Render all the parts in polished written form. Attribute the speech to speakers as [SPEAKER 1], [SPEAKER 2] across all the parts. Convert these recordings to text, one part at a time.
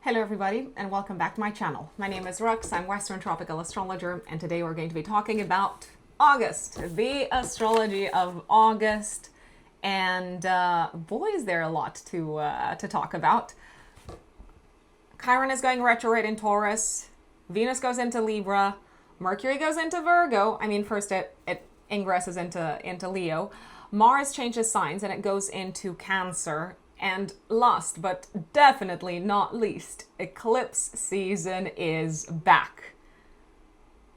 [SPEAKER 1] Hello everybody and welcome back to my channel. My name is Rux, I'm Western Tropical Astrologer, and today we're going to be talking about August, the astrology of August, and boy is there a lot to talk about. Chiron is going retrograde in Taurus, Venus goes into Libra, Mercury goes into Virgo. First it ingresses into Leo. Mars changes signs and it goes into Cancer. And last but definitely not least, eclipse season is back.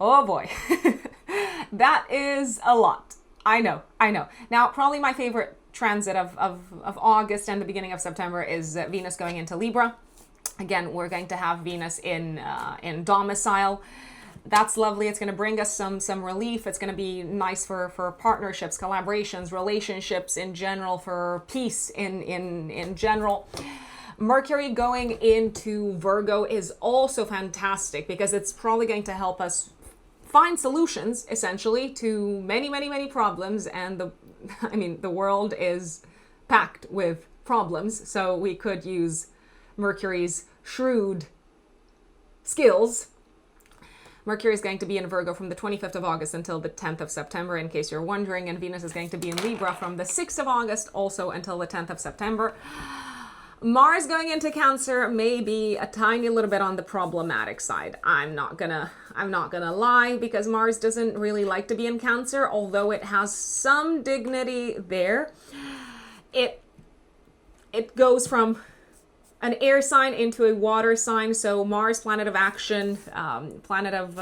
[SPEAKER 1] Oh boy, that is a lot. I know. Now, probably my favorite transit of August and the beginning of September is Venus going into Libra. Again, we're going to have Venus in domicile. That's lovely. It's going to bring us some relief. It's going to be nice for partnerships, collaborations, relationships in general, for peace in general. Mercury going into Virgo is also fantastic because it's probably going to help us find solutions essentially to many problems, and the world is packed with problems, so we could use Mercury's shrewd skills. Mercury is going to be in Virgo from the 25th of August until the 10th of September, in case you're wondering, and Venus is going to be in Libra from the 6th of August also until the 10th of September. Mars going into Cancer may be a tiny little bit on the problematic side. I'm not gonna lie, because Mars doesn't really like to be in Cancer, although it has some dignity there. It goes from an air sign into a water sign, so Mars, planet of action, planet of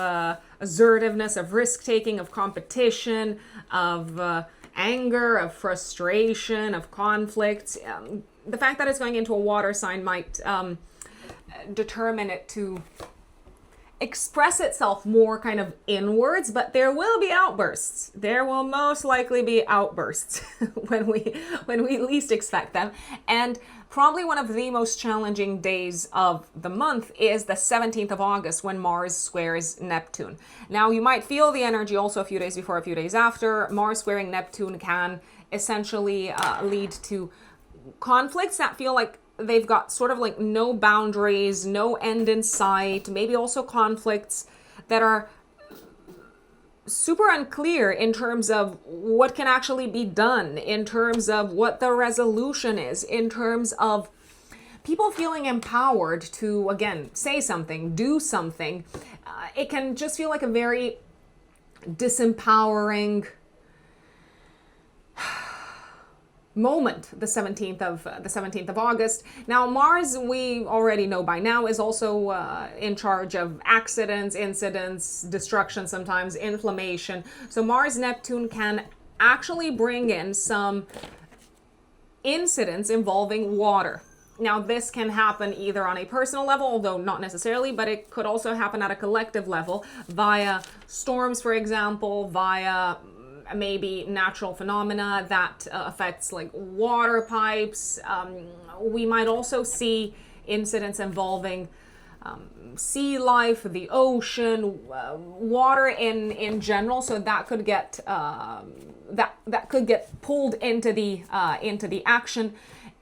[SPEAKER 1] assertiveness, of risk-taking, of competition, of anger, of frustration, of conflicts. The fact that it's going into a water sign might determine it to express itself more kind of inwards, but there will be outbursts. There will most likely be outbursts when we least expect them. And probably one of the most challenging days of the month is the 17th of August, when Mars squares Neptune. Now, you might feel the energy also a few days before, a few days after. Mars squaring Neptune can essentially lead to conflicts that feel like they've got sort of like no boundaries, no end in sight. Maybe also conflicts that are super unclear in terms of what can actually be done, in terms of what the resolution is, in terms of people feeling empowered to, again, say something, do something. It can just feel like a very disempowering moment, the 17th of August. Now, Mars, we already know by now, is also in charge of accidents, incidents, destruction, sometimes inflammation. So Mars Neptune can actually bring in some incidents involving water. Now, this can happen either on a personal level, although not necessarily, but it could also happen at a collective level via storms, for example, via maybe natural phenomena that affects like water pipes. We might also see incidents involving sea life, the ocean, water in general. So that could get that could get pulled into the action.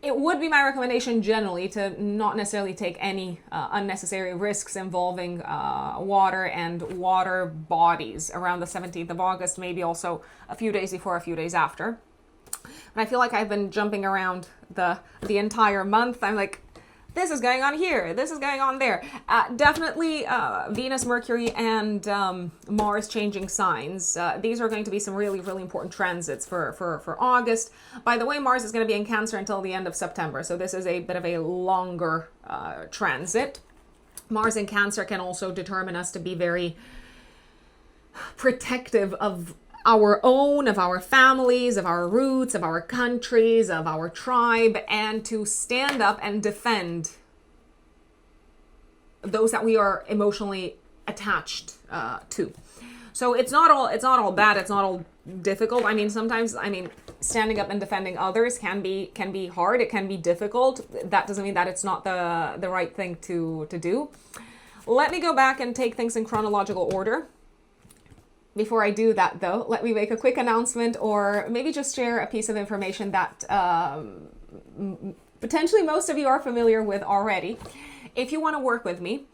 [SPEAKER 1] It would be my recommendation generally to not necessarily take any unnecessary risks involving water and water bodies around the 17th of August, maybe also a few days before, a few days after. And I feel like I've been jumping around the entire month. I'm like, this is going on here, this is going on there. Definitely Venus, Mercury, and Mars changing signs. These are going to be some really important transits for August. By the way, Mars is going to be in Cancer until the end of September, so this is a bit of a longer transit. Mars in Cancer can also determine us to be very protective of our own, of our families, of our roots, of our countries, of our tribe, and to stand up and defend those that we are emotionally attached to. So it's not all bad, it's not all difficult. Sometimes standing up and defending others can be hard, it can be difficult. That doesn't mean that it's not the right thing to do. Let me go back and take things in chronological order. Before I do that, though, let me make a quick announcement, or maybe just share a piece of information that potentially most of you are familiar with already. If you want to work with me,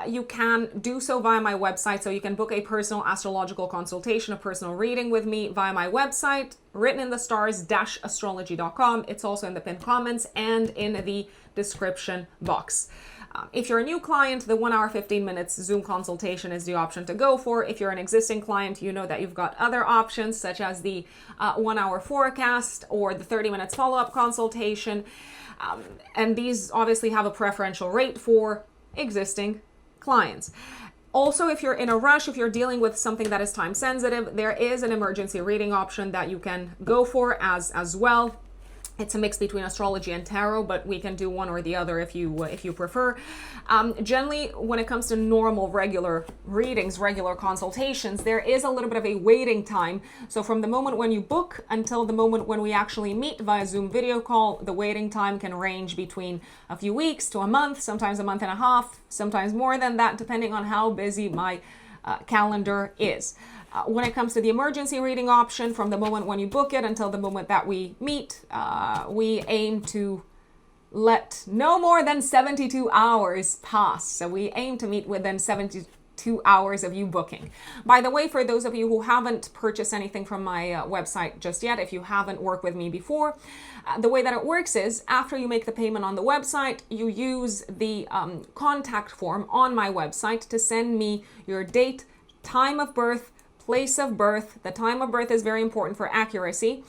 [SPEAKER 1] you can do so via my website. So you can book a personal astrological consultation, a personal reading with me via my website, written in the stars-astrology.com. It's also in the pinned comments and in the description box. If you're a new client, the 1 hour, 15 minutes Zoom consultation is the option to go for. If you're an existing client, you know that you've got other options such as the 1 hour forecast or the 30 minutes follow-up consultation. And these obviously have a preferential rate for existing clients. Also, if you're in a rush, if you're dealing with something that is time sensitive, there is an emergency reading option that you can go for as well. It's a mix between astrology and tarot, but we can do one or the other if you prefer. Generally, when it comes to normal, regular readings, regular consultations, there is a little bit of a waiting time. So from the moment when you book until the moment when we actually meet via Zoom video call, the waiting time can range between a few weeks to a month, sometimes a month and a half, sometimes more than that, depending on how busy my calendar is. When it comes to the emergency reading option, from the moment when you book it until the moment that we meet, we aim to let no more than 72 hours pass. So we aim to meet within 72 hours of you booking. By the way, for those of you who haven't purchased anything from my website just yet, if you haven't worked with me before, the way that it works is after you make the payment on the website, you use the contact form on my website to send me your date, time of birth, place of birth. The time of birth is very important for accuracy,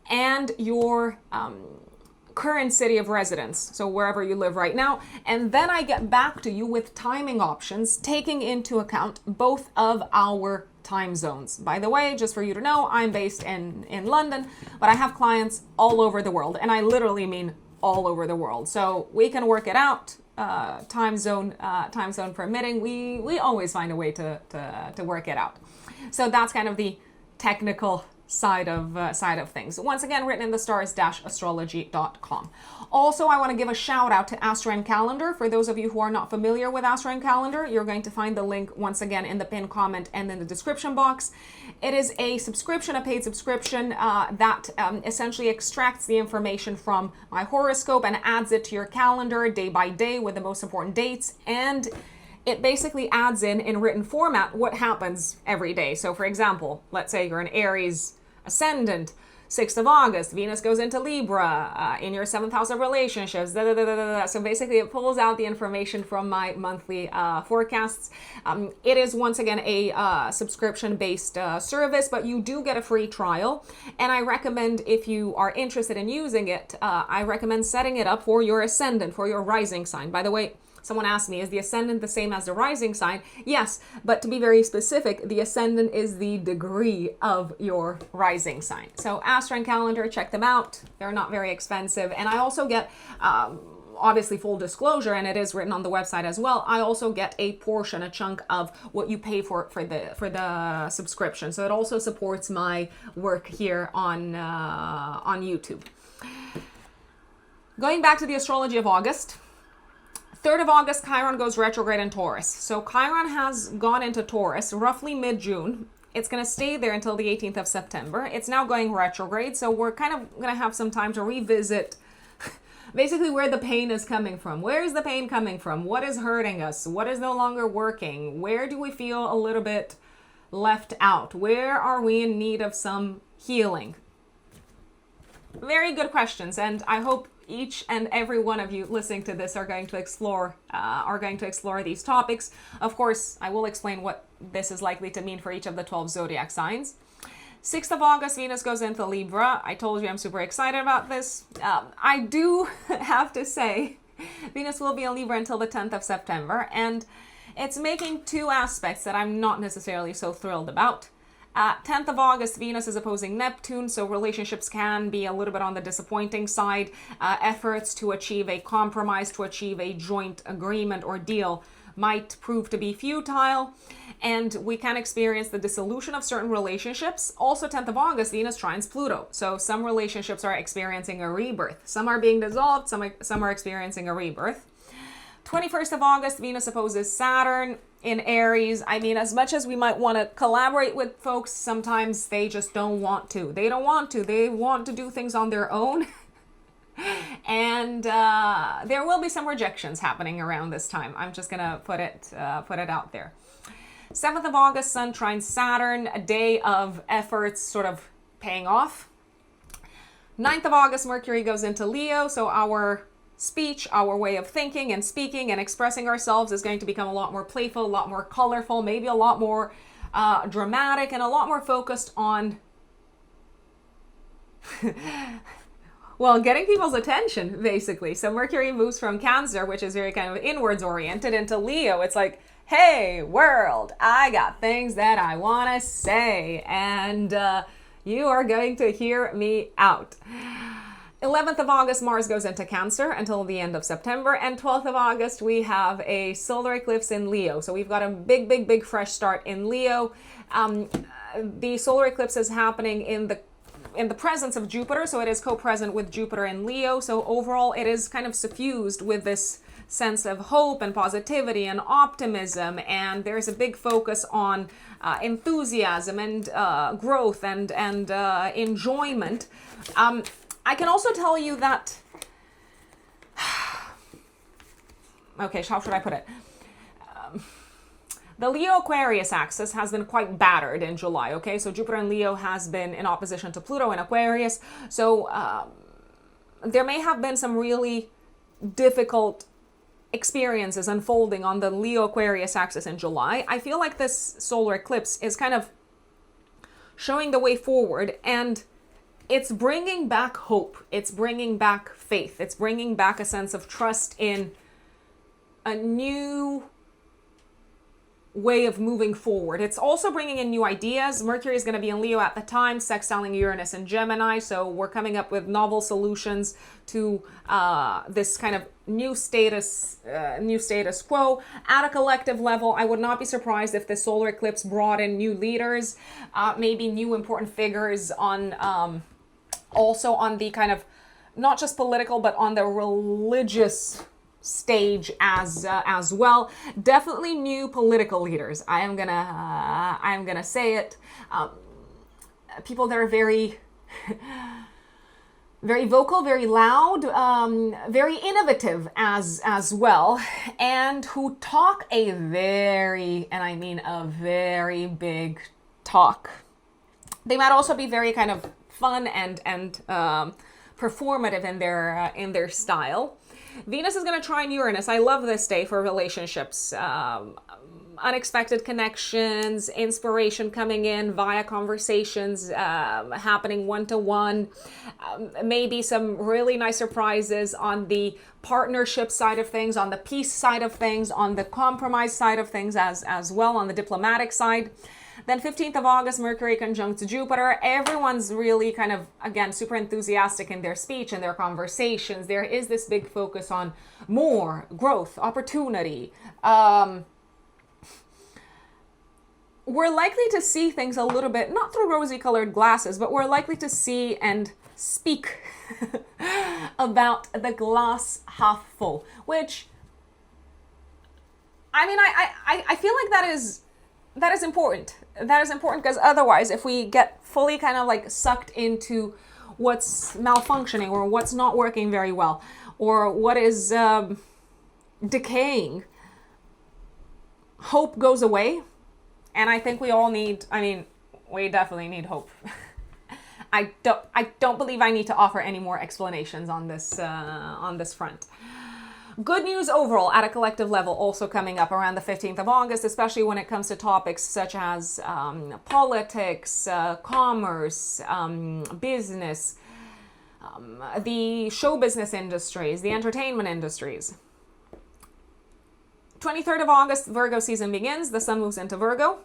[SPEAKER 1] and your current city of residence, so wherever you live right now. And then I get back to you with timing options, taking into account both of our time zones. By the way, just for you to know, I'm based in London, but I have clients all over the world, and I literally mean all over the world. So we can work it out. Time zone permitting, we always find a way to work it out. So that's kind of the technical side of things. Once again, written in the stars-astrology.com. Also, I want to give a shout out to Astro Calendar. For those of you who are not familiar with Astro Calendar, you're going to find the link once again in the pinned comment and in the description box. It is a subscription, a paid subscription that essentially extracts the information from my horoscope and adds it to your calendar day by day with the most important dates, and it basically adds in written format what happens every day. So for example, let's say you're an Aries ascendant, 6th of August, Venus goes into Libra in your 7th house of relationships. So basically it pulls out the information from my monthly forecasts. It is once again a subscription-based service, but you do get a free trial. And I recommend, if you are interested in using it, I recommend setting it up for your ascendant, for your rising sign. By the way, someone asked me, is the ascendant the same as the rising sign? Yes, but to be very specific, the ascendant is the degree of your rising sign. So Astro Calendar, check them out. They're not very expensive. And I also get, obviously full disclosure, and it is written on the website as well, I also get a portion, a chunk of what you pay for the subscription. So it also supports my work here on YouTube. Going back to the astrology of August, 3rd of August, Chiron goes retrograde in Taurus. So Chiron has gone into Taurus roughly mid-June. It's going to stay there until the 18th of September. It's now going retrograde, so we're kind of going to have some time to revisit basically where the pain is coming from. Where is the pain coming from? What is hurting us? What is no longer working? Where do we feel a little bit left out? Where are we in need of some healing? Very good questions, and I hope each and every one of you listening to this are going to explore these topics. Of course, I will explain what this is likely to mean for each of the 12 zodiac signs. 6th of August, Venus goes into Libra. I told you I'm super excited about this. I do have to say, Venus will be in Libra until the 10th of September, and it's making two aspects that I'm not necessarily so thrilled about. 10th of August, Venus is opposing Neptune, so relationships can be a little bit on the disappointing side. Efforts to achieve a compromise, to achieve a joint agreement or deal might prove to be futile, and we can experience the dissolution of certain relationships. Also, 10th of August, Venus trines Pluto, so some relationships are experiencing a rebirth. Some are being dissolved, some are experiencing a rebirth. 21st of August, Venus opposes Saturn in Aries. I mean, as much as we might want to collaborate with folks, sometimes they just don't want to. They don't want to. They want to do things on their own. And there will be some rejections happening around this time. I'm just gonna put it out there. 7th of August, Sun trines Saturn, a day of efforts sort of paying off. 9th of August, Mercury goes into Leo, so our speech, our way of thinking and speaking and expressing ourselves is going to become a lot more playful, a lot more colorful, maybe a lot more dramatic, and a lot more focused on well, getting people's attention, basically. So Mercury moves from Cancer, which is very kind of inwards oriented, into Leo. It's like, hey, world, I got things that I want to say, and you are going to hear me out. 11th of August, Mars goes into Cancer until the end of September, and 12th of August, we have a solar eclipse in Leo. So we've got a big fresh start in Leo. The solar eclipse is happening in the presence of Jupiter, so it is co-present with Jupiter in Leo. So overall, it is kind of suffused with this sense of hope and positivity and optimism, and there's a big focus on enthusiasm and growth and enjoyment. I can also tell you that, okay, how should I put it? The Leo-Aquarius axis has been quite battered in July, okay? So Jupiter in Leo has been in opposition to Pluto in Aquarius. So there may have been some really difficult experiences unfolding on the Leo-Aquarius axis in July. I feel like this solar eclipse is kind of showing the way forward, and it's bringing back hope. It's bringing back faith. It's bringing back a sense of trust in a new way of moving forward. It's also bringing in new ideas. Mercury is going to be in Leo at the time, sextiling Uranus and Gemini, so we're coming up with novel solutions to this kind of new status quo. At a collective level, I would not be surprised if the solar eclipse brought in new leaders, maybe new important figures on also on the kind of not just political but on the religious stage as well. Definitely new political leaders. I'm gonna say it. People that are very very vocal, very loud, very innovative as well, and who talk a very, and I mean a very big talk. They might also be very kind of fun and performative in their style. Venus is going to trine Uranus. I love this day for relationships. Unexpected connections, inspiration coming in via conversations happening one-to-one. Maybe some really nice surprises on the partnership side of things, on the peace side of things, on the compromise side of things as well, on the diplomatic side. Then 15th of August, Mercury conjunct Jupiter. Everyone's really kind of, again, super enthusiastic in their speech and their conversations. There is this big focus on more growth, opportunity. We're likely to see things a little bit, not through rosy-colored glasses, but we're likely to see and speak about the glass half full, which, I mean, I feel like that is important. That is important because otherwise, if we get fully kind of like sucked into what's malfunctioning or what's not working very well or what is decaying, hope goes away. And I think we all need, we definitely need hope. I don't believe I need to offer any more explanations on this front. Good news overall at a collective level also coming up around the 15th of August, especially when it comes to topics such as politics, commerce, business, the show business industries, the entertainment industries. 23rd of August, Virgo season begins. The sun moves into Virgo.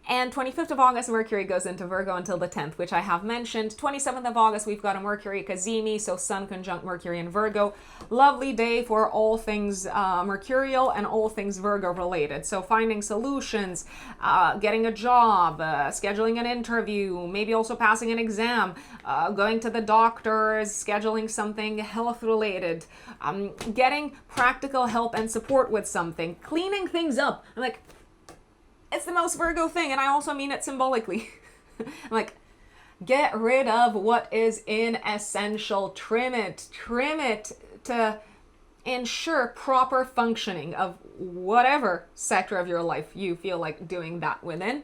[SPEAKER 1] And 25th of August, Mercury goes into Virgo until the 10th, which I have mentioned. 27th of August, we've got a Mercury Cazimi, so Sun conjunct Mercury in Virgo. Lovely day for all things Mercurial and all things Virgo related. So finding solutions, getting a job, scheduling an interview, maybe also passing an exam, going to the doctors, scheduling something health related, getting practical help and support with something, cleaning things up. I'm like, it's the most Virgo thing, and I also mean it symbolically. I'm like, Get rid of what is inessential. Trim it to ensure proper functioning of whatever sector of your life you feel like doing that within.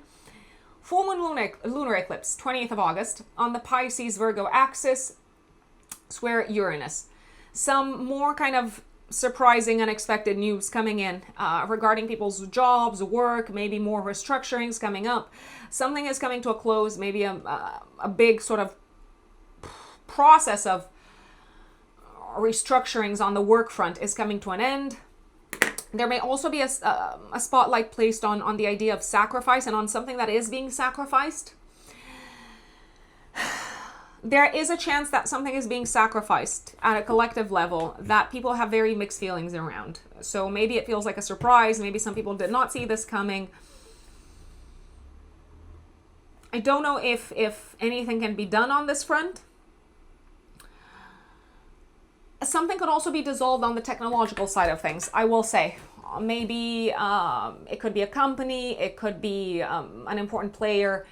[SPEAKER 1] Full moon lunar eclipse, 20th of August, on the Pisces Virgo axis, square Uranus. Some more kind of surprising, unexpected news coming in regarding people's jobs, work, maybe more restructurings coming up. Something is coming to a close, maybe a big sort of process of restructurings on the work front is coming to an end. There may also be a spotlight placed on the idea of sacrifice and on something that is being sacrificed. There is a chance that something is being sacrificed at a collective level that people have very mixed feelings around. So maybe it feels like a surprise. Maybe some people did not see this coming. I don't know if anything can be done on this front. Something could also be dissolved on the technological side of things, I will say. Maybe it could be a company, it could be an important player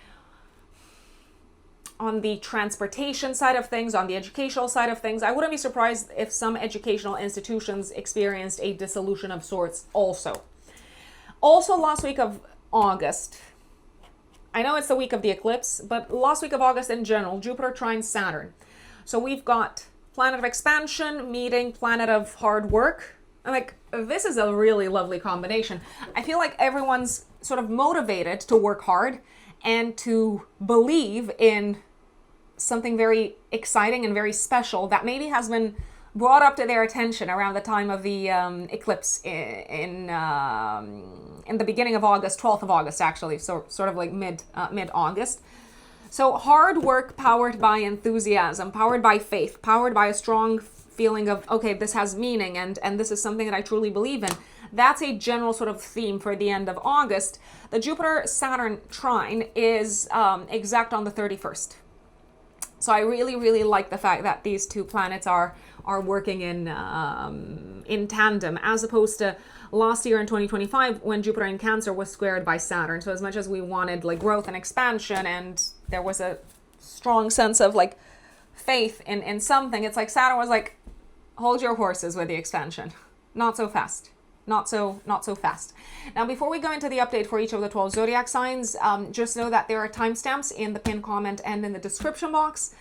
[SPEAKER 1] on the transportation side of things, on the educational side of things. I wouldn't be surprised if some educational institutions experienced a dissolution of sorts also. Also, last week of August, I know it's the week of the eclipse, but last week of August in general, Jupiter trines Saturn. So we've got planet of expansion meeting planet of hard work. I'm like, this is a really lovely combination. I feel like everyone's sort of motivated to work hard and to believe in something very exciting and very special that maybe has been brought up to their attention around the time of the eclipse in the beginning of August, 12th of August actually, so sort of like mid-August. So hard work powered by enthusiasm, powered by faith, powered by a strong feeling of, okay, this has meaning and this is something that I truly believe in. That's a general sort of theme for the end of August. The Jupiter-Saturn trine is exact on the 31st. So I really, really like the fact that these two planets are working in tandem, as opposed to last year in 2025 when Jupiter in Cancer was squared by Saturn. So as much as we wanted like growth and expansion, and there was a strong sense of like faith in something, it's like Saturn was like, hold your horses with the expansion. Not so fast. Not so fast. Now, before we go into the update for each of the 12 zodiac signs, just know that there are timestamps in the pinned comment and in the description box.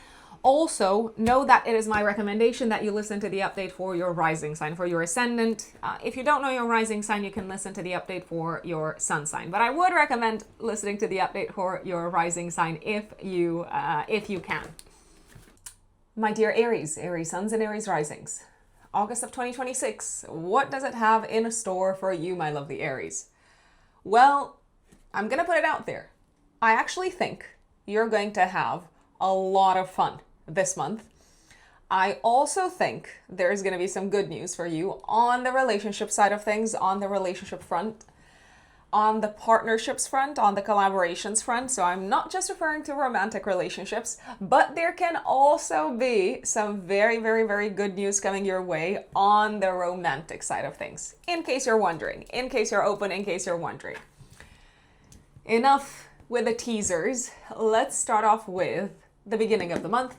[SPEAKER 1] Also, know that it is my recommendation that you listen to the update for your rising sign, for your ascendant. If you don't know your rising sign, you can listen to the update for your sun sign. But I would recommend listening to the update for your rising sign if you can. My dear Aries, Aries suns and Aries risings. August of 2026, what does it have in store for you, my lovely Aries? Well, I'm going to put it out there. I actually think you're going to have a lot of fun this month. I also think there's going to be some good news for you on the relationship side of things, on the relationship front, on the partnerships front, on the collaborations front. So I'm not just referring to romantic relationships, but there can also be some very, very, very good news coming your way on the romantic side of things. In case you're wondering, in case you're open, in case you're wondering. Enough with the teasers. Let's start off with the beginning of the month.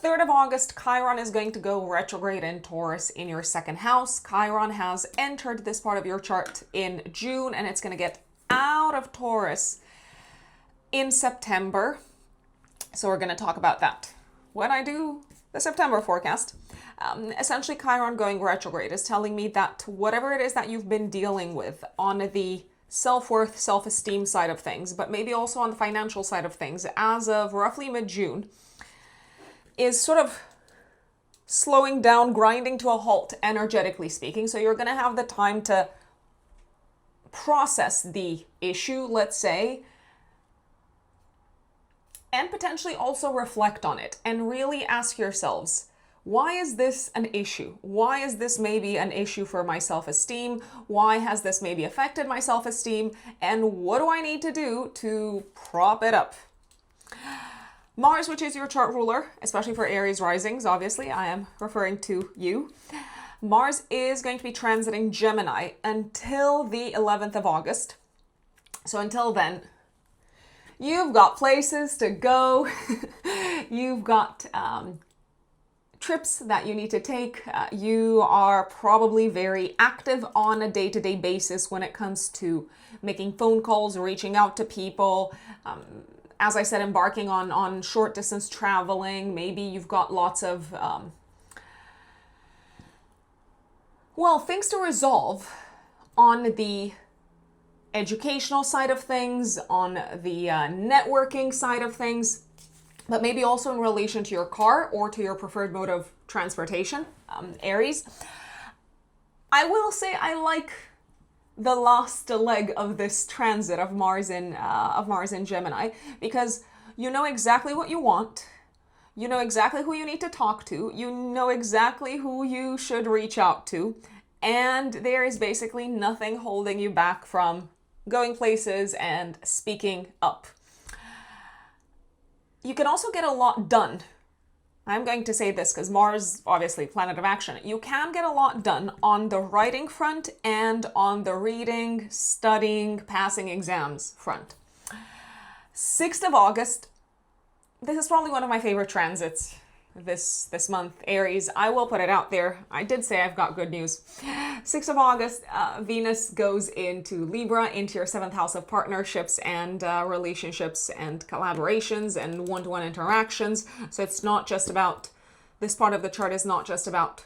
[SPEAKER 1] 3rd of August, Chiron is going to go retrograde in Taurus in your second house. Chiron has entered this part of your chart in June, and it's going to get out of Taurus in September. So we're going to talk about that when I do the September forecast. Essentially, Chiron going retrograde is telling me that whatever it is that you've been dealing with on the self-worth, self-esteem side of things, but maybe also on the financial side of things, as of roughly mid-June, is sort of slowing down, grinding to a halt, energetically speaking. So you're going to have the time to process the issue, let's say, and potentially also reflect on it and really ask yourselves, why is this an issue? Why is this maybe an issue for my self-esteem? Why has this maybe affected my self-esteem? And what do I need to do to prop it up? Mars, which is your chart ruler, especially for Aries risings, obviously, I am referring to you. Mars is going to be transiting Gemini until the 11th of August. So until then, You've got places to go. You've got trips that you need to take. You are probably very active on a day-to-day basis when it comes to making phone calls, reaching out to people. As I said, embarking on short distance traveling. Maybe you've got lots of, things to resolve on the educational side of things, on the networking side of things, but maybe also in relation to your car or to your preferred mode of transportation, Aries. I will say I like the last leg of this transit of Mars in Gemini, because you know exactly what you want. You know exactly who you need to talk to. You know exactly who you should reach out to. And there is basically nothing holding you back from going places and speaking up. You can also get a lot done. I'm going to say this because Mars, obviously, planet of action. You can get a lot done on the writing front and on the reading, studying, passing exams front. 6th of August, this is probably one of my favorite transits this month, Aries. I will put it out there. I did say I've got good news. 6th of August, Venus goes into Libra, into your 7th house of partnerships and relationships and collaborations and one-to-one interactions. So it's not just about, this part of the chart is not just about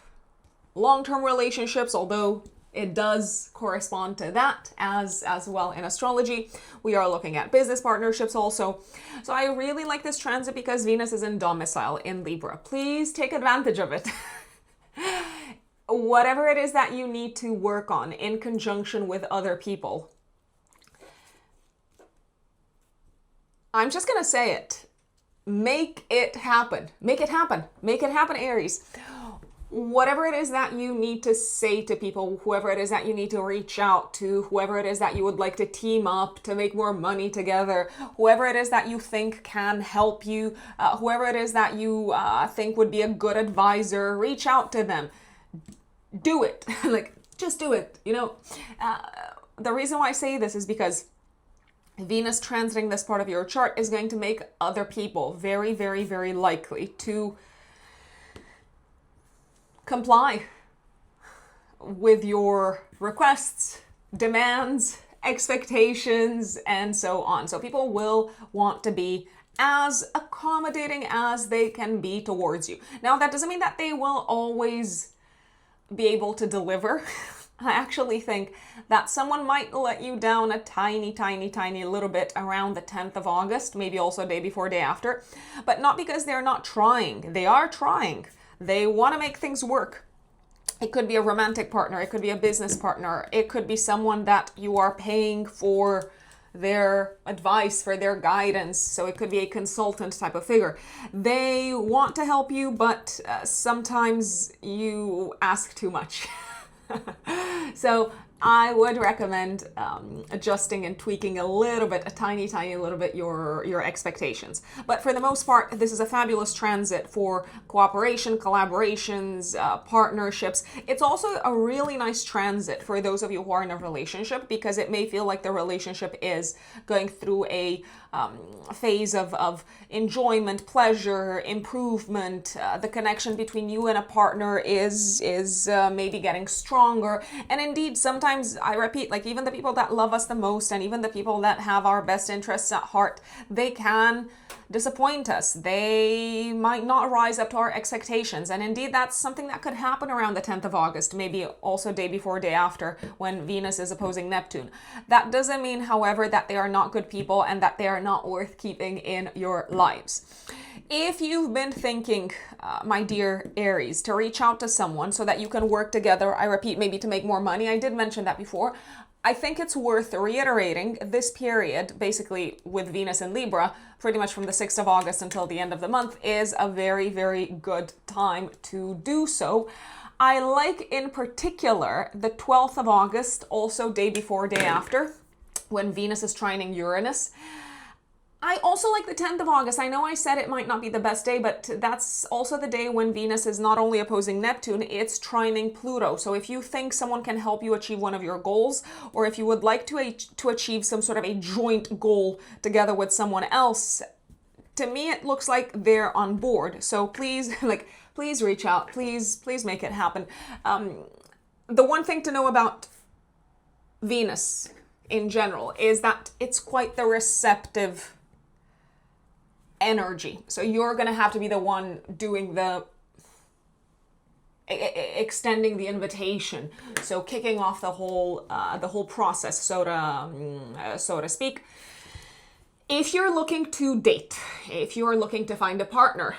[SPEAKER 1] long-term relationships, although it does correspond to that as well in astrology. We are looking at business partnerships also. So I really like this transit because Venus is in domicile in Libra. Please take advantage of it. Whatever it is that you need to work on in conjunction with other people. I'm just going to say it. Make it happen. Make it happen. Make it happen, Aries. Whatever it is that you need to say to people, whoever it is that you need to reach out to, whoever it is that you would like to team up to make more money together, whoever it is that you think can help you, whoever it is that you think would be a good advisor, reach out to them. Do it. Just do it. The reason why I say this is because Venus transiting this part of your chart is going to make other people very, very, very likely to comply with your requests, demands, expectations, and so on. So people will want to be as accommodating as they can be towards you. Now, that doesn't mean that they will always be able to deliver. I actually think that someone might let you down a tiny, tiny, tiny little bit around the 10th of August, maybe also day before, day after, but not because they're not trying. They are trying. They want to make things work. It could be a romantic partner. It could be a business partner. It could be someone that you are paying for their advice, for their guidance. So it could be a consultant type of figure. They want to help you, but sometimes you ask too much. So I would recommend adjusting and tweaking a little bit, a tiny, tiny little bit your expectations. But for the most part, this is a fabulous transit for cooperation, collaborations, partnerships. It's also a really nice transit for those of you who are in a relationship, because it may feel like the relationship is going through a phase of enjoyment, pleasure, improvement. The connection between you and a partner is maybe getting stronger. And indeed, sometimes, I repeat, like even the people that love us the most and even the people that have our best interests at heart, they can disappoint us. They might not rise up to our expectations. And indeed, that's something that could happen around the 10th of August, maybe also day before, day after, when Venus is opposing Neptune. That doesn't mean, however, that they are not good people and that they are not worth keeping in your lives. If you've been thinking, my dear Aries, to reach out to someone so that you can work together, I repeat, maybe to make more money, I did mention that before, I think it's worth reiterating this period, basically with Venus in Libra, pretty much from the 6th of August until the end of the month, is a very, very good time to do so. I like in particular the 12th of August, also day before, day after, when Venus is trining Uranus. I also like the 10th of August. I know I said it might not be the best day, but that's also the day when Venus is not only opposing Neptune, it's trining Pluto. So if you think someone can help you achieve one of your goals, or if you would like to achieve some sort of a joint goal together with someone else, to me it looks like they're on board. So please, please reach out. Please make it happen. The one thing to know about Venus in general is that it's quite the receptive energy. So you're going to have to be the one doing the extending the invitation. So kicking off the whole process, so to speak. If you're looking to date, if you're looking to find a partner,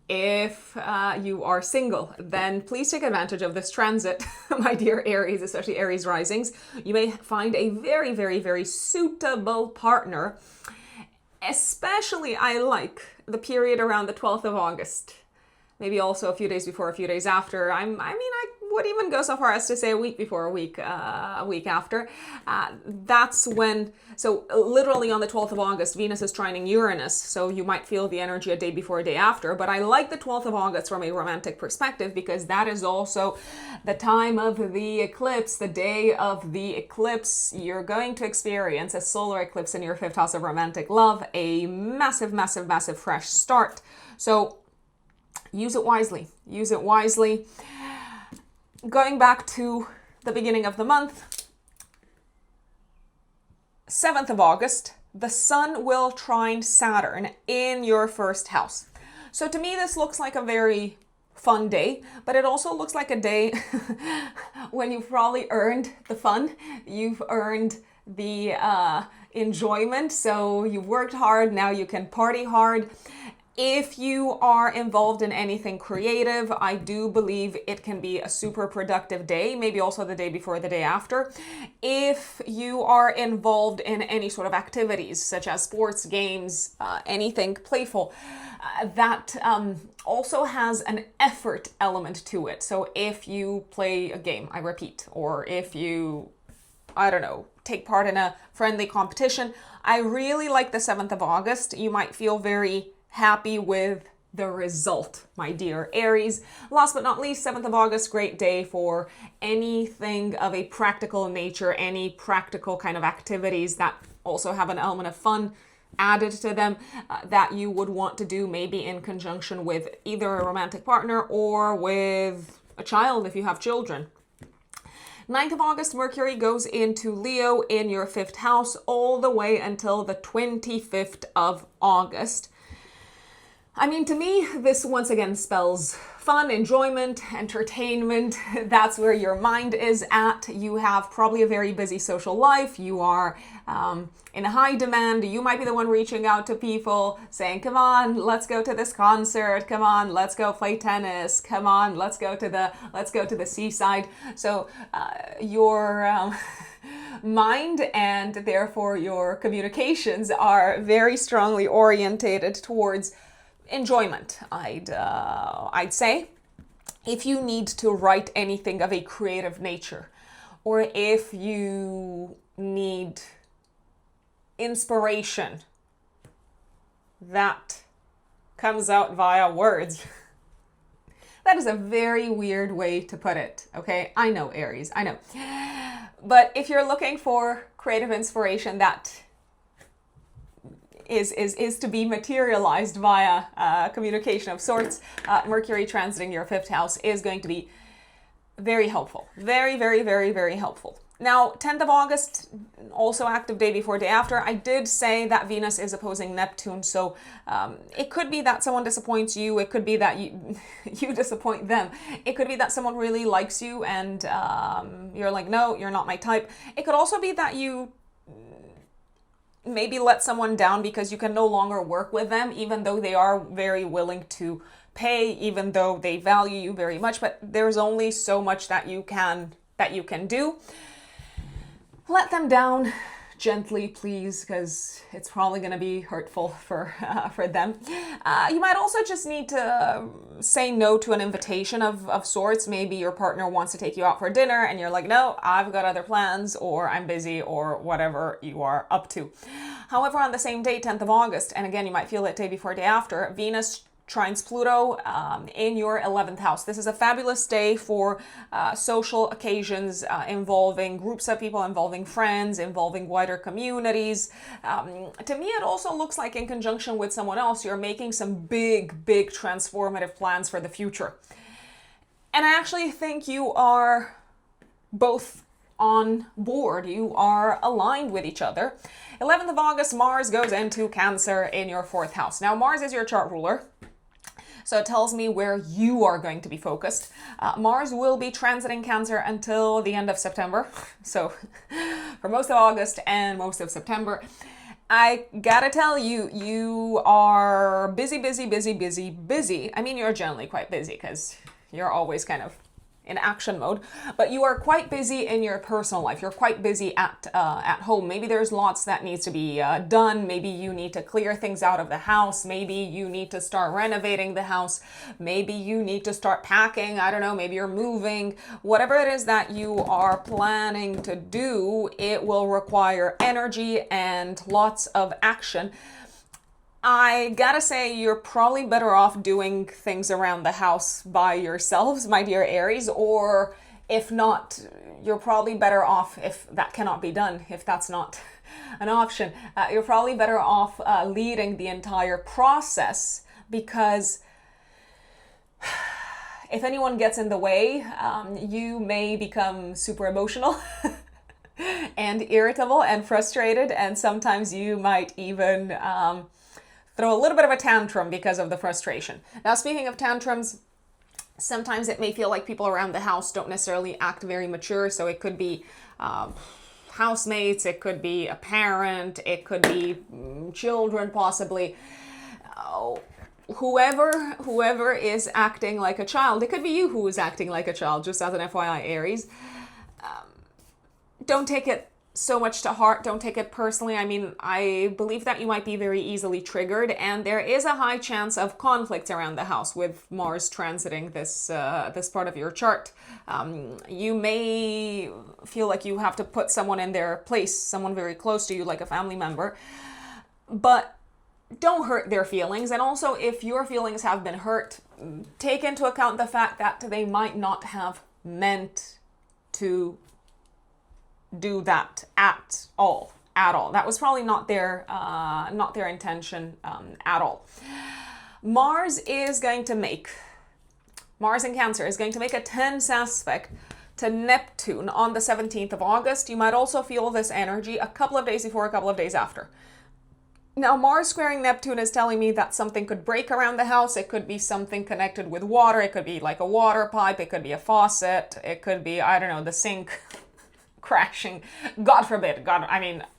[SPEAKER 1] if you are single, then please take advantage of this transit, my dear Aries, especially Aries risings. You may find a very, very, very suitable partner. Especially, I like the period around the 12th of August. Maybe also a few days before, a few days after. I would even go so far as to say a week before, a week after. That's when, so literally on the 12th of August, Venus is trining Uranus. So you might feel the energy a day before, a day after. But I like the 12th of August from a romantic perspective because that is also the time of the eclipse, the day of the eclipse. You're going to experience a solar eclipse in your 5th house of romantic love, a massive, massive, massive fresh start. So use it wisely. Use it wisely. Going back to the beginning of the month, 7th of August, the sun will trine Saturn in your 1st house. So to me, this looks like a very fun day, but it also looks like a day when you've probably earned the fun. You've earned the enjoyment. So you've worked hard. Now you can party hard. If you are involved in anything creative, I do believe it can be a super productive day, maybe also the day before, the day after. If you are involved in any sort of activities, such as sports, games, anything playful, that also has an effort element to it. So if you play a game, I repeat, or if you, I don't know, take part in a friendly competition, I really like the 7th of August. You might feel very happy with the result, my dear Aries. Last but not least, 7th of August, great day for anything of a practical nature, any practical kind of activities that also have an element of fun added to them that you would want to do maybe in conjunction with either a romantic partner or with a child if you have children. 9th of August, Mercury goes into Leo in your 5th house all the way until the 25th of August. I mean, to me, this once again spells fun, enjoyment, entertainment. That's where your mind is at. You have probably a very busy social life. You are in high demand. You might be the one reaching out to people saying, come on, let's go to this concert. Come on, let's go play tennis. Come on, let's go to the seaside. So your mind and therefore your communications are very strongly orientated towards enjoyment, I'd say. If you need to write anything of a creative nature, or if you need inspiration that comes out via words. That is a very weird way to put it, okay? I know, Aries, I know. But if you're looking for creative inspiration that is to be materialized via communication of sorts, Mercury transiting your 5th house is going to be very helpful. Very, very, very, very helpful. Now, 10th of August, also active day before, day after. I did say that Venus is opposing Neptune, so it could be that someone disappoints you. It could be that you disappoint them. It could be that someone really likes you and you're like, no, you're not my type. It could also be that you maybe let someone down because you can no longer work with them, even though they are very willing to pay, even though they value you very much, but there's only so much that you can do. Let them down, gently, please, because it's probably going to be hurtful for them. You might also just need to say no to an invitation of sorts. Maybe your partner wants to take you out for dinner and you're like, no, I've got other plans, or I'm busy, or whatever you are up to. However, on the same day, 10th of August, and again, you might feel it day before, day after, Venus trines Pluto in your 11th house. This is a fabulous day for social occasions involving groups of people, involving friends, involving wider communities. To me, it also looks like in conjunction with someone else, you're making some big transformative plans for the future. And I actually think you are both on board. You are aligned with each other. 11th of August, Mars goes into Cancer in your 4th house. Now, Mars is your chart ruler, so it tells me where you are going to be focused. Mars will be transiting Cancer until the end of September. So for most of August and most of September, I gotta tell you, you are busy. I mean, you're generally quite busy because you're always kind of in action mode, but you are quite busy in your personal life. You're quite busy at home. Maybe there's lots that needs to be done. Maybe you need to clear things out of the house. Maybe you need to start renovating the house. Maybe you need to start packing. I don't know, maybe you're moving. Whatever it is that you are planning to do, it will require energy and lots of action. I gotta say, you're probably better off doing things around the house by yourselves, my dear Aries, or if not, you're probably better off, if that cannot be done, if that's not an option, you're probably better off leading the entire process, because if anyone gets in the way, you may become super emotional and irritable and frustrated, and sometimes you might even throw a little bit of a tantrum because of the frustration. Now, speaking of tantrums, sometimes it may feel like people around the house don't necessarily act very mature. So it could be housemates, it could be a parent, it could be children possibly. Whoever is acting like a child, it could be you who is acting like a child, just as an FYI, Aries. Don't take it so much to heart. Don't take it personally. I mean, I believe that you might be very easily triggered, and there is a high chance of conflict around the house with Mars transiting this part of your chart. You may feel like you have to put someone in their place, someone very close to you, like a family member, but don't hurt their feelings. And also, if your feelings have been hurt, take into account the fact that they might not have meant to do that at all. That was probably not their intention at all. Mars in Cancer is going to make a tense aspect to Neptune on the 17th of August. You might also feel this energy a couple of days before, a couple of days after. Now, Mars squaring Neptune is telling me that something could break around the house. It could be something connected with water. It could be like a water pipe. It could be a faucet. It could be, I don't know, the sink crashing. God forbid.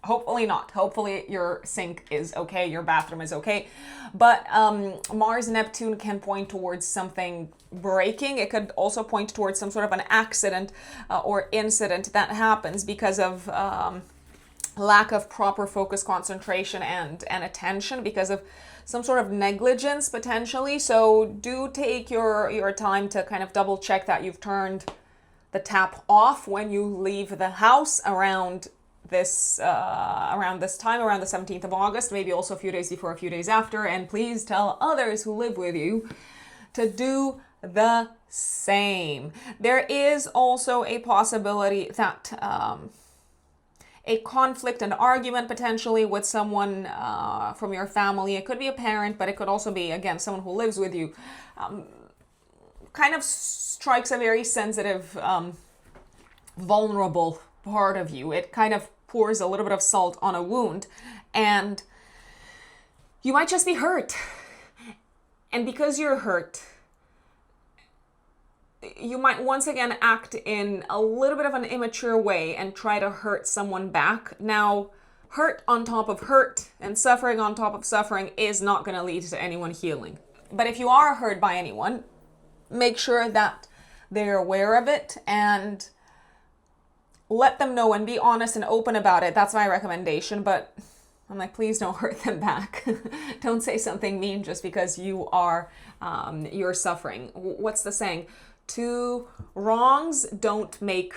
[SPEAKER 1] Hopefully not. Hopefully your sink is okay, your bathroom is okay. But Mars Neptune can point towards something breaking. It could also point towards some sort of an accident or incident that happens because of lack of proper focus, concentration, and attention, because of some sort of negligence potentially. So do take your time to kind of double check that you've turned the tap off when you leave the house around this time, around the 17th of August, maybe also a few days before, a few days after. And please tell others who live with you to do the same. There is also a possibility that a conflict, an argument potentially with someone from your family. It could be a parent, but it could also be, again, someone who lives with you. Kind of strikes a very sensitive, vulnerable part of you. It kind of pours a little bit of salt on a wound, and you might just be hurt. And because you're hurt, you might once again act in a little bit of an immature way and try to hurt someone back. Now, hurt on top of hurt and suffering on top of suffering is not going to lead to anyone healing. But if you are hurt by anyone, make sure that they're aware of it and let them know and be honest and open about it. That's my recommendation. But I'm like, please don't hurt them back. Don't say something mean just because you're suffering. What's the saying? Two wrongs don't make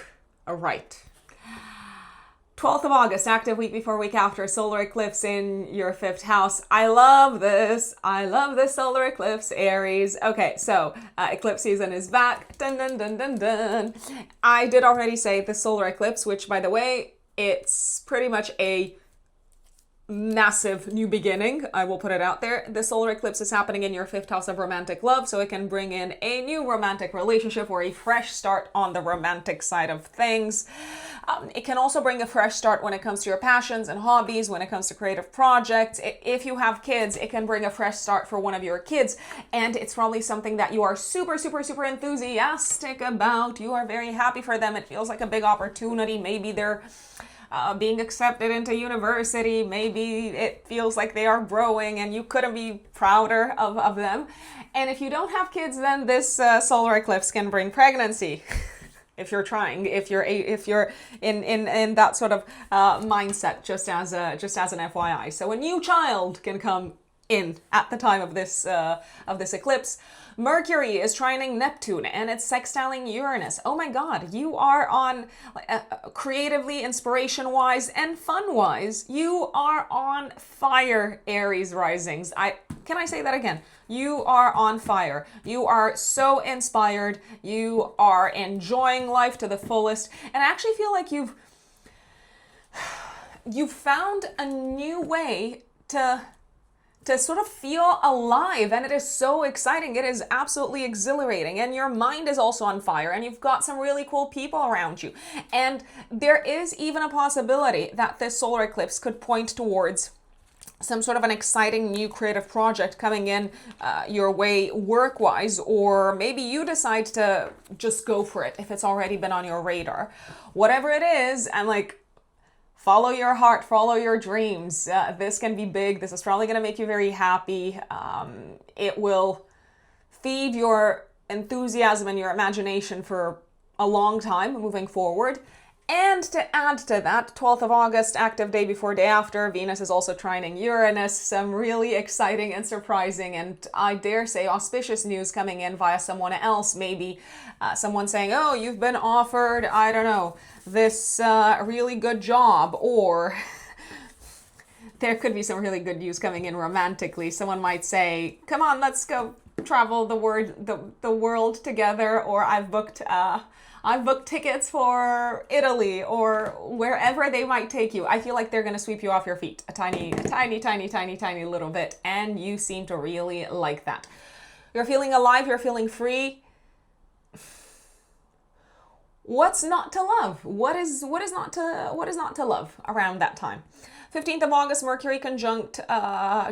[SPEAKER 1] a right. 12th of August, active week before week after, solar eclipse in your 5th house. I love this. I love this solar eclipse, Aries. Okay, so eclipse season is back. Dun, dun, dun, dun, dun. I did already say the solar eclipse, which, by the way, it's pretty much a massive new beginning. I will put it out there. The solar eclipse is happening in your 5th house of romantic love, so it can bring in a new romantic relationship or a fresh start on the romantic side of things. It can also bring a fresh start when it comes to your passions and hobbies, when it comes to creative projects. If you have kids, it can bring a fresh start for one of your kids, and it's probably something that you are super, super, super enthusiastic about. You are very happy for them. It feels like a big opportunity. Maybe they're being accepted into university. Maybe it feels like they are growing and you couldn't be prouder of them. And if you don't have kids, then this solar eclipse can bring pregnancy. If you're trying, if you're in that sort of mindset, just as an FYI. So a new child can come in at the time of this eclipse. Mercury is trining Neptune and it's sextiling Uranus. Oh my God, you are on creatively, inspiration-wise, and fun-wise. You are on fire, Aries risings. Can I say that again? You are on fire. You are so inspired. You are enjoying life to the fullest. And I actually feel like you've found a new way to sort of feel alive, and it is so exciting. It is absolutely exhilarating, and your mind is also on fire, and you've got some really cool people around you. And there is even a possibility that this solar eclipse could point towards some sort of an exciting new creative project coming in your way work-wise, or maybe you decide to just go for it if it's already been on your radar. Whatever it is, I'm like, follow your heart, follow your dreams. This can be big. This is probably going to make you very happy. It will feed your enthusiasm and your imagination for a long time moving forward. And to add to that, 12th of August, active day before day after, Venus is also trining Uranus. Some really exciting and surprising, and I dare say auspicious news coming in via someone else. Maybe someone saying, oh, you've been offered, I don't know, this really good job, or there could be some really good news coming in romantically. Someone might say, come on, let's go travel the world together, or I've booked tickets for Italy, or wherever they might take you. I feel like they're going to sweep you off your feet a tiny little bit, and you seem to really like that. You're feeling alive, you're feeling free. What's not to love? What is not to love around that time? 15th of August, Mercury conjunct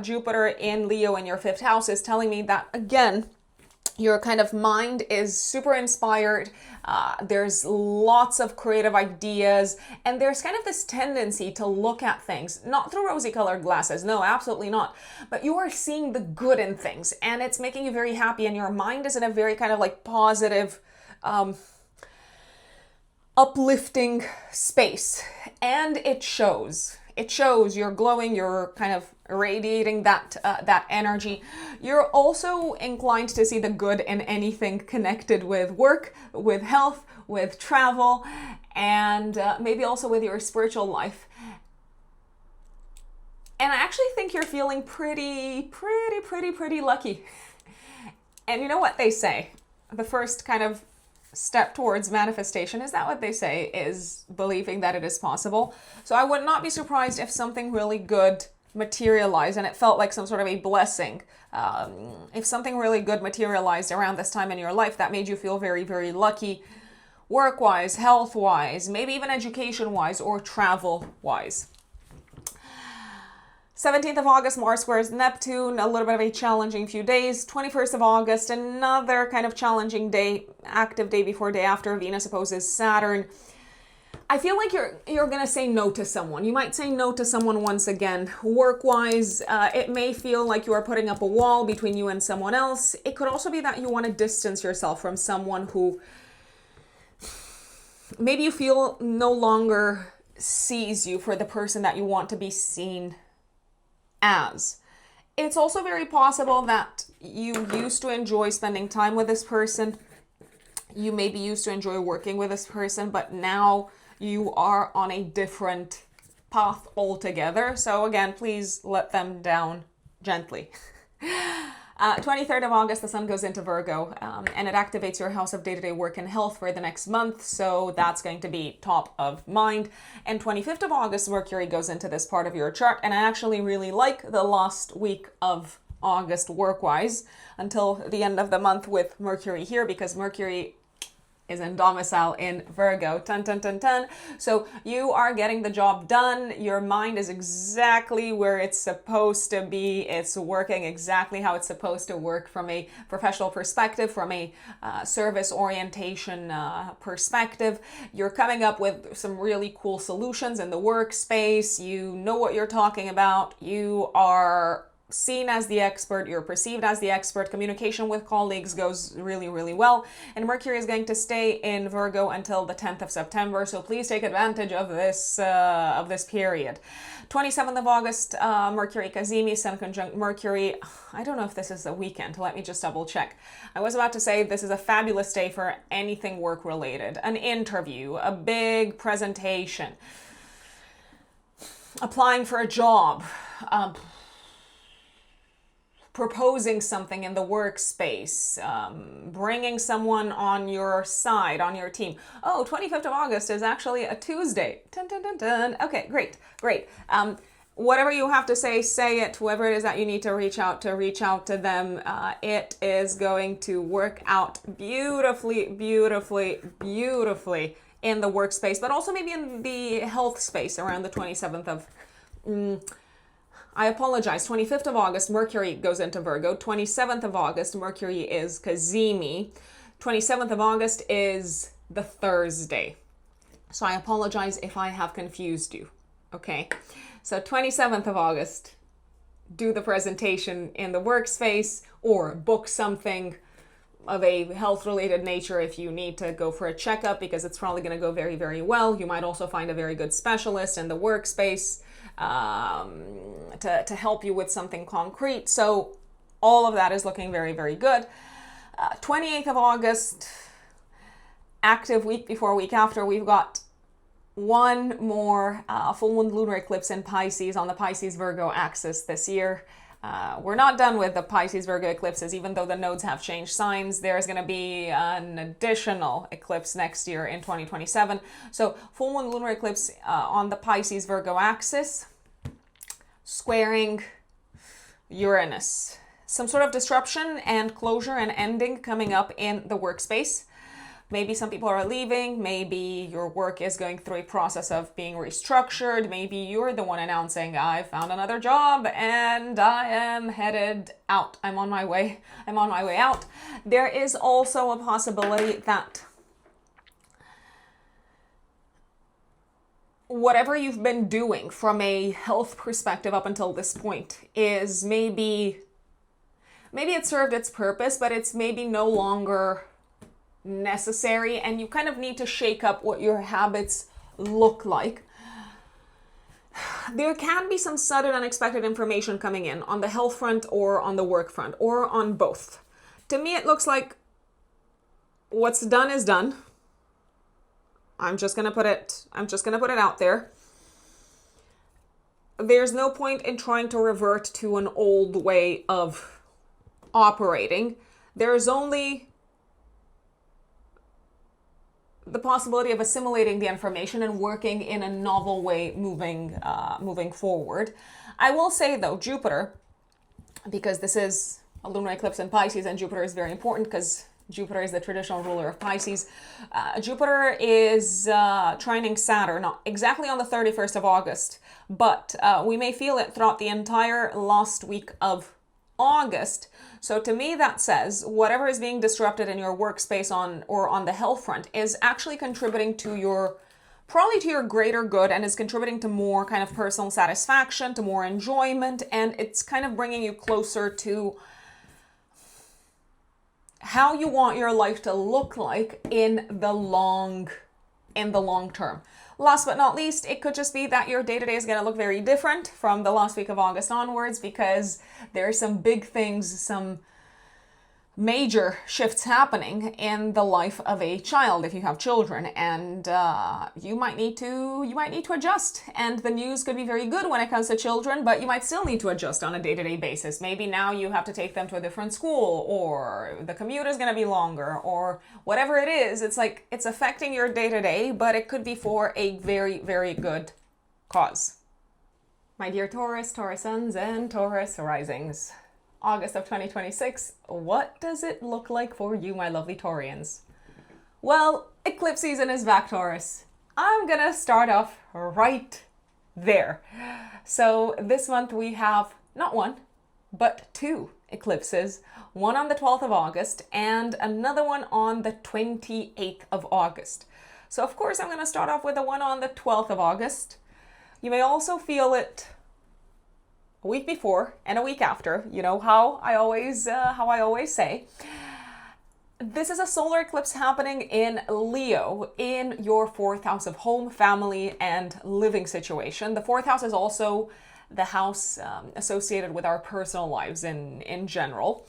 [SPEAKER 1] Jupiter in Leo in your 5th house is telling me that, again, your kind of mind is super inspired. There's lots of creative ideas, and there's kind of this tendency to look at things, not through rosy-colored glasses. No, absolutely not. But you are seeing the good in things, and it's making you very happy, and your mind is in a very kind of like positive, uplifting space, and it shows. It shows. You're glowing, you're kind of radiating that energy. You're also inclined to see the good in anything connected with work, with health, with travel, and maybe also with your spiritual life. And I actually think you're feeling pretty lucky. And you know what they say? The first kind of step towards manifestation, is that what they say, is believing that it is possible. So I would not be surprised if something really good materialized and it felt like some sort of a blessing. If something really good materialized around this time in your life that made you feel very, very lucky, work-wise, health-wise, maybe even education-wise or travel-wise. 17th of August, Mars squares Neptune, a little bit of a challenging few days. 21st of August, another kind of challenging day, active day before day after, Venus opposes Saturn. I feel like you're going to say no to someone. You might say no to someone once again. Work-wise, it may feel like you are putting up a wall between you and someone else. It could also be that you want to distance yourself from someone who maybe you feel no longer sees you for the person that you want to be seen as. It's also very possible that you used to enjoy spending time with this person. You maybe used to enjoy working with this person, but now you are on a different path altogether. So again, please let them down gently. 23rd of August, the sun goes into Virgo, and it activates your house of day-to-day work and health for the next month. So that's going to be top of mind. And 25th of August, Mercury goes into this part of your chart. And I actually really like the last week of August work-wise until the end of the month with Mercury here, because Mercury is in domicile in Virgo. Dun, dun, dun, dun. So you are getting the job done. Your mind is exactly where it's supposed to be. It's working exactly how it's supposed to work from a professional perspective, from a service orientation perspective. You're coming up with some really cool solutions in the workspace. You know what you're talking about. You are seen as the expert, you're perceived as the expert. Communication with colleagues goes really, really well. And Mercury is going to stay in Virgo until the 10th of September. So please take advantage of this period. 27th of August, Mercury Cazimi, Sun conjunct Mercury. I don't know if this is a weekend. Let me just double check. I was about to say this is a fabulous day for anything work related. An interview, a big presentation, applying for a job, proposing something in the workspace, bringing someone on your side, on your team. Oh, 25th of August is actually a Tuesday. Dun, dun, dun, dun. Okay, great. Whatever you have to say it. Whoever it is that you need to reach out to them. It is going to work out beautifully, beautifully, beautifully in the workspace, but also maybe in the health space around the 27th of... I apologize. 25th of August, Mercury goes into Virgo. 27th of August, Mercury is Cazimi. 27th of August is the Thursday. So I apologize if I have confused you. Okay. So 27th of August, do the presentation in the workspace or book something of a health-related nature if you need to go for a checkup, because it's probably going to go very, very well. You might also find a very good specialist in the workspace to help you with something concrete. So all of that is looking very, very good. 28th of August, active week before week after, we've got one more full moon lunar eclipse in Pisces on the Pisces-Virgo axis this year. We're not done with the Pisces-Virgo eclipses, even though the nodes have changed signs. There's going to be an additional eclipse next year in 2027. So full moon lunar eclipse on the Pisces-Virgo axis, squaring Uranus. Some sort of disruption and closure and ending coming up in the workspace. Maybe some people are leaving. Maybe your work is going through a process of being restructured. Maybe you're the one announcing, I found another job and I am headed out. I'm on my way out. There is also a possibility that whatever you've been doing from a health perspective up until this point is maybe it served its purpose, but it's maybe no longer necessary, and you kind of need to shake up what your habits look like. There can be some sudden unexpected information coming in on the health front or on the work front or on both. To me, it looks like what's done is done. I'm just gonna put it out there. There's no point in trying to revert to an old way of operating. There's only the possibility of assimilating the information and working in a novel way moving forward. I will say though, Jupiter, because this is a lunar eclipse in Pisces and Jupiter is very important because Jupiter is the traditional ruler of Pisces. Jupiter is trining Saturn, not exactly on the 31st of August, but we may feel it throughout the entire last week of August. So to me, that says whatever is being disrupted in your workspace on the health front is actually contributing to your greater good, and is contributing to more kind of personal satisfaction, to more enjoyment, and it's kind of bringing you closer to how you want your life to look like in the long in the long term. Last but not least, it could just be that your day-to-day is going to look very different from the last week of August onwards, because there are some big things, some major shifts happening in the life of a child if you have children, and you might need to adjust. And the news could be very good when it comes to children, but you might still need to adjust on a day-to-day basis. Maybe now you have to take them to a different school, or the commute is going to be longer, or whatever it is. It's like it's affecting your day-to-day, but it could be for a very, very good cause. My dear Taurus, Taurus suns, and Taurus risings. August of 2026, what does it look like for you, my lovely Taurians? Well, eclipse season is back, Taurus. I'm gonna start off right there. So this month we have not one, but two eclipses. One on the 12th of August and another one on the 28th of August. So of course I'm gonna start off with the one on the 12th of August. You may also feel it a week before and a week after. You know how I always say. This is a solar eclipse happening in Leo, in your fourth house of home, family, and living situation. The fourth house is also the house associated with our personal lives in general.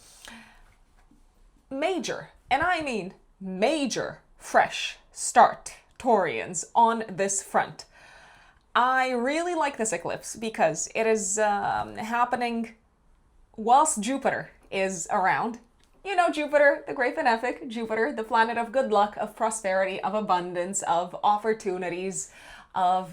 [SPEAKER 1] Major, and I mean major, fresh start, Taurians, on this front. I really like this eclipse because it is happening whilst Jupiter is around. You know, Jupiter, the great benefic, Jupiter, the planet of good luck, of prosperity, of abundance, of opportunities, of,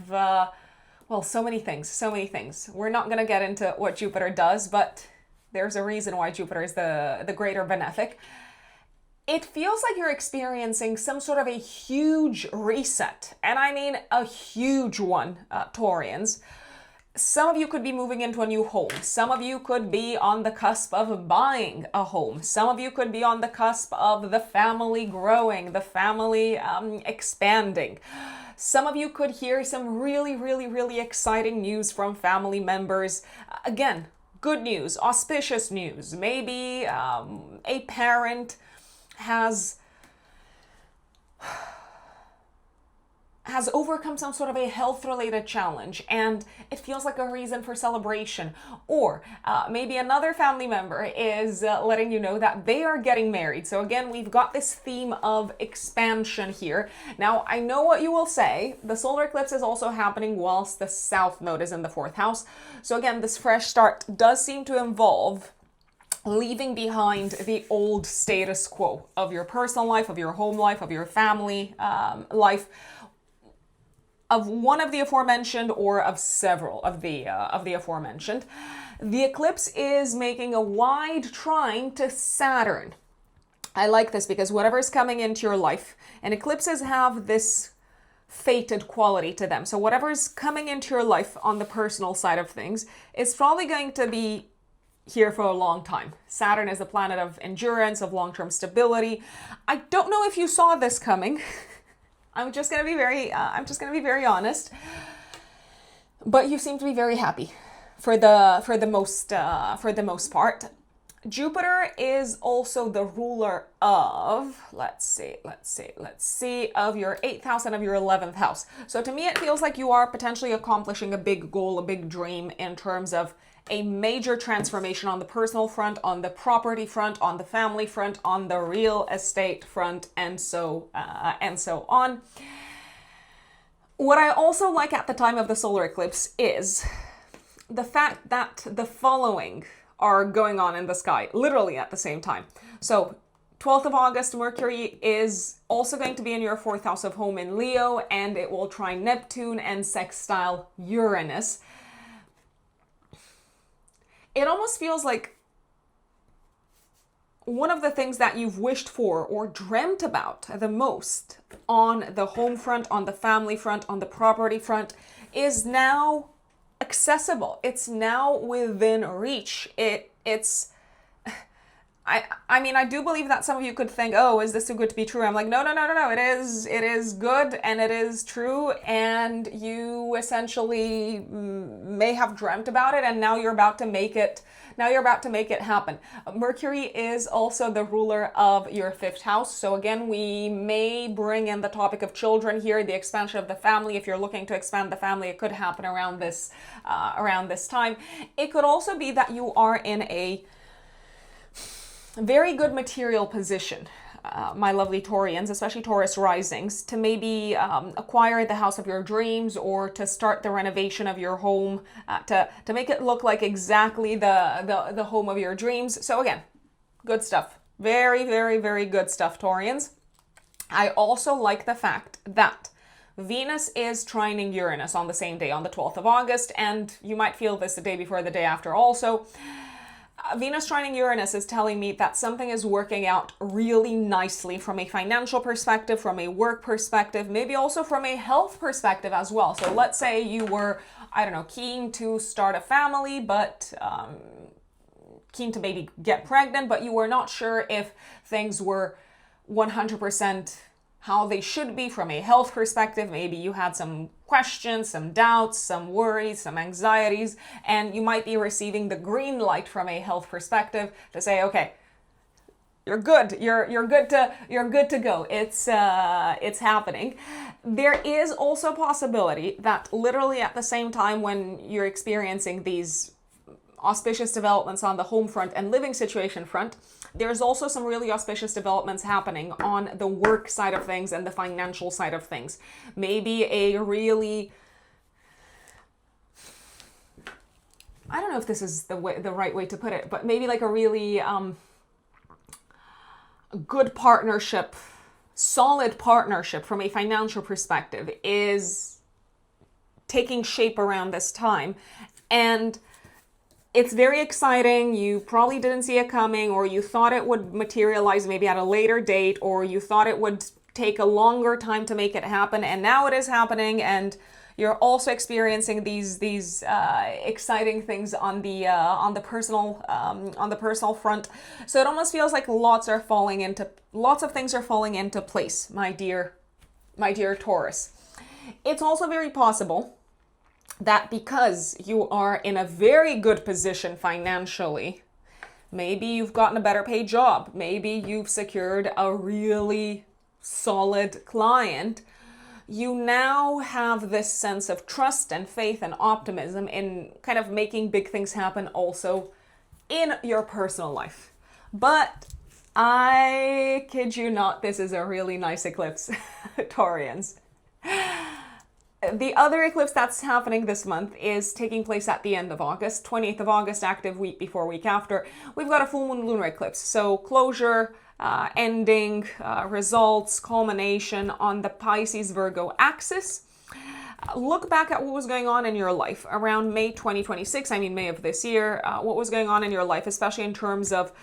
[SPEAKER 1] so many things. We're not going to get into what Jupiter does, but there's a reason why Jupiter is the greater benefic. It feels like you're experiencing some sort of a huge reset, and I mean a huge one, Taurians. Some of you could be moving into a new home. Some of you could be on the cusp of buying a home. Some of you could be on the cusp of the family growing, the family expanding. Some of you could hear some really, really, really exciting news from family members. Again, good news, auspicious news. Maybe a parent has overcome some sort of a health-related challenge, and it feels like a reason for celebration. Or maybe another family member is letting you know that they are getting married. So again, we've got this theme of expansion here. Now, I know what you will say. The solar eclipse is also happening whilst the South Node is in the fourth house. So again, this fresh start does seem to involve leaving behind the old status quo of your personal life, of your home life, of your family life, of one of the aforementioned or of several of the aforementioned. The eclipse is making a wide trine to Saturn. I like this because whatever's coming into your life, and eclipses have this fated quality to them. So whatever's coming into your life on the personal side of things is probably going to be here for a long time. Saturn is the planet of endurance, of long-term stability. I don't know if you saw this coming. I'm just gonna be very honest. But you seem to be very happy for the most part. Jupiter is also the ruler of, let's see, of your 8th house and of your 11th house. So to me, it feels like you are potentially accomplishing a big goal, a big dream in terms of a major transformation on the personal front, on the property front, on the family front, on the real estate front, and so on. What I also like at the time of the solar eclipse is the fact that the following are going on in the sky, literally at the same time. So 12th of August, Mercury is also going to be in your 4th house of home in Leo, and it will trine Neptune and sextile Uranus. It almost feels like one of the things that you've wished for or dreamt about the most on the home front, on the family front, on the property front is now accessible. It's now within reach. I mean, I do believe that some of you could think, oh, is this too good to be true? I'm like, no, no, no, no, no. It is good and it is true. And you essentially may have dreamt about it, and now you're about to make it. Now you're about to make it happen. Mercury is also the ruler of your fifth house. So again, we may bring in the topic of children here, the expansion of the family. If you're looking to expand the family, it could happen around this time. It could also be that you are in a very good material position, my lovely Taurians, especially Taurus risings, to maybe acquire the house of your dreams, or to start the renovation of your home, to make it look like exactly the home of your dreams. So again, good stuff. Very, very, very good stuff, Taurians. I also like the fact that Venus is trining Uranus on the same day, on the 12th of August, and you might feel this the day before, the day after also. Venus trining Uranus is telling me that something is working out really nicely from a financial perspective, from a work perspective, maybe also from a health perspective as well. So let's say you were, I don't know, keen to start a family, but keen to maybe get pregnant, but you were not sure if things were 100% how they should be from a health perspective. Maybe you had some questions, some doubts, some worries, some anxieties, and you might be receiving the green light from a health perspective to say, okay, you're good. You're good to go. It's happening. There is also a possibility that literally at the same time when you're experiencing these auspicious developments on the home front and living situation front, there's also some really auspicious developments happening on the work side of things and the financial side of things. Maybe a really, I don't know if this is the right way to put it, but maybe like a really good partnership, solid partnership from a financial perspective is taking shape around this time. And it's very exciting. You probably didn't see it coming, or you thought it would materialize maybe at a later date, or you thought it would take a longer time to make it happen, and now it is happening, and you're also experiencing these exciting things on the personal front. So it almost feels like lots of things are falling into place, my dear Taurus. It's also very possible that because you are in a very good position financially, maybe you've gotten a better paid job, maybe you've secured a really solid client, you now have this sense of trust and faith and optimism in kind of making big things happen also in your personal life. But I kid you not, this is a really nice eclipse, Taurians. The other eclipse that's happening this month is taking place at the end of August, 28th of August, active week before, week after. We've got a full moon lunar eclipse. So closure, ending, results, culmination on the Pisces Virgo axis. Look back at what was going on in your life around May 2026, May of this year, what was going on in your life, especially in terms of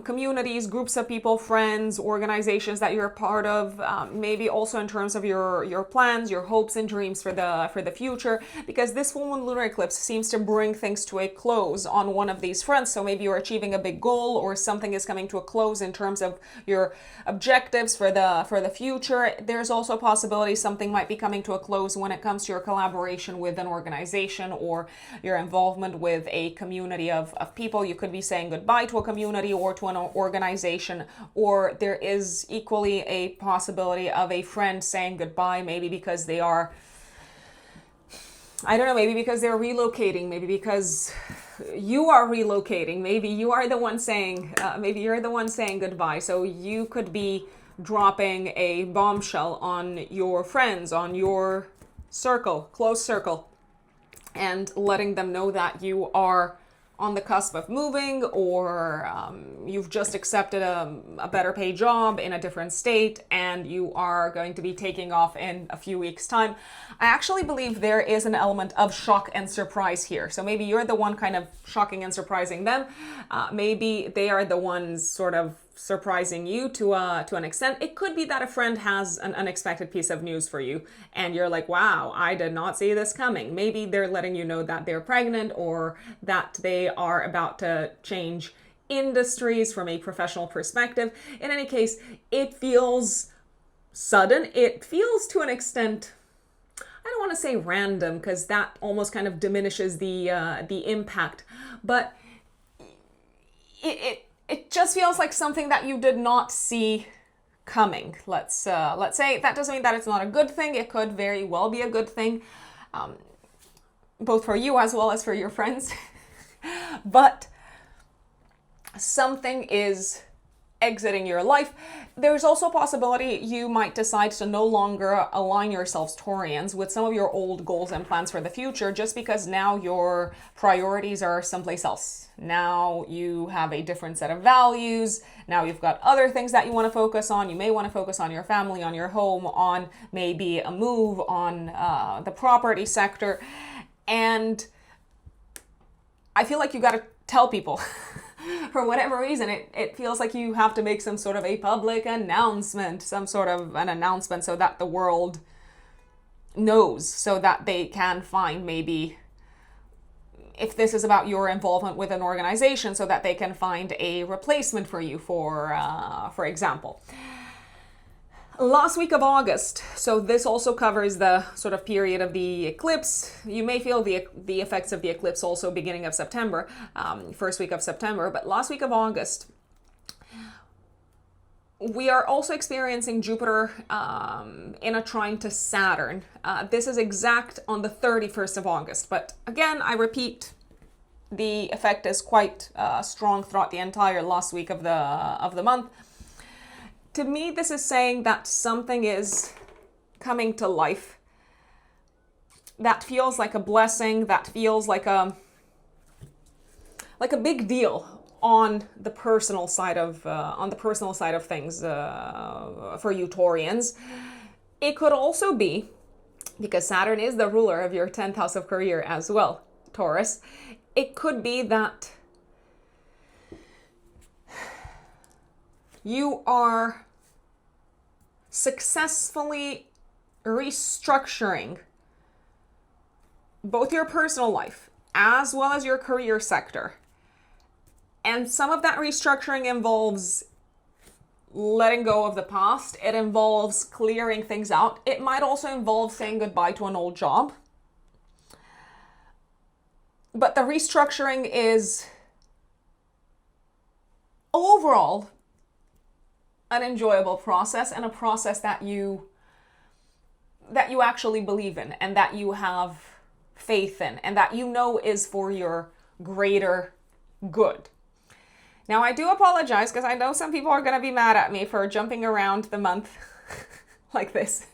[SPEAKER 1] communities, groups of people, friends, organizations that you're a part of, maybe also in terms of your plans, your hopes and dreams for the future, because this full moon lunar eclipse seems to bring things to a close on one of these fronts. So maybe you're achieving a big goal, or something is coming to a close in terms of your objectives for the future. There's also a possibility something might be coming to a close when it comes to your collaboration with an organization or your involvement with a community of people. You could be saying goodbye to a community or to an organization, or there is equally a possibility of a friend saying goodbye, maybe because they are, I don't know, maybe because they're relocating, maybe because you are relocating, maybe you are the one saying, maybe you're the one saying goodbye. So you could be dropping a bombshell on your friends, on your circle, close circle, and letting them know that you are on the cusp of moving, or you've just accepted a better paid job in a different state and you are going to be taking off in a few weeks' time. I actually believe there is an element of shock and surprise here. So maybe you're the one kind of shocking and surprising them. Maybe they are the ones sort of surprising you to an extent. It could be that a friend has an unexpected piece of news for you and you're like, wow, I did not see this coming. Maybe they're letting you know that they're pregnant or that they are about to change industries, from a professional perspective. In any case, it feels sudden. It feels, to an extent, I don't want to say random, because that almost kind of diminishes the impact, but it just feels like something that you did not see coming. Let's say that doesn't mean that it's not a good thing. It could very well be a good thing, both for you as well as for your friends. But something is exiting your life. There's also a possibility you might decide to no longer align yourselves, Taurians, with some of your old goals and plans for the future, just because now your priorities are someplace else. Now you have a different set of values. Now you've got other things that you want to focus on. You may want to focus on your family, on your home, on maybe a move, on the property sector. And I feel like you got to tell people. For whatever reason, it feels like you have to make some sort of a public announcement, some sort of an announcement, so that the world knows, so that they can find, maybe if this is about your involvement with an organization, so that they can find a replacement for you, for example. Last week of August, so this also covers the sort of period of the eclipse. You may feel the effects of the eclipse also beginning of September, first week of September, but last week of August, we are also experiencing Jupiter in a trine to Saturn. This is exact on the 31st of August, but again, I repeat, the effect is quite strong throughout the entire last week of the month. To me, this is saying that something is coming to life that feels like a blessing, that feels like a big deal on the personal side of things for you Taurians. It could also be, because Saturn is the ruler of your 10th house of career as well, Taurus. It could be that you are successfully restructuring both your personal life as well as your career sector. And some of that restructuring involves letting go of the past. It involves clearing things out. It might also involve saying goodbye to an old job. But the restructuring is overall an enjoyable process, and a process that you actually believe in, and that you have faith in, and that you know is for your greater good. Now, I do apologize, because I know some people are going to be mad at me for jumping around the month like this.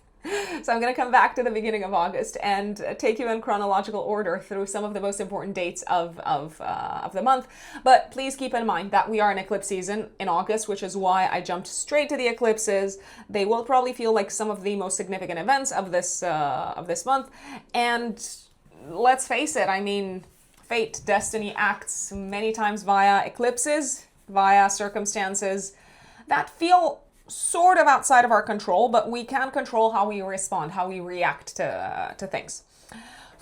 [SPEAKER 1] So I'm going to come back to the beginning of August and take you in chronological order through some of the most important dates of the month. But please keep in mind that we are in eclipse season in August, which is why I jumped straight to the eclipses. They will probably feel like some of the most significant events of this month. And let's face it, I mean, fate, destiny acts many times via eclipses, via circumstances that feel sort of outside of our control, but we can control how we respond, how we react to things.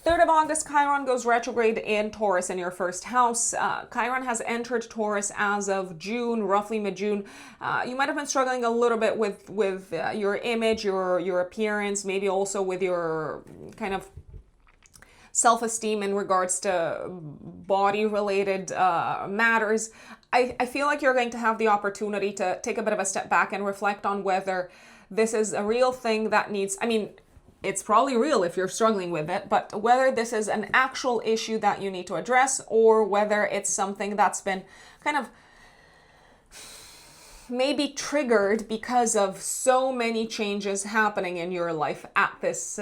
[SPEAKER 1] 3rd of August, Chiron goes retrograde in Taurus in your first house. Chiron has entered Taurus as of June, roughly mid-June. You might have been struggling a little bit with your image, your appearance, maybe also with your kind of self-esteem in regards to body-related matters. I feel like you're going to have the opportunity to take a bit of a step back and reflect on whether this is a real thing that needs, I mean, it's probably real if you're struggling with it, but whether this is an actual issue that you need to address, or whether it's something that's been kind of maybe triggered because of so many changes happening in your life at this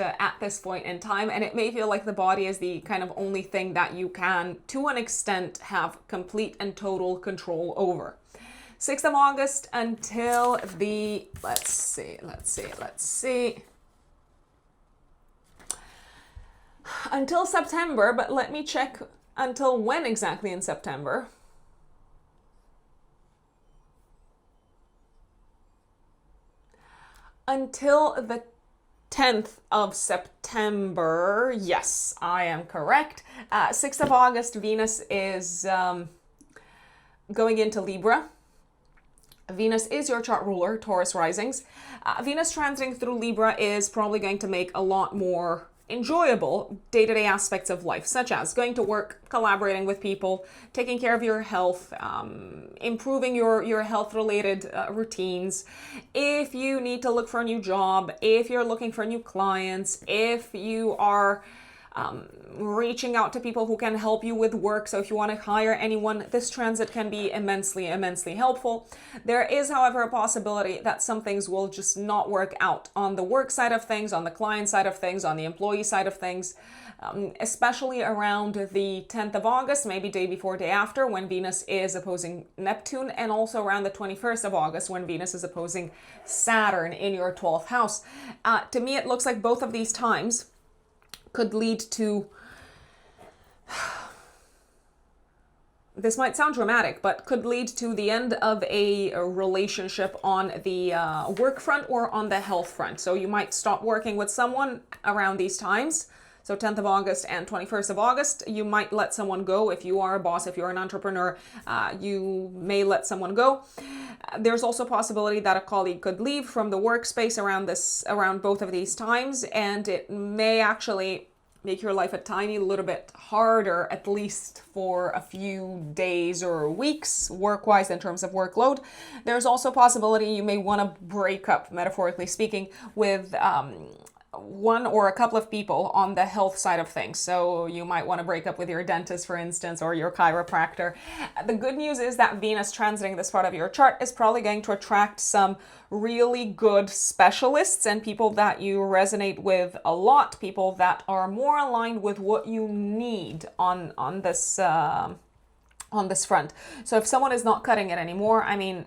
[SPEAKER 1] point in time, and it may feel like the body is the kind of only thing that you can, to an extent, have complete and total control over. 6th of August until the, let's see, until September, but let me check until when exactly in September. Until the 10th of September. Yes, I am correct. 6th of August, Venus is going into Libra. Venus is your chart ruler, Taurus risings. Venus transiting through Libra is probably going to make a lot more enjoyable day-to-day aspects of life, such as going to work, collaborating with people, taking care of your health, improving your health-related routines. If you need to look for a new job, if you're looking for new clients, if you are reaching out to people who can help you with work. So if you want to hire anyone, this transit can be immensely helpful. There is, however, a possibility that some things will just not work out on the work side of things, on the client side of things, on the employee side of things, especially around the 10th of August, maybe day before, day after, when Venus is opposing Neptune, and also around the 21st of August, when Venus is opposing Saturn in your 12th house. To me, it looks like both of these times could lead to, this might sound dramatic, but could lead to the end of a relationship on the work front or on the health front. So you might stop working with someone around these times. So 10th of August and 21st of August, you might let someone go. If you are a boss, if you're an entrepreneur, you may let someone go. There's also a possibility that a colleague could leave from the workspace around both of these times, and it may actually make your life a tiny little bit harder, at least for a few days or weeks, work-wise, in terms of workload. There's also a possibility you may want to break up, metaphorically speaking, with one or a couple of people on the health side of things. So you might want to break up with your dentist, for instance, or your chiropractor. The good news is that Venus transiting this part of your chart is probably going to attract some really good specialists and people that you resonate with a lot, people that are more aligned with what you need on this front. So if someone is not cutting it anymore, I mean,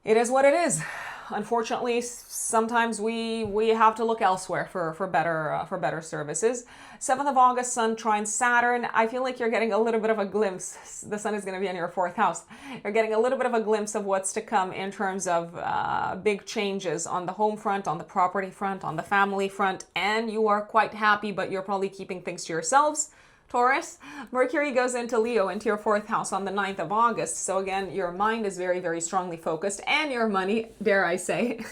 [SPEAKER 1] it is what it is. Unfortunately, sometimes we have to look elsewhere for better services. 7th of August, Sun trine Saturn. I feel like you're getting a little bit of a glimpse. The Sun is going to be in your 4th house. You're getting a little bit of a glimpse of what's to come in terms of big changes on the home front, on the property front, on the family front, and you are quite happy, but you're probably keeping things to yourselves. Taurus, Mercury goes into Leo, into your 4th house on the 9th of August. So again, your mind is very strongly focused, and your money, dare I say,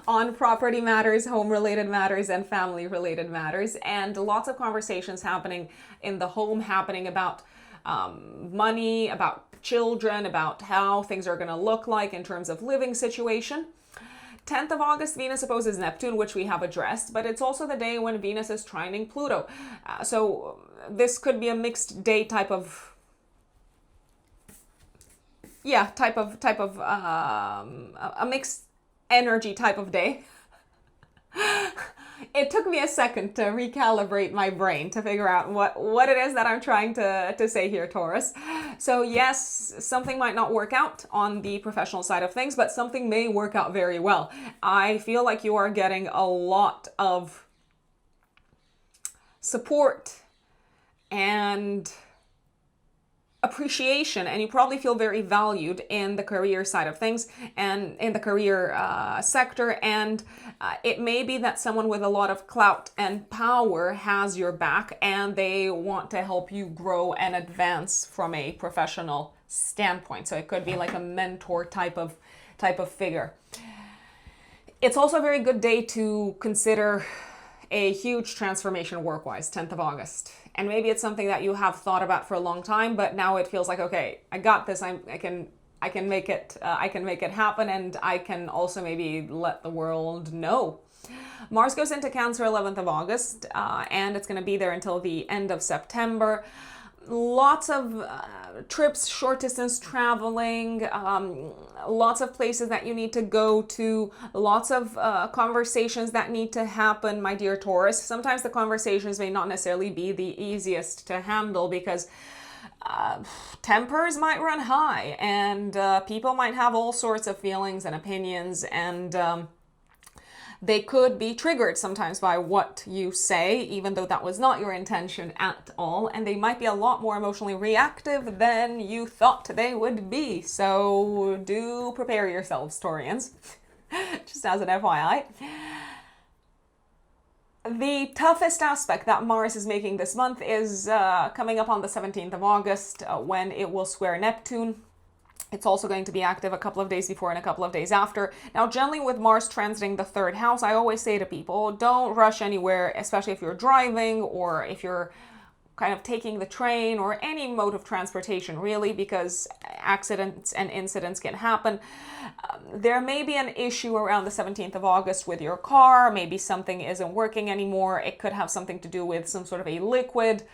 [SPEAKER 1] on property matters, home-related matters, and family-related matters. And lots of conversations happening in the home, happening about money, about children, about how things are going to look like in terms of living situation. 10th of August, Venus opposes Neptune, which we have addressed, but it's also the day when Venus is trining Pluto. So this could be a mixed day type of a mixed energy type of day. It took me a second to recalibrate my brain to figure out what it is that I'm trying to say here, Taurus. So yes, something might not work out on the professional side of things, but something may work out very well. I feel like you are getting a lot of support and appreciation, and you probably feel very valued in the career side of things and in the career sector, and it may be that someone with a lot of clout and power has your back and they want to help you grow and advance from a professional standpoint. So it could be like a mentor type of figure. It's also a very good day to consider a huge transformation work-wise, 10th of August. And maybe it's something that you have thought about for a long time, but now it feels like, okay, I got this. I can make it. I can make it happen, and I can also maybe let the world know. Mars goes into Cancer 11th of August, and it's going to be there until the end of September. Lots of trips, short distance traveling, lots of places that you need to go to, lots of conversations that need to happen, my dear Taurus. Sometimes the conversations may not necessarily be the easiest to handle because tempers might run high, and people might have all sorts of feelings and opinions, and they could be triggered sometimes by what you say, even though that was not your intention at all. And they might be a lot more emotionally reactive than you thought they would be. So do prepare yourselves, Taurians, just as an FYI. The toughest aspect that Mars is making this month is coming up on the 17th of August when it will square Neptune. It's also going to be active a couple of days before and a couple of days after. Now, generally with Mars transiting the third house, I always say to people, don't rush anywhere, especially if you're driving or if you're kind of taking the train or any mode of transportation, really, because accidents and incidents can happen. There may be an issue around the 17th of August with your car. Maybe something isn't working anymore. It could have something to do with some sort of a liquid.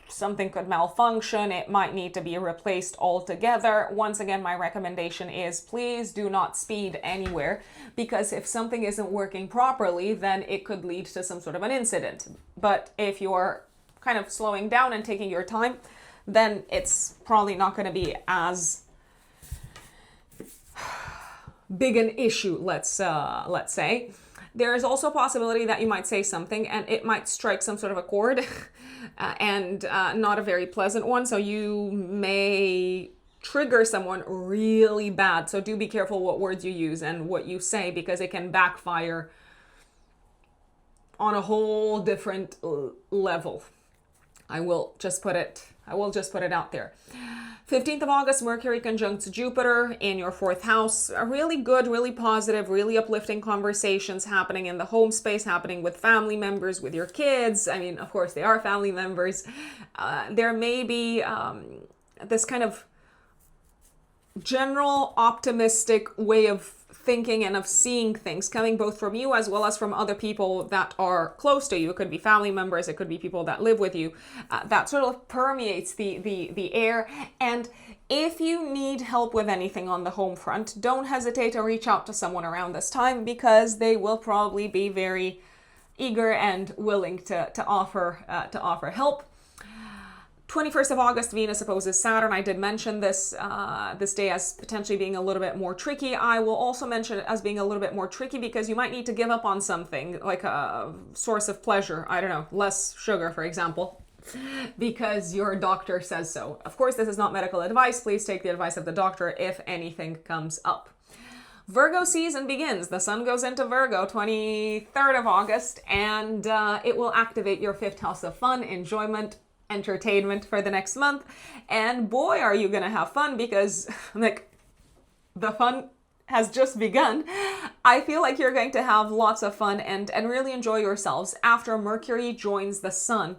[SPEAKER 1] Something could malfunction. It might need to be replaced altogether. Once again, my recommendation is please do not speed anywhere, because if something isn't working properly, then it could lead to some sort of an incident. But if you're kind of slowing down and taking your time, then it's probably not going to be as big an issue, let's say. There is also a possibility that you might say something and it might strike some sort of a chord and not a very pleasant one. So you may trigger someone really bad. So do be careful what words you use and what you say, because it can backfire on a whole different level. I will just put it out there. 15th of August, Mercury conjuncts Jupiter in your fourth house. A really good, really positive, really uplifting conversations happening in the home space, happening with family members, with your kids. I mean, of course, they are family members. There may be this kind of general optimistic way of thinking and of seeing things coming both from you as well as from other people that are close to you. It could be family members, it could be people that live with you. That sort of permeates the air. And if you need help with anything on the home front, don't hesitate to reach out to someone around this time, because they will probably be very eager and willing to offer help. 21st of August, Venus opposes Saturn. I did mention this this day as potentially being a little bit more tricky. I will also mention it as being a little bit more tricky because you might need to give up on something, like a source of pleasure. I don't know, less sugar, for example, because your doctor says so. Of course, this is not medical advice. Please take the advice of the doctor if anything comes up. Virgo season begins. The sun goes into Virgo 23rd of August, and it will activate your fifth house of fun, enjoyment, entertainment for the next month. And boy, are you gonna have fun, because like the fun has just begun. I feel like you're going to have lots of fun and really enjoy yourselves after Mercury joins the sun,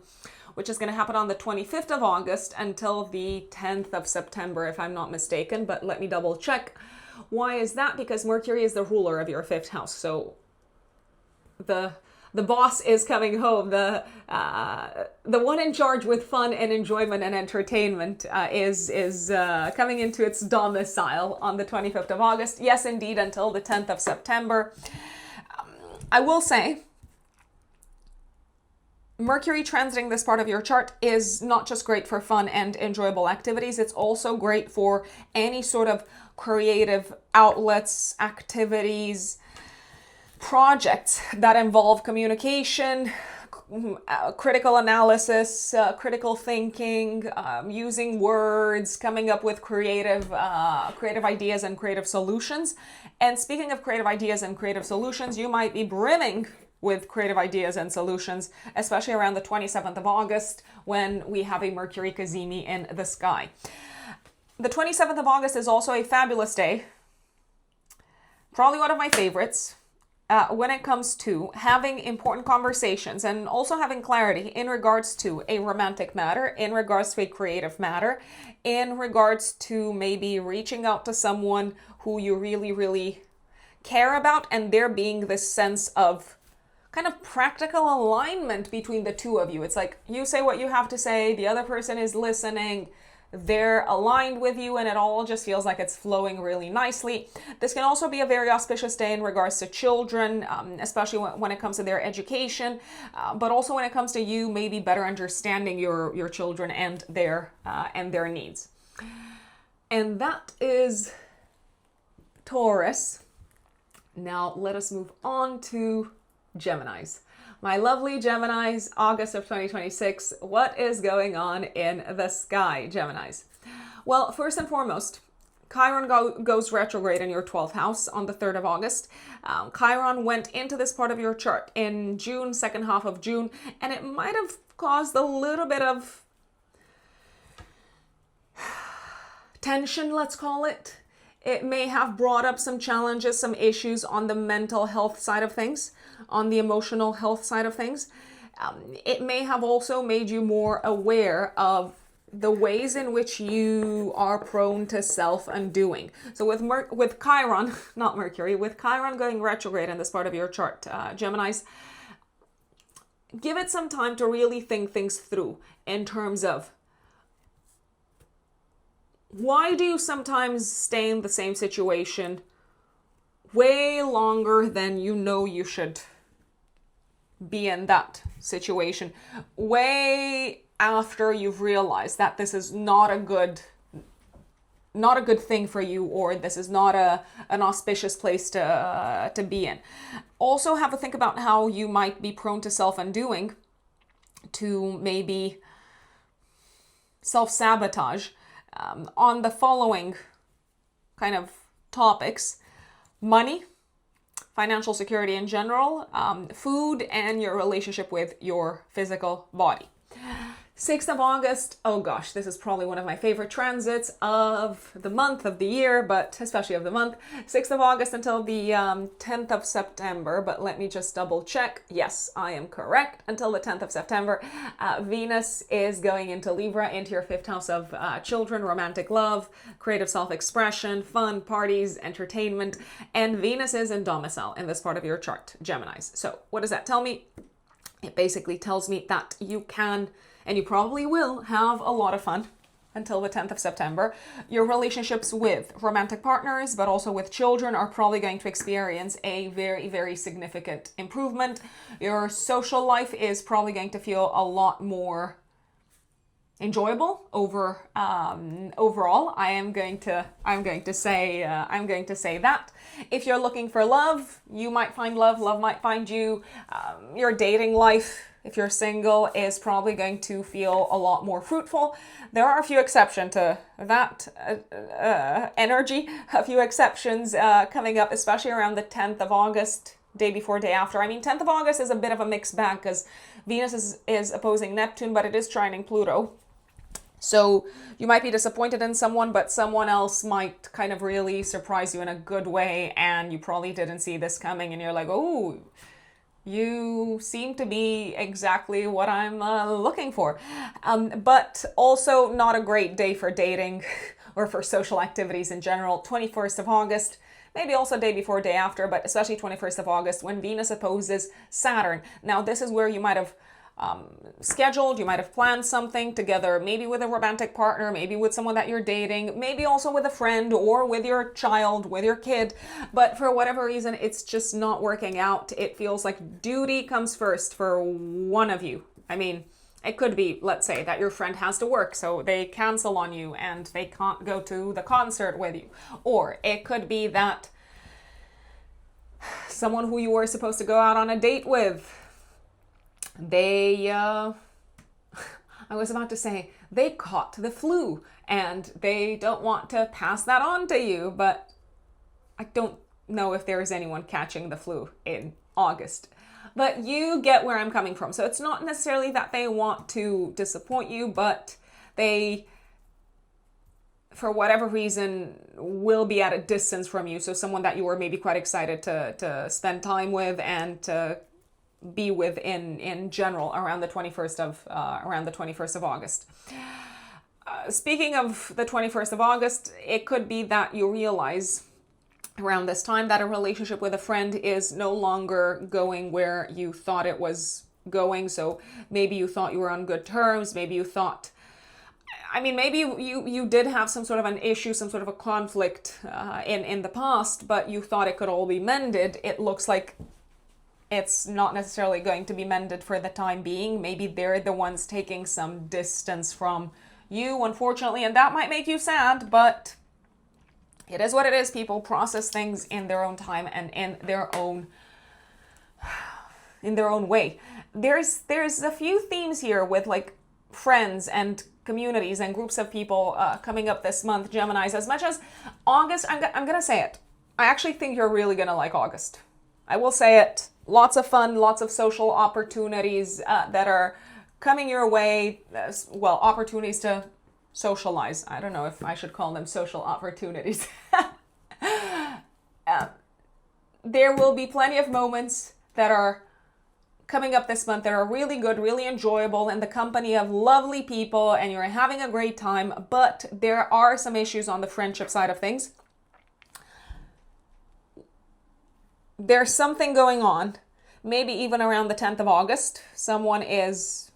[SPEAKER 1] which is going to happen on the 25th of August until the 10th of September, if I'm not mistaken, but let me double check. Why is that? Because Mercury is the ruler of your fifth house. So the boss is coming home. The one in charge with fun and enjoyment and entertainment is coming into its domicile on the 25th of August. Yes, indeed, until the 10th of September. I will say, Mercury transiting this part of your chart is not just great for fun and enjoyable activities, it's also great for any sort of creative outlets, activities, projects that involve communication, critical analysis, critical thinking, using words, coming up with creative ideas and creative solutions. And speaking of creative ideas and creative solutions, you might be brimming with creative ideas and solutions, especially around the 27th of August when we have a Mercury cazimi in the sky. The 27th of August is also a fabulous day, probably one of my favorites, when it comes to having important conversations and also having clarity in regards to a romantic matter, in regards to a creative matter, in regards to maybe reaching out to someone who you really, really care about, and there being this sense of kind of practical alignment between the two of you. It's like you say what you have to say, the other person is listening, they're aligned with you, and it all just feels like it's flowing really nicely. This can also be a very auspicious day in regards to children, especially when it comes to their education, but also when it comes to you maybe better understanding your children and their needs. And that is Taurus. Now let us move on to Geminis. My lovely Geminis, August of 2026, what is going on in the sky, Geminis? Well, first and foremost, Chiron goes retrograde in your 12th house on the 3rd of August. Chiron went into this part of your chart in June, second half of June, and it might have caused a little bit of tension, let's call it. It may have brought up some challenges, some issues on the mental health side of things, on the emotional health side of things. It may have also made you more aware of the ways in which you are prone to self-undoing. So with Chiron, not Mercury, with Chiron going retrograde in this part of your chart, Geminis, give it some time to really think things through in terms of why do you sometimes stay in the same situation way longer than you know you should be in that situation, way after you've realized that this is not a good thing for you, or this is not an auspicious place to be in. Also have a think about how you might be prone to self-undoing, to maybe self-sabotage on the following kind of topics: money, financial security in general, food, and your relationship with your physical body. 6th of August, oh gosh, this is probably one of my favorite transits of the month, of the year, but especially of the month. 6th of August until the 10th of September, but let me just double check. Yes, I am correct. Until the 10th of September, Venus is going into Libra, into your 5th house of children, romantic love, creative self-expression, fun, parties, entertainment, and Venus is in domicile in this part of your chart, Geminis. So what does that tell me? It basically tells me that you can, and you probably will, have a lot of fun until the 10th of September. Your relationships with romantic partners, but also with children, are probably going to experience a very, very significant improvement. Your social life is probably going to feel a lot more enjoyable overall. I'm going to say that. If you're looking for love, you might find love. Love might find you. Your dating life, if you're single, is probably going to feel a lot more fruitful. There are a few exceptions to that energy. A few exceptions coming up, especially around the 10th of August. Day before, day after. I mean, 10th of August is a bit of a mixed bag because Venus is opposing Neptune, but it is trining Pluto. So you might be disappointed in someone, but someone else might kind of really surprise you in a good way, and you probably didn't see this coming, and you're like, oh, you seem to be exactly what I'm looking for. But also not a great day for dating or for social activities in general. 21st of August, maybe also day before, day after, but especially 21st of August when Venus opposes Saturn. Now, this is where you might have scheduled, you might have planned something together, maybe with a romantic partner, maybe with someone that you're dating, maybe also with a friend or with your child, with your kid, but for whatever reason, it's just not working out. It feels like duty comes first for one of you. I mean, it could be, let's say, that your friend has to work, so they cancel on you and they can't go to the concert with you. Or it could be that someone who you were supposed to go out on a date with, I was about to say, they caught the flu and they don't want to pass that on to you, but I don't know if there is anyone catching the flu in August. But you get where I'm coming from. So it's not necessarily that they want to disappoint you, but they, for whatever reason, will be at a distance from you. So someone that you were maybe quite excited to spend time with and to be with in general around the 21st of August. Speaking of the 21st of August, it could be that you realize around this time that a relationship with a friend is no longer going where you thought it was going. So maybe you thought you were on good terms, maybe you thought, I mean, maybe you did have some sort of an issue, some sort of a conflict in the past, but you thought it could all be mended. It looks like it's not necessarily going to be mended for the time being. Maybe they're the ones taking some distance from you, unfortunately, and that might make you sad, but it is what it is. People process things in their own time and in their own way. There's a few themes here with like friends and communities and groups of people coming up this month, Geminis. As much as August, I'm going to say it. I actually think you're really going to like August. I will say it. Lots of fun, lots of social opportunities that are coming your way. Well, opportunities to socialize. I don't know if I should call them social opportunities. There will be plenty of moments that are coming up this month that are really good, really enjoyable in the company of lovely people, and you're having a great time. But there are some issues on the friendship side of things. There's something going on, maybe even around the 10th of August. Someone is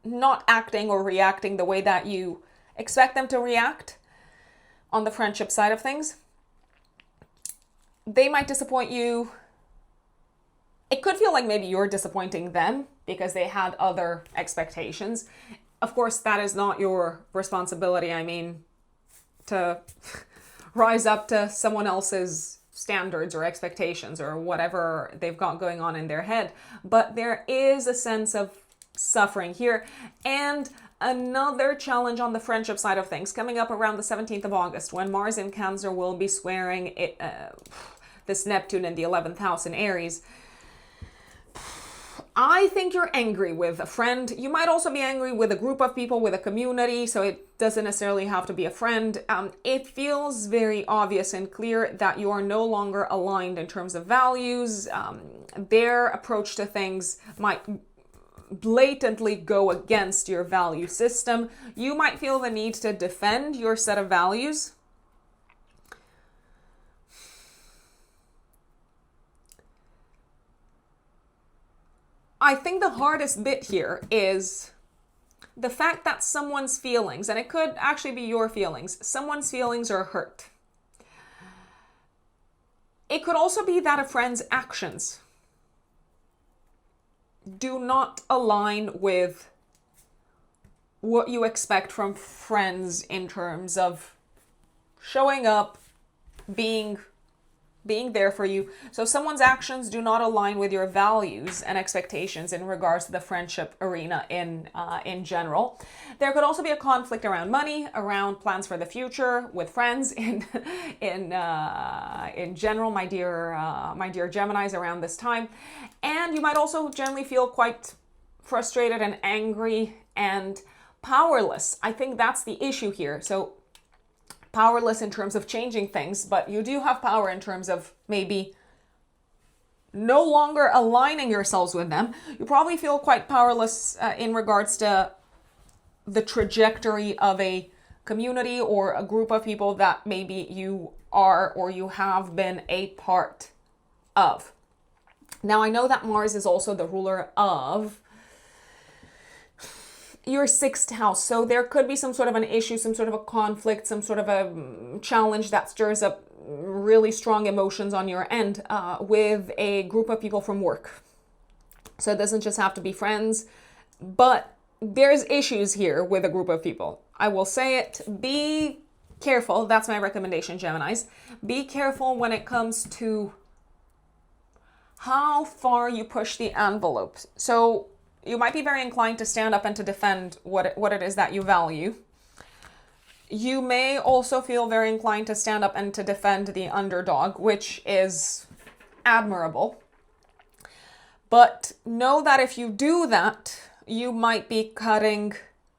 [SPEAKER 1] not acting or reacting the way that you expect them to react on the friendship side of things. They might disappoint you. It could feel like maybe you're disappointing them because they had other expectations. Of course, that is not your responsibility. I mean, to rise up to someone else's standards or expectations or whatever they've got going on in their head. But there is a sense of suffering here. And another challenge on the friendship side of things coming up around the 17th of August, when Mars in Cancer will be squaring this Neptune in the 11th house in Aries. I think you're angry with a friend. You might also be angry with a group of people, with a community, so it doesn't necessarily have to be a friend. It feels very obvious and clear that you are no longer aligned in terms of values. Their approach to things might blatantly go against your value system. You might feel the need to defend your set of values. I think the hardest bit here is the fact that someone's feelings, and it could actually be your feelings, someone's feelings are hurt. It could also be that a friend's actions do not align with what you expect from friends in terms of showing up, being there for you. So someone's actions do not align with your values and expectations in regards to the friendship arena in general. There could also be a conflict around money, around plans for the future with friends in general, my dear Geminis, around this time. And you might also generally feel quite frustrated and angry and powerless. I think that's the issue here. So powerless in terms of changing things, but you do have power in terms of maybe no longer aligning yourselves with them. You probably feel quite powerless in regards to the trajectory of a community or a group of people that maybe you are or you have been a part of. Now, I know that Mars is also the ruler of your 6th house. So there could be some sort of an issue, some sort of a conflict, some sort of a challenge that stirs up really strong emotions on your end with a group of people from work. So it doesn't just have to be friends, but there's issues here with a group of people. I will say it. Be careful. That's my recommendation, Geminis. Be careful when it comes to how far you push the envelope. So you might be very inclined to stand up and to defend what it is that you value. You may also feel very inclined to stand up and to defend the underdog, which is admirable. But know that if you do that, you might be cutting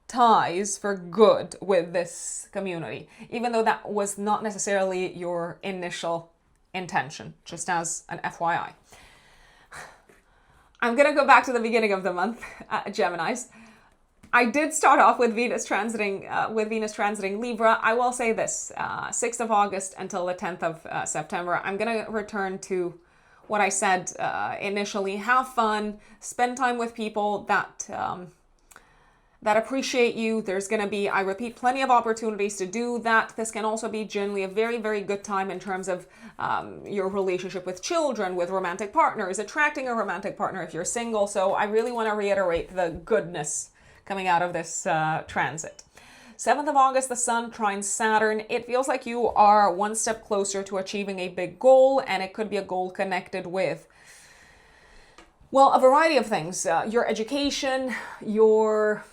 [SPEAKER 1] ties for good with this community, even though that was not necessarily your initial intention, just as an FYI. I'm going to go back to the beginning of the month, Geminis. I did start off with Venus transiting Libra. I will say this, 6th of August until the 10th of September, I'm going to return to what I said initially. Have fun, spend time with people that appreciate you. There's going to be, I repeat, plenty of opportunities to do that. This can also be generally a very, very good time in terms of your relationship with children, with romantic partners, attracting a romantic partner if you're single. So I really want to reiterate the goodness coming out of this transit. 7th of August, the Sun trines Saturn. It feels like you are one step closer to achieving a big goal, and it could be a goal connected with, well, a variety of things. Your education, your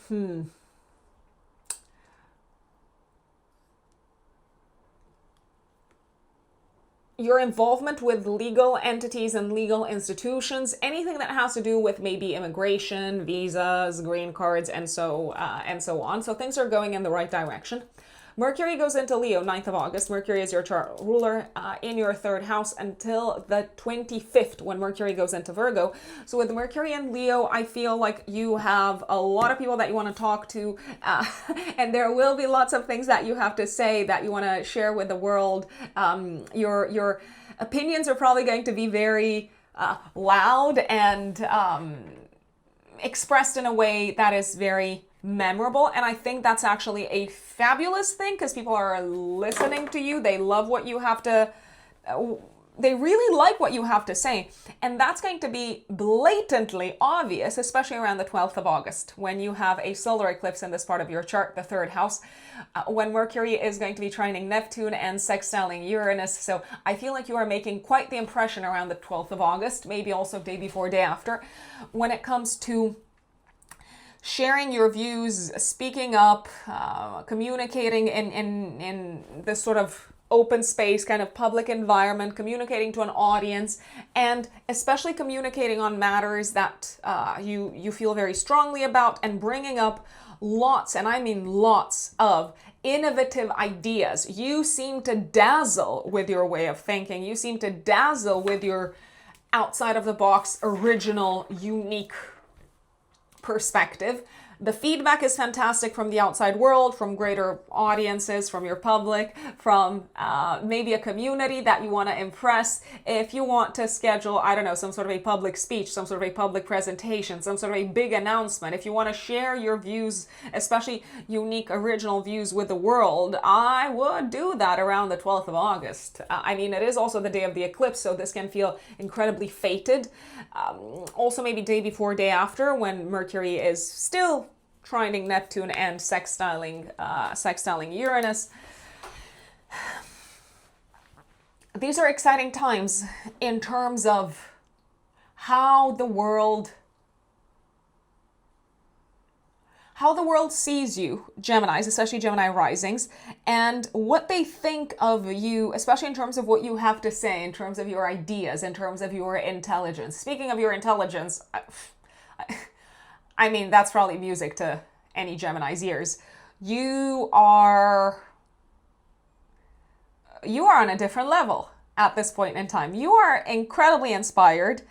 [SPEAKER 1] your involvement with legal entities and legal institutions, anything that has to do with maybe immigration, visas, green cards, and so on. So things are going in the right direction. Mercury goes into Leo, 9th of August. Mercury is your chart ruler in your third house until the 25th when Mercury goes into Virgo. So with Mercury in Leo, I feel like you have a lot of people that you want to talk to, and there will be lots of things that you have to say that you want to share with the world. Your opinions are probably going to be very loud and expressed in a way that is very memorable, and I think that's actually a fabulous thing because people are listening to you. They love what you have to they really like what you have to say, and that's going to be blatantly obvious, especially around the 12th of August when you have a solar eclipse in this part of your chart, the third house, when Mercury is going to be trining Neptune and sextiling Uranus. So I feel like you are making quite the impression around the 12th of August, maybe also day before, day after, when it comes to sharing your views, speaking up, communicating in this sort of open space, kind of public environment, communicating to an audience, and especially communicating on matters that you feel very strongly about, and bringing up lots, and I mean lots, of innovative ideas. You seem to dazzle with your way of thinking. You seem to dazzle with your outside of the box, original, unique perspective. The feedback is fantastic from the outside world, from greater audiences, from your public, from maybe a community that you want to impress. If you want to schedule, I don't know, some sort of a public speech, some sort of a public presentation, some sort of a big announcement, if you want to share your views, especially unique, original views with the world, I would do that around the 12th of August. I mean, it is also the day of the eclipse, so this can feel incredibly fated. Also maybe day before, day after, when Mercury is still trining Neptune and sextiling Uranus. These are exciting times in terms of how the world sees you, Geminis, especially Gemini risings, and what they think of you, especially in terms of what you have to say, in terms of your ideas, in terms of your intelligence. Speaking of your intelligence, I mean, that's probably music to any Gemini's ears. You are on a different level at this point in time. You are incredibly inspired.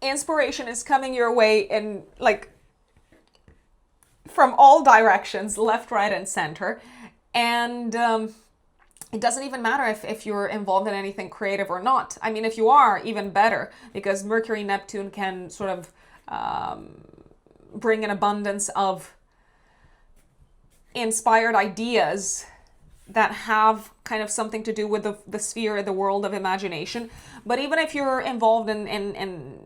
[SPEAKER 1] Inspiration is coming your way in, like, from all directions, left, right, and center. And it doesn't even matter if you're involved in anything creative or not. I mean, if you are, even better, because Mercury, Neptune can sort of bring an abundance of inspired ideas that have kind of something to do with the sphere, the world of imagination. But even if you're involved in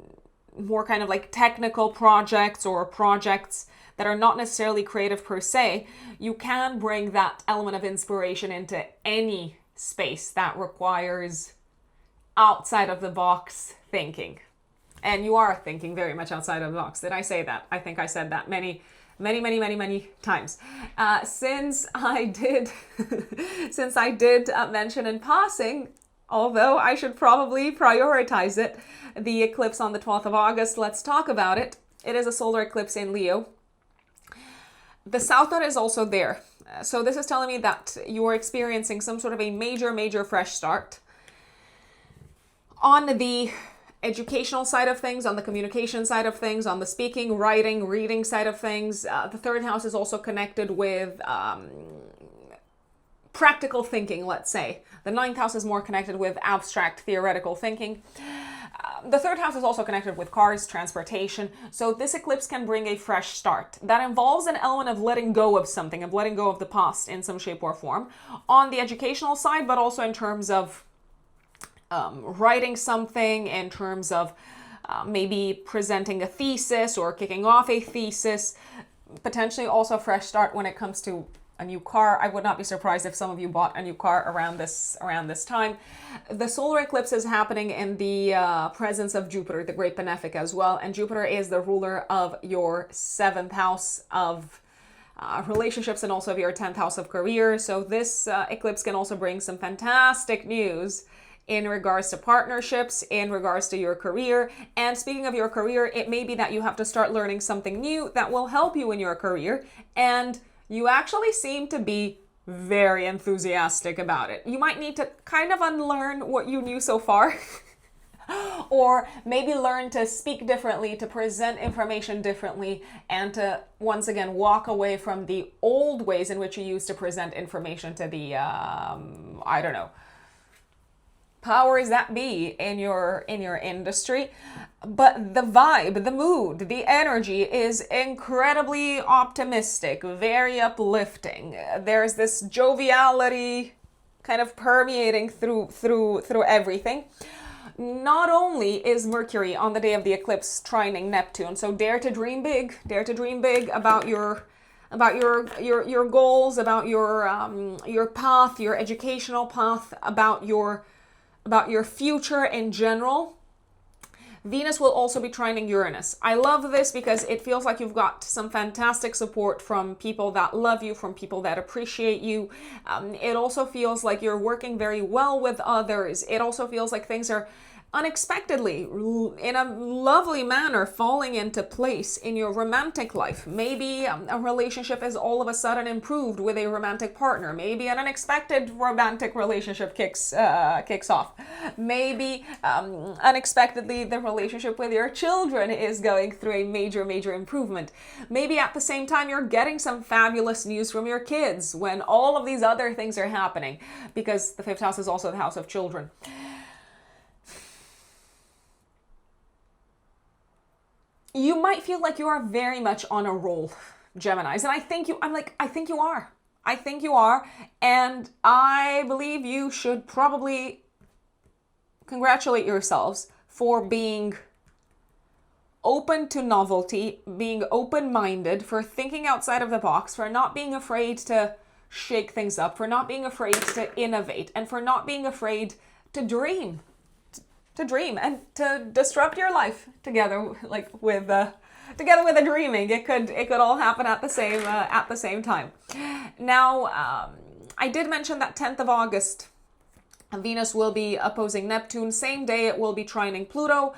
[SPEAKER 1] more kind of like technical projects or projects that are not necessarily creative per se, you can bring that element of inspiration into any space that requires outside of the box thinking. And you are thinking very much outside of the box. Did I say that? I think I said that many times. Since I did mention in passing, although I should probably prioritize it, the eclipse on the 12th of August, let's talk about it. It is a solar eclipse in Leo. The South Node is also there. So this is telling me that you are experiencing some sort of a major fresh start on the educational side of things, on the communication side of things, on the speaking, writing, reading side of things. The third house is also connected with practical thinking, let's say. The ninth house is more connected with abstract theoretical thinking. The third house is also connected with cars, transportation. So this eclipse can bring a fresh start. That involves an element of letting go of something, of letting go of the past in some shape or form. On the educational side, but also in terms of writing something, in terms of maybe presenting a thesis or kicking off a thesis. Potentially also a fresh start when it comes to a new car. I would not be surprised if some of you bought a new car around this time. The solar eclipse is happening in the presence of Jupiter, the great benefic as well. And Jupiter is the ruler of your seventh house of relationships and also of your 10th house of career. So this eclipse can also bring some fantastic news in regards to partnerships, in regards to your career. And speaking of your career, it may be that you have to start learning something new that will help you in your career. And you actually seem to be very enthusiastic about it. You might need to kind of unlearn what you knew so far. Or maybe learn to speak differently, to present information differently, and to once again walk away from the old ways in which you used to present information to the, I don't know, powers that be in your industry. But the vibe, the mood, the energy is incredibly optimistic, very uplifting. There's this joviality kind of permeating through everything. Not only is Mercury on the day of the eclipse trining Neptune, so dare to dream big about your goals, about your path, your educational path, about your future in general. Venus will also be trining Uranus. I love this because it feels like you've got some fantastic support from people that love you, from people that appreciate you. It also feels like you're working very well with others. It also feels like things are unexpectedly, in a lovely manner, falling into place in your romantic life. Maybe a relationship is all of a sudden improved with a romantic partner. Maybe an unexpected romantic relationship kicks off. Maybe unexpectedly the relationship with your children is going through a major improvement. Maybe at the same time you're getting some fabulous news from your kids when all of these other things are happening, because the 5th house is also the house of children. You might feel like you are very much on a roll, Geminis. And I think you are. I think you are. And I believe you should probably congratulate yourselves for being open to novelty, being open-minded, for thinking outside of the box, for not being afraid to shake things up, for not being afraid to innovate, and for not being afraid to dream. To dream and to disrupt your life together, like with the dreaming. It could all happen at the same time. Now, I did mention that 10th of August, Venus will be opposing Neptune. Same day it will be trining Pluto.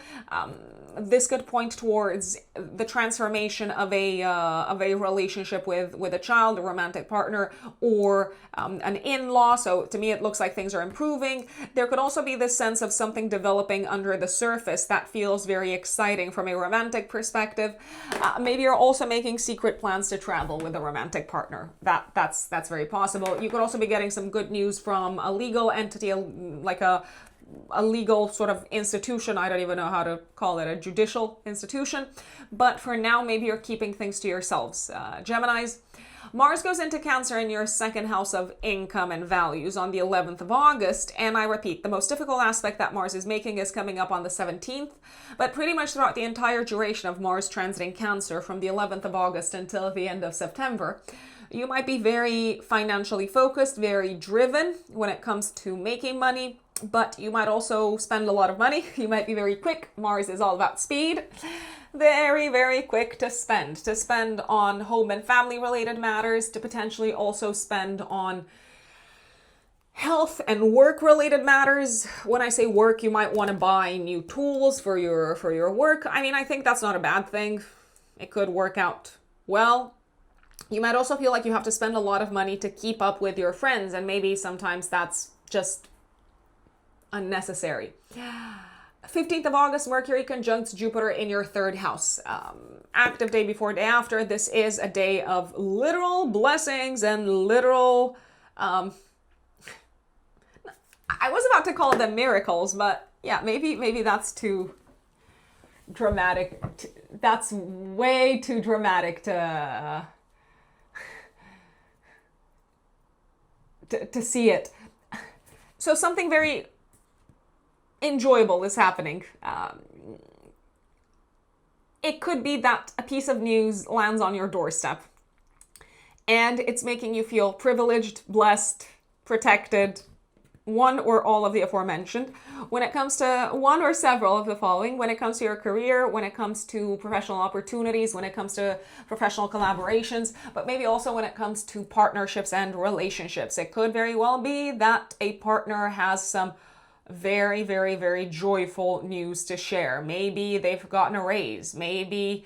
[SPEAKER 1] This could point towards the transformation of a relationship with a child, a romantic partner, or an in-law. So to me, it looks like things are improving. There could also be this sense of something developing under the surface that feels very exciting from a romantic perspective. Maybe you're also making secret plans to travel with a romantic partner. That's very possible. You could also be getting some good news from a legal entity, like a legal sort of institution. I don't even know how to call it, a judicial institution. But for now, maybe you're keeping things to yourselves. Geminis, Mars goes into Cancer in your 2nd house of income and values on the 11th of August. And I repeat, the most difficult aspect that Mars is making is coming up on the 17th. But pretty much throughout the entire duration of Mars transiting Cancer from the 11th of August until the end of September, you might be very financially focused, very driven when it comes to making money. But you might also spend a lot of money. You might be very quick. Mars is all about speed. Very quick to spend on home and family related matters, to potentially also spend on health and work related matters. When I say work, you might want to buy new tools for your work. I mean, I think that's not a bad thing. It could work out well. You might also feel like you have to spend a lot of money to keep up with your friends, and maybe sometimes that's just unnecessary. 15th of August, Mercury conjuncts Jupiter in your 3rd house. Active day before, day after. This is a day of literal blessings and literal... I was about to call them miracles, but yeah, maybe that's too dramatic. That's way too dramatic to see it. So something very enjoyable is happening. It could be that a piece of news lands on your doorstep and it's making you feel privileged, blessed, protected, one or all of the aforementioned. When it comes to one or several of the following, when it comes to your career, when it comes to professional opportunities, when it comes to professional collaborations, but maybe also when it comes to partnerships and relationships. It could very well be that a partner has some very, very, very joyful news to share. Maybe they've gotten a raise. Maybe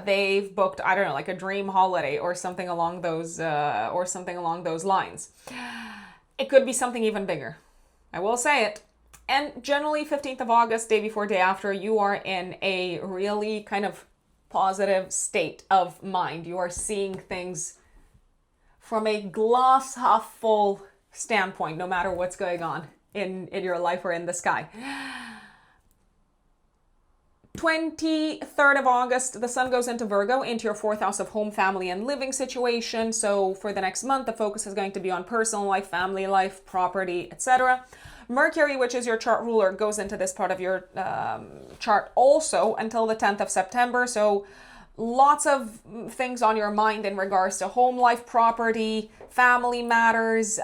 [SPEAKER 1] they've booked, I don't know, like a dream holiday or something along those lines. It could be something even bigger. I will say it. And generally 15th of August, day before, day after, you are in a really kind of positive state of mind. You are seeing things from a glass half full standpoint, no matter what's going on in your life or in the sky. 23rd of August, the sun goes into Virgo, into your 4th house of home, family, and living situation. So for the next month, the focus is going to be on personal life, family life, property, etc. Mercury, which is your chart ruler, goes into this part of your chart also until the 10th of September. So lots of things on your mind in regards to home life, property, family matters.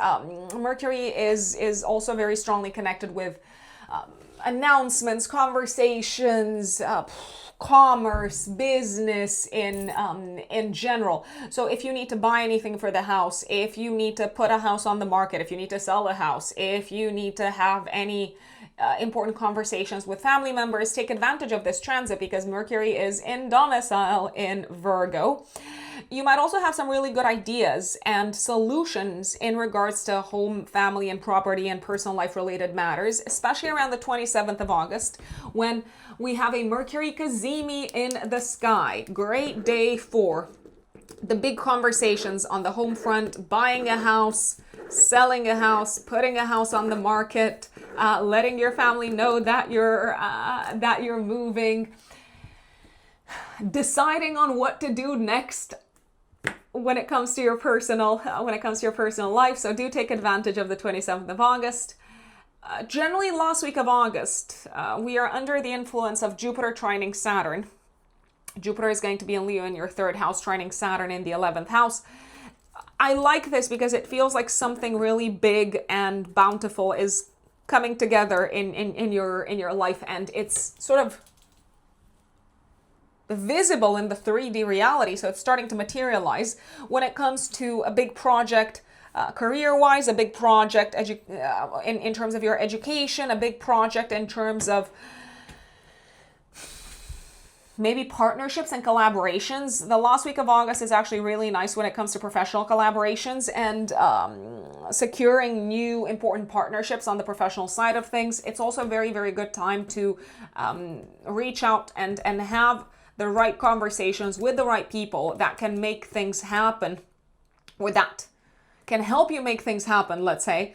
[SPEAKER 1] Mercury is also very strongly connected with announcements, conversations, commerce, business in general. So if you need to buy anything for the house, if you need to put a house on the market, if you need to sell a house, if you need to have any important conversations with family members, take advantage of this transit because Mercury is in domicile in Virgo. You might also have some really good ideas and solutions in regards to home, family, and property and personal life related matters, especially around the 27th of August when we have a Mercury Cazimi in the sky. Great day for the big conversations on the home front, buying a house, selling a house, putting a house on the market, letting your family know that you're moving, deciding on what to do next when it comes to your personal life. So do take advantage of the 27th of August. Generally, last week of August, we are under the influence of Jupiter trining Saturn. Jupiter is going to be in Leo in your 3rd house, trining Saturn in the 11th house. I like this because it feels like something really big and bountiful is coming together in your life, and it's sort of visible in the 3D reality. So it's starting to materialize when it comes to a big project, career-wise, a big project in terms of your education, a big project in terms of maybe partnerships and collaborations. The last week of August is actually really nice when it comes to professional collaborations and securing new important partnerships on the professional side of things. It's also a very, very good time to reach out and have the right conversations with the right people that can make things happen, or that can help you make things happen, let's say,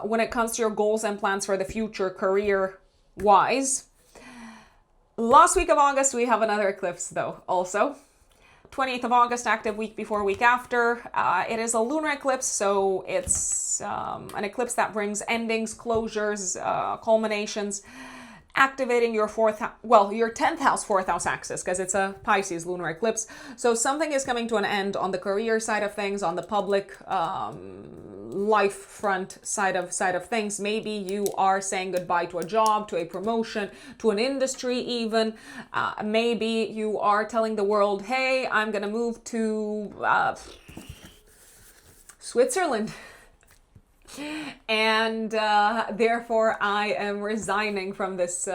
[SPEAKER 1] when it comes to your goals and plans for the future career-wise. Last week of August, we have another eclipse, though, also. 28th of August, active week before, week after. It is a lunar eclipse, so it's an eclipse that brings endings, closures, culminations, activating your 10th house, 4th house axis, because it's a Pisces lunar eclipse. So something is coming to an end on the career side of things, on the public life front side of things. Maybe you are saying goodbye to a job, to a promotion, to an industry even. Maybe you are telling the world, hey, I'm gonna move to Switzerland. And therefore I am resigning from this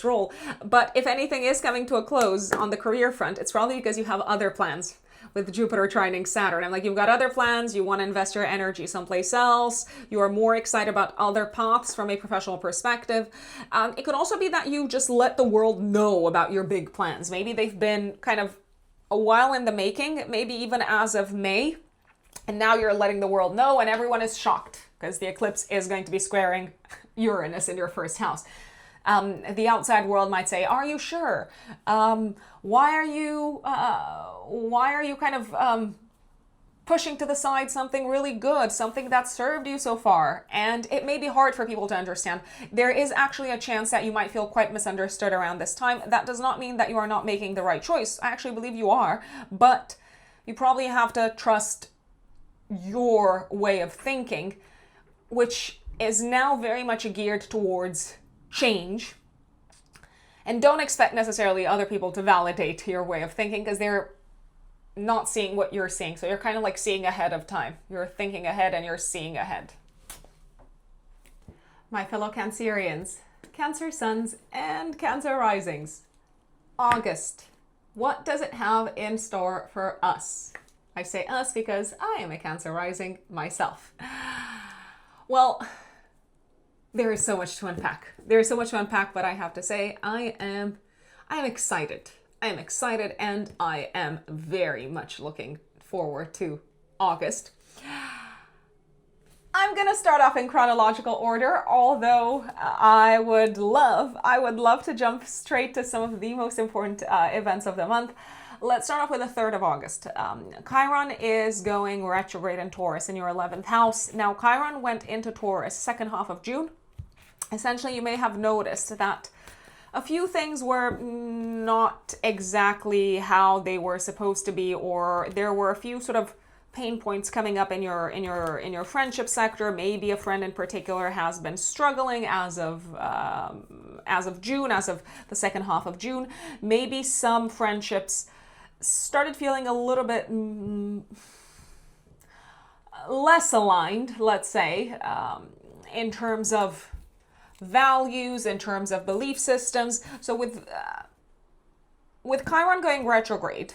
[SPEAKER 1] role. But if anything is coming to a close on the career front, it's probably because you have other plans with Jupiter trining Saturn. And like, you've got other plans, you want to invest your energy someplace else, you are more excited about other paths from a professional perspective. It could also be that you just let the world know about your big plans. Maybe they've been kind of a while in the making, maybe even as of May. And now you're letting the world know, and everyone is shocked because the eclipse is going to be squaring Uranus in your 1st house. The outside world might say, "Are you sure? Why are you kind of pushing to the side something really good, something that served you so far?" And it may be hard for people to understand. There is actually a chance that you might feel quite misunderstood around this time. That does not mean that you are not making the right choice. I actually believe you are, but you probably have to trust your way of thinking, which is now very much geared towards change. And don't expect necessarily other people to validate your way of thinking, because they're not seeing what you're seeing. So you're kind of like seeing ahead of time. You're thinking ahead and you're seeing ahead. My fellow Cancerians, Cancer suns and Cancer risings. August. What does it have in store for us? I say us because I am a Cancer rising myself. Well, there is so much to unpack. There is so much to unpack, but I have to say I am excited. I am excited and I am very much looking forward to August. I'm going to start off in chronological order, although I would love to jump straight to some of the most important events of the month. Let's start off with the 3rd of August. Chiron is going retrograde in Taurus in your 11th house. Now, Chiron went into Taurus second half of June. Essentially, you may have noticed that a few things were not exactly how they were supposed to be, or there were a few sort of pain points coming up in your friendship sector. Maybe a friend in particular has been struggling as of June, as of the second half of June. Maybe some friendships started feeling a little bit less aligned, let's say, in terms of values, in terms of belief systems. So with Chiron going retrograde,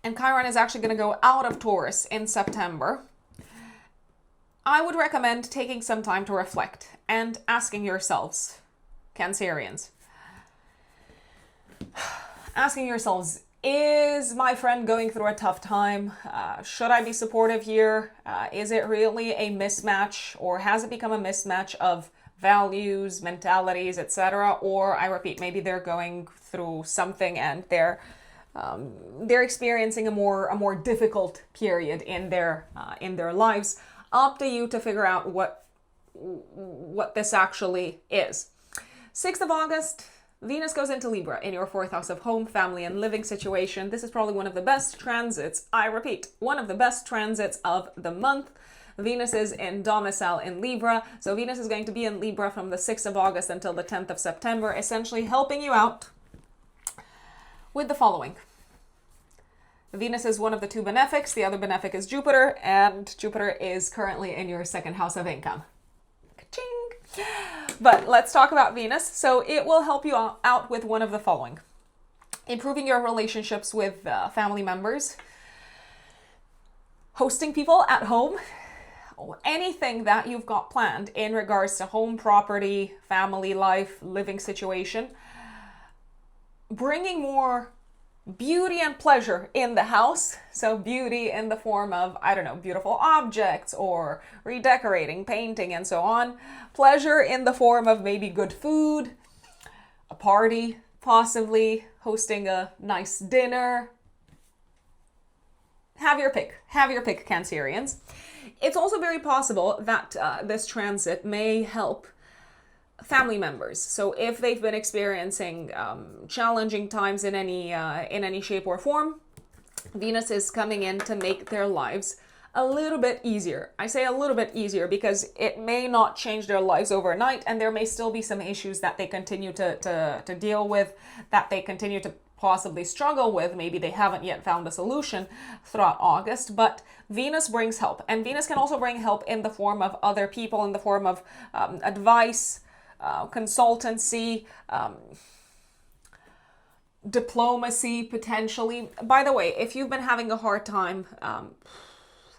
[SPEAKER 1] and Chiron is actually going to go out of Taurus in September, I would recommend taking some time to reflect and asking yourselves, Cancerians, asking yourselves, is my friend going through a tough time? Should I be supportive here? Is it really a mismatch, or has it become a mismatch of values, mentalities, etc.? Or, I repeat, maybe they're going through something and they're experiencing a more difficult period in their lives. Up to you to figure out what this actually is. 6th of August, Venus goes into Libra in your 4th house of home, family, and living situation. This is probably one of the best transits, I repeat, one of the best transits of the month. Venus is in domicile in Libra, so Venus is going to be in Libra from the 6th of August until the 10th of September, essentially helping you out with the following. Venus is one of the two benefics. The other benefic is Jupiter, and Jupiter is currently in your 2nd house of income. Ka-ching! But let's talk about Venus. So it will help you out with one of the following. Improving your relationships with family members, hosting people at home, anything that you've got planned in regards to home, property, family life, living situation, bringing more beauty and pleasure in the house. So beauty in the form of, I don't know, beautiful objects or redecorating, painting, and so on. Pleasure in the form of maybe good food, a party, possibly hosting a nice dinner. Have your pick, Cancerians. It's also very possible that this transit may help family members. So if they've been experiencing challenging times in any shape or form, Venus is coming in to make their lives a little bit easier. I say a little bit easier because it may not change their lives overnight, and there may still be some issues that they continue to deal with, that they continue to possibly struggle with. Maybe they haven't yet found a solution throughout August, but Venus brings help. And Venus can also bring help in the form of other people, in the form of advice, consultancy, diplomacy, potentially. By the way, if you've been having a hard time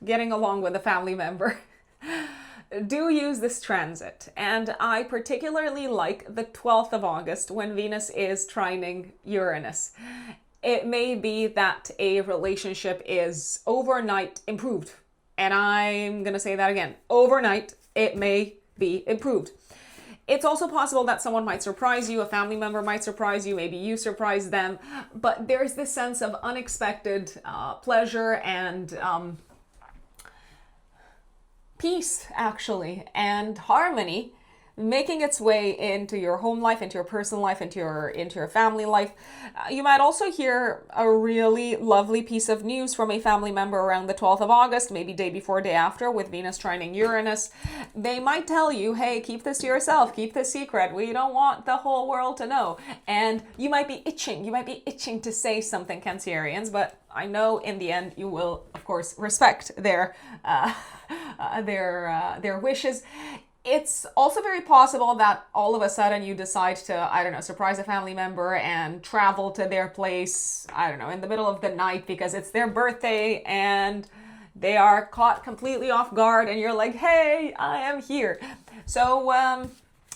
[SPEAKER 1] getting along with a family member, do use this transit. And I particularly like the 12th of August when Venus is trining Uranus. It may be that a relationship is overnight improved. And I'm going to say that again. Overnight, it may be improved. It's also possible that someone might surprise you, a family member might surprise you, maybe you surprise them. But there's this sense of unexpected pleasure and peace, actually, and harmony making its way into your home life, into your personal life, into your family life. You might also hear a really lovely piece of news from a family member around the 12th of August, maybe day before, day after, with Venus trining Uranus. They might tell you, hey, keep this to yourself, keep this secret. We don't want the whole world to know. And you might be itching to say something, Cancerians, but I know in the end you will, of course, respect their wishes. It's also very possible that all of a sudden you decide to, I don't know, surprise a family member and travel to their place, I don't know, in the middle of the night because it's their birthday and they are caught completely off guard and you're like, hey, I am here. So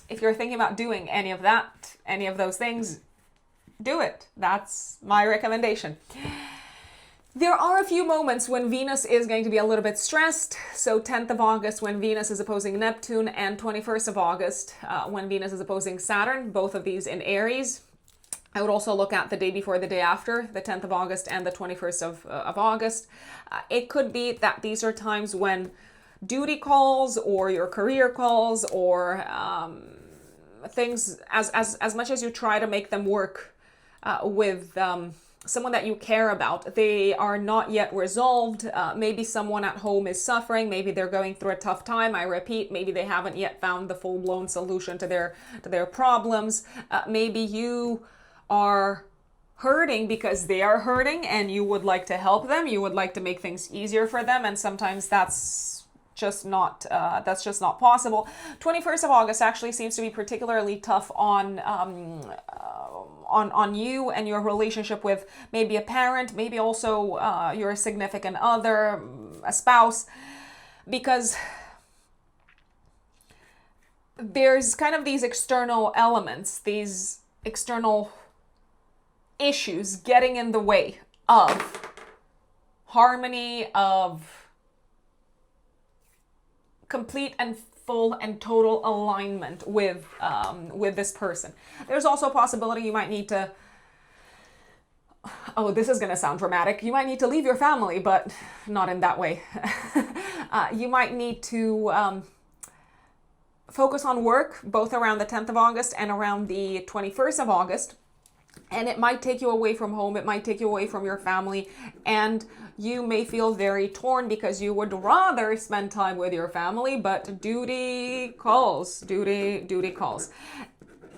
[SPEAKER 1] if you're thinking about doing any of that, any of those things, do it. That's my recommendation. There are a few moments when Venus is going to be a little bit stressed. So 10th of August when Venus is opposing Neptune, and 21st of August when Venus is opposing Saturn, both of these in Aries. I would also look at the day before, the day after, the 10th of August and the 21st of August. It could be that these are times when duty calls or your career calls or things, as much as you try to make them work with someone that you care about, they are not yet resolved. Maybe someone at home is suffering. Maybe they're going through a tough time. I repeat, maybe they haven't yet found the full-blown solution to their problems. Maybe you are hurting because they are hurting and you would like to help them. You would like to make things easier for them, and sometimes that's just not possible. 21st of August actually seems to be particularly tough on you and your relationship with maybe a parent, maybe also your significant other, a spouse, because there's kind of these external elements, these external issues getting in the way of harmony, of complete and full and total alignment with this person. There's also a possibility you might need to, oh, this is going to sound dramatic, you might need to leave your family, but not in that way. You might need to focus on work, both around the 10th of August and around the 21st of August. And it might take you away from home, it might take you away from your family, and you may feel very torn because you would rather spend time with your family, but duty calls.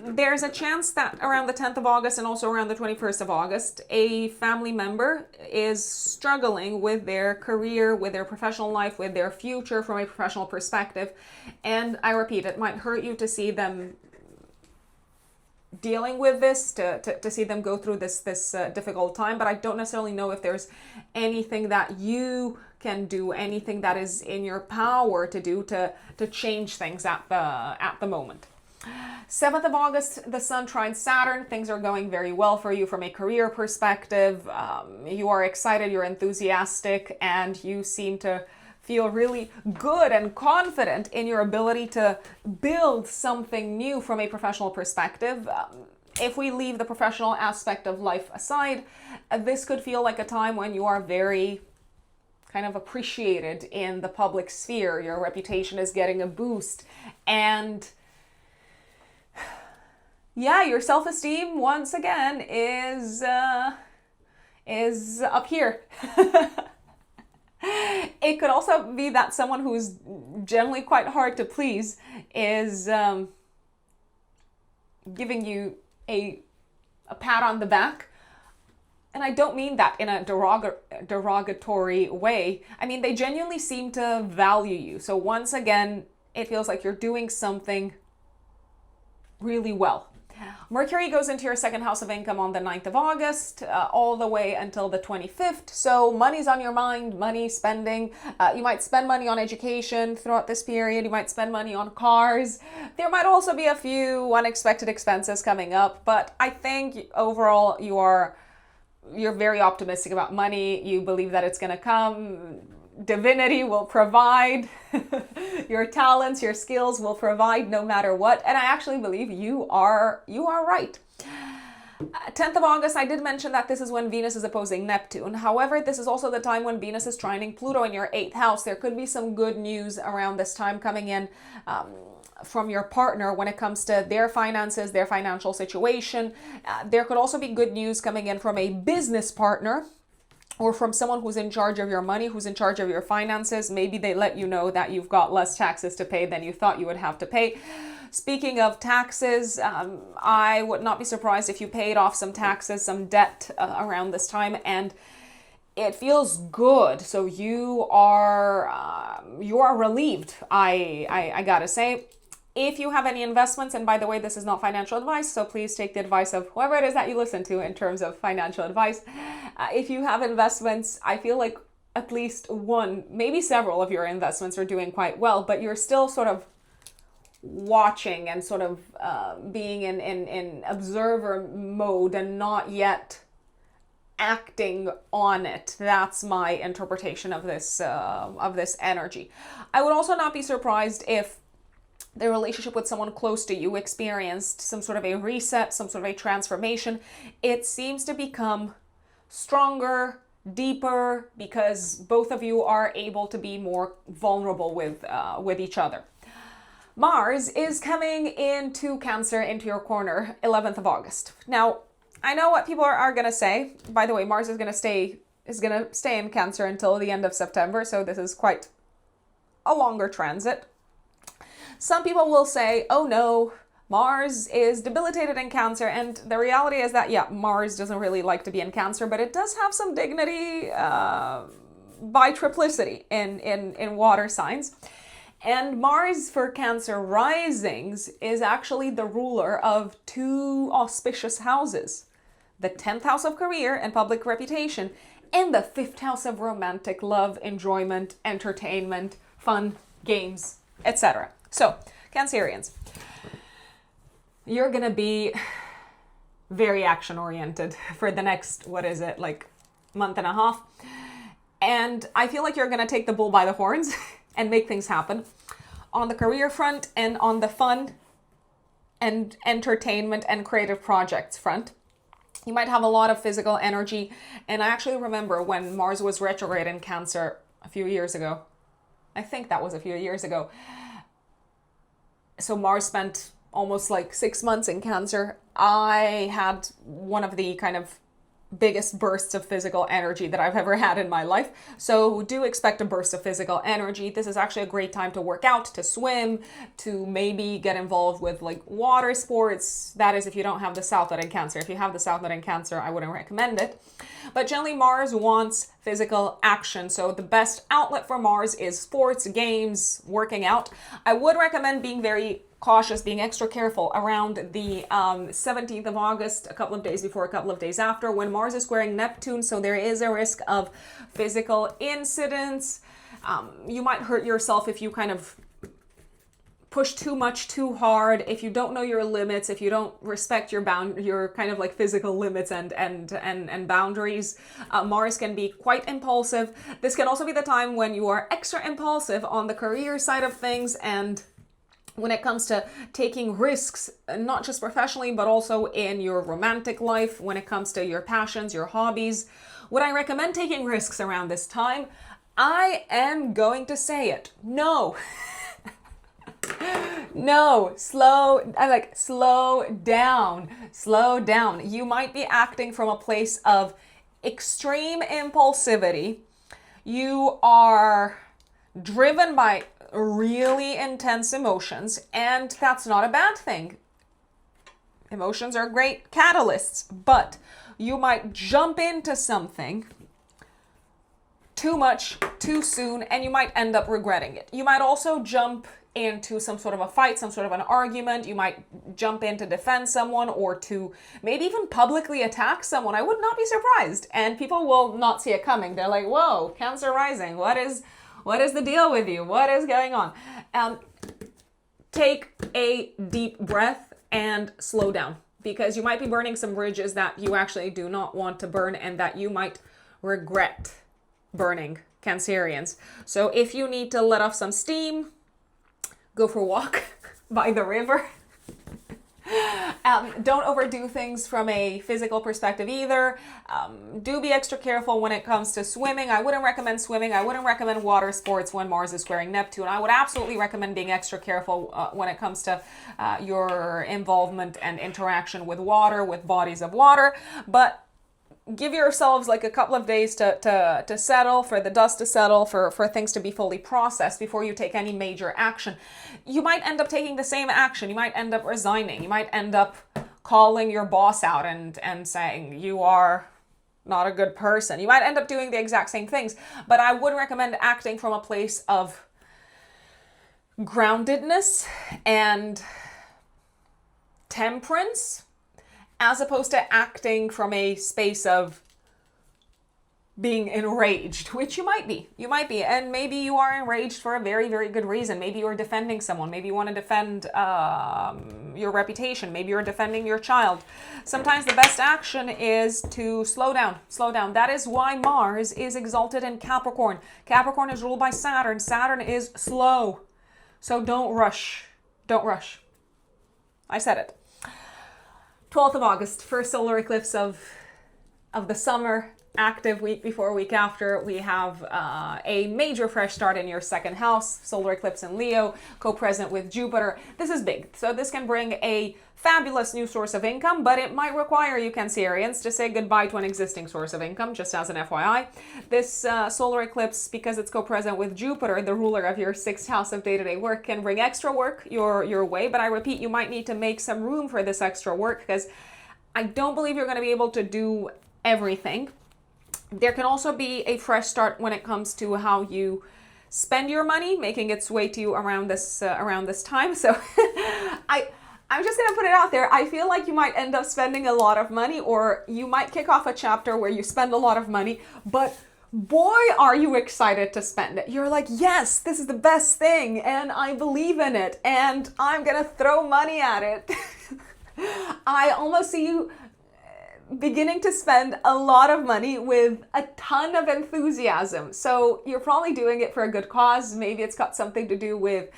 [SPEAKER 1] There's a chance that around the 10th of August and also around the 21st of August, a family member is struggling with their career, with their professional life, with their future from a professional perspective. And I repeat, it might hurt you to see them dealing with this, to see them go through this difficult time, but I don't necessarily know if there's anything that you can do, anything that is in your power to do to change things at the moment. 7th of August, the Sun trines Saturn. Things are going very well for you from a career perspective. You are excited, you're enthusiastic, and you seem to feel really good and confident in your ability to build something new from a professional perspective. If we leave the professional aspect of life aside, this could feel like a time when you are very kind of appreciated in the public sphere. Your reputation is getting a boost, and yeah, your self-esteem once again is up here. It could also be that someone who's generally quite hard to please is giving you a pat on the back. And I don't mean that in a derogatory way. I mean, they genuinely seem to value you. So once again, it feels like you're doing something really well. Mercury goes into your second house of income on the 9th of August, all the way until the 25th. So money's on your mind, money, spending. You might spend money on education throughout this period. You might spend money on cars. There might also be a few unexpected expenses coming up, but I think overall you're very optimistic about money. You believe that it's going to come. Divinity will provide. Your talents, your skills will provide no matter what. And I actually believe you are right. 10th of August, I did mention that this is when Venus is opposing Neptune. However, this is also the time when Venus is trining Pluto in your 8th house. There could be some good news around this time coming in. from your partner when it comes to their finances, their financial situation. There could also be good news coming in from a business partner or from someone who's in charge of your money, who's in charge of your finances. Maybe they let you know that you've got less taxes to pay than you thought you would have to pay. Speaking of taxes, I would not be surprised if you paid off some taxes, some debt around this time, and it feels good. So you are relieved. I gotta say. If you have any investments, and by the way, this is not financial advice, so please take the advice of whoever it is that you listen to in terms of financial advice. If you have investments, I feel like at least one, maybe several of your investments are doing quite well, but you're still sort of watching and sort of being in observer mode and not yet acting on it. That's my interpretation of this energy. I would also not be surprised if the relationship with someone close to you experienced some sort of a reset, some sort of a transformation. It seems to become stronger, deeper, because both of you are able to be more vulnerable with each other. Mars is coming into Cancer, into your corner, 11th of August. Now, I know what people are going to say. By the way, Mars is going to stay in Cancer until the end of September, so this is quite a longer transit. Some people will say, oh no, Mars is debilitated in Cancer, and the reality is that, yeah, Mars doesn't really like to be in Cancer, but it does have some dignity by triplicity in water signs. And Mars for Cancer risings is actually the ruler of two auspicious houses, the 10th house of career and public reputation, and the 5th house of romantic love, enjoyment, entertainment, fun, games, etc. So, Cancerians, you're going to be very action-oriented for the next, month and a half. And I feel like you're going to take the bull by the horns and make things happen on the career front and on the fun and entertainment and creative projects front. You might have a lot of physical energy. And I actually remember when Mars was retrograde in Cancer a few years ago. I think that was a few years ago. So Mars spent almost 6 months in Cancer. I had one of the kind of biggest bursts of physical energy that I've ever had in my life. So do expect a burst of physical energy. This is actually a great time to work out, to swim, to maybe get involved with water sports. That is if you don't have the South Node in Cancer. If you have the South Node in Cancer, I wouldn't recommend it. But generally Mars wants physical action. So the best outlet for Mars is sports, games, working out. I would recommend being very cautious, being extra careful around the 17th of August, a couple of days before, a couple of days after, when Mars is squaring Neptune. So there is a risk of physical incidents. You might hurt yourself if you kind of push too much, too hard, if you don't know your limits, if you don't respect your kind of physical limits and boundaries. Mars can be quite impulsive. This can also be the time when you are extra impulsive on the career side of things, and when it comes to taking risks, not just professionally, but also in your romantic life, when it comes to your passions, your hobbies. Would I recommend taking risks around this time? I am going to say it. No. No, slow down. You might be acting from a place of extreme impulsivity. You are driven by really intense emotions, and that's not a bad thing. Emotions are great catalysts, but you might jump into something too much, too soon, and you might end up regretting it. You might also jump into some sort of a fight, some sort of an argument. You might jump in to defend someone or to maybe even publicly attack someone. I would not be surprised. And people will not see it coming. They're like, whoa, Cancer rising. What is the deal with you? What is going on? Take a deep breath and slow down, because you might be burning some bridges that you actually do not want to burn and that you might regret burning, Cancerians. So if you need to let off some steam, go for a walk by the river. Don't overdo things from a physical perspective either. Do be extra careful when it comes to swimming. I wouldn't recommend swimming. I wouldn't recommend water sports when Mars is squaring Neptune. I would absolutely recommend being extra careful when it comes to your involvement and interaction with water, with bodies of water. But give yourselves like a couple of days to settle, for the dust to settle, for things to be fully processed before you take any major action. You might end up taking the same action. You might end up resigning. You might end up calling your boss out and saying you are not a good person. You might end up doing the exact same things, but I would recommend acting from a place of groundedness and temperance, as opposed to acting from a space of being enraged, which you might be. You might be. And maybe you are enraged for a very, very good reason. Maybe you're defending someone. Maybe you want to defend your reputation. Maybe you're defending your child. Sometimes the best action is to slow down. Slow down. That is why Mars is exalted in Capricorn. Capricorn is ruled by Saturn. Saturn is slow. So don't rush. Don't rush. I said it. 12th of August, first solar eclipse of the summer, active week before, week after. We have a major fresh start in your second house, solar eclipse in Leo, co-present with Jupiter. This is big. So this can bring a fabulous new source of income, but it might require you Cancerians to say goodbye to an existing source of income, just as an FYI. This solar eclipse, because it's co-present with Jupiter, the ruler of your sixth house of day-to-day work, can bring extra work your way. But I repeat, you might need to make some room for this extra work, because I don't believe you're going to be able to do everything. There can also be a fresh start when it comes to how you spend your money, making its way to you around this time. So I'm just going to put it out there. I feel like you might end up spending a lot of money, or you might kick off a chapter where you spend a lot of money, but boy, are you excited to spend it. You're like, yes, this is the best thing, and I believe in it, and I'm going to throw money at it. I almost see you beginning to spend a lot of money with a ton of enthusiasm. So you're probably doing it for a good cause. Maybe it's got something to do with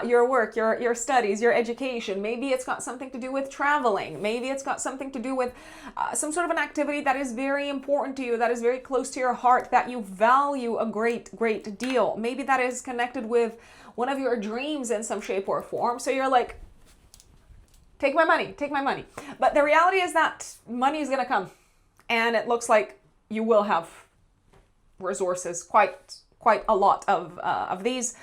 [SPEAKER 1] your work, your studies, your education. Maybe it's got something to do with traveling. Maybe it's got something to do with some sort of an activity that is very important to you, that is very close to your heart, that you value a great deal. Maybe that is connected with one of your dreams in some shape or form. So you're like, take my money. But the reality is that money is going to come, and it looks like you will have resources, quite a lot of these.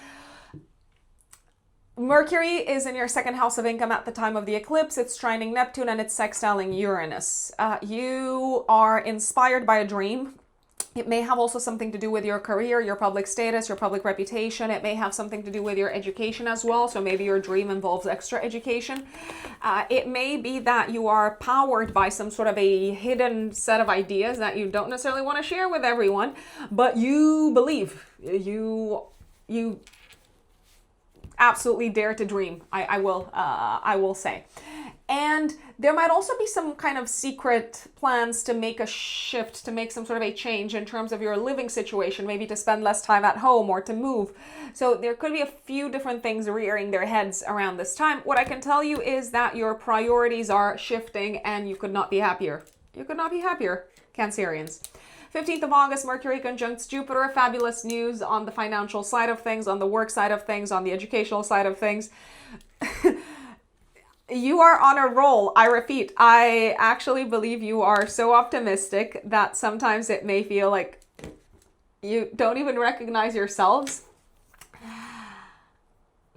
[SPEAKER 1] Mercury is in your second house of income at the time of the eclipse. It's trining Neptune and it's sextiling Uranus. You are inspired by a dream. It may have also something to do with your career, your public status, your public reputation. It may have something to do with your education as well. So maybe your dream involves extra education. It may be that you are powered by some sort of a hidden set of ideas that you don't necessarily want to share with everyone, but you believe. You absolutely dare to dream, I will say. And there might also be some kind of secret plans to make a shift, to make some sort of a change in terms of your living situation, maybe to spend less time at home or to move. So there could be a few different things rearing their heads around this time. What I can tell you is that your priorities are shifting and you could not be happier. You could not be happier, Cancerians. 15th of August, Mercury conjuncts Jupiter. Fabulous news on the financial side of things, on the work side of things, on the educational side of things. You are on a roll. I repeat, I actually believe you are so optimistic that sometimes it may feel like you don't even recognize yourselves.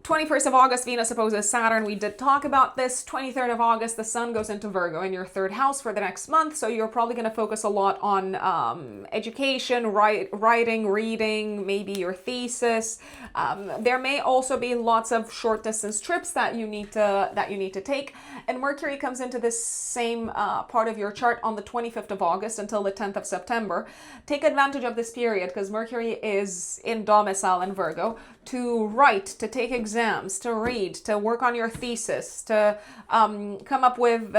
[SPEAKER 1] 21st of August, Venus opposes Saturn. We did talk about this. 23rd of August, the sun goes into Virgo in your third house for the next month. So you're probably going to focus a lot on education, writing, reading, maybe your thesis. There may also be lots of short distance trips that you need to take. And Mercury comes into this same part of your chart on the 25th of August until the 10th of September. Take advantage of this period because Mercury is in domicile in Virgo to write, to take exams, to read, to work on your thesis, to come up with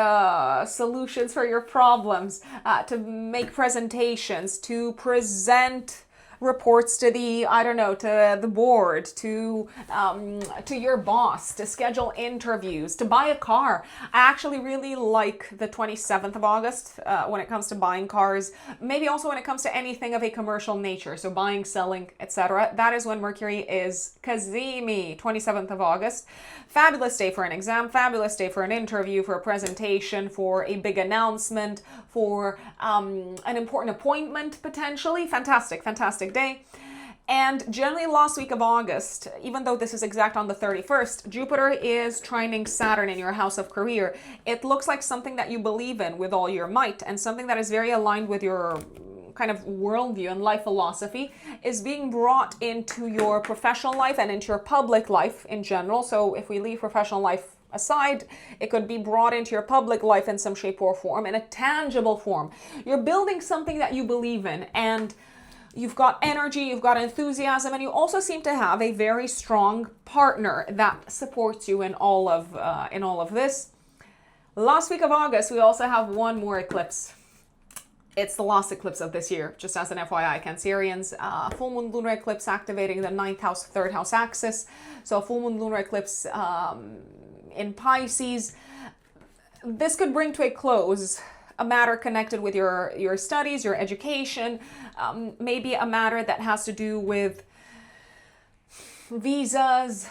[SPEAKER 1] solutions for your problems, to make presentations, to present reports to the, I don't know, to the board, to your boss, to schedule interviews, to buy a car. I actually really like the 27th of August when it comes to buying cars. Maybe also when it comes to anything of a commercial nature, so buying, selling, etc. That is when Mercury is Kazemi, 27th of August. Fabulous day for an exam, fabulous day for an interview, for a presentation, for a big announcement, for an important appointment potentially. Fantastic, fantastic day. And generally last week of August, even though this is exact on the 31st, Jupiter is trining Saturn in your house of career. It looks like something that you believe in with all your might, and something that is very aligned with your kind of worldview and life philosophy is being brought into your professional life and into your public life in general. So if we leave professional life aside, it could be brought into your public life in some shape or form, in a tangible form. You're building something that you believe in, and you've got energy, you've got enthusiasm, and you also seem to have a very strong partner that supports you in all of this. Last week of August, we also have one more eclipse. It's the last eclipse of this year, just as an FYI, Cancerians. Full moon lunar eclipse activating the 9th house, 3rd house axis. So full moon lunar eclipse in Pisces. This could bring to a close a matter connected with your studies, your education, maybe a matter that has to do with visas,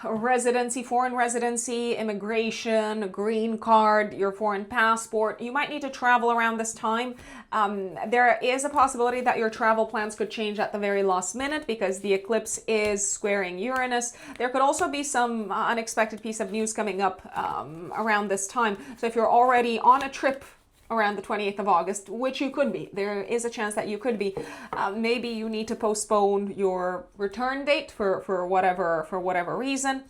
[SPEAKER 1] residency, foreign residency, immigration, green card, your foreign passport. You might need to travel around this time. There is a possibility that your travel plans could change at the very last minute because the eclipse is squaring Uranus. There could also be some unexpected piece of news coming up around this time. So if you're already on a trip around the 28th of August, which you could be. There is a chance that you could be. Maybe you need to postpone your return date for whatever reason.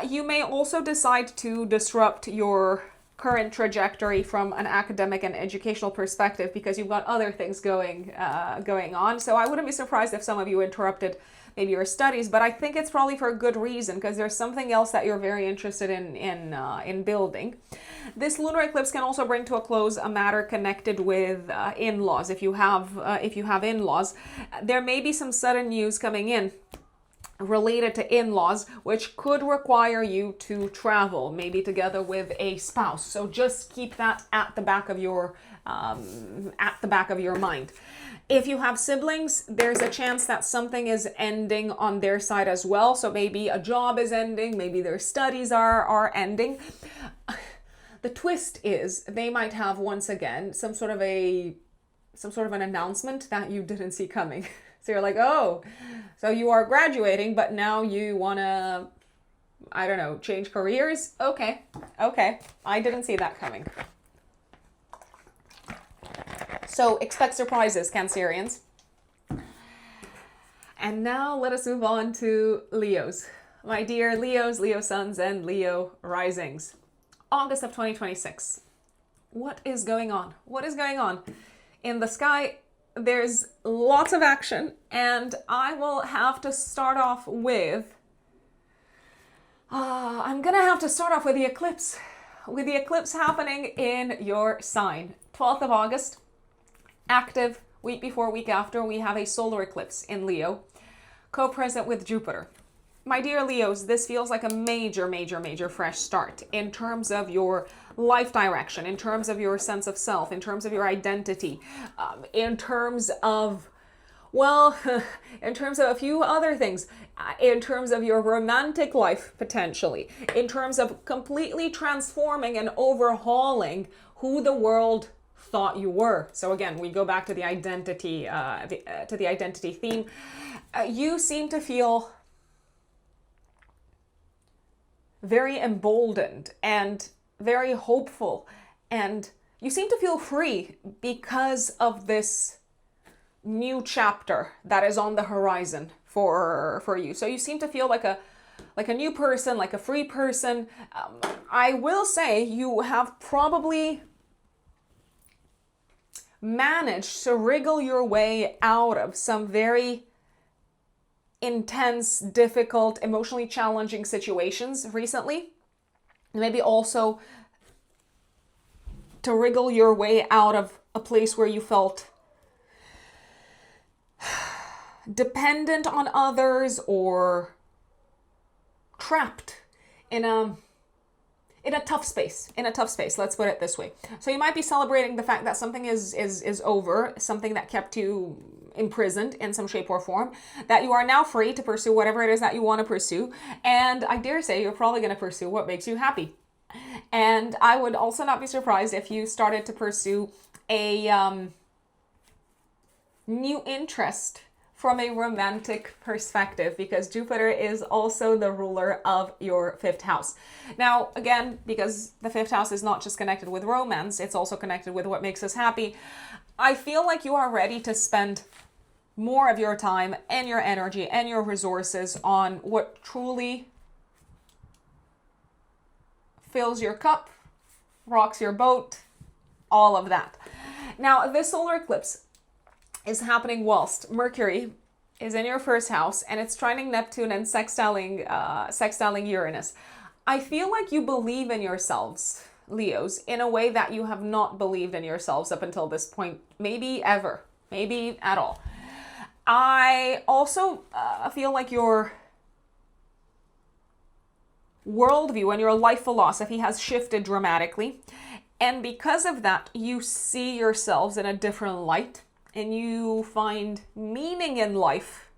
[SPEAKER 1] You may also decide to disrupt your current trajectory from an academic and educational perspective because you've got other things going on. So I wouldn't be surprised if some of you interrupted maybe your studies, but I think it's probably for a good reason because there's something else that you're very interested in building. This lunar eclipse can also bring to a close a matter connected with in-laws. If you have in-laws, there may be some sudden news coming in related to in-laws, which could require you to travel, maybe together with a spouse. So just keep that at the back of your mind. If you have siblings, there's a chance that something is ending on their side as well. So maybe a job is ending, maybe their studies are ending. The twist is they might have once again some sort of an announcement that you didn't see coming. So you're like, oh, so you are graduating, but now you want to, I don't know, change careers? Okay, I didn't see that coming. So expect surprises, Cancerians. And now let us move on to Leos. My dear Leos, Leo suns, and Leo risings. August of 2026. What is going on? What is going on? In the sky, there's lots of action, and I will have to start off with I'm gonna have to start off with the eclipse. With the eclipse happening in your sign. 12th of August, active, week before, week after, we have a solar eclipse in Leo, co-present with Jupiter. My dear Leos, this feels like a major fresh start in terms of your life direction, in terms of your sense of self, in terms of your identity, in terms of, well, in terms of a few other things, in terms of your romantic life, potentially, in terms of completely transforming and overhauling who the world thought you were. So again, we go back to the identity, to the identity theme. You seem to feel very emboldened and very hopeful, and you seem to feel free because of this new chapter that is on the horizon for you. So you seem to feel like a new person, like a free person. I will say you have probably managed to wriggle your way out of some very intense, difficult, emotionally challenging situations recently. Maybe also to wriggle your way out of a place where you felt dependent on others or trapped in a tough space, let's put it this way. So you might be celebrating the fact that something is over, something that kept you imprisoned in some shape or form, that you are now free to pursue whatever it is that you want to pursue. And I dare say you're probably going to pursue what makes you happy. And I would also not be surprised if you started to pursue a new interest from a romantic perspective, because Jupiter is also the ruler of your fifth house. Now, again, because the fifth house is not just connected with romance, it's also connected with what makes us happy. I feel like you are ready to spend more of your time and your energy and your resources on what truly fills your cup, rocks your boat, all of that. Now, this solar eclipse is happening whilst Mercury is in your first house and it's trining Neptune and sextiling Uranus. I feel like you believe in yourselves, Leos, in a way that you have not believed in yourselves up until this point, maybe ever, maybe at all. I also feel like your worldview and your life philosophy has shifted dramatically. And because of that, you see yourselves in a different light and you find meaning in life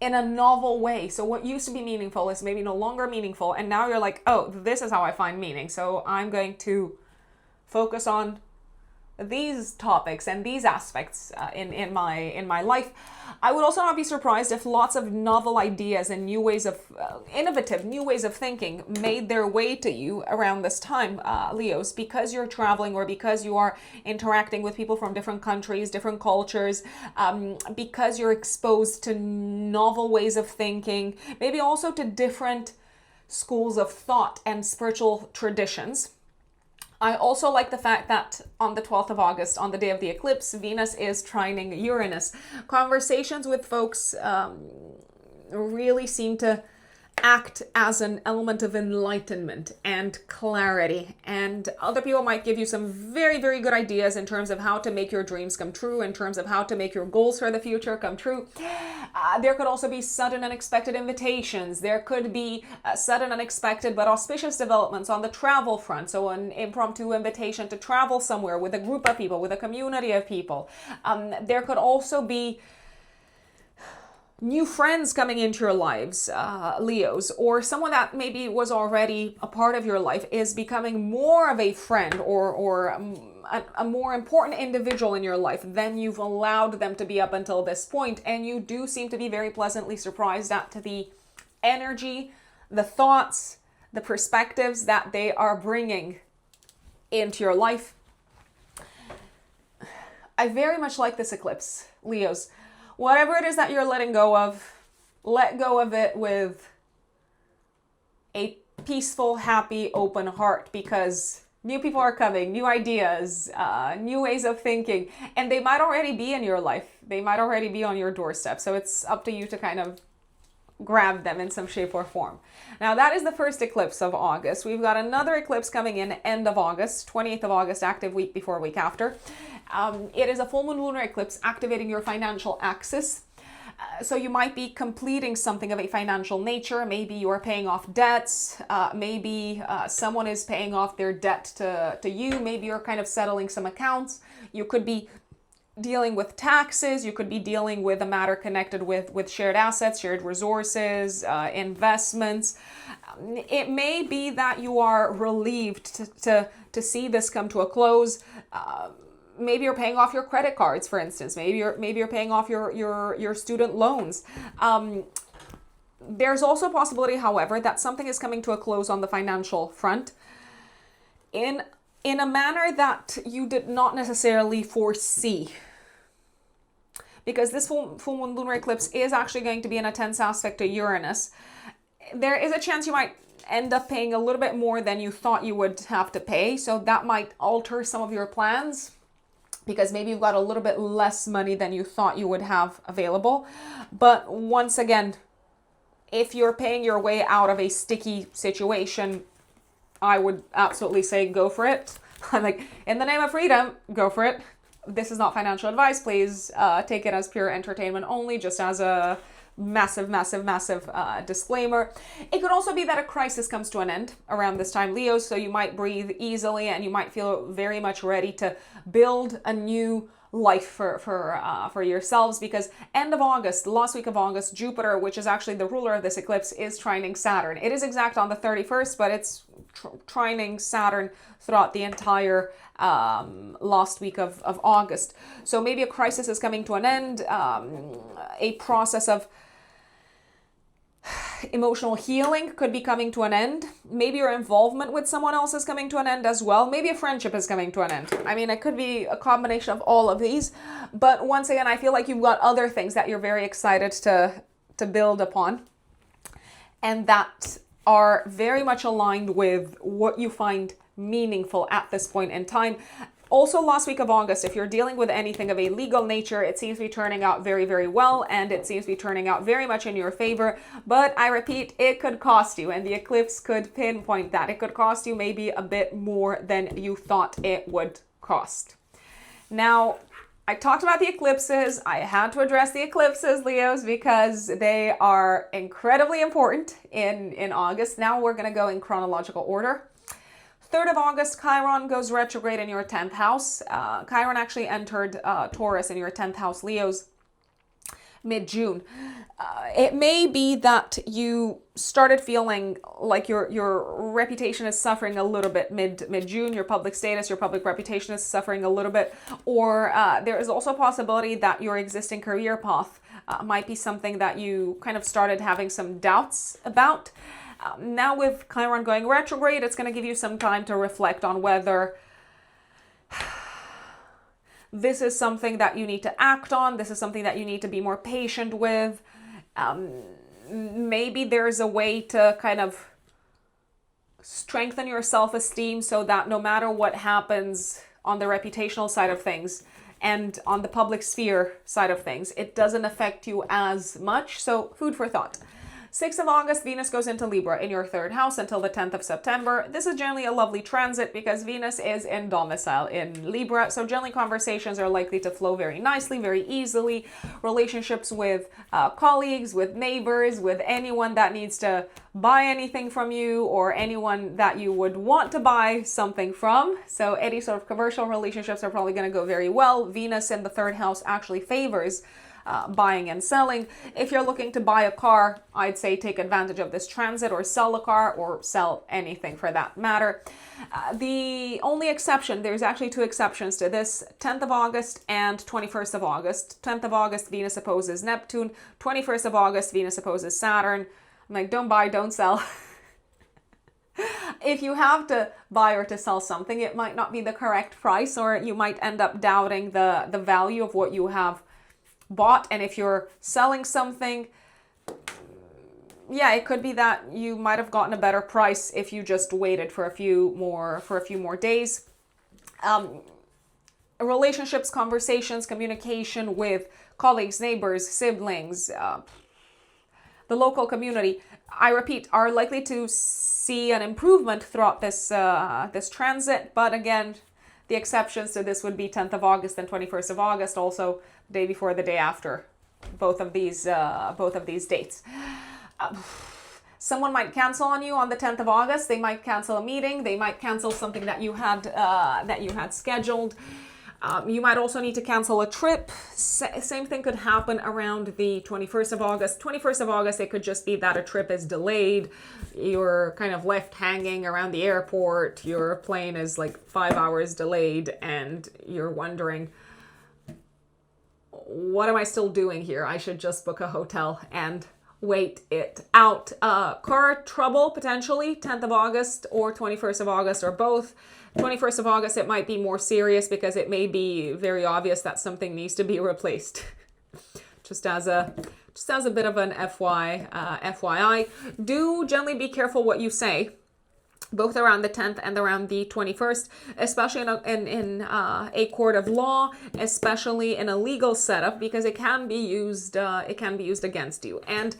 [SPEAKER 1] in a novel way. So what used to be meaningful is maybe no longer meaningful. And now you're like, oh, this is how I find meaning. So I'm going to focus on these topics and these aspects in my life. I would also not be surprised if lots of novel ideas and new ways of innovative new ways of thinking made their way to you around this time, Leos, because you're traveling or because you are interacting with people from different countries, different cultures, because you're exposed to novel ways of thinking, maybe also to different schools of thought and spiritual traditions. I also like the fact that on the 12th of August, on the day of the eclipse, Venus is trining Uranus. Conversations with folks really seem to act as an element of enlightenment and clarity. And other people might give you some very, very good ideas in terms of how to make your dreams come true, in terms of how to make your goals for the future come true. There could also be sudden unexpected invitations. There could be sudden unexpected but auspicious developments on the travel front. So an impromptu invitation to travel somewhere with a group of people, with a community of people. There could also be new friends coming into your lives, Leos, or someone that maybe was already a part of your life is becoming more of a friend or a more important individual in your life than you've allowed them to be up until this point. And you do seem to be very pleasantly surprised at the energy, the thoughts, the perspectives that they are bringing into your life. I very much like this eclipse, Leos. Whatever it is that you're letting go of, let go of it with a peaceful, happy, open heart, because new people are coming, new ideas, new ways of thinking, and they might already be in your life. They might already be on your doorstep. So it's up to you to kind of grab them in some shape or form. Now, that is the first eclipse of August. We've got another eclipse coming in end of August, 28th of August, active week before, week after. It is a full moon lunar eclipse activating your financial axis. So you might be completing something of a financial nature. Maybe you are paying off debts. Maybe someone is paying off their debt to you. Maybe you're kind of settling some accounts. You could be dealing with taxes. You could be dealing with a matter connected with shared assets, shared resources, investments. It may be that you are relieved to see this come to a close. Maybe you're paying off your credit cards, for instance. Maybe you're paying off your student loans. There's also a possibility, however, that something is coming to a close on the financial front in a manner that you did not necessarily foresee. Because this full moon lunar eclipse is actually going to be in a tense aspect to Uranus. There is a chance you might end up paying a little bit more than you thought you would have to pay. So that might alter some of your plans, because maybe you've got a little bit less money than you thought you would have available. But once again, if you're paying your way out of a sticky situation, I would absolutely say go for it. I'm like, in the name of freedom, go for it.
[SPEAKER 2] This is not financial advice. Please take it as pure entertainment only, just as a massive disclaimer. It could also be that a crisis comes to an end around this time, Leo, so you might breathe easily and you might feel very much ready to build a new life for yourselves, because end of August, last week of August, Jupiter, which is actually the ruler of this eclipse, is trining Saturn. It is exact on the 31st, but it's trining Saturn throughout the entire last week of August. So maybe a crisis is coming to an end, a process of emotional healing could be coming to an end. Maybe your involvement with someone else is coming to an end as well. Maybe a friendship is coming to an end. I mean, it could be a combination of all of these. But once again, I feel like you've got other things that you're very excited to build upon, and that are very much aligned with what you find meaningful at this point in time. Also, last week of August, if you're dealing with anything of a legal nature, it seems to be turning out very, very well, and it seems to be turning out very much in your favor. But I repeat, it could cost you, and the eclipse could pinpoint that. It could cost you maybe a bit more than you thought it would cost. Now, I talked about the eclipses. I had to address the eclipses, Leos, because they are incredibly important in August. Now we're going to go in chronological order. 3rd of August, Chiron goes retrograde in your 10th house. Chiron actually entered Taurus in your 10th house, Leos, mid-June. It may be that you started feeling like your reputation is suffering a little bit mid-June. Your public status, your public reputation is suffering a little bit. Or there is also a possibility that your existing career path might be something that you kind of started having some doubts about. Now with Chiron going retrograde, it's going to give you some time to reflect on whether this is something that you need to act on. This is something that you need to be more patient with. Maybe there's a way to kind of strengthen your self-esteem so that no matter what happens on the reputational side of things and on the public sphere side of things, it doesn't affect you as much. So food for thought. 6th of August, Venus goes into Libra in your 3rd house until the 10th of September. This is generally a lovely transit because Venus is in domicile in Libra. So generally conversations are likely to flow very nicely, very easily. Relationships with colleagues, with neighbors, with anyone that needs to buy anything from you or anyone that you would want to buy something from. So any sort of commercial relationships are probably going to go very well. Venus in the 3rd house actually favors buying and selling. If you're looking to buy a car, I'd say take advantage of this transit, or sell a car, or sell anything for that matter. The only exception, there's actually 2 exceptions to this, 10th of August and 21st of August. 10th of August, Venus opposes Neptune. 21st of August, Venus opposes Saturn. I'm like, don't buy, don't sell. If you have to buy or to sell something, it might not be the correct price, or you might end up doubting the value of what you have bought. And if you're selling something, yeah, it could be that you might have gotten a better price if you just waited for a few more days. Relationships, conversations, communication with colleagues, neighbors, siblings, the local community, I repeat, are likely to see an improvement throughout this transit. But again, the exceptions to this would be 10th of August and 21st of August, also the day before, the day after, both of these dates. Someone might cancel on you on the 10th of August. They might cancel a meeting. They might cancel something that you had scheduled. You might also need to cancel a trip. Same thing could happen around the 21st of August. 21st of August, it could just be that a trip is delayed. You're kind of left hanging around the airport. Your plane is like 5 hours delayed and you're wondering, what am I still doing here? I should just book a hotel and wait it out. Car trouble, potentially, 10th of August or 21st of August, or both. 21st of August, it might be more serious because it may be very obvious that something needs to be replaced. just as a bit of an FYI. Do generally be careful what you say, both around the 10th and around the 21st, especially in a court of law, especially in a legal setup, because it can be used against you. And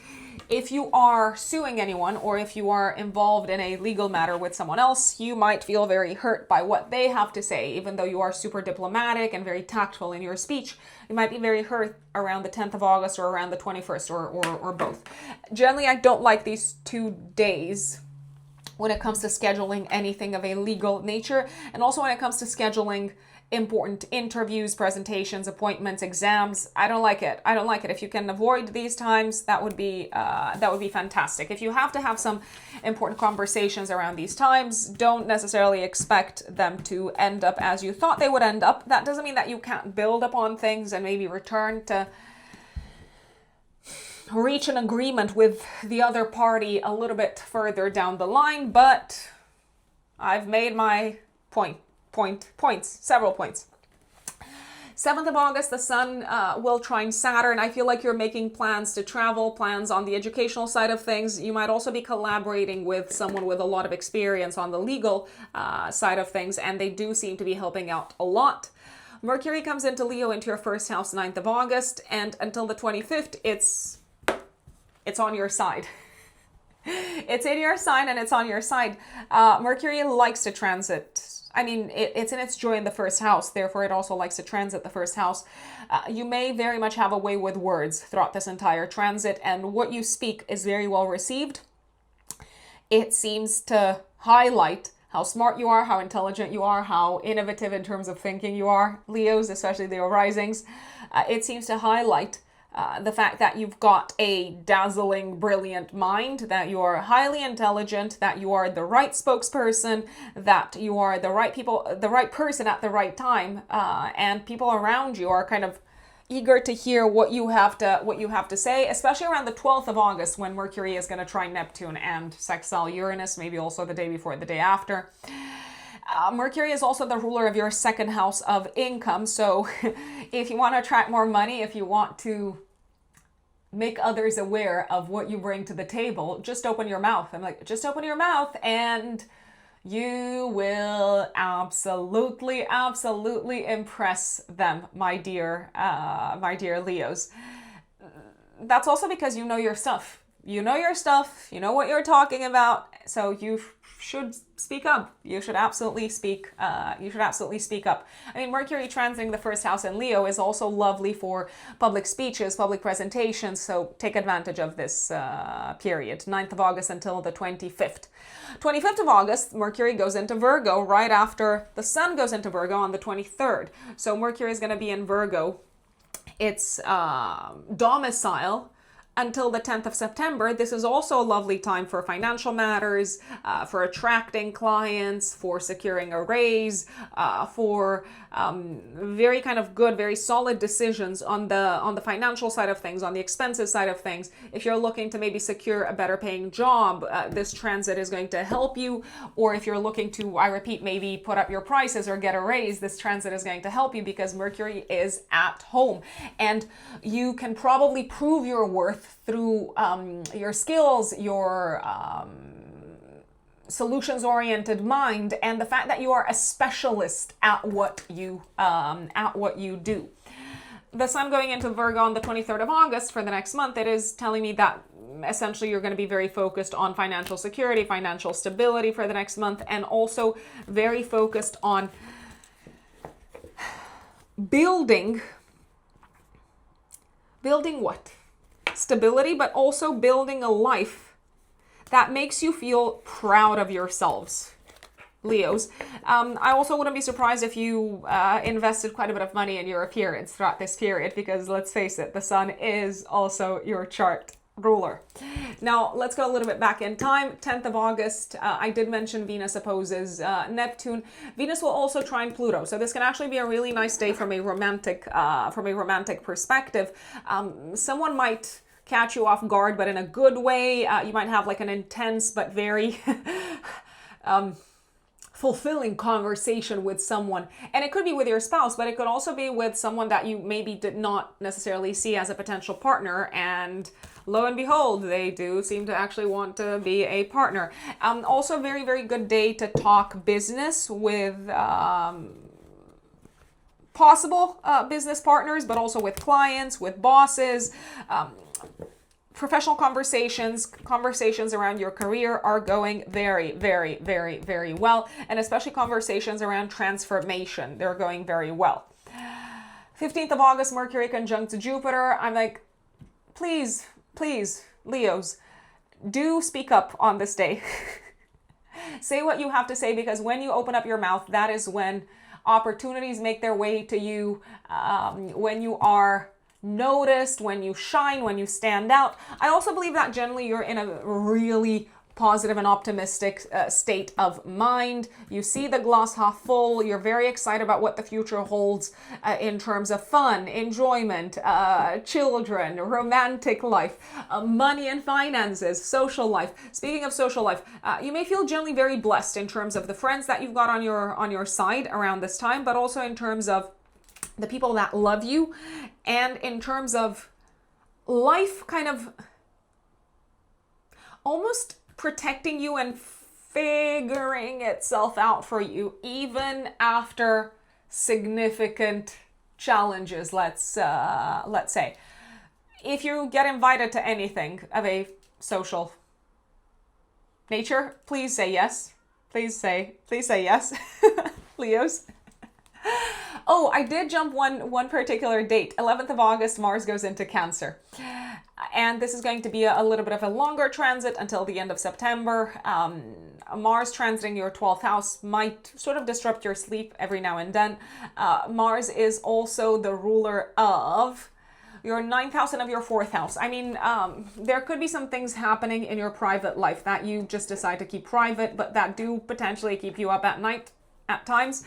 [SPEAKER 2] If you are suing anyone or if you are involved in a legal matter with someone else, you might feel very hurt by what they have to say. Even though you are super diplomatic and very tactful in your speech, you might be very hurt around the 10th of August or around the 21st or both. Generally, I don't like these 2 days when it comes to scheduling anything of a legal nature, and also when it comes to scheduling important interviews, presentations, appointments, exams. I don't like it. I don't like it. If you can avoid these times, that would be fantastic. If you have to have some important conversations around these times, don't necessarily expect them to end up as you thought they would end up. That doesn't mean that you can't build upon things and maybe return to reach an agreement with the other party a little bit further down the line, but I've made my several points. 7th of August, the sun will trine Saturn. I feel like you're making plans to travel, plans on the educational side of things. You might also be collaborating with someone with a lot of experience on the legal side of things, and they do seem to be helping out a lot. Mercury comes into Leo, into your first house, 9th of August, and until the 25th, it's on your side. It's in your sign and it's on your side. Mercury likes to transit. I mean, it's in its joy in the first house, therefore it also likes to transit the first house. You may very much have a way with words throughout this entire transit, and what you speak is very well received. It seems to highlight how smart you are, how intelligent you are, how innovative in terms of thinking you are, Leos, especially the risings. It seems to highlight the fact that you've got a dazzling, brilliant mind, that you are highly intelligent, that you are the right spokesperson, that you are the right person at the right time, and people around you are kind of eager to hear what you have to say, especially around the 12th of August when Mercury is going to trine Neptune and sextile Uranus, maybe also the day before, the day after. Mercury is also the ruler of your second house of income. So if you want to attract more money, if you want to make others aware of what you bring to the table, just open your mouth. I'm like, just open your mouth and you will absolutely impress them, my dear Leos. That's also because you know your stuff. You know your stuff. You know what you're talking about. So you should speak up. You should absolutely speak. Up. I mean, Mercury transiting the first house in Leo is also lovely for public speeches, public presentations. So take advantage of this period, 9th of August until the 25th. 25th of August, Mercury goes into Virgo right after the Sun goes into Virgo on the 23rd. So Mercury is going to be in Virgo. It's domicile until the 10th of September. This is also a lovely time for financial matters, for attracting clients, for securing a raise, for very kind of good, very solid decisions on the financial side of things, on the expenses side of things. If you're looking to maybe secure a better paying job, this transit is going to help you. Or if you're looking to, I repeat, maybe put up your prices or get a raise, this transit is going to help you because Mercury is at home. And you can probably prove your worth through your skills, your solutions-oriented mind, and the fact that you are a specialist at what you do. The Sun going into Virgo on the 23rd of August for the next month, it is telling me that essentially you're going to be very focused on financial security, financial stability for the next month, and also very focused on building what? Stability, but also building a life that makes you feel proud of yourselves, Leos. I also wouldn't be surprised if you invested quite a bit of money in your appearance throughout this period, because let's face it, the Sun is also your chart ruler. Now, let's go a little bit back in time. 10th of August, I did mention Venus opposes Neptune. Venus will also trine Pluto. So this can actually be a really nice day from a romantic perspective. Someone might catch you off guard, but in a good way. You might have like an intense but very fulfilling conversation with someone. And it could be with your spouse, but it could also be with someone that you maybe did not necessarily see as a potential partner. And lo and behold, they do seem to actually want to be a partner. Also a very, very good day to talk business with possible business partners, but also with clients, with bosses. professional conversations around your career are going very, very, very, very well. And especially conversations around transformation, they're going very well. 15th of August, Mercury conjunct Jupiter. I'm like, please, please, Leos, do speak up on this day. Say what you have to say, because when you open up your mouth, that is when opportunities make their way to you, when you are noticed, when you shine, when you stand out. I also believe that generally you're in a really positive and optimistic state of mind. You see the glass half full. You're very excited about what the future holds in terms of fun, enjoyment, children, romantic life, money and finances, social life. Speaking of social life, you may feel generally very blessed in terms of the friends that you've got on your side around this time, but also in terms of the people that love you, and in terms of life kind of almost protecting you and figuring itself out for you, even after significant challenges. Let's say, if you get invited to anything of a social nature, please say yes. Please say yes, Leos. Oh, I did jump one particular date. 11th of August, Mars goes into Cancer. And this is going to be a little bit of a longer transit until the end of September. Mars transiting your 12th house might sort of disrupt your sleep every now and then. Mars is also the ruler of your 9th house and of your 4th house. I mean, there could be some things happening in your private life that you just decide to keep private, but that do potentially keep you up at night at times.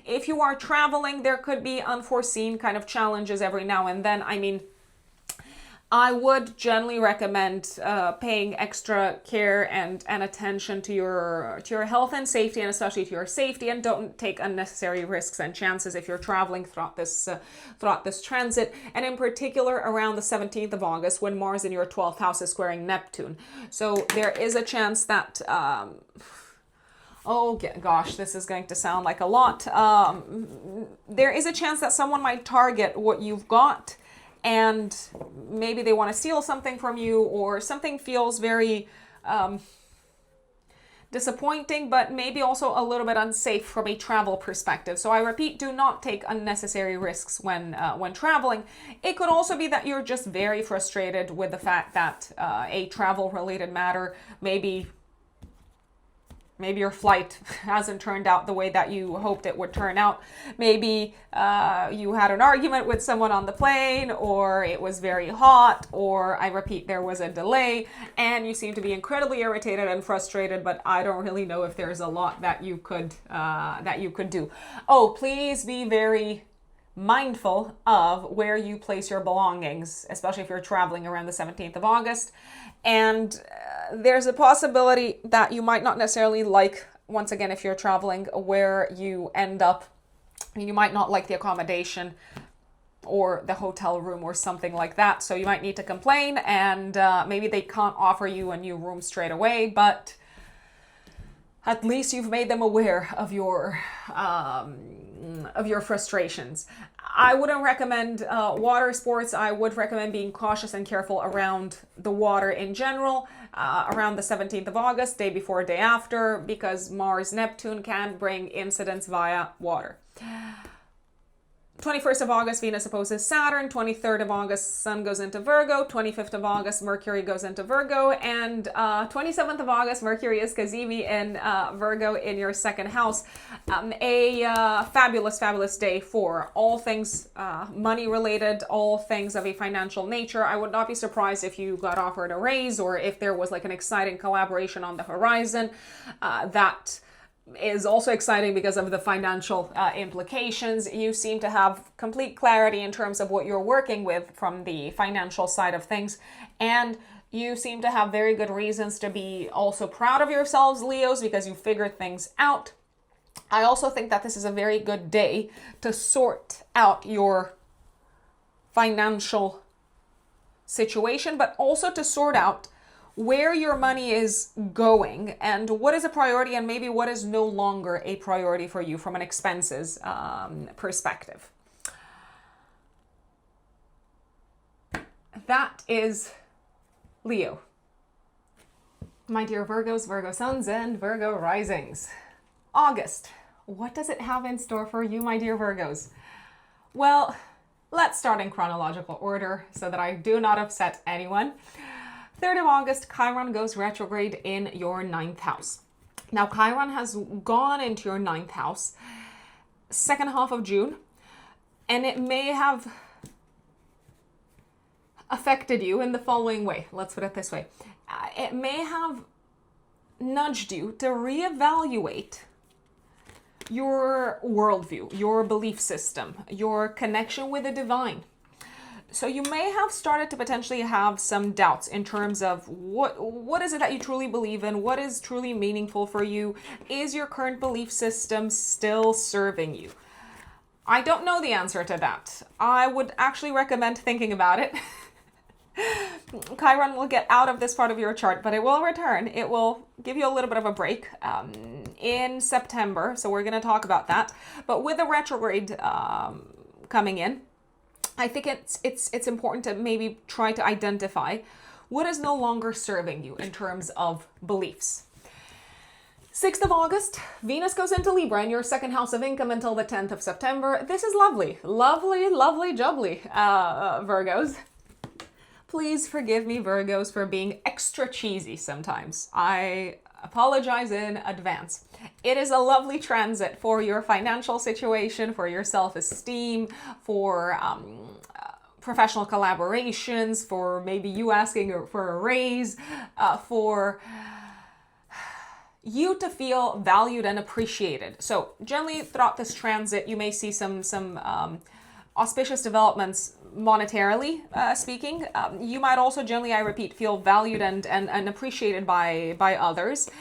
[SPEAKER 2] If you are traveling, there could be unforeseen kind of challenges every now and then. I mean, I would generally recommend paying extra care and attention to your health and safety, and especially to your safety, and don't take unnecessary risks and chances if you're traveling throughout this transit, and in particular around the 17th of August, when Mars in your 12th house is squaring Neptune. So there is a chance that oh gosh, this is going to sound like a lot. There is a chance that someone might target what you've got, and maybe they want to steal something from you, or something feels very disappointing, but maybe also a little bit unsafe from a travel perspective. So I repeat, do not take unnecessary risks when traveling. It could also be that you're just very frustrated with the fact that a travel-related matter, maybe your flight hasn't turned out the way that you hoped it would turn out. Maybe you had an argument with someone on the plane, or it was very hot, or I repeat, there was a delay, and you seem to be incredibly irritated and frustrated, but I don't really know if there's a lot that you could do. Oh, please be very mindful of where you place your belongings, especially if you're traveling around the 17th of August. And there's a possibility that you might not necessarily like, once again, if you're traveling, where you end up. I mean, you might not like the accommodation or the hotel room or something like that. So you might need to complain, and maybe they can't offer you a new room straight away, but at least you've made them aware of your frustrations. I wouldn't recommend water sports. I would recommend being cautious and careful around the water in general, around the 17th of August, day before, day after, because Mars Neptune can bring incidents via water. 21st of August, Venus opposes Saturn. 23rd of August, Sun goes into Virgo. 25th of August, Mercury goes into Virgo. And 27th of August, Mercury is Kazimi in Virgo in your second house. A fabulous, fabulous day for all things money related, all things of a financial nature. I would not be surprised if you got offered a raise, or if there was like an exciting collaboration on the horizon. That is also exciting because of the financial implications. You seem to have complete clarity in terms of what you're working with from the financial side of things, and you seem to have very good reasons to be also proud of yourselves, Leos, because you figured things out. I also think that this is a very good day to sort out your financial situation, but also to sort out where your money is going and what is a priority, and maybe what is no longer a priority for you from an expenses perspective. That is
[SPEAKER 1] Leo. My dear Virgos, Virgo suns, and Virgo risings. August. What does it have in store for you, my dear Virgos? Well, let's start in chronological order so that I do not upset anyone. 3rd of August, Chiron goes retrograde in your 9th house. Now, Chiron has gone into your 9th house second half of June, and it may have affected you in the following way. Let's put it this way. It may have nudged you to reevaluate your worldview, your belief system, your connection with the divine. So you may have started to potentially have some doubts in terms of what is it that you truly believe in? What is truly meaningful for you? Is your current belief system still serving you? I don't know the answer to that. I would actually recommend thinking about it. Chiron will get out of this part of your chart, but it will return. It will give you a little bit of a break in September, so we're going to talk about that. But with the retrograde coming in, I think it's important to maybe try to identify what is no longer serving you in terms of beliefs. 6th of August, Venus goes into Libra in your 2nd house of income until the 10th of September. This is lovely, lovely, lovely, jubbly, Virgos. Please forgive me, Virgos, for being extra cheesy sometimes. I apologize in advance. It is a lovely transit for your financial situation, for your self-esteem, for professional collaborations, for maybe you asking for a raise, for you to feel valued and appreciated. So generally throughout this transit, you may see some auspicious developments monetarily speaking. You might also generally, I repeat, feel valued and appreciated by others.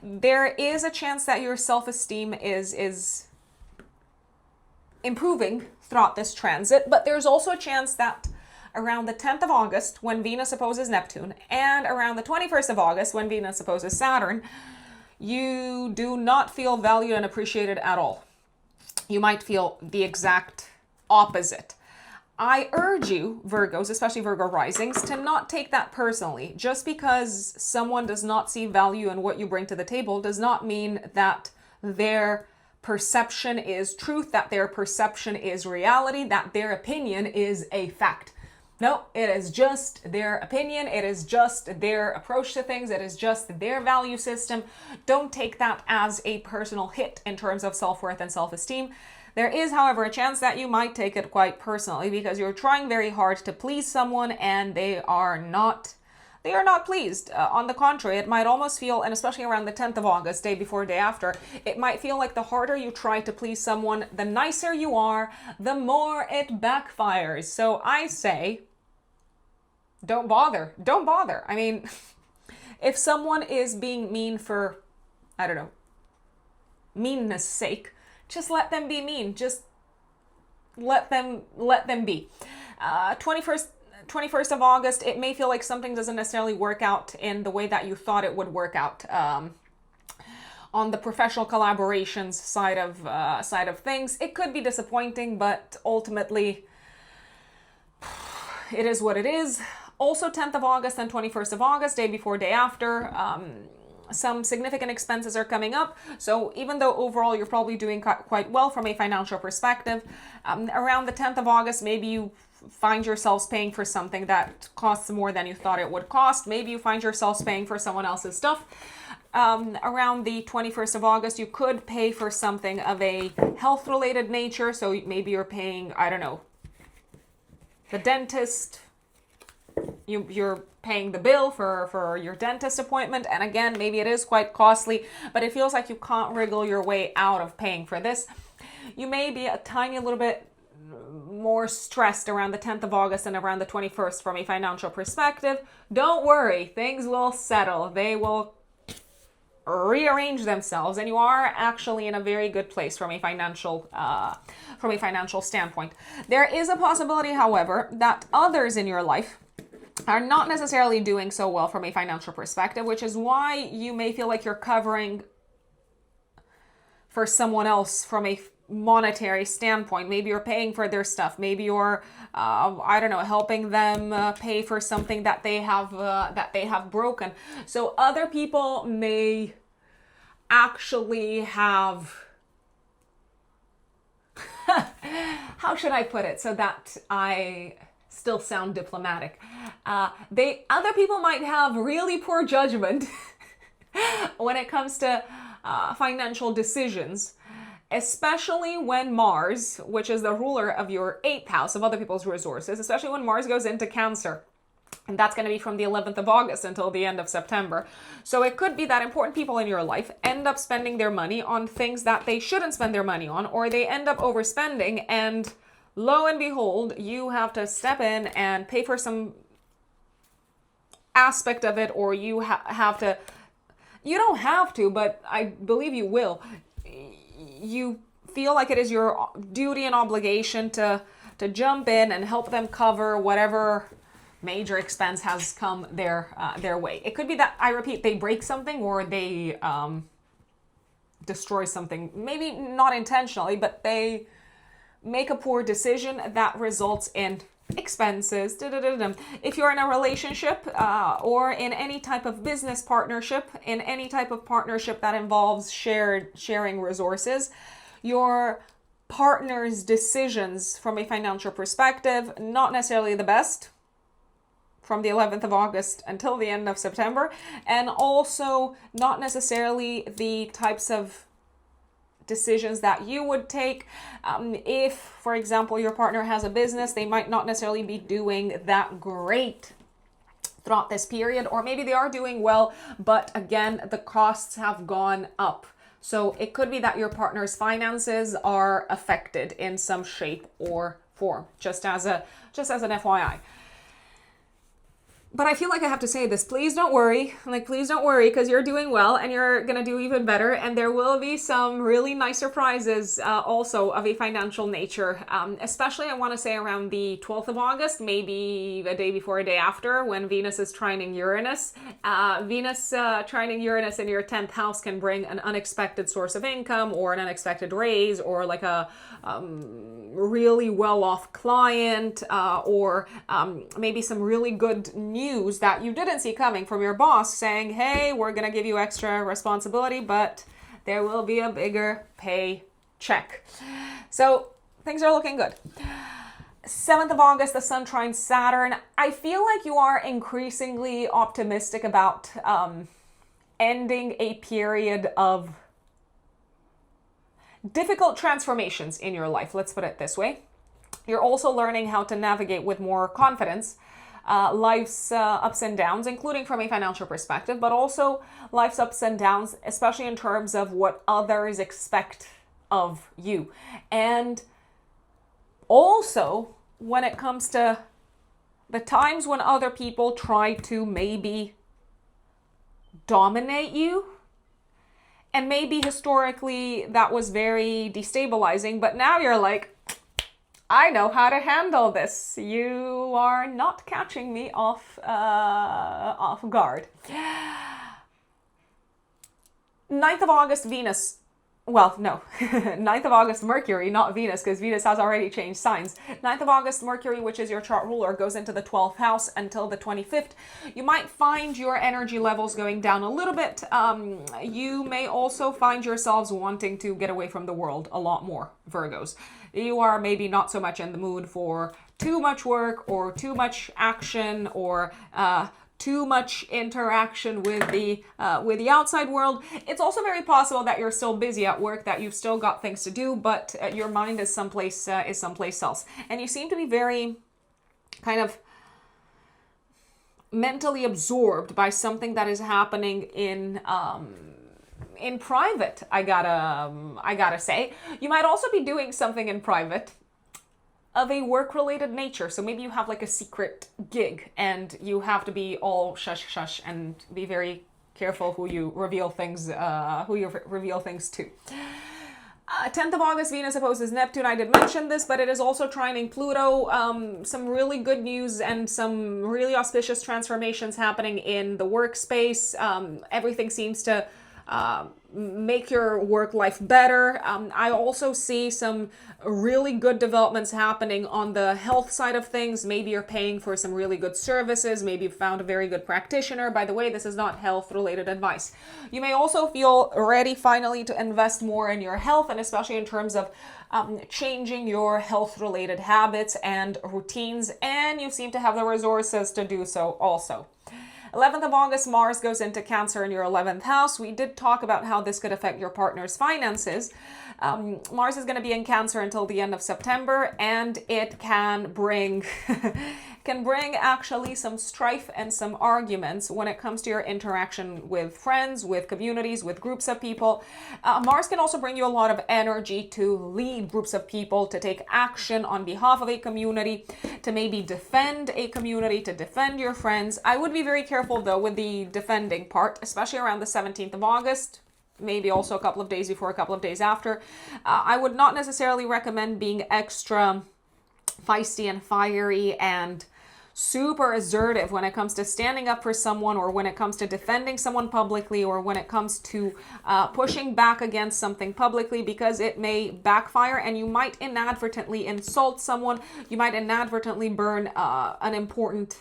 [SPEAKER 1] There is a chance that your self-esteem is improving throughout this transit, but there's also a chance that around the 10th of August, when Venus opposes Neptune, and around the 21st of August, when Venus opposes Saturn, you do not feel valued and appreciated at all. You might feel the exact opposite. I urge you, Virgos, especially Virgo risings, to not take that personally. Just because someone does not see value in what you bring to the table does not mean that their perception is truth, that their perception is reality, that their opinion is a fact. No, it is just their opinion. It is just their approach to things. It is just their value system. Don't take that as a personal hit in terms of self-worth and self-esteem. There is, however, a chance that you might take it quite personally because you're trying very hard to please someone and they are not pleased. On the contrary, it might almost feel, and especially around the 10th of August, day before, day after, it might feel like the harder you try to please someone, the nicer you are, the more it backfires. So I say, don't bother. Don't bother. I mean, if someone is being mean for, I don't know, meanness sake, just let them be mean. Just let them be. 21st of August, it may feel like something doesn't necessarily work out in the way that you thought it would work out. On the professional collaborations side of things, it could be disappointing, but ultimately, it is what it is. Also, 10th of August and 21st of August, day before, day after, some significant expenses are coming up. So even though overall you're probably doing quite well from a financial perspective, around the 10th of August, maybe you find yourselves paying for something that costs more than you thought it would cost. Maybe you find yourselves paying for someone else's stuff. Around the 21st of August, you could pay for something of a health-related nature. So maybe you're paying, I don't know, the dentist. You're paying the bill for your dentist appointment. And again, maybe it is quite costly, but it feels like you can't wriggle your way out of paying for this. You may be a tiny little bit more stressed around the 10th of August and around the 21st from a financial perspective. Don't worry, things will settle. They will rearrange themselves, and you are actually in a very good place from a financial standpoint. There is a possibility, however, that others in your life are not necessarily doing so well from a financial perspective, which is why you may feel like you're covering for someone else from a
[SPEAKER 2] monetary standpoint. Maybe you're paying for their stuff. Maybe you're, I don't know, helping them pay for something that they have broken. So other people may actually have, how should I put it so that I still sound diplomatic? Other people might have really poor judgment when it comes to financial decisions, especially when Mars, which is the ruler of your 8th house of other people's resources, especially when Mars goes into Cancer. And that's going to be from the 11th of August until the end of September. So it could be that important people in your life end up spending their money on things that they shouldn't spend their money on, or they end up overspending, and lo and behold, you have to step in and pay for some aspect of it, or you have to, you don't have to, but I believe you will. You feel like it is your duty and obligation to jump in and help them cover whatever major expense has come their way. It could be that, I repeat, they break something or they destroy something, maybe not intentionally, but they make a poor decision that results in expenses. If you're in a relationship or in any type of business partnership, in any type of partnership that involves sharing resources, your partner's decisions from a financial perspective, not necessarily the best from the 11th of August until the end of September, and also not necessarily the types of decisions that you would take. If, for example, your partner has a business, they might not necessarily be doing that great throughout this period, or maybe they are doing well, but again, the costs have gone up. So it could be that your partner's finances are affected in some shape or form, just as an FYI. But I feel like I have to say this. Please don't worry. Please don't worry, because you're doing well and you're going to do even better. And there will be some really nice surprises also of a financial nature, especially I want to say around the 12th of August, maybe a day before, a day after, when Venus is trining Uranus. Venus trining Uranus in your 10th house can bring an unexpected source of income, or an unexpected raise, or like a really well-off client, or maybe some really good news that you didn't see coming from your boss saying, hey, we're going to give you extra responsibility, but there will be a bigger pay check. So things are looking good. 7th of August, the Sun trines Saturn. I feel like you are increasingly optimistic about ending a period of difficult transformations in your life. Let's put it this way. You're also learning how to navigate with more confidence life's ups and downs, including from a financial perspective, but also life's ups and downs, especially in terms of what others expect of you. And also when it comes to the times when other people try to maybe dominate you. And maybe historically that was very destabilizing, but now you're like, I know how to handle this. You are not catching me off guard. 9th of August, Venus. Well, no. 9th of August, Mercury, not Venus, because Venus has already changed signs. 9th of August, Mercury, which is your chart ruler, goes into the 12th house until the 25th. You might find your energy levels going down a little bit. You may also find yourselves wanting to get away from the world a lot more, Virgos. You are maybe not so much in the mood for too much work or too much action or too much interaction with the outside world. It's also very possible that you're still busy at work, that you've still got things to do, but your mind is someplace else. And you seem to be very kind of mentally absorbed by something that is happening in private, I gotta say. You might also be doing something in private of a work-related nature. So maybe you have like a secret gig and you have to be all shush and be very careful who you reveal things to. 10th of August, Venus opposes Neptune. I did mention this, but it is also trining Pluto. Some really good news and some really auspicious transformations happening in the workspace. Everything seems to make your work life better. I also see some really good developments happening on the health side of things. Maybe you're paying for some really good services. Maybe you've found a very good practitioner. By the way, this is not health related advice. You may also feel ready finally to invest more in your health, and especially in terms of changing your health related habits and routines, and you seem to have the resources to do so also. 11th of August, Mars goes into Cancer in your 11th house. We did talk about how this could affect your partner's finances. Mars is going to be in Cancer until the end of September, and it can bring actually some strife and some arguments when it comes to your interaction with friends, with communities, with groups of people. Mars can also bring you a lot of energy to lead groups of people, to take action on behalf of a community, to maybe defend a community, to defend your friends. I would be very careful though with the defending part, especially around the 17th of August. Maybe also a couple of days before, a couple of days after. I would not necessarily recommend being extra feisty and fiery and super assertive when it comes to standing up for someone, or when it comes to defending someone publicly, or when it comes to pushing back against something publicly, because it may backfire and you might inadvertently insult someone. You might inadvertently burn an important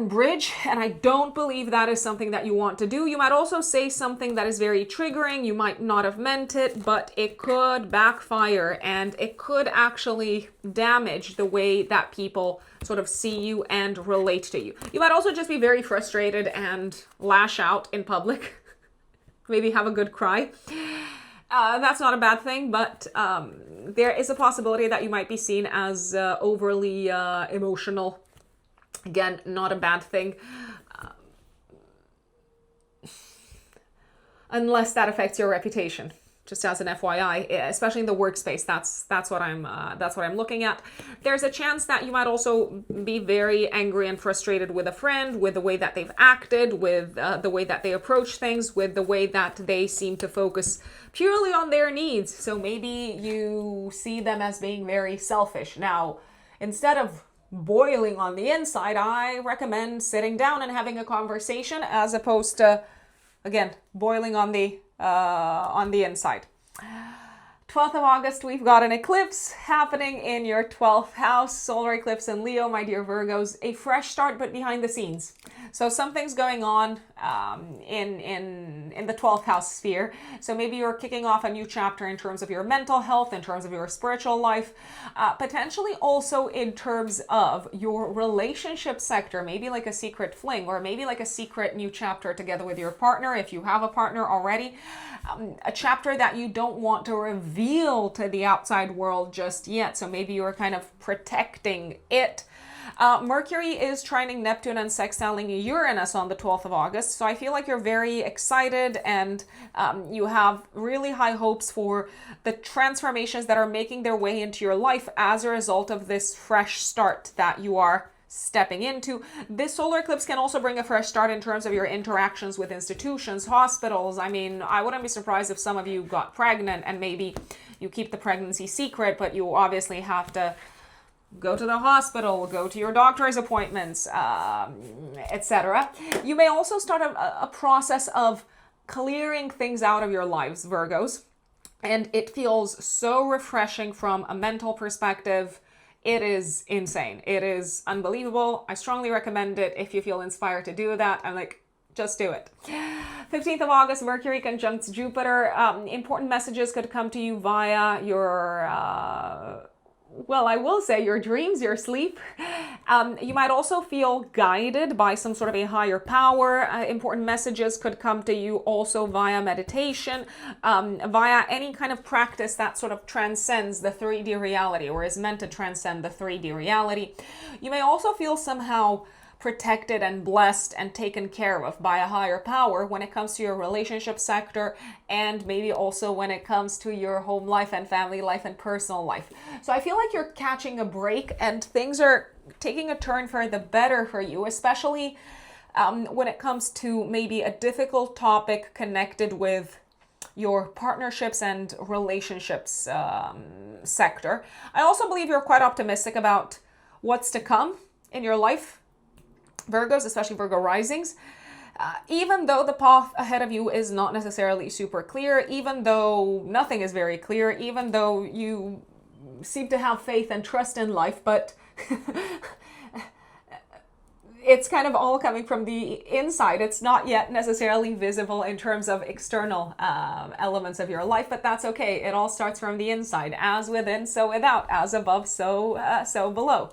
[SPEAKER 2] bridge, and I don't believe that is something that you want to do. You might also say something that is very triggering. You might not have meant it, but it could backfire, and it could actually damage the way that people sort of see you and relate to you. You might also just be very frustrated and lash out in public. Maybe have a good cry. That's not a bad thing, but there is a possibility that you might be seen as overly emotional. Again, not a bad thing, unless that affects your reputation. Just as an FYI, especially in the workspace, that's what I'm looking at. There's a chance that you might also be very angry and frustrated with a friend, with the way that they've acted, with the way that they approach things, with the way that they seem to focus purely on their needs. So maybe you see them as being very selfish. Now, instead of boiling on the inside, I recommend sitting down and having a conversation, as opposed to, again, boiling on the inside. 12th of August, we've got an eclipse happening in your 12th house, solar eclipse in Leo, my dear Virgos. A fresh start, but behind the scenes. So something's going on in the 12th house sphere. So maybe you're kicking off a new chapter in terms of your mental health, in terms of your spiritual life, potentially also in terms of your relationship sector, maybe like a secret fling, or maybe like a secret new chapter together with your partner, if you have a partner already. A chapter that you don't want to reveal to the outside world just yet. So maybe you're kind of protecting it. Mercury is trining Neptune and sextiling Uranus on the 12th of August. So I feel like you're very excited, and you have really high hopes for the transformations that are making their way into your life as a result of this fresh start that you are stepping into. This solar eclipse can also bring a fresh start in terms of your interactions with institutions, hospitals. I mean, I wouldn't be surprised if some of you got pregnant and maybe you keep the pregnancy secret, but you obviously have to go to the hospital, go to your doctor's appointments, etc. You may also start a process of clearing things out of your lives, Virgos, and it feels so refreshing from a mental perspective. It is insane. It is unbelievable. I strongly recommend it if you feel inspired to do that. I'm like, just do it. 15th of August, Mercury conjuncts Jupiter. Important messages could come to you via your, well, I will say your dreams, your sleep. You might also feel guided by some sort of a higher power. Important messages could come to you also via meditation, via any kind of practice that sort of transcends the 3D reality, or is meant to transcend the 3D reality. You may also feel somehow protected and blessed and taken care of by a higher power when it comes to your relationship sector, and maybe also when it comes to your home life and family life and personal life. So I feel like you're catching a break and things are taking a turn for the better for you, especially when it comes to maybe a difficult topic connected with your partnerships and relationships sector. I also believe you're quite optimistic about what's to come in your life, Virgos, especially Virgo risings. Even though the path ahead of you is not necessarily super clear, even though nothing is very clear, even though you seem to have faith and trust in life, but it's kind of all coming from the inside. It's not yet necessarily visible in terms of external elements of your life, but that's okay. It all starts from the inside. As within, so without. As above, so below.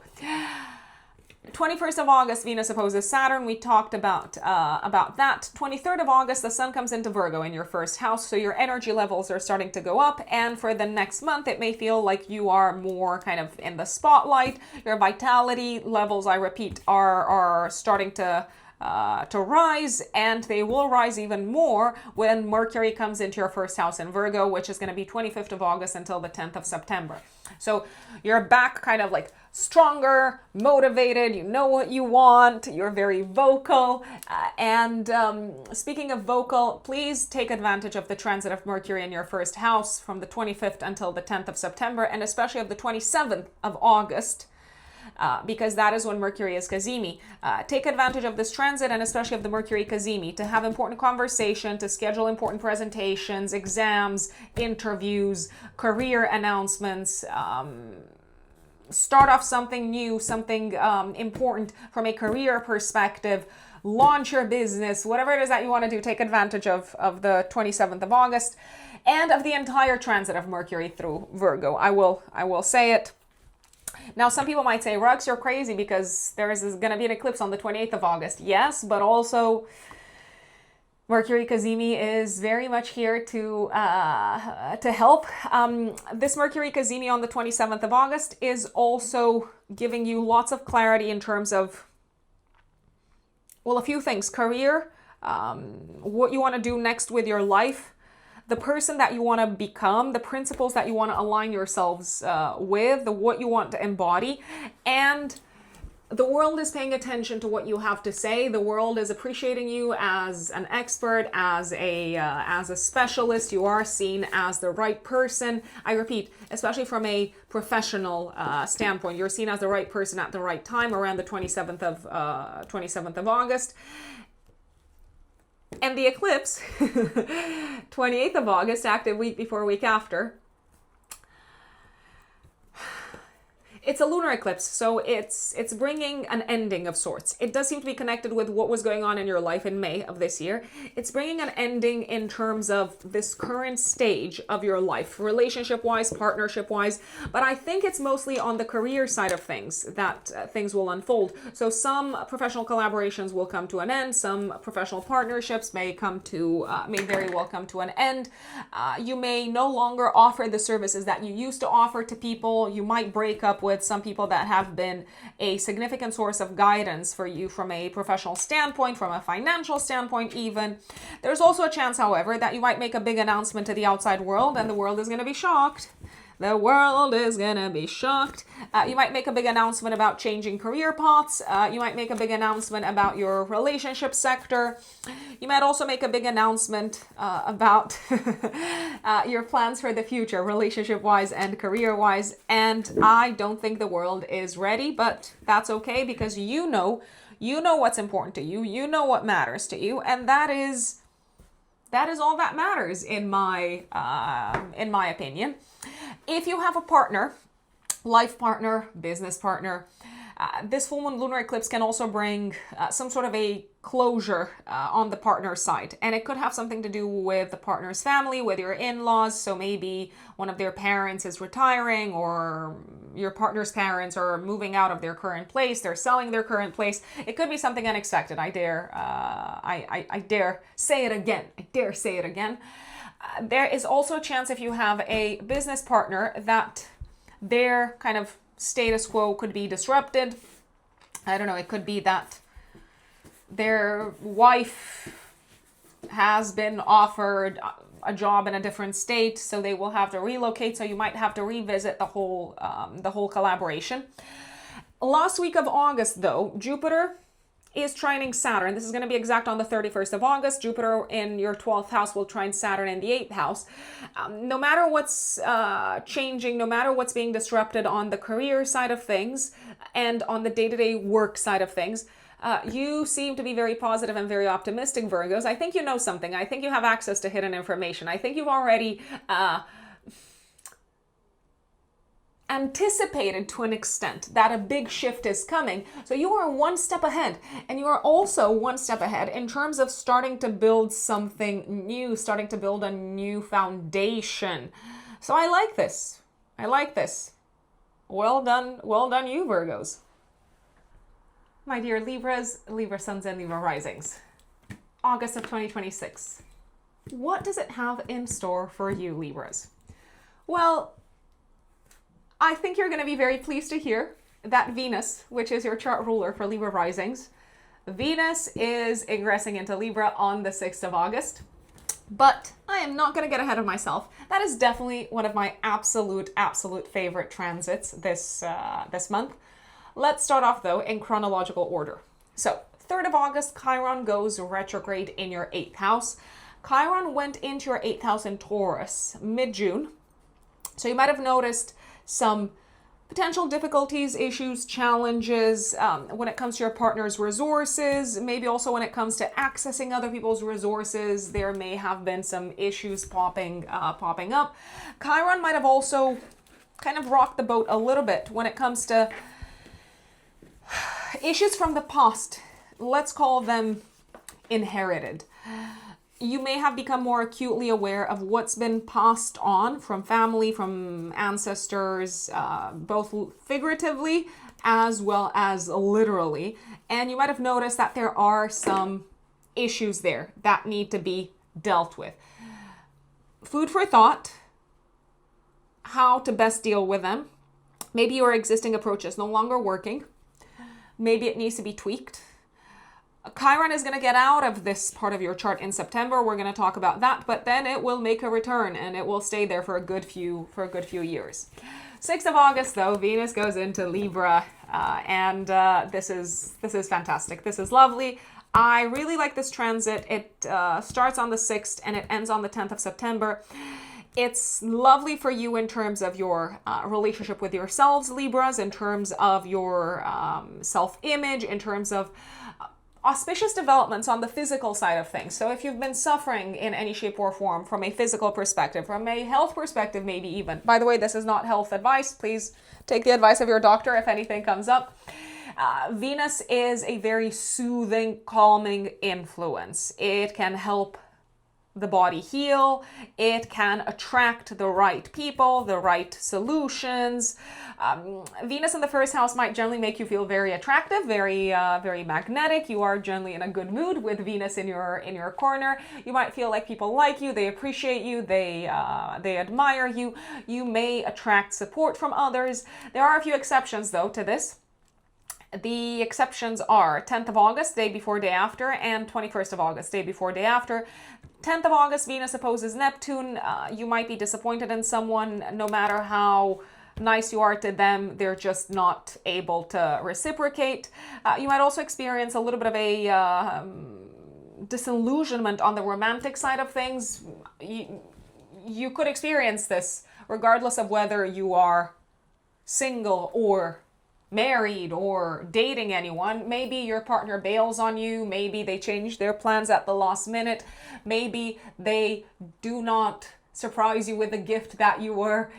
[SPEAKER 2] 21st of August, Venus opposes Saturn. We talked about that. 23rd of August, the Sun comes into Virgo in your first house, so your energy levels are starting to go up. And for the next month, it may feel like you are more kind of in the spotlight. Your vitality levels, I repeat, are starting to rise, and they will rise even more when Mercury comes into your first house in Virgo, which is going to be 25th of August until the 10th of September. So you're back kind of like stronger, motivated, you know what you want, you're very vocal. And speaking of vocal, please take advantage of the transit of Mercury in your first house from the 25th until the 10th of September, and especially of the 27th of August. Because that is when Mercury is Cazimi. Take advantage of this transit, and especially of the Mercury Cazimi, to have important conversation, to schedule important presentations, exams, interviews, career announcements, start off something new, something important from a career perspective, launch your business, whatever it is that you want to do. Take advantage of the 27th of August and of the entire transit of Mercury through Virgo. I will say it. Now, some people might say, Rux, you're crazy because there is going to be an eclipse on the 28th of August. Yes, but also Mercury Cazimi is very much here to help. This Mercury Cazimi on the 27th of August is also giving you lots of clarity in terms of, well, a few things. Career, what you want to do next with your life, the person that you want to become, the principles that you want to align yourselves with, what you want to embody. And the world is paying attention to what you have to say. The world is appreciating you as an expert, as a specialist. You are seen as the right person. I repeat, especially from a professional standpoint, you're seen as the right person at the right time around the 27th of August. And the eclipse, 28th of August, active week before, week after. It's a lunar eclipse, so it's bringing an ending of sorts. It does seem to be connected with what was going on in your life in May of this year. It's bringing an ending in terms of this current stage of your life, relationship-wise, partnership-wise, but I think it's mostly on the career side of things that things will unfold. So some professional collaborations will come to an end. Some professional partnerships may very well come to an end. You may no longer offer the services that you used to offer to people. You might break up with some people that have been a significant source of guidance for you from a professional standpoint, from a financial standpoint even. There's also a chance, however, that you might make a big announcement to the outside world and the world is going to be shocked. The world is going to be shocked. You might make a big announcement about changing career paths. You might make a big announcement about your relationship sector. You might also make a big announcement about your plans for the future, relationship-wise and career-wise. And I don't think the world is ready, but that's okay because you know what's important to you. You know what matters to you, and that is all that matters in my opinion. If you have a partner, life partner, business partner, this full moon lunar eclipse can also bring some sort of a closure on the partner's side. And it could have something to do with the partner's family, with your in-laws. So maybe one of their parents is retiring, or your partner's parents are moving out of their current place. They're selling their current place. It could be something unexpected. I dare say it again. I dare say it again. There is also a chance, if you have a business partner, that their kind of status quo could be disrupted. I don't know, it could be that their wife has been offered a job in a different state, so they will have to relocate, so you might have to revisit the whole collaboration. Last week of August, though, Jupiter is trining Saturn. This is going to be exact on the 31st of August. Jupiter in your 12th house will trine Saturn in the 8th house. No matter what's changing, no matter what's being disrupted on the career side of things and on the day-to-day work side of things, You seem to be very positive and very optimistic, Virgos. I think you know something. I think you have access to hidden information. I think you've already anticipated to an extent that a big shift is coming. So you are one step ahead, and you are also one step ahead in terms of starting to build something new, starting to build a new foundation. So I like this. I like this. Well done you, Virgos. My dear Libras, Libra suns and Libra risings. August of 2026. What does it have in store for you, Libras? Well, I think you're going to be very pleased to hear that Venus, which is your chart ruler for Libra risings, Venus is ingressing into Libra on the 6th of August. But I am not going to get ahead of myself. That is definitely one of my absolute favorite transits this month. Let's start off, though, in chronological order. So, 3rd of August, Chiron goes retrograde in your 8th house. Chiron went into your 8th house in Taurus mid-June. So you might have noticed some potential difficulties, issues, challenges when it comes to your partner's resources. Maybe also when it comes to accessing other people's resources, there may have been some issues popping up. Chiron might have also kind of rocked the boat a little bit when it comes to issues from the past. Let's call them inherited. You may have become more acutely aware of what's been passed on from family, from ancestors, both figuratively as well as literally. And you might have noticed that there are some issues there that need to be dealt with. Food for thought, how to best deal with them. Maybe your existing approach is no longer working. Maybe it needs to be tweaked. Chiron is going to get out of this part of your chart in September. We're going to talk about that, but then it will make a return and it will stay there for a good few years. 6th of August, though, Venus goes into Libra, and this is fantastic. This is lovely. I really like this transit. It starts on the 6th and it ends on the 10th of September. It's lovely for you in terms of your relationship with yourselves, Libras, in terms of your self-image, in terms of auspicious developments on the physical side of things. So if you've been suffering in any shape or form from a physical perspective, from a health perspective maybe even. By the way, this is not health advice. Please take the advice of your doctor if anything comes up. Venus is a very soothing, calming influence. It can help the body heal. It can attract the right people, the right solutions. Venus in the first house might generally make you feel very attractive, very magnetic. You are generally in a good mood with Venus in your corner. You might feel like people like you, they appreciate you, they admire you. You may attract support from others. There are a few exceptions though to this. The exceptions are 10th of August, day before, day after, and 21st of August, day before, day after. 10th of August, Venus opposes Neptune. You might be disappointed in someone. No matter how nice you are to them, they're just not able to reciprocate. You might also experience a little bit of a disillusionment on the romantic side of things. You could experience this regardless of whether you are single or married or dating anyone. Maybe your partner bails on you. Maybe they change their plans at the last minute. Maybe they do not surprise you with a gift that you were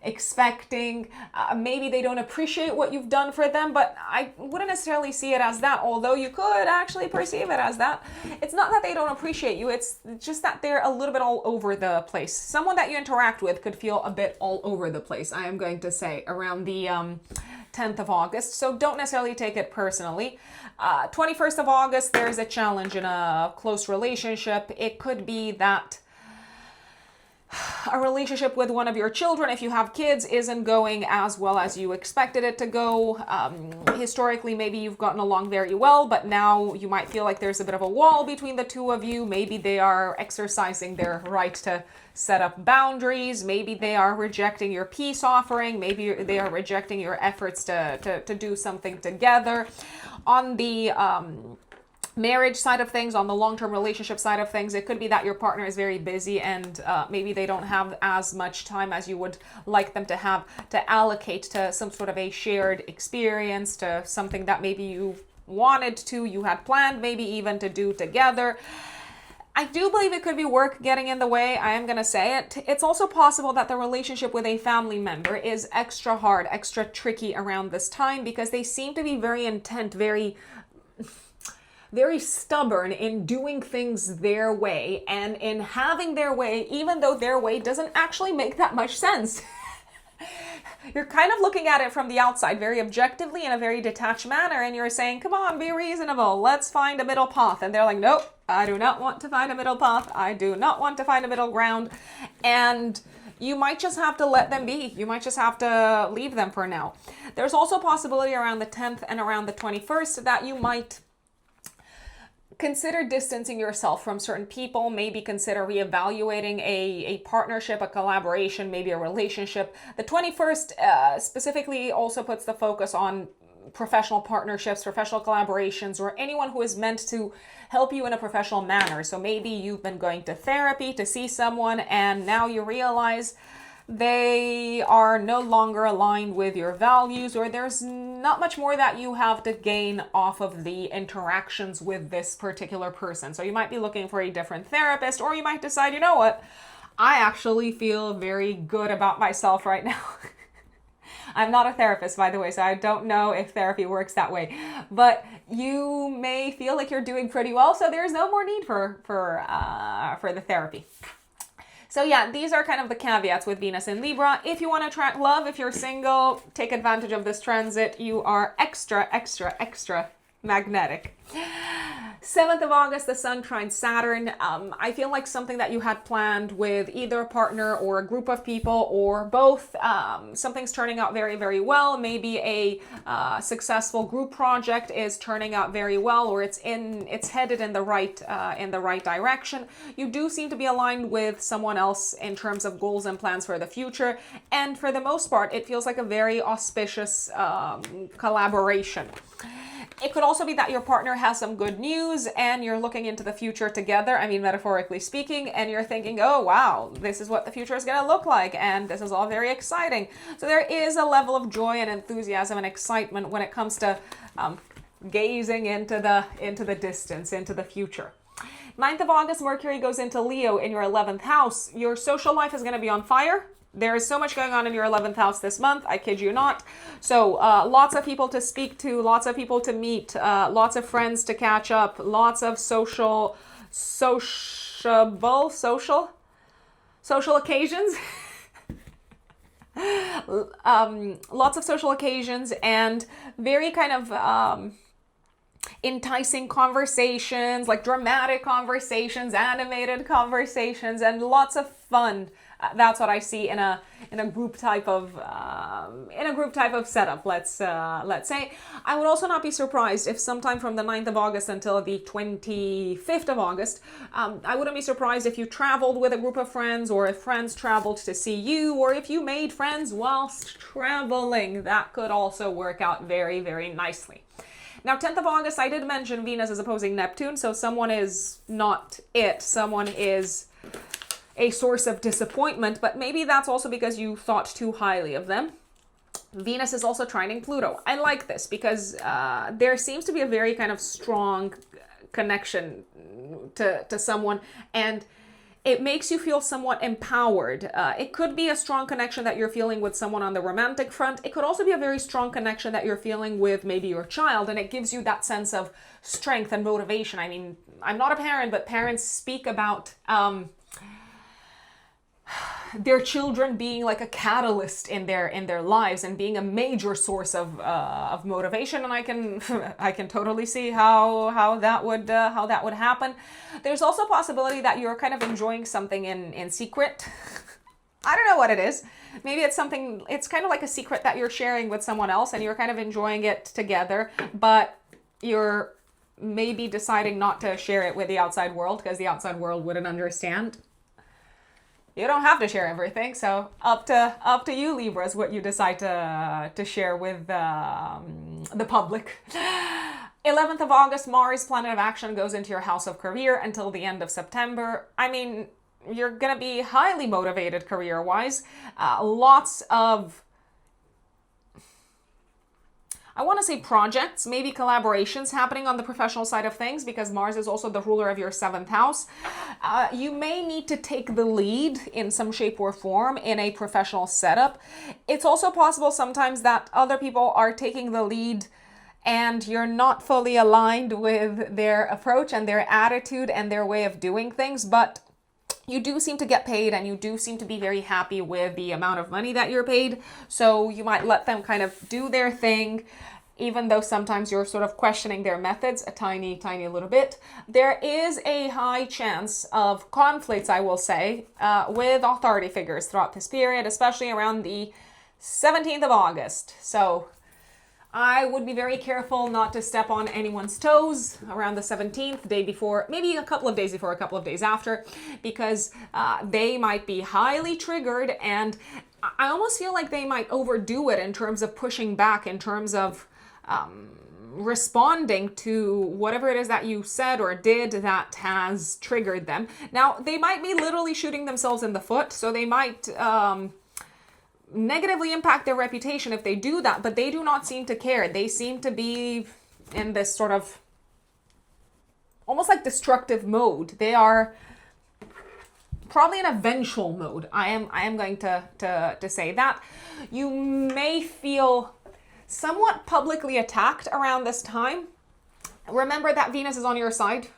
[SPEAKER 2] expecting. Maybe they don't appreciate what you've done for them, but I wouldn't necessarily see it as that, although you could actually perceive it as that. It's not that they don't appreciate you, it's just that they're a little bit all over the place. Someone that you interact with could feel a bit all over the place, I am going to say, around the 10th of August, so don't necessarily take it personally. 21st of August, there's a challenge in a close relationship. It could be that a relationship with one of your children, if you have kids, isn't going as well as you expected it to go. Historically, maybe you've gotten along very well, but now you might feel like there's a bit of a wall between the two of you. Maybe they are exercising their right to set up boundaries. Maybe they are rejecting your peace offering. Maybe they are rejecting your efforts to do something together. On the marriage side of things, on the long-term relationship side of things, it could be that your partner is very busy and maybe they don't have as much time as you would like them to have to allocate to some sort of a shared experience, to something that maybe you wanted to, you had planned maybe even to do together. I do believe it could be work getting in the way. I am going to say it. It's also possible that the relationship with a family member is extra hard, extra tricky around this time because they seem to be very intent, very stubborn in doing things their way and in having their way, even though their way doesn't actually make that much sense. You're kind of looking at it from the outside, very objectively in a very detached manner, and you're saying, come on, be reasonable, let's find a middle path. And they're like, nope, I do not want to find a middle path. I do not want to find a middle ground. And you might just have to let them be. You might just have to leave them for now. There's also a possibility around the 10th and around the 21st that you might consider distancing yourself from certain people, maybe consider reevaluating a partnership, a collaboration, maybe a relationship. The 21st specifically also puts the focus on professional partnerships, professional collaborations, or anyone who is meant to help you in a professional manner. So maybe you've been going to therapy to see someone and now you realize they are no longer aligned with your values, or there's not much more that you have to gain off of the interactions with this particular person. So you might be looking for a different therapist, or you might decide, you know what, I actually feel very good about myself right now. I'm not a therapist, by the way, so I don't know if therapy works that way. But you may feel like you're doing pretty well, so there's no more need for the therapy. So yeah, these are kind of the caveats with Venus in Libra. If you want to attract love, if you're single, take advantage of this transit. You are extra, extra, extra magnetic. 7th of August, the Sun trines Saturn. I feel like something that you had planned with either a partner or a group of people or both. Something's turning out very, very well. Maybe a successful group project is turning out very well, or it's headed in the right direction. You do seem to be aligned with someone else in terms of goals and plans for the future, and for the most part, it feels like a very auspicious collaboration. It could also be that your partner has some good news and you're looking into the future together, I mean metaphorically speaking, and you're thinking, oh wow, this is what the future is going to look like and this is all very exciting. So there is a level of joy and enthusiasm and excitement when it comes to gazing into the distance, into the future. 9th of August, Mercury goes into Leo in your 11th house. Your social life is going to be on fire. There is so much going on in your 11th house this month, I kid you not. So lots of people to speak to, lots of people to meet, lots of friends to catch up, lots of social occasions. Lots of social occasions and very kind of enticing conversations, like dramatic conversations, animated conversations, and lots of fun. That's what I see in a group type of setup. Let's say. I would also not be surprised if sometime from the 9th of August until the 25th of August, I wouldn't be surprised if you traveled with a group of friends, or if friends traveled to see you, or if you made friends whilst traveling. That could also work out very, very nicely. Now, 10th of August, I did mention Venus is opposing Neptune, so someone is not it. Someone is a source of disappointment, but maybe that's also because you thought too highly of them. Venus is also trining Pluto. I like this because there seems to be a very kind of strong connection to someone, and it makes you feel somewhat empowered. It could be a strong connection that you're feeling with someone on the romantic front. It could also be a very strong connection that you're feeling with maybe your child, and it gives you that sense of strength and motivation. I mean, I'm not a parent, but parents speak about their children being like a catalyst in their lives and being a major source of motivation, and I can totally see how that would happen. There's also a possibility that you're kind of enjoying something in secret. I don't know what it is. Maybe it's something. It's kind of like a secret that you're sharing with someone else, and you're kind of enjoying it together, but you're maybe deciding not to share it with the outside world because the outside world wouldn't understand. You don't have to share everything, so up to you, Libras, what you decide to share with the public. 11th of August, Mars, planet of action, goes into your house of career until the end of September. I mean, you're going to be highly motivated career-wise. Lots of I want to say projects, maybe collaborations happening on the professional side of things, because Mars is also the ruler of your 7th house. You may need to take the lead in some shape or form in a professional setup. It's also possible sometimes that other people are taking the lead and you're not fully aligned with their approach and their attitude and their way of doing things, but you do seem to get paid and you do seem to be very happy with the amount of money that you're paid. So you might let them kind of do their thing, even though sometimes you're sort of questioning their methods a tiny little bit. There is a high chance of conflicts, I will say, with authority figures throughout this period, especially around the 17th of August. So I would be very careful not to step on anyone's toes around the 17th, day before, maybe a couple of days before, a couple of days after, because they might be highly triggered, and I almost feel like they might overdo it in terms of pushing back, in terms of responding to whatever it is that you said or did that has triggered them. Now, they might be literally shooting themselves in the foot, so they might negatively impact their reputation if they do that, but they do not seem to care. They seem to be in this sort of almost like destructive mode. They are probably in a vengeful mode. I am going to say that. You may feel somewhat publicly attacked around this time. Remember that Venus is on your side.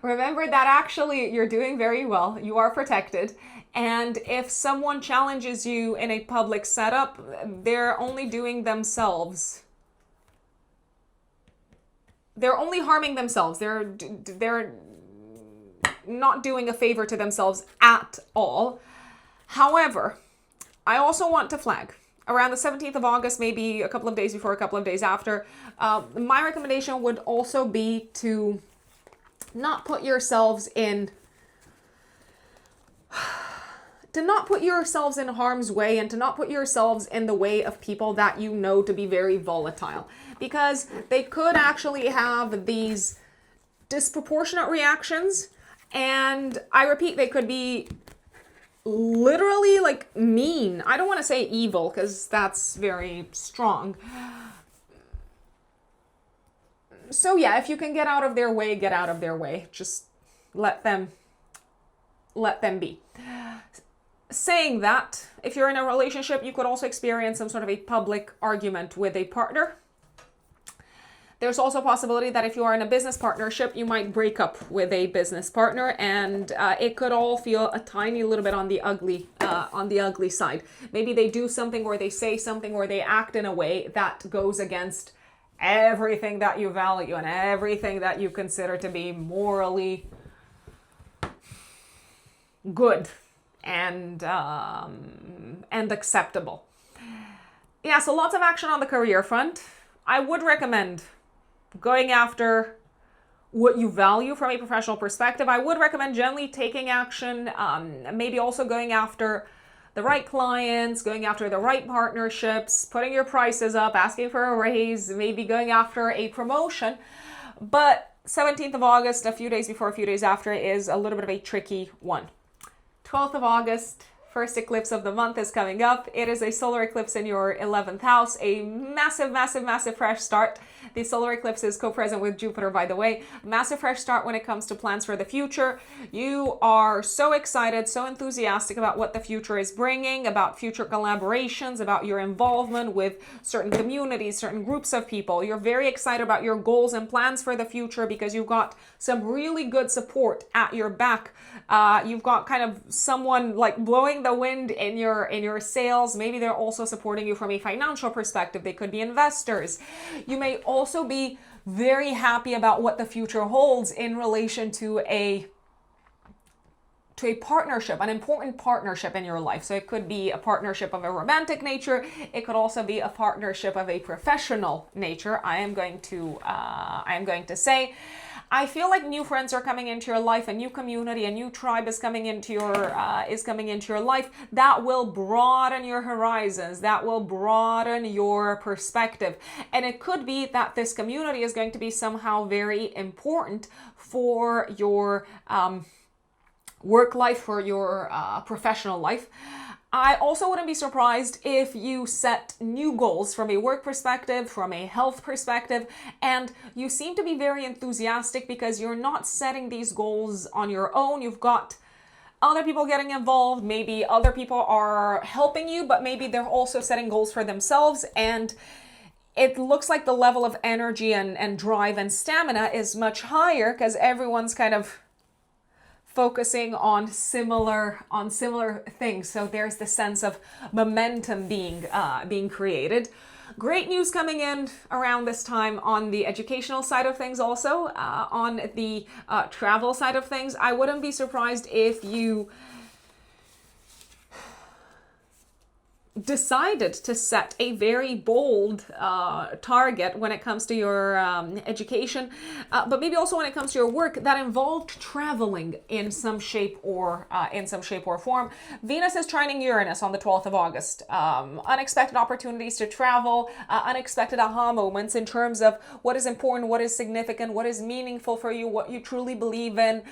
[SPEAKER 2] Remember that actually you're doing very well. You are protected. And if someone challenges you in a public setup, they're only doing themselves. They're only harming themselves. They're not doing a favor to themselves at all. However, I also want to flag around the 17th of August, maybe a couple of days before, a couple of days after, my recommendation would also be to not put yourselves in harm's way, and to not put yourselves in the way of people that you know to be very volatile, because they could actually have these disproportionate reactions, and I repeat, they could be literally like mean. I don't want to say evil because that's very strong. So yeah, if you can get out of their way, get out of their way. Just let them be. Saying that, if you're in a relationship, you could also experience some sort of a public argument with a partner. There's also a possibility that if you are in a business partnership, you might break up with a business partner, and it could all feel a tiny little bit on the ugly side. Maybe they do something, or they say something, or they act in a way that goes against everything that you value and everything that you consider to be morally good and acceptable. Yeah, so lots of action on the career front. I would recommend going after what you value from a professional perspective. I would recommend generally taking action, maybe also going after the right clients, going after the right partnerships, putting your prices up, asking for a raise, maybe going after a promotion. But 17th of August, a few days before, a few days after, is a little bit of a tricky one. 12th of August, first eclipse of the month is coming up. It is a solar eclipse in your 11th house, a massive fresh start. The solar eclipse is co-present with Jupiter, by the way. Massive fresh start when it comes to plans for the future. You are so excited, so enthusiastic about what the future is bringing, about future collaborations, about your involvement with certain communities, certain groups of people. You're very excited about your goals and plans for the future because you've got some really good support at your back. You've got kind of someone like blowing the wind in your sails. Maybe they're also supporting you from a financial perspective. They could be investors. You may also be very happy about what the future holds in relation to a partnership, an important partnership in your life. So it could be a partnership of a romantic nature. It could also be a partnership of a professional nature. I am going to say, I feel like new friends are coming into your life, a new community, a new tribe is coming into your life. That will broaden your horizons. That will broaden your perspective. And it could be that this community is going to be somehow very important for your work life, for your professional life. I also wouldn't be surprised if you set new goals from a work perspective, from a health perspective, and you seem to be very enthusiastic because you're not setting these goals on your own. You've got other people getting involved. Maybe other people are helping you, but maybe they're also setting goals for themselves. And it looks like the level of energy and drive and stamina is much higher because everyone's kind of focusing on similar things. So there's the sense of momentum being created. Great news coming in around this time on the educational side of things, also on the travel side of things. I wouldn't be surprised if you decided to set a very bold target when it comes to your education, but maybe also when it comes to your work that involved traveling in some shape or form. Venus is trining Uranus on the 12th of August. Unexpected opportunities to travel, unexpected aha moments in terms of what is important, what is significant, what is meaningful for you, what you truly believe in.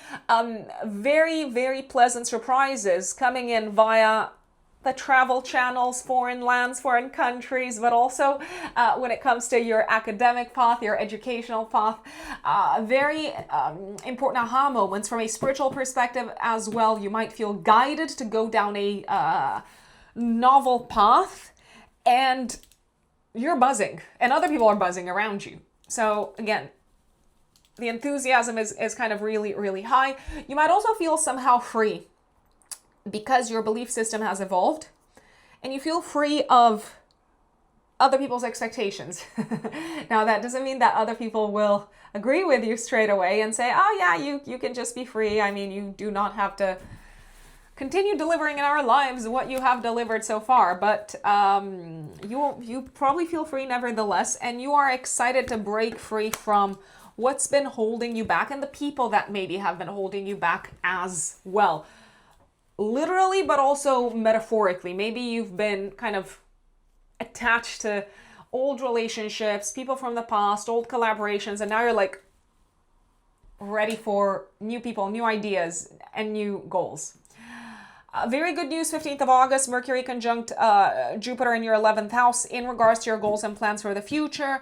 [SPEAKER 2] Very, very pleasant surprises coming in via the travel channels, foreign lands, foreign countries, but also when it comes to your academic path, your educational path, very important aha moments from a spiritual perspective as well. You might feel guided to go down a novel path, and you're buzzing, and other people are buzzing around you. So again, the enthusiasm is kind of really, really high. You might also feel somehow free, because your belief system has evolved and you feel free of other people's expectations. Now, that doesn't mean that other people will agree with you straight away and say, oh yeah, you can just be free. I mean, you do not have to continue delivering in our lives what you have delivered so far, but you probably feel free nevertheless, and you are excited to break free from what's been holding you back and the people that maybe have been holding you back as well. Literally, but also metaphorically. Maybe you've been kind of attached to old relationships, people from the past, old collaborations, and now you're like ready for new people, new ideas, and new goals. Very good news, 15th of August, Mercury conjunct Jupiter in your 11th house in regards to your goals and plans for the future,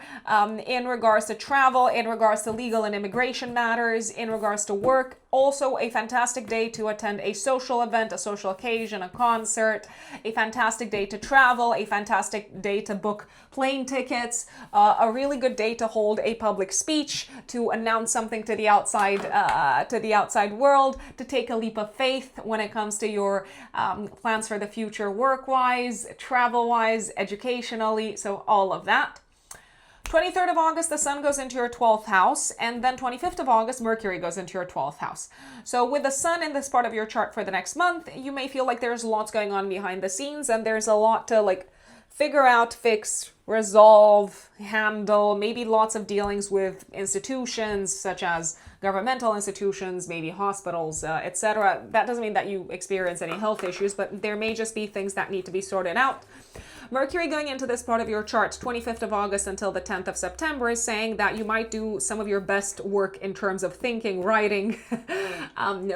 [SPEAKER 2] in regards to travel, in regards to legal and immigration matters, in regards to work. Also a fantastic day to attend a social event, a social occasion, a concert, a fantastic day to travel, a fantastic day to book plane tickets, a really good day to hold a public speech, to announce something to the outside world, to take a leap of faith when it comes to your plans for the future, work-wise, travel-wise, educationally, so all of that. 23rd of August, the sun goes into your 12th house, and then 25th of August, Mercury goes into your 12th house. So with the sun in this part of your chart for the next month, you may feel like there's lots going on behind the scenes, and there's a lot to like figure out, fix, resolve, handle, maybe lots of dealings with institutions such as governmental institutions, maybe hospitals, etc. That doesn't mean that you experience any health issues, but there may just be things that need to be sorted out. Mercury going into this part of your chart, 25th of August until the 10th of September, is saying that you might do some of your best work in terms of thinking, writing,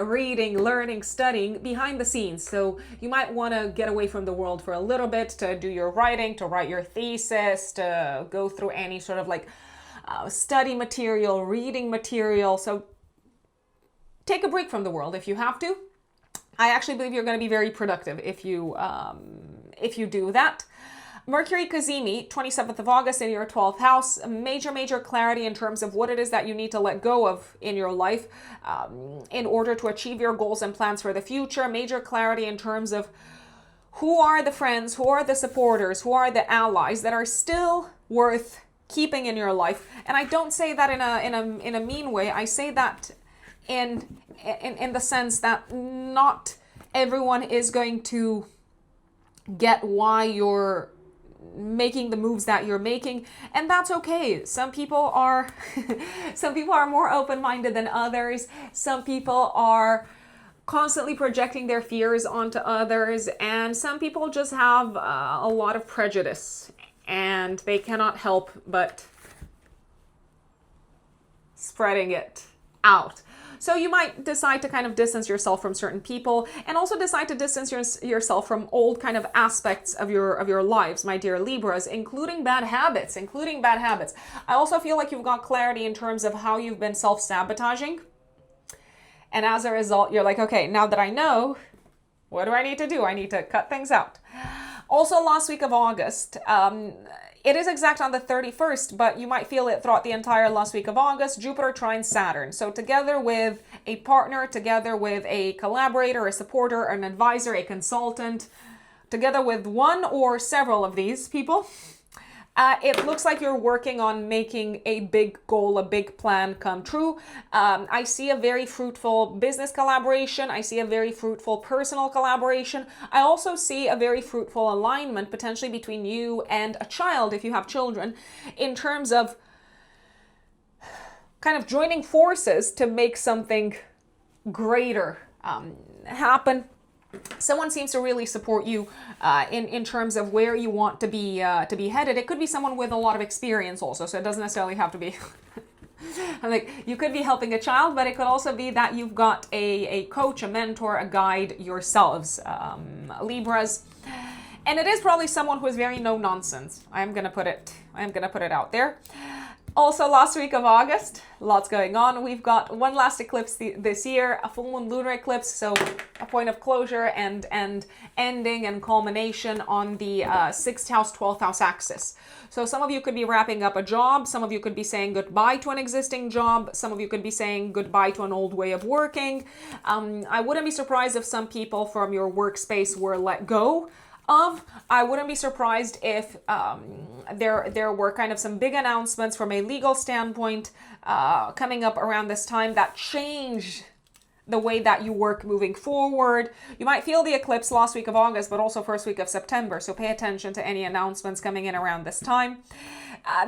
[SPEAKER 2] reading, learning, studying behind the scenes. So you might want to get away from the world for a little bit to do your writing, to write your thesis, to go through any sort of like study material, reading material. So take a break from the world if you have to. I actually believe you're going to be very productive if you do that. Mercury Cazimi, 27th of August in your 12th house, major clarity in terms of what it is that you need to let go of in your life in order to achieve your goals and plans for the future. Major clarity in terms of who are the friends, who are the supporters, who are the allies that are still worth keeping in your life. And I don't say that in a mean way. I say that in the sense that not everyone is going to get why you're making the moves that you're making, and that's okay. Some people are more open-minded than others. Some people are constantly projecting their fears onto others, and some people just have a lot of prejudice, and they cannot help but spreading it out. So you might decide to kind of distance yourself from certain people, and also decide to distance yourself from old kind of aspects of your lives, my dear Libras, including bad habits, I also feel like you've got clarity in terms of how you've been self-sabotaging. And as a result, you're like, okay, now that I know, what do I need to do? I need to cut things out. Also, last week of August, it is exact on the 31st, but you might feel it throughout the entire last week of August, Jupiter trines Saturn. So together with a partner, together with a collaborator, a supporter, an advisor, a consultant, together with one or several of these people, it looks like you're working on making a big goal, a big plan come true. I see a very fruitful business collaboration. I see a very fruitful personal collaboration. I also see a very fruitful alignment potentially between you and a child, if you have children, in terms of kind of joining forces to make something greater happen. Someone seems to really support you in terms of where you want to be headed. It could be someone with a lot of experience also, so it doesn't necessarily have to be like you could be helping a child, but it could also be that you've got a coach, a mentor, a guide yourselves, Libras. And it is probably someone who is very no nonsense. I'm gonna put it out there. Also, last week of August, lots going on. We've got one last eclipse this year, a full moon lunar eclipse, so a point of closure and ending and culmination on the 6th house, 12th house axis. So some of you could be wrapping up a job, some of you could be saying goodbye to an existing job, some of you could be saying goodbye to an old way of working. I wouldn't be surprised if some people from your workspace were let go of. I wouldn't be surprised if there were kind of some big announcements from a legal standpoint coming up around this time that change the way that you work moving forward. You might feel the eclipse last week of August, but also first week of September. So pay attention to any announcements coming in around this time.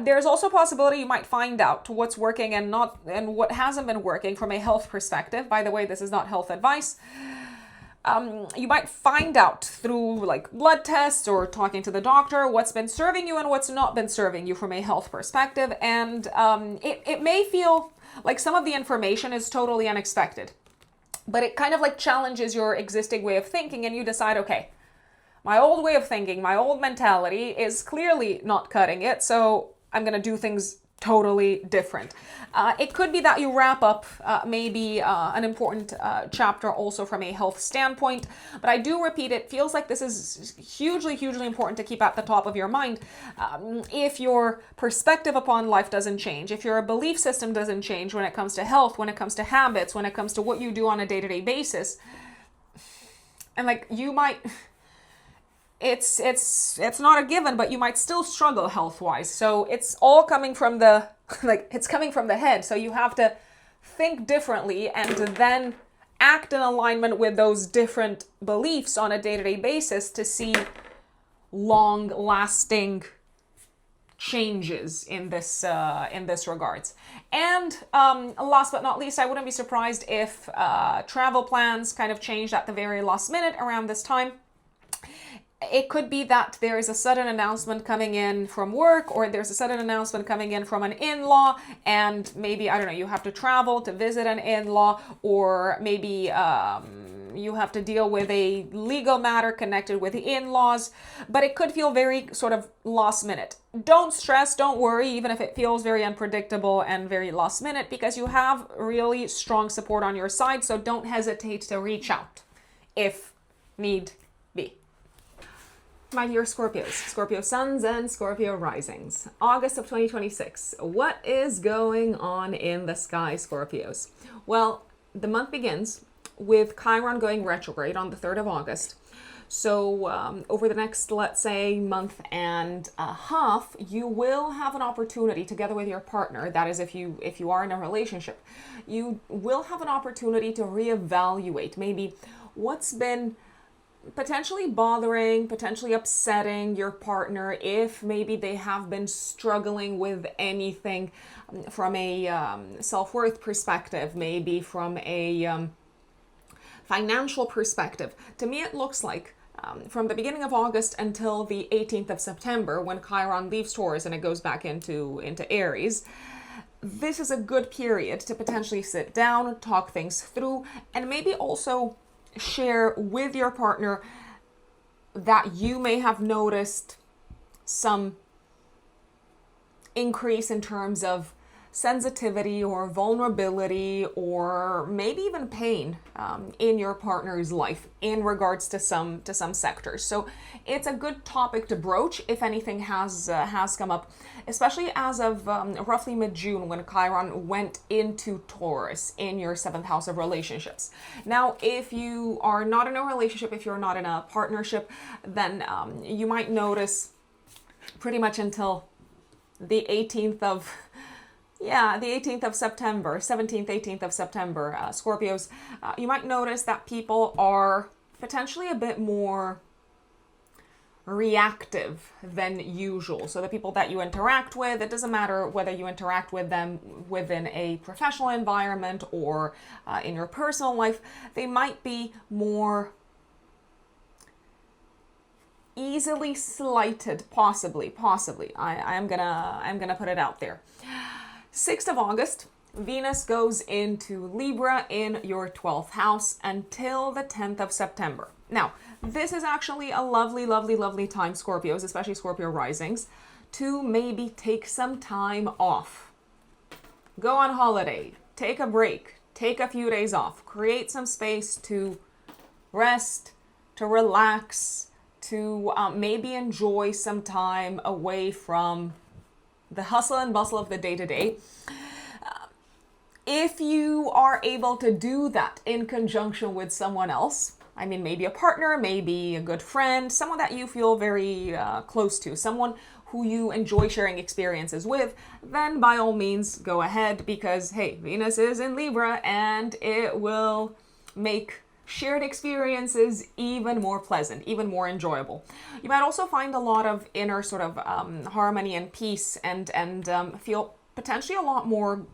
[SPEAKER 2] There's also a possibility you might find out what's working and what hasn't been working from a health perspective. By the way, this is not health advice. You might find out through like blood tests or talking to the doctor what's been serving you and what's not been serving you from a health perspective. And it may feel like some of the information is totally unexpected, but it kind of like challenges your existing way of thinking, and you decide, okay, my old way of thinking, my old mentality is clearly not cutting it, so I'm going to do things totally different. It could be that you wrap up maybe an important chapter also from a health standpoint, but I do repeat, it feels like this is hugely, hugely important to keep at the top of your mind. If your perspective upon life doesn't change, if your belief system doesn't change when it comes to health, when it comes to habits, when it comes to what you do on a day-to-day basis, and like you might... It's not a given, but you might still struggle health-wise. So it's all coming from the, it's coming from the head. So you have to think differently and then act in alignment with those different beliefs on a day-to-day basis to see long-lasting changes in this regards. And last but not least, I wouldn't be surprised if travel plans kind of changed at the very last minute around this time. It could be that there is a sudden announcement coming in from work, or there's a sudden announcement coming in from an in-law, and maybe, I don't know, you have to travel to visit an in-law, or maybe you have to deal with a legal matter connected with the in-laws, but it could feel very sort of last minute. Don't stress, don't worry, even if it feels very unpredictable and very last minute, because you have really strong support on your side, so don't hesitate to reach out if need be. My dear Scorpios, Scorpio suns and Scorpio risings, August of 2026. What is going on in the sky, Scorpios? Well, the month begins with Chiron going retrograde on the 3rd of August. So over the next, let's say, month and a half, you will have an opportunity together with your partner. That is, if you are in a relationship, you will have an opportunity to reevaluate maybe what's been potentially bothering, potentially upsetting your partner, if maybe they have been struggling with anything from a self-worth perspective, maybe from a financial perspective. To me, it looks like from the beginning of August until the 18th of September, when Chiron leaves Taurus and it goes back into Aries, this is a good period to potentially sit down, talk things through, and maybe also share with your partner that you may have noticed some increase in terms of sensitivity or vulnerability or maybe even pain in your partner's life in regards to some sectors. So it's a good topic to broach if anything has come up, especially as of roughly mid-June, when Chiron went into Taurus in your 7th house of relationships. Now, if you are not in a relationship, if you're not in a partnership, then you might notice pretty much until the 18th of September, 17th, 18th of September, Scorpios, you might notice that people are potentially a bit more reactive than usual. So the people that you interact with, it doesn't matter whether you interact with them within a professional environment or in your personal life, they might be more easily slighted, possibly. I'm gonna put it out there. 6th of August, Venus goes into Libra in your 12th house until the 10th of September. Now, this is actually a lovely time, Scorpios, especially Scorpio risings, to maybe take some time off. Go on holiday, take a break, take a few days off, create some space to rest, to relax, to maybe enjoy some time away from the hustle and bustle of the day-to-day. If you are able to do that in conjunction with someone else, I mean, maybe a partner, maybe a good friend, someone that you feel very close to, someone who you enjoy sharing experiences with, then by all means go ahead, because hey, Venus is in Libra and it will make shared experiences even more pleasant, even more enjoyable. You might also find a lot of inner sort of harmony and peace and feel potentially a lot more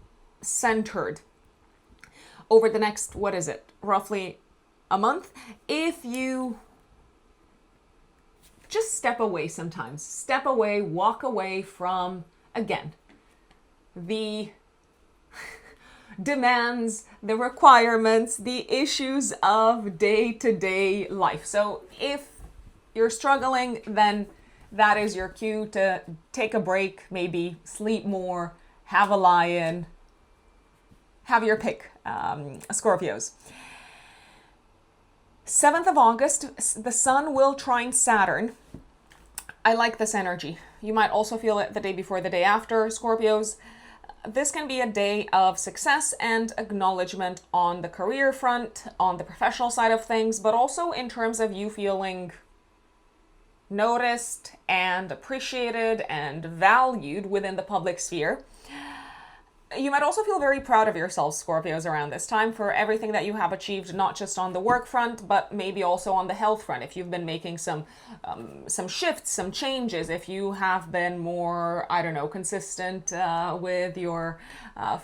[SPEAKER 2] centered over the next, roughly a month, if you just step away sometimes. Step away, walk away from, again, the demands, the requirements, the issues of day-to-day life. So if you're struggling, then that is your cue to take a break, maybe sleep more, have a lie-in, have your pick, Scorpios. 7th of August, the Sun will trine Saturn. I like this energy. You might also feel it the day before, the day after, Scorpios. This can be a day of success and acknowledgement on the career front, on the professional side of things, but also in terms of you feeling noticed and appreciated and valued within the public sphere. You might also feel very proud of yourselves, Scorpios, around this time for everything that you have achieved, not just on the work front, but maybe also on the health front. If you've been making some shifts, some changes, if you have been more, consistent with your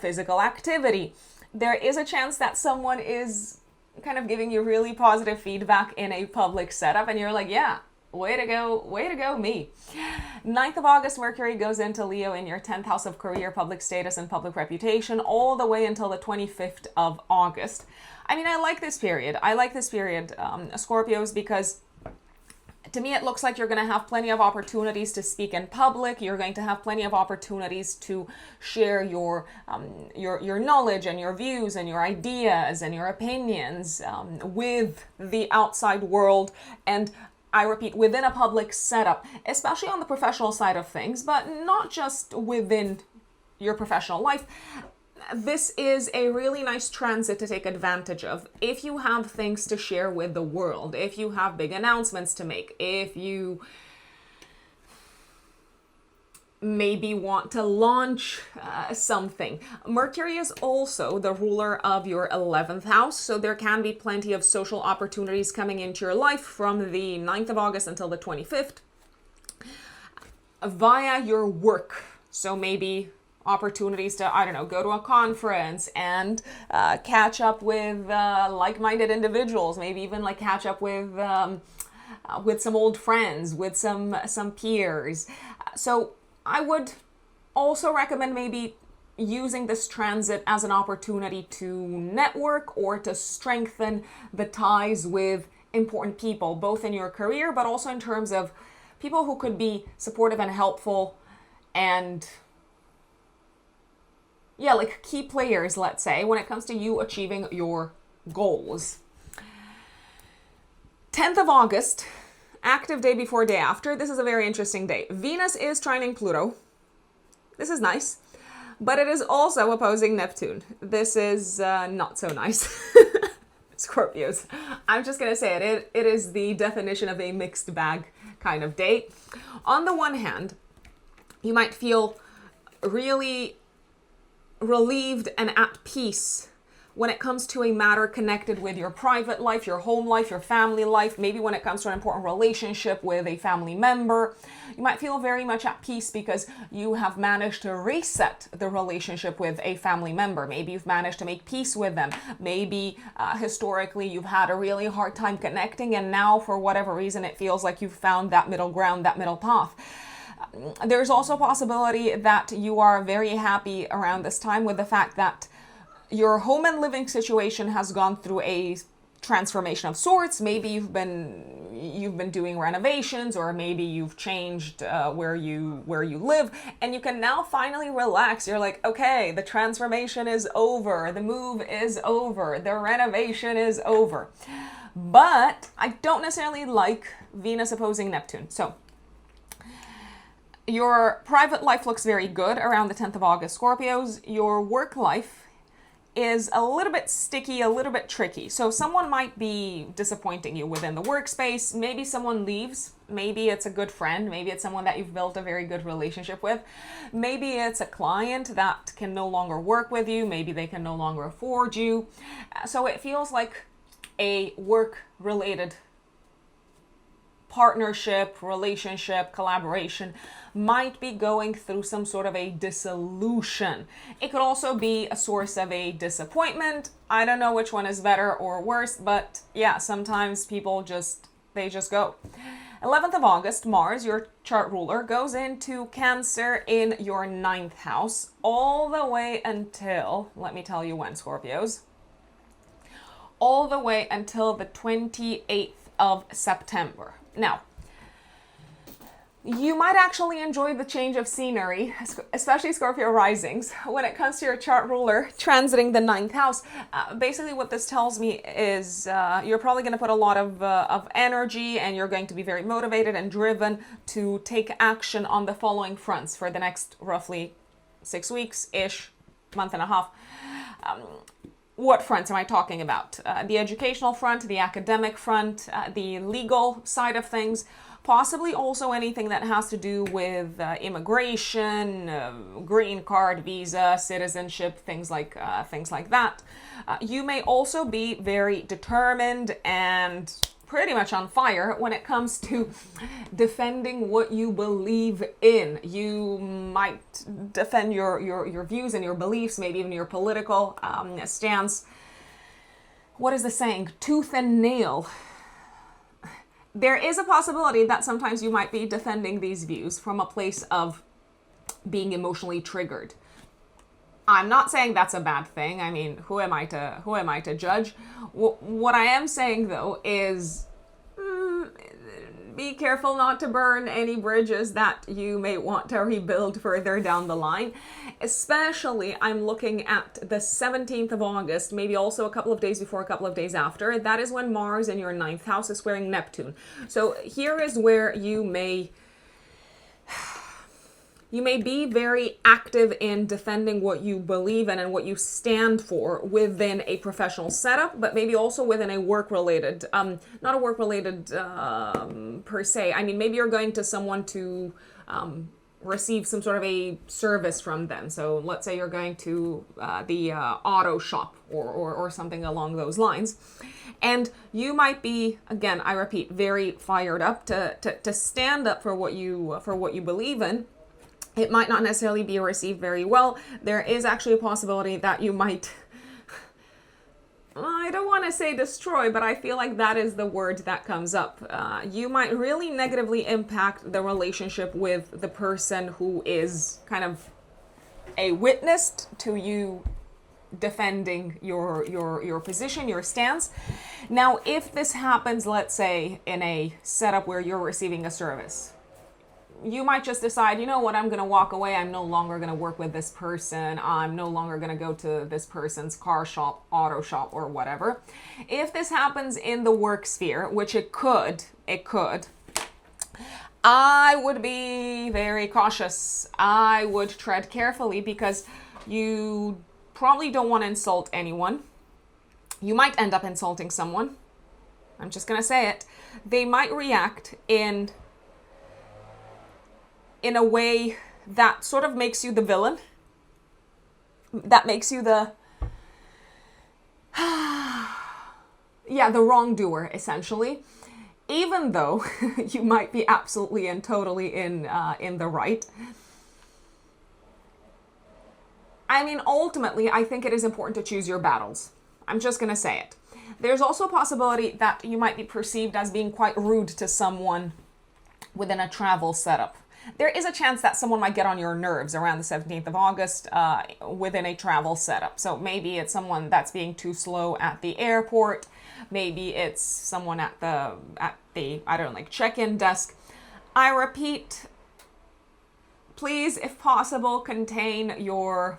[SPEAKER 2] physical activity, there is a chance that someone is kind of giving you really positive feedback in a public setup, and you're like, yeah, way to go, me. 9th of August, Mercury goes into Leo in your 10th house of career, public status, and public reputation, all the way until the 25th of August. I mean, I like this period, Scorpios, because to me, it looks like you're going to have plenty of opportunities to speak in public. You're going to have plenty of opportunities to share your knowledge and your views and your ideas and your opinions with the outside world. And I repeat, within a public setup, especially on the professional side of things, but not just within your professional life. This is a really nice transit to take advantage of. If you have things to share with the world, if you have big announcements to make, if you maybe want to launch something. Mercury is also the ruler of your 11th house, so there can be plenty of social opportunities coming into your life from the 9th of August until the 25th via your work. So maybe opportunities to, go to a conference and catch up with like-minded individuals, maybe even catch up with some old friends, with some peers. So I would also recommend maybe
[SPEAKER 1] using this transit as an opportunity to network or to strengthen the ties with important people, both in your career, but also in terms of people who could be supportive and helpful and, yeah, like key players, let's say, when it comes to you achieving your goals. 10th of August, active day before day after. This is a very interesting day. Venus is trining Pluto. This is nice, but it is also opposing Neptune. This is not so nice. Scorpios. I'm just going to say it. It is the definition of a mixed bag kind of day. On the one hand, you might feel really relieved and at peace when it comes to a matter connected with your private life, your home life, your family life, maybe when it comes to an important relationship with a family member. You might feel very much at peace because you have managed to reset the relationship with a family member. Maybe you've managed to make peace with them. Maybe historically you've had a really hard time connecting, and now for whatever reason it feels like you've found that middle ground, that middle path. There's also a possibility that you are very happy around this time with the fact that your home and living situation has gone through a transformation of sorts. Maybe you've been doing renovations, or maybe you've changed where you live, and you can now finally relax. You're like, okay, the transformation is over, the move is over, the renovation is over. But I don't necessarily like Venus opposing Neptune. So your private life looks very good around the 10th of August, Scorpios. Your work life is a little bit sticky, a little bit tricky. So someone might be disappointing you within the workspace. Maybe someone leaves. Maybe it's a good friend. Maybe it's someone that you've built a very good relationship with. Maybe it's a client that can no longer work with you. Maybe they can no longer afford you. So it feels like a work-related partnership, relationship, collaboration might be going through some sort of a dissolution. It could also be a source of a disappointment. I don't know which one is better or worse, but yeah, sometimes people just go. 11th of August, Mars, your chart ruler, goes into Cancer in your 9th house all the way until, let me tell you when, Scorpios, all the way until the 28th of September. Now, you might actually enjoy the change of scenery, especially Scorpio risings, when it comes to your chart ruler transiting the 9th house. Basically what this tells me is you're probably going to put a lot of energy, and you're going to be very motivated and driven to take action on the following fronts for the next roughly 6 weeks-ish, month and a half. What fronts am I talking about? The educational front, the academic front, the legal side of things, possibly also anything that has to do with immigration, green card, visa, citizenship, things like that. You may also be very determined and pretty much on fire when it comes to defending what you believe in. You might defend your views and your beliefs, maybe even your political stance. What is the saying? Tooth and nail. There is a possibility that sometimes you might be defending these views from a place of being emotionally triggered. I'm not saying that's a bad thing. I mean, who am I to judge? What I am saying, though, is be careful not to burn any bridges that you may want to rebuild further down the line. Especially, I'm looking at the 17th of August, maybe also a couple of days before, a couple of days after. That is when Mars in your 9th house is squaring Neptune. So here is where you may be very active in defending what you believe in and what you stand for within a professional setup, but maybe also within a work-related, not a work-related per se. I mean, maybe you're going to someone to receive some sort of a service from them. So let's say you're going to the auto shop or something along those lines. And you might be, again, I repeat, very fired up to stand up for what you believe in. It might not necessarily be received very well. There is actually a possibility that you might, I don't want to say destroy, but I feel like that is the word that comes up. You might really negatively impact the relationship with the person who is kind of
[SPEAKER 2] a witness to you defending your position, your stance. Now, if this happens, let's say, in a setup where you're receiving a service, you might just decide, you know what, I'm going to walk away. I'm no longer going to work with this person. I'm no longer going to go to this person's car shop, auto shop, or whatever. If this happens in the work sphere, which it could, I would be very cautious. I would tread carefully because you probably don't want to insult anyone. You might end up insulting someone. I'm just going to say it. They might react in a way that sort of makes you the villain. That makes you the the wrongdoer, essentially. Even though you might be absolutely and totally in the right. I mean, ultimately, I think it is important to choose your battles. I'm just going to say it. There's also a possibility that you might be perceived as being quite rude to someone within a travel setup. There is a chance that someone might get on your nerves around the 17th of August within a travel setup. So maybe it's someone that's being too slow at the airport. Maybe it's someone at the I don't know, like check-in desk. I repeat, please, if possible, contain your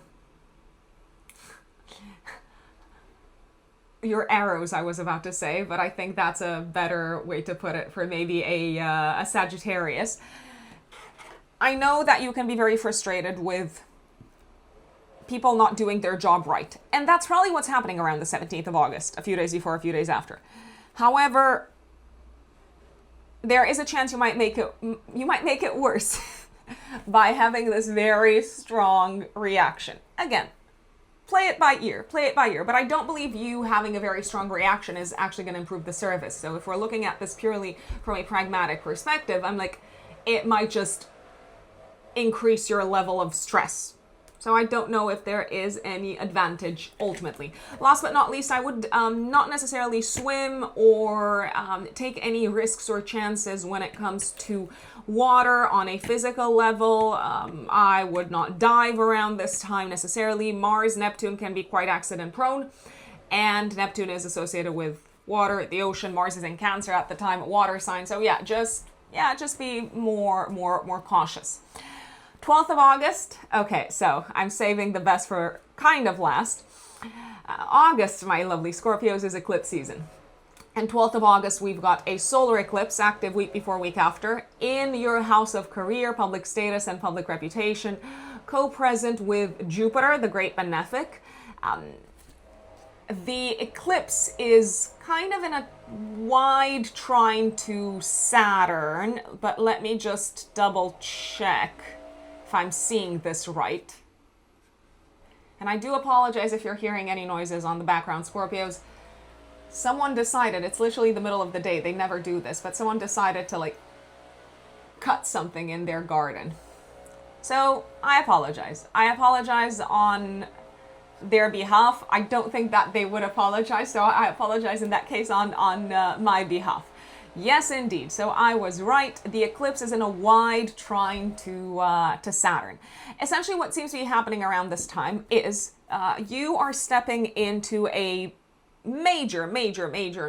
[SPEAKER 2] arrows, I was about to say, but I think that's a better way to put it for maybe a Sagittarius. I know that you can be very frustrated with people not doing their job right. And that's probably what's happening around the 17th of August, a few days before, a few days after. However, there is a chance you might make it worse by having this very strong reaction. Again, play it by ear, but I don't believe you having a very strong reaction is actually going to improve the service. So if we're looking at this purely from a pragmatic perspective, I'm like, it might just increase your level of stress. So I don't know if there is any advantage ultimately. Last but not least, I would not necessarily swim or take any risks or chances when it comes to water on a physical level. I would not dive around this time necessarily. Mars, Neptune can be quite accident prone, and Neptune is associated with water, the ocean. Mars is in Cancer at the time, water sign. So just be more cautious. 12th of August. Okay, so I'm saving the best for kind of last. August, my lovely Scorpios, is eclipse season. And 12th of August, we've got a solar eclipse, active week before, week after, in your house of career, public status, and public reputation, co-present with Jupiter, the great benefic. The eclipse is kind of in a wide trine to Saturn, but let me just double check if I'm seeing this right. And I do apologize if you're hearing any noises on the background, Scorpios. Someone decided, it's literally the middle of the day, they never do this, but someone decided to cut something in their garden. So I apologize. I apologize on their behalf. I don't think that they would apologize, so I apologize in that case on my behalf. Yes, indeed. So I was right. The eclipse is in a wide trine to Saturn. Essentially, what seems to be happening around this time is you are stepping into a major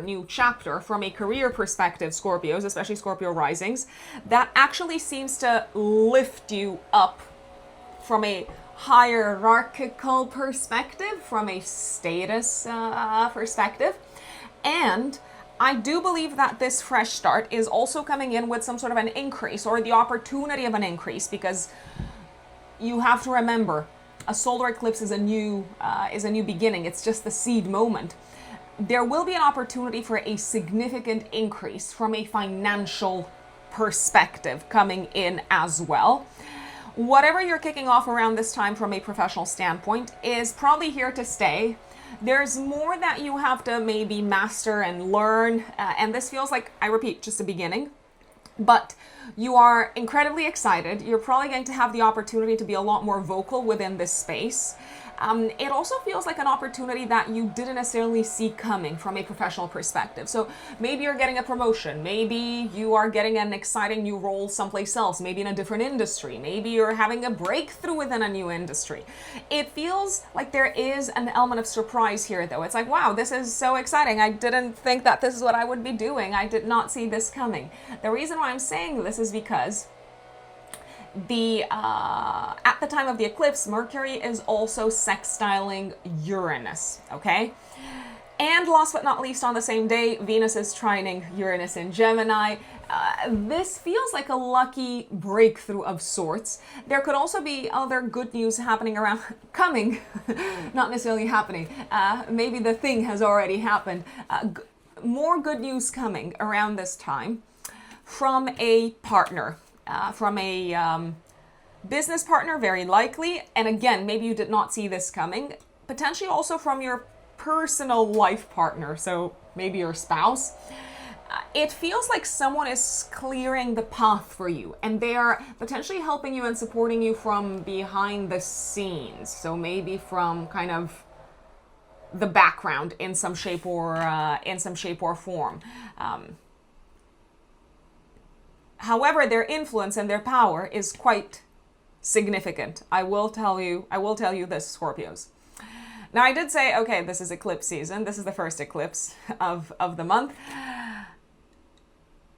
[SPEAKER 2] new chapter from a career perspective, Scorpios, especially Scorpio risings, that actually seems to lift you up from a hierarchical perspective, from a status perspective. And I do believe that this fresh start is also coming in with some sort of an increase or the opportunity of an increase, because you have to remember a solar eclipse is a new beginning. It's just the seed moment. There will be an opportunity for a significant increase from a financial perspective coming in as well. Whatever you're kicking off around this time from a professional standpoint is probably here to stay. There's more that you have to maybe master and learn, and this feels like, I repeat, just a beginning. But you are incredibly excited. You're probably going to have the opportunity to be a lot more vocal within this space.
[SPEAKER 1] It also feels like an opportunity that you didn't necessarily see coming from a professional perspective. So maybe you're getting a promotion, maybe you are getting an exciting new role someplace else, maybe in a different industry, maybe you're having a breakthrough within a new industry. It feels like there is an element of surprise here, though. It's like, wow, this is so exciting. I didn't think that this is what I would be doing. I did not see this coming. The reason why I'm saying this is because at the time of the eclipse, Mercury is also sextiling Uranus, okay? And last but not least, on the same day, Venus is trining Uranus in Gemini. This feels like a lucky breakthrough of sorts. There could also be other good news coming, not necessarily happening. Maybe the thing has already happened. More good news coming around this time from a partner. From a business partner, very likely. And again, maybe you did not see this coming. Potentially also from your personal life partner, so maybe your spouse. It feels like someone is clearing the path for you, and they are potentially helping you and supporting you from behind the scenes. So maybe from kind of the background in some shape or form. However, their influence and their power is quite significant. I will tell you this, Scorpios. Now, I did say, okay, this is eclipse season. This is the first eclipse of the month.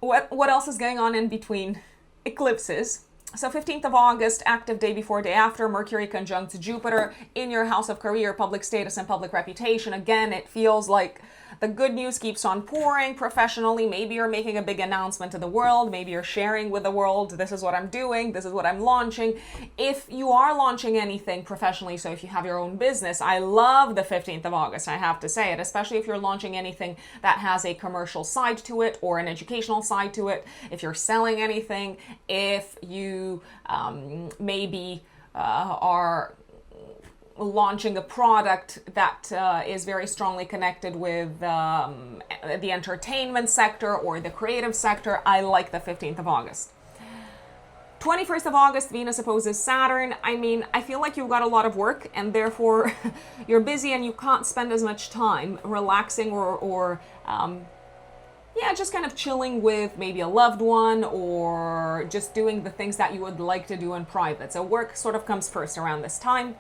[SPEAKER 1] What else is going on in between eclipses? So 15th of August, active day before, day after, Mercury conjunct Jupiter in your house of career, public status, and public reputation. Again, it feels like the good news keeps on pouring professionally. Maybe you're making a big announcement to the world. Maybe you're sharing with the world, this is what I'm doing, this is what I'm launching. If you are launching anything professionally, so if you have your own business, I love the 15th of August, I have to say it, especially if you're launching anything that has a commercial side to it or an educational side to it. If you're selling anything, if you maybe are launching a product that is very strongly connected with the entertainment sector or the creative sector, I like the 15th of August. 21st of August, Venus opposes Saturn. I mean, I feel like you've got a lot of work and therefore you're busy and you can't spend as much time relaxing or just kind of chilling with maybe a loved one or just doing the things that you would like to do in private. So work sort of comes first around this time.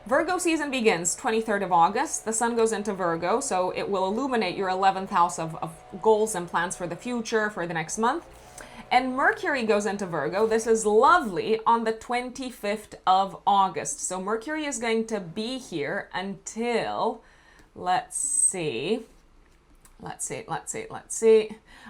[SPEAKER 1] Virgo season begins 23rd of August. The sun goes into Virgo, so it will illuminate your 11th house of goals and plans for the future, for the next month. And Mercury goes into Virgo. This is lovely on the 25th of August. So Mercury is going to be here until, let's see,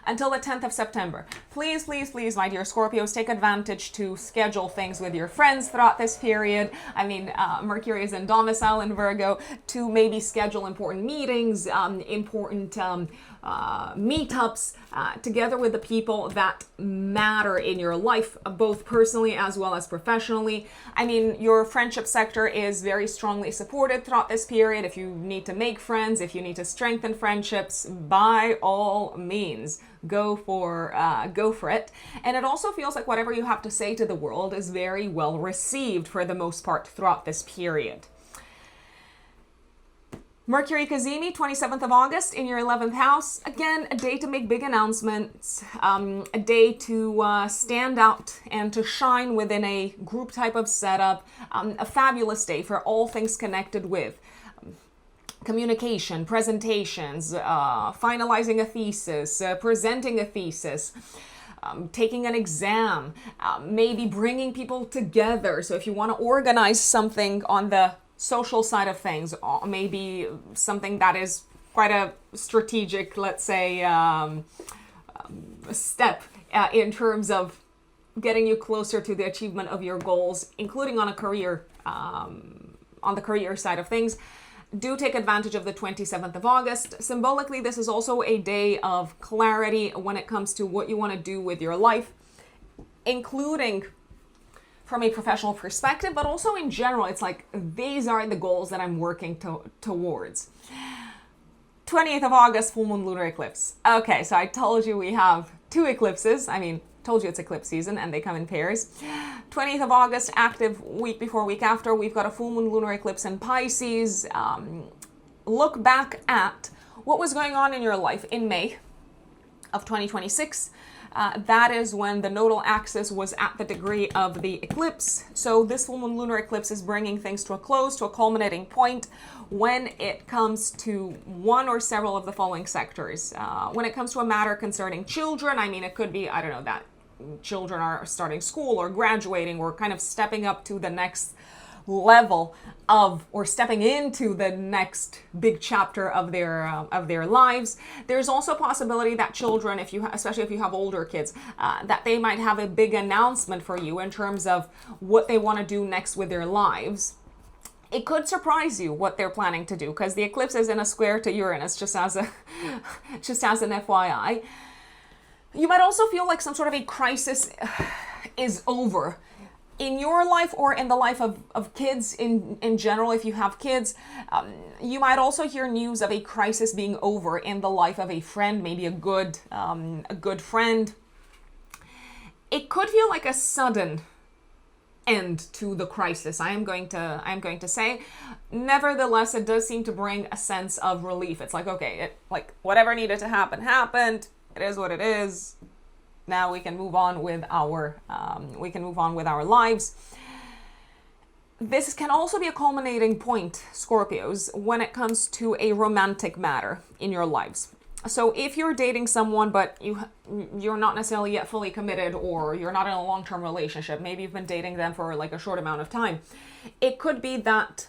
[SPEAKER 1] until the 10th of September. Please, please, please, my dear Scorpios, take advantage to schedule things with your friends throughout this period. I mean, Mercury is in domicile in Virgo to maybe schedule important meetings, important meetups together with the people that matter in your life, both personally as well as professionally. I mean, your friendship sector is very strongly supported throughout this period. If you need to make friends, if you need to strengthen friendships, by all means, go for it. And it also feels like whatever you have to say to the world is very well received for the most part throughout this period. Mercury Cazimi, 27th of August in your 11th house. Again, a day to make big announcements, a day to stand out and to shine within a group type of setup, a fabulous day for all things connected with communication, presentations, finalizing a thesis, presenting a thesis, taking an exam, maybe bringing people together. So if you want to organize something on the social side of things, maybe something that is quite a strategic, let's say, step in terms of getting you closer to the achievement of your goals, including on a career, on the career side of things, do take advantage of the 27th of August. Symbolically, this is also a day of clarity when it comes to what you want to do with your life, including from a professional perspective, but also in general. It's like, these are the goals that I'm working towards. 20th of August, full moon lunar eclipse. Okay, so I told you we have two eclipses. I mean, Told you it's eclipse season and they come in pairs. 20th of August, active week before, week after. We've got a full moon lunar eclipse in Pisces. Look back at what was going on in your life in May of 2026. That is when the nodal axis was at the degree of the eclipse. So this full moon lunar eclipse is bringing things to a close, to a culminating point when it comes to one or several of the following sectors. When it comes to a matter concerning children, I mean, it could be, I don't know, that children are starting school or graduating or kind of stepping up to the next level of, or stepping into the next big chapter of their lives. There's also a possibility that children, if you, especially if you have older kids, that they might have a big announcement for you in terms of what they want to do next with their lives. It could surprise you what they're planning to do, because the eclipse is in a square to Uranus, just as an FYI. You might also feel like some sort of a crisis is over in your life or in the life of kids in general. If you have kids, you might also hear news of a crisis being over in the life of a friend, maybe a good friend. It could feel like a sudden end to the crisis, I'm going to say. Nevertheless, it does seem to bring a sense of relief. It's like, okay, like whatever needed to happen happened. It is what it is. Now we can move on with our lives. This can also be a culminating point, Scorpios, when it comes to a romantic matter in your lives. So if you're dating someone, but you're not necessarily yet fully committed, or you're not in a long-term relationship, maybe you've been dating them for like a short amount of time, it could be that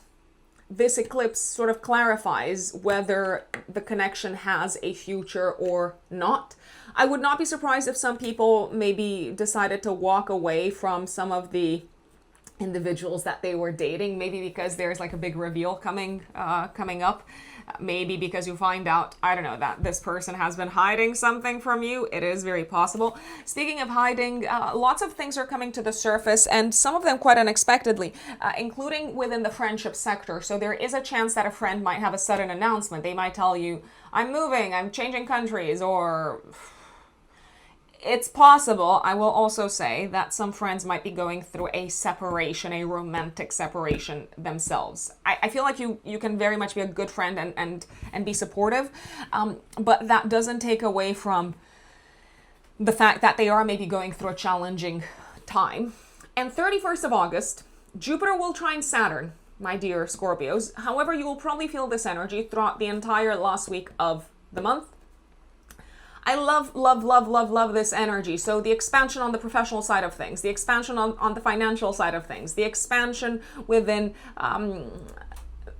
[SPEAKER 1] this eclipse sort of clarifies whether the connection has a future or not. I would not be surprised if some people maybe decided to walk away from some of the individuals that they were dating, maybe because there's like a big reveal coming up. Maybe because you find out, I don't know, that this person has been hiding something from you. It is very possible. Speaking of hiding, lots of things are coming to the surface, and some of them quite unexpectedly, including within the friendship sector. So there is a chance that a friend might have a sudden announcement. They might tell you, I'm moving, I'm changing countries, or it's possible. I will also say that some friends might be going through a separation, a romantic separation themselves. I feel like you can very much be a good friend and be supportive, but that doesn't take away from the fact that they are maybe going through a challenging time. And 31st of August, Jupiter will trine Saturn, my dear Scorpios. However, you will probably feel this energy throughout the entire last week of the month. I love this energy. So the expansion on the professional side of things, the expansion on the financial side of things, the expansion within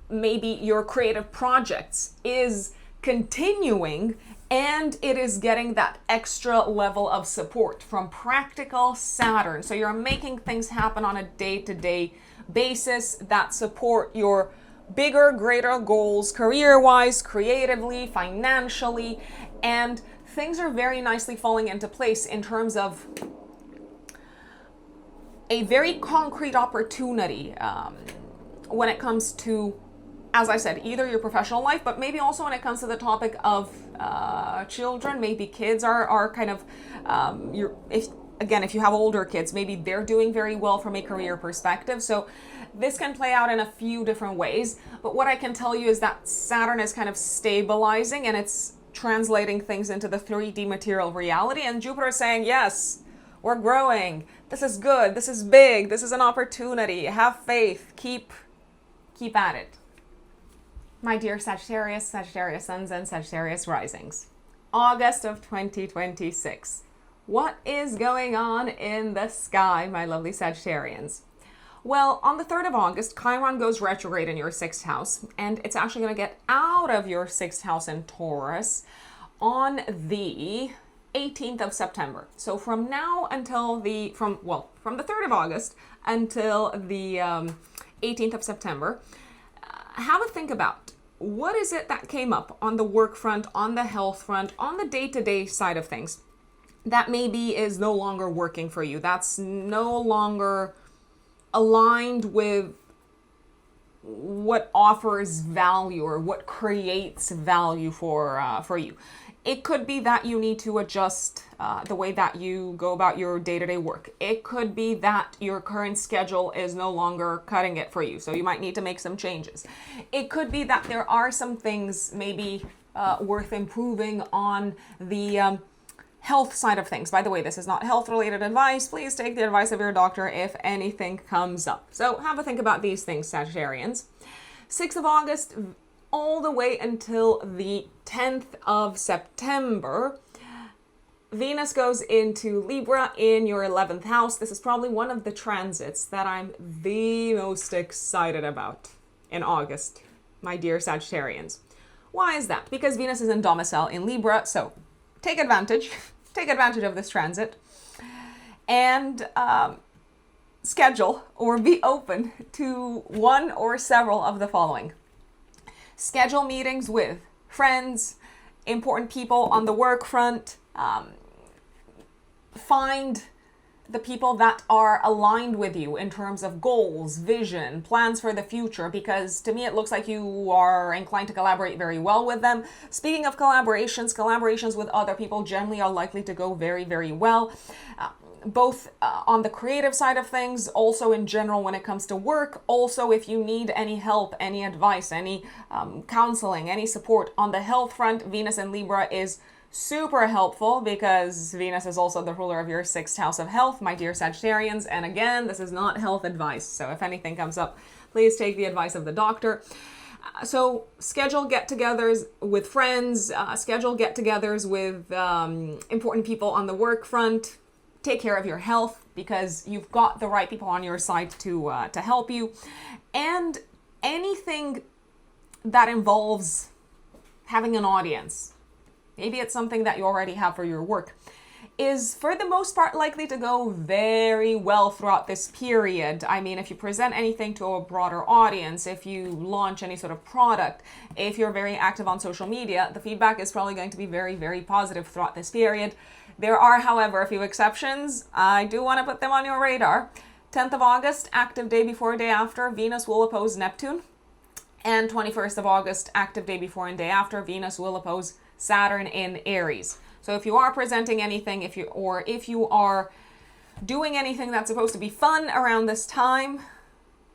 [SPEAKER 1] maybe your creative projects is continuing, and it is getting that extra level of support from practical Saturn. So you're making things happen on a day-to-day basis that support your bigger, greater goals, career-wise, creatively, financially, and things are very nicely falling into place in terms of a very concrete opportunity when it comes to, as I said, either your professional life, but maybe also when it comes to the topic of children. Maybe kids are kind of, if you have older kids, maybe they're doing very well from a career perspective. So this can play out in a few different ways. But what I can tell you is that Saturn is kind of stabilizing, and it's translating things into the 3D material reality, and Jupiter is saying, yes, we're growing, this is good, this is big, this is an opportunity, have faith, keep at it. My dear Sagittarius, Sagittarius suns and Sagittarius risings, August of 2026. What is going on in the sky, my lovely Sagittarians? Well, on the 3rd of August, Chiron goes retrograde in your 6th house, and it's actually going to get out of your 6th house in Taurus on the 18th of September. So from now until from the 3rd of August until the 18th of September, have a think about what is it that came up on the work front, on the health front, on the day-to-day side of things that maybe is no longer working for you, that's no longer aligned with what offers value or what creates value for you.
[SPEAKER 2] It could be that you need to adjust the way that you go about your day-to-day work. It could be that your current schedule is no longer cutting it for you, so you might need to make some changes. It could be that there are some things maybe worth improving on the health side of things. By the way, this is not health-related advice. Please take the advice of your doctor if anything comes up. So have a think about these things, Sagittarians. 6th of August, all the way until the 10th of September, Venus goes into Libra in your 11th house. This is probably one of the transits that I'm the most excited about in August, my dear Sagittarians. Why is that? Because Venus is in domicile in Libra, so take advantage. Take advantage of this transit and schedule or be open to one or several of the following. Schedule meetings with friends, important people on the work front. Find the people that are aligned with you in terms of goals, vision, plans for the future, because to me it looks like you are inclined to collaborate very well with them. Speaking of collaborations with other people generally are likely to go very, very well. Both on the creative side of things, also in general when it comes to work. Also, if you need any help, any advice, any counseling, any support on the health front, Venus in Libra is super helpful because Venus is also the ruler of your 6th house of health, my dear Sagittarians. And again, this is not health advice. So if anything comes up, please take the advice of the doctor. So schedule get-togethers with friends, schedule get-togethers with important people on the work front. Take care of your health because you've got the right people on your side to help you. And anything that involves having an audience, maybe it's something that you already have for your work, is for the most part likely to go very well throughout this period. I mean, if you present anything to a broader audience, if you launch any sort of product, if you're very active on social media, the feedback is probably going to be very, very positive throughout this period. There are, however, a few exceptions. I do want to put them on your radar. 10th of August, active day before, day after, Venus will oppose Neptune. And 21st of August, active day before and day after, Venus will oppose Saturn in Aries. So if you are presenting anything, if you are doing anything that's supposed to be fun around this time,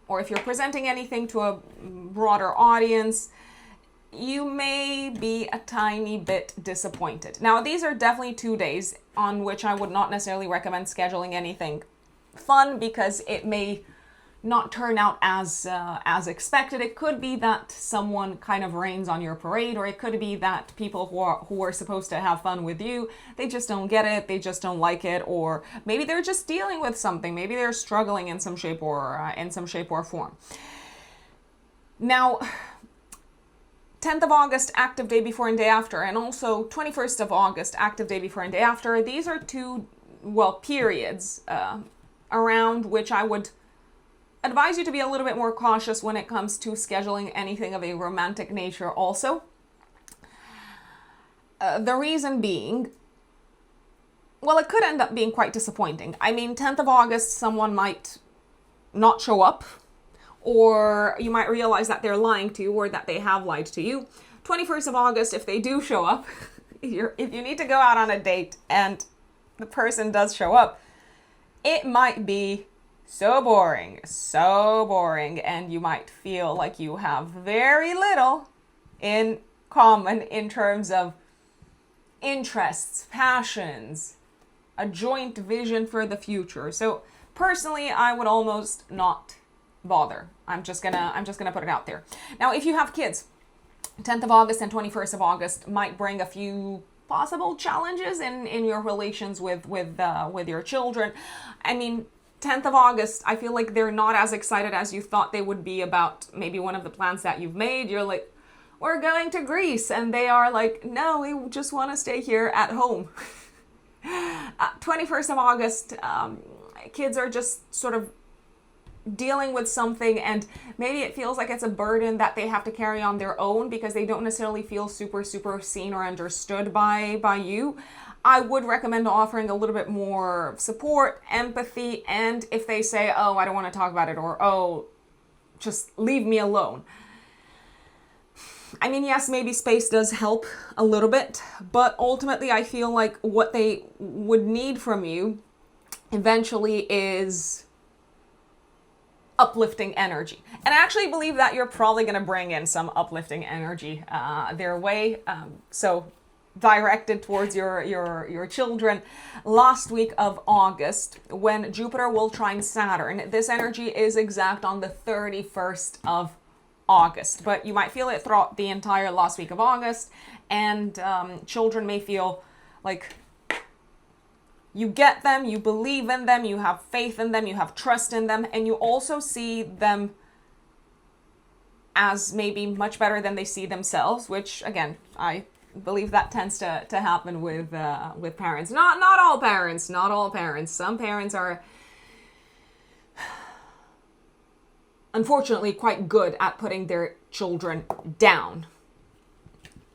[SPEAKER 2] or if you're presenting anything to a broader audience, you may be a tiny bit disappointed. Now, these are definitely 2 days on which I would not necessarily recommend scheduling anything fun because it may not turn out as expected. It could be that someone kind of rains on your parade, or it could be that people who are supposed to have fun with you, they just don't get it, they just don't like it, or maybe they're just dealing with something, maybe they're struggling in some shape or form. Now, 10th of August, active day before and day after, and also 21st of August, active day before and day after. These are two, periods around which I would advise you to be a little bit more cautious when it comes to scheduling anything of a romantic nature also. The reason being, it could end up being quite disappointing. I mean, 10th of August, someone might not show up, or you might realize that they're lying to you or that they have lied to you. 21st of August, if they do show up, if you need to go out on a date and the person does show up, it might be so boring, and you might feel like you have very little in common in terms of interests, passions, a joint vision for the future. So personally, I would almost not bother. I'm just gonna put it out there. Now, if you have kids, 10th of August and 21st of August might bring a few possible challenges in your relations with your children. I mean, 10th of August, I feel like they're not as excited as you thought they would be about maybe one of the plans that you've made. You're like, we're going to Greece, and they are like, no, we just want to stay here at home. 21st of August, kids are just sort of dealing with something, and maybe it feels like it's a burden that they have to carry on their own because they don't necessarily feel super seen or understood by you. I would recommend offering a little bit more support, empathy, and if they say, oh, I don't want to talk about it, or oh, just leave me alone, I mean, yes, maybe space does help a little bit, but ultimately I feel like what they would need from you eventually is uplifting energy. And I actually believe that you're probably going to bring in some uplifting energy their way. So directed towards your children last week of August, when Jupiter will trine Saturn. This energy is exact on the 31st of August, but you might feel it throughout the entire last week of August, and children may feel like you get them, you believe in them, you have faith in them, you have trust in them, and you also see them as maybe much better than they see themselves, which again, I believe that tends to happen with parents. Not all parents, not all parents. Some parents are unfortunately quite good at putting their children down.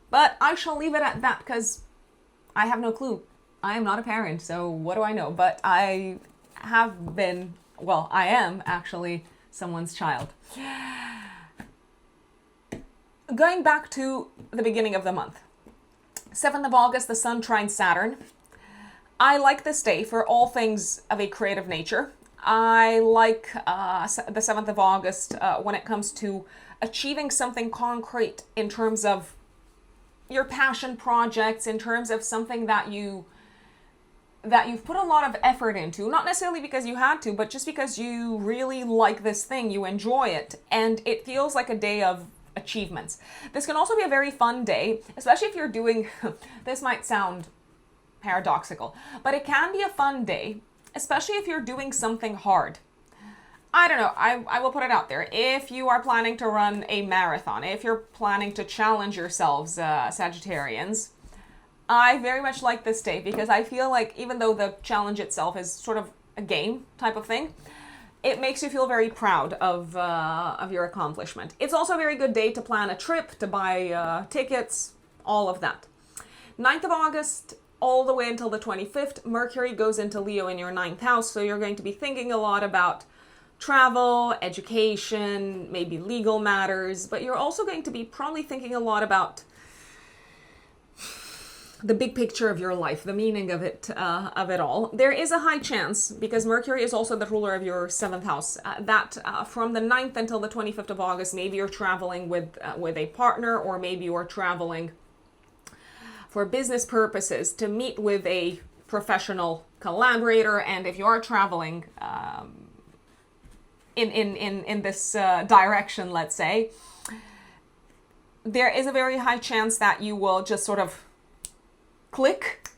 [SPEAKER 2] But I shall leave it at that because I have no clue. I am not a parent, so what do I know? But I have been, well, I am actually someone's child. Going back to the beginning of the month. 7th of August, the Sun trines Saturn. I like this day for all things of a creative nature. I like the 7th of August when it comes to achieving something concrete in terms of your passion projects, in terms of something that you've put a lot of effort into, not necessarily because you had to, but just because you really like this thing, you enjoy it, and it feels like a day of achievements. This can also be a very fun day, especially if you're doing, this might sound paradoxical, but it can be a fun day, especially if you're doing something hard. I don't know, I will put it out there. If you are planning to run a marathon, if you're planning to challenge yourselves, Sagittarians, I very much like this day because I feel like even though the challenge itself is sort of a game type of thing, it makes you feel very proud of your accomplishment. It's also a very good day to plan a trip, to buy tickets, all of that. 9th of August, all the way until the 25th, Mercury goes into Leo in your 9th house, so you're going to be thinking a lot about travel, education, maybe legal matters, but you're also going to be probably thinking a lot about the big picture of your life, the meaning of it all. There is a high chance, because Mercury is also the ruler of your 7th house, that from the 9th until the 25th of August, maybe you're traveling with a partner, or maybe you're traveling for business purposes to meet with a professional collaborator. And if you are traveling in this direction, let's say, there is a very high chance that you will just sort of click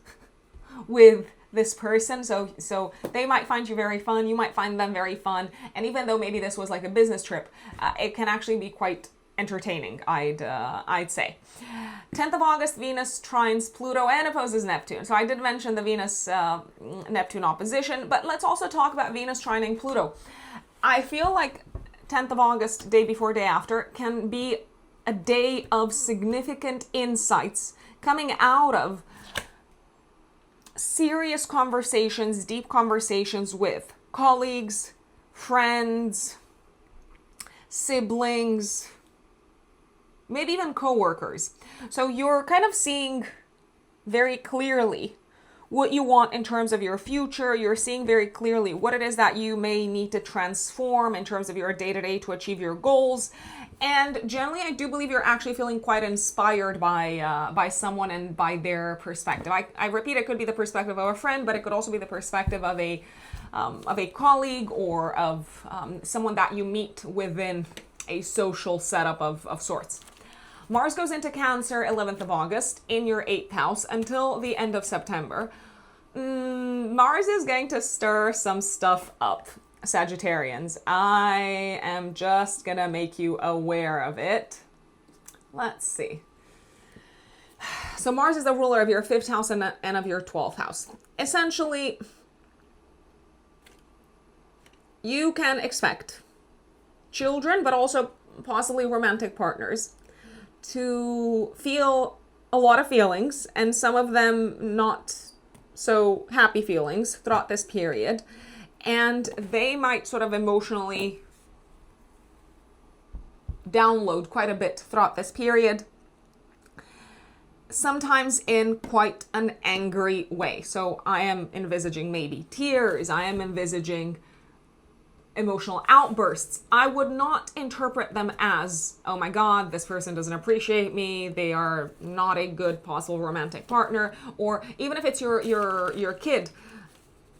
[SPEAKER 2] with this person. So they might find you very fun, you might find them very fun, and even though maybe this was like a business trip, it can actually be quite entertaining, I'd say. 10th of August, Venus trines Pluto and opposes Neptune. So I did mention the Venus Neptune opposition, but let's also talk about Venus trining Pluto. I feel like 10th of August, day before, day after, can be a day of significant insights coming out of serious conversations, deep conversations with colleagues, friends, siblings, maybe even co-workers. So you're kind of seeing very clearly what you want in terms of your future. You're seeing very clearly what it is that you may need to transform in terms of your day-to-day to achieve your goals. And generally, I do believe you're actually feeling quite inspired by someone and by their perspective. I repeat, it could be the perspective of a friend, but it could also be the perspective of a colleague, or of someone that you meet within a social setup of sorts. Mars goes into Cancer 11th of August in your 8th house until the end of September. Mars is going to stir some stuff up, Sagittarians. I am just gonna make you aware of it. Let's see. So Mars is the ruler of your 5th house and of your 12th house. Essentially, you can expect children, but also possibly romantic partners, to feel a lot of feelings, and some of them not so happy feelings throughout this period. And they might sort of emotionally download quite a bit throughout this period, sometimes in quite an angry way. So I am envisaging maybe tears, I am envisaging emotional outbursts. I would not interpret them as, oh my God, this person doesn't appreciate me, they are not a good possible romantic partner, or even if it's your kid,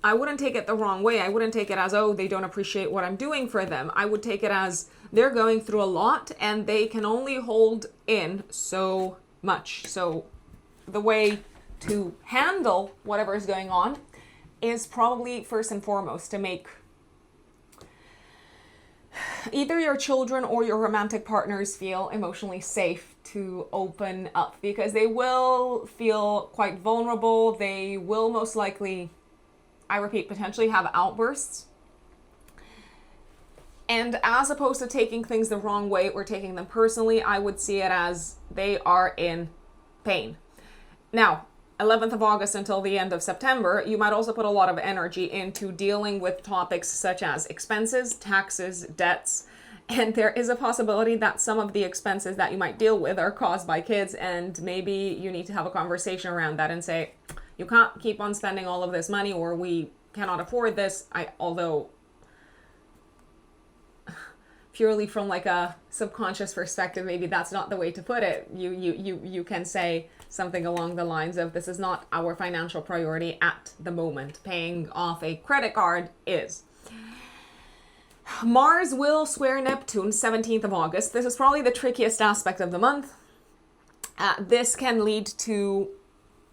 [SPEAKER 2] I wouldn't take it the wrong way. I wouldn't take it as, oh, they don't appreciate what I'm doing for them. I would take it as they're going through a lot and they can only hold in so much. So the way to handle whatever is going on is probably first and foremost to make either your children or your romantic partners feel emotionally safe to open up, because they will feel quite vulnerable. They will most likely, I repeat, potentially have outbursts. And as opposed to taking things the wrong way or taking them personally, I would see it as they are in pain. Now, 11th of August until the end of September, you might also put a lot of energy into dealing with topics such as expenses, taxes, debts, and there is a possibility that some of the expenses that you might deal with are caused by kids, and maybe you need to have a conversation around that and say, you can't keep on spending all of this money, or we cannot afford this. Although purely from like a subconscious perspective, maybe that's not the way to put it. You can say something along the lines of, this is not our financial priority at the moment. Paying off a credit card is. Mars will square Neptune 17th of August. This is probably the trickiest aspect of the month. This can lead to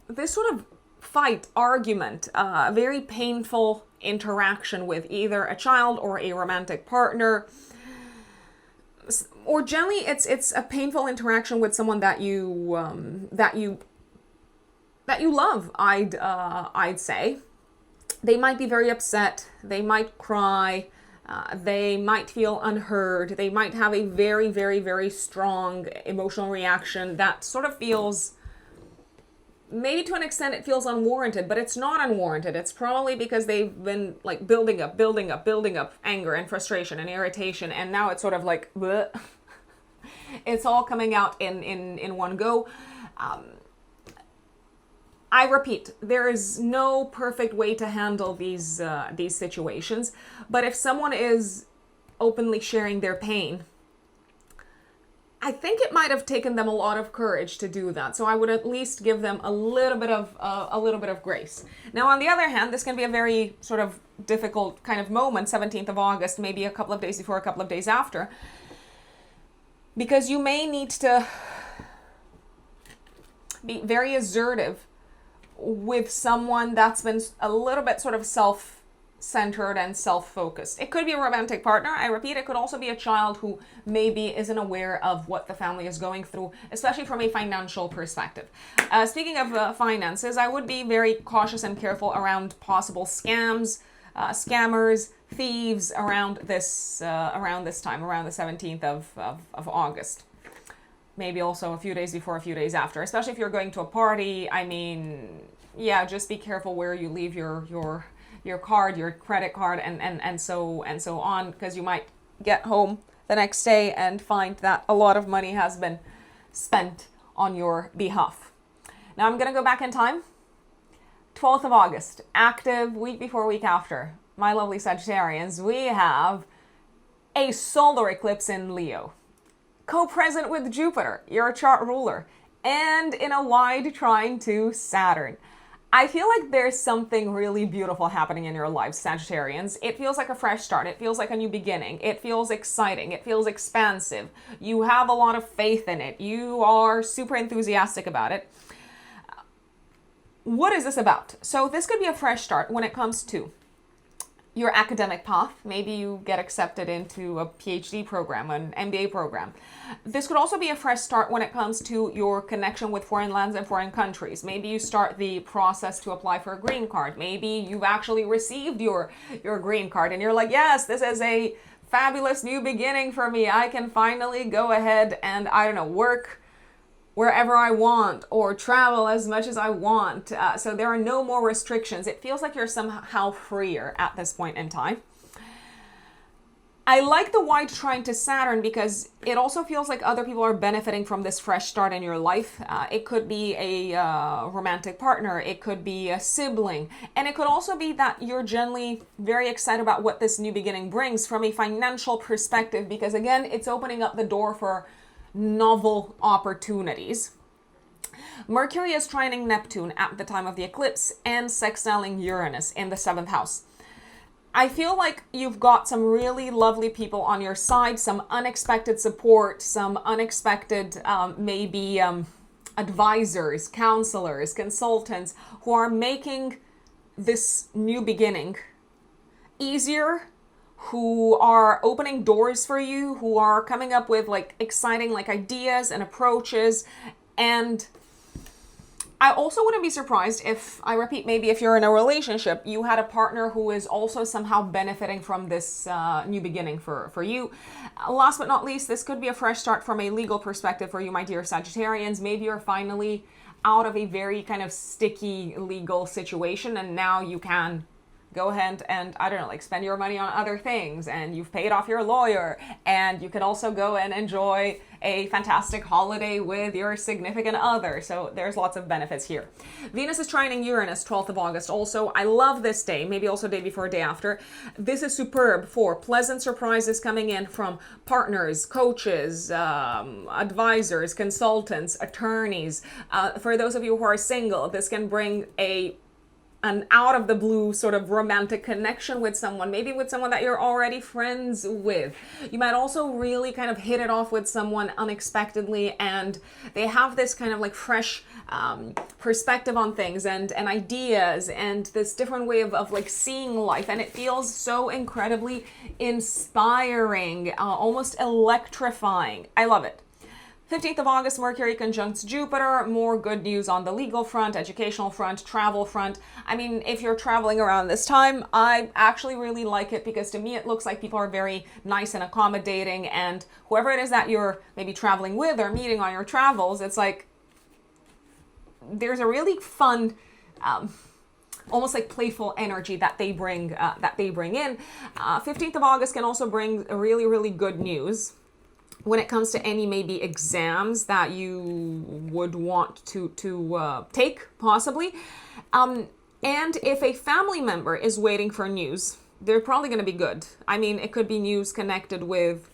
[SPEAKER 2] this sort of fight, argument, a very painful interaction with either a child or a romantic partner. Or generally, it's a painful interaction with someone that you love. I'd say they might be very upset. They might cry. They might feel unheard. They might have a very, very, very strong emotional reaction that sort of feels, maybe to an extent it feels unwarranted, but it's not unwarranted. It's probably because they've been like building up anger and frustration and irritation, and now it's sort of like bleh. It's all coming out in one go. I repeat, there is no perfect way to handle these situations, but if someone is openly sharing their pain, I think it might have taken them a lot of courage to do that. So I would at least give them a little bit of grace. Now, on the other hand, this can be a very sort of difficult kind of moment, 17th of August, maybe a couple of days before, a couple of days after, because you may need to be very assertive with someone that's been a little bit sort of self-centered and self-focused. It could be a romantic partner. I repeat, it could also be a child who maybe isn't aware of what the family is going through, especially from a financial perspective. Speaking of finances, I would be very cautious and careful around possible scams, scammers, thieves around this time, around the 17th of August. Maybe also a few days before, a few days after, especially if you're going to a party. I mean, yeah, just be careful where you leave your card, your credit card, and so on, because you might get home the next day and find that a lot of money has been spent on your behalf. Now I'm going to go back in time. 12th of August, active week before, week after. My lovely Sagittarians, we have a solar eclipse in Leo, co-present with Jupiter, your chart ruler, and in a wide trine to Saturn. I feel like there's something really beautiful happening in your lives, Sagittarians. It feels like a fresh start. It feels like a new beginning. It feels exciting. It feels expansive. You have a lot of faith in it. You are super enthusiastic about it. What is this about? So this could be a fresh start when it comes to your academic path. Maybe you get accepted into a PhD program, an MBA program. This could also be a fresh start when it comes to your connection with foreign lands and foreign countries. Maybe you start the process to apply for a green card. Maybe you've actually received your green card and you're like, yes, this is a fabulous new beginning for me. I can finally go ahead and, I don't know, work wherever I want or travel as much as I want. So there are no more restrictions. It feels like you're somehow freer at this point in time. I like the wide trine to Saturn because it also feels like other people are benefiting from this fresh start in your life. It could be a romantic partner, it could be a sibling, and it could also be that you're generally very excited about what this new beginning brings from a financial perspective, because again, it's opening up the door for novel opportunities. Mercury is trining Neptune at the time of the eclipse and sextiling Uranus in the 7th house. I feel like you've got some really lovely people on your side, some unexpected support, some unexpected maybe advisors, counselors, consultants who are making this new beginning easier, who are opening doors for you, who are coming up with like exciting like ideas and approaches. And I also wouldn't be surprised if, I repeat, maybe if you're in a relationship, you had a partner who is also somehow benefiting from this new beginning for you. Last but not least, this could be a fresh start from a legal perspective for you, my dear Sagittarians. Maybe you're finally out of a very kind of sticky legal situation, and now you can go ahead and, I don't know, like spend your money on other things, and you've paid off your lawyer, and you can also go and enjoy a fantastic holiday with your significant other. So there's lots of benefits here. Venus is trining Uranus 12th of August also. I love this day, maybe also day before, day after. This is superb for pleasant surprises coming in from partners, coaches, advisors, consultants, attorneys. For those of you who are single, this can bring an out of the blue sort of romantic connection with someone, maybe with someone that you're already friends with. You might also really kind of hit it off with someone unexpectedly, and they have this kind of like fresh perspective on things and ideas and this different way of like seeing life, and it feels so incredibly inspiring, almost electrifying. I love it. 15th of August, Mercury conjuncts Jupiter. More good news on the legal front, educational front, travel front. I mean, if you're traveling around this time, I actually really like it, because to me it looks like people are very nice and accommodating, and whoever it is that you're maybe traveling with or meeting on your travels, it's like there's a really fun almost like playful energy that they bring in. 15th of August can also bring really, really good news when it comes to any maybe exams that you would want to take, possibly. And if a family member is waiting for news, they're probably going to be good. I mean, it could be news connected with,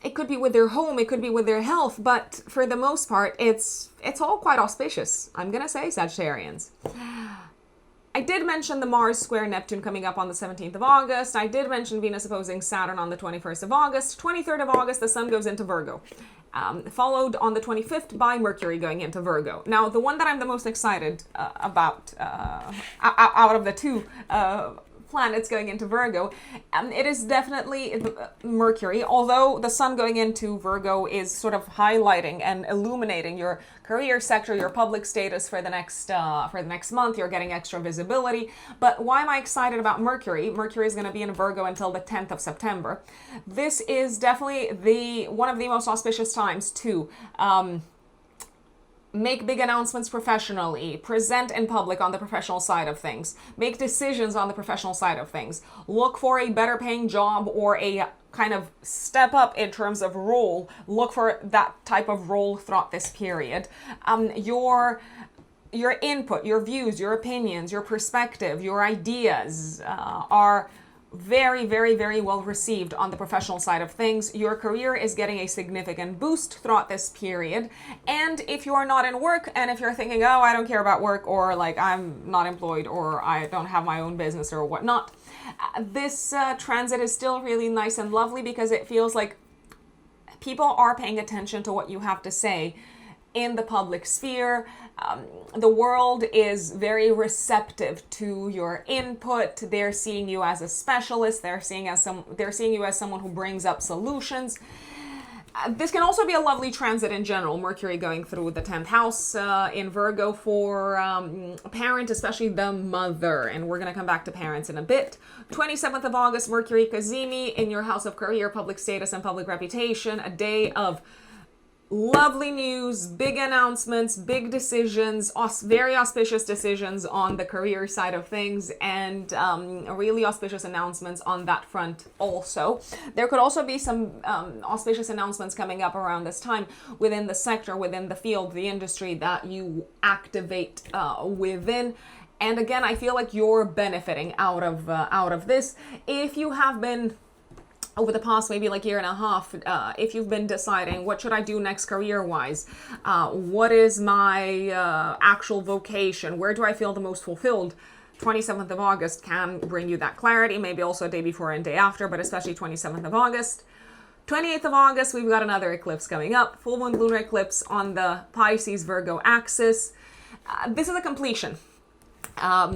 [SPEAKER 2] it could be with their home, it could be with their health, but for the most part, it's all quite auspicious, I'm going to say, Sagittarians. I did mention the Mars square Neptune coming up on the 17th of August. I did mention Venus opposing Saturn on the 21st of August. 23rd of August, the Sun goes into Virgo. Followed on the 25th by Mercury going into Virgo. Now, the one that I'm the most excited about out of the two planets going into Virgo, it is definitely Mercury, although the Sun going into Virgo is sort of highlighting and illuminating your career sector, your public status for the next month. You're getting extra visibility. But why am I excited about Mercury? Mercury is going to be in Virgo until the 10th of September. This is definitely one of the most auspicious times to make big announcements professionally, present in public on the professional side of things, make decisions on the professional side of things, look for a better paying job or a kind of step up in terms of role, look for that type of role throughout this period. Your input, your views, your opinions, your perspective, your ideas are very, very, very well received on the professional side of things. Your career is getting a significant boost throughout this period. And if you are not in work, and if you're thinking, oh, I don't care about work, or like I'm not employed, or I don't have my own business or whatnot, this transit is still really nice and lovely, because it feels like people are paying attention to what you have to say in the public sphere. The world is very receptive to your input. They're seeing you as a specialist. They're seeing you as someone who brings up solutions. This can also be a lovely transit in general. Mercury going through the 10th house in Virgo for a parent, especially the mother. And we're going to come back to parents in a bit. 27th of August, Mercury Cazimi in your house of career, public status, and public reputation. A day of lovely news, big announcements, big decisions, very auspicious decisions on the career side of things, and really auspicious announcements on that front also. There could also be some auspicious announcements coming up around this time within the sector, within the field, the industry that you activate within. And again, I feel like you're benefiting out of this. If you have been over the past maybe like year and a half, if you've been deciding what should I do next career-wise, what is my actual vocation, where do I feel the most fulfilled, 27th of August can bring you that clarity, maybe also a day before and day after, but especially 27th of August. 28th of August, we've got another eclipse coming up, full moon lunar eclipse on the Pisces Virgo axis. This is a completion.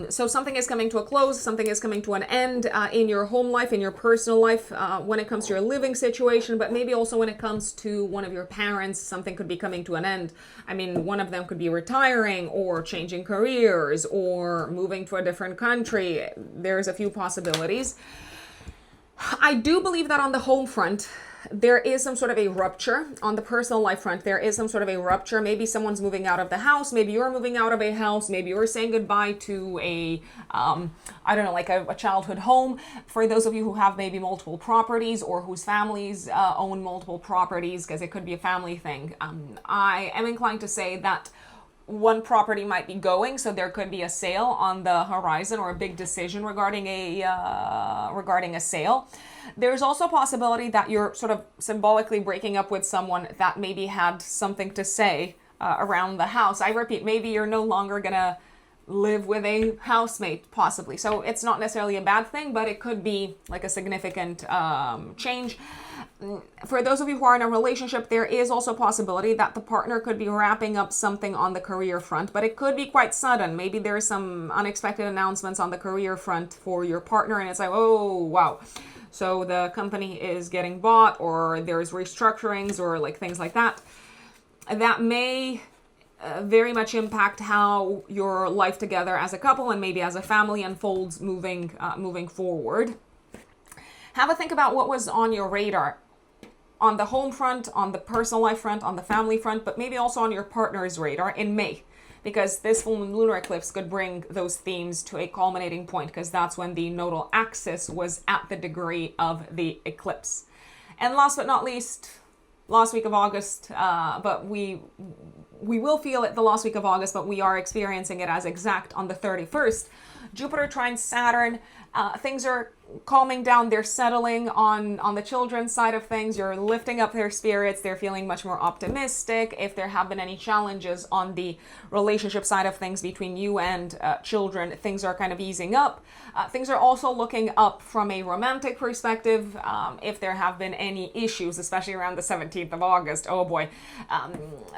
[SPEAKER 2] So something is coming to a close, something is coming to an end in your home life, in your personal life, when it comes to your living situation, but maybe also when it comes to one of your parents, something could be coming to an end. I mean, one of them could be retiring or changing careers or moving to a different country. There's a few possibilities. I do believe that on the home front, there is some sort of a rupture. On the personal life front, there is some sort of a rupture. Maybe someone's moving out of the house. Maybe you're moving out of a house. Maybe you're saying goodbye to a, I don't know, like a childhood home. For those of you who have maybe multiple properties or whose families own multiple properties, because it could be a family thing, I am inclined to say that one property might be going, so there could be a sale on the horizon or a big decision regarding a sale. There's also a possibility that you're sort of symbolically breaking up with someone that maybe had something to say around the house. I repeat, maybe you're no longer gonna live with a housemate, possibly. So it's not necessarily a bad thing, but it could be like a significant change. For those of you who are in a relationship, there is also a possibility that the partner could be wrapping up something on the career front, but it could be quite sudden. Maybe there's some unexpected announcements on the career front for your partner, and it's like, oh, wow. So the company is getting bought, or there's restructurings, or like things like that. That may very much impact how your life together as a couple and maybe as a family unfolds moving forward. Have a think about what was on your radar on the home front, on the personal life front, on the family front, but maybe also on your partner's radar in May, because this full moon lunar eclipse could bring those themes to a culminating point, because that's when the nodal axis was at the degree of the eclipse. And last but not least, last week of August, but we will feel it the last week of August, but we are experiencing it as exact on the 31st. Jupiter trines Saturn. Things are calming down. They're settling on the children's side of things. You're lifting up their spirits. They're feeling much more optimistic. If there have been any challenges on the relationship side of things between you and children, things are kind of easing up. Things are also looking up from a romantic perspective. If there have been any issues, especially around the 17th of August, oh boy,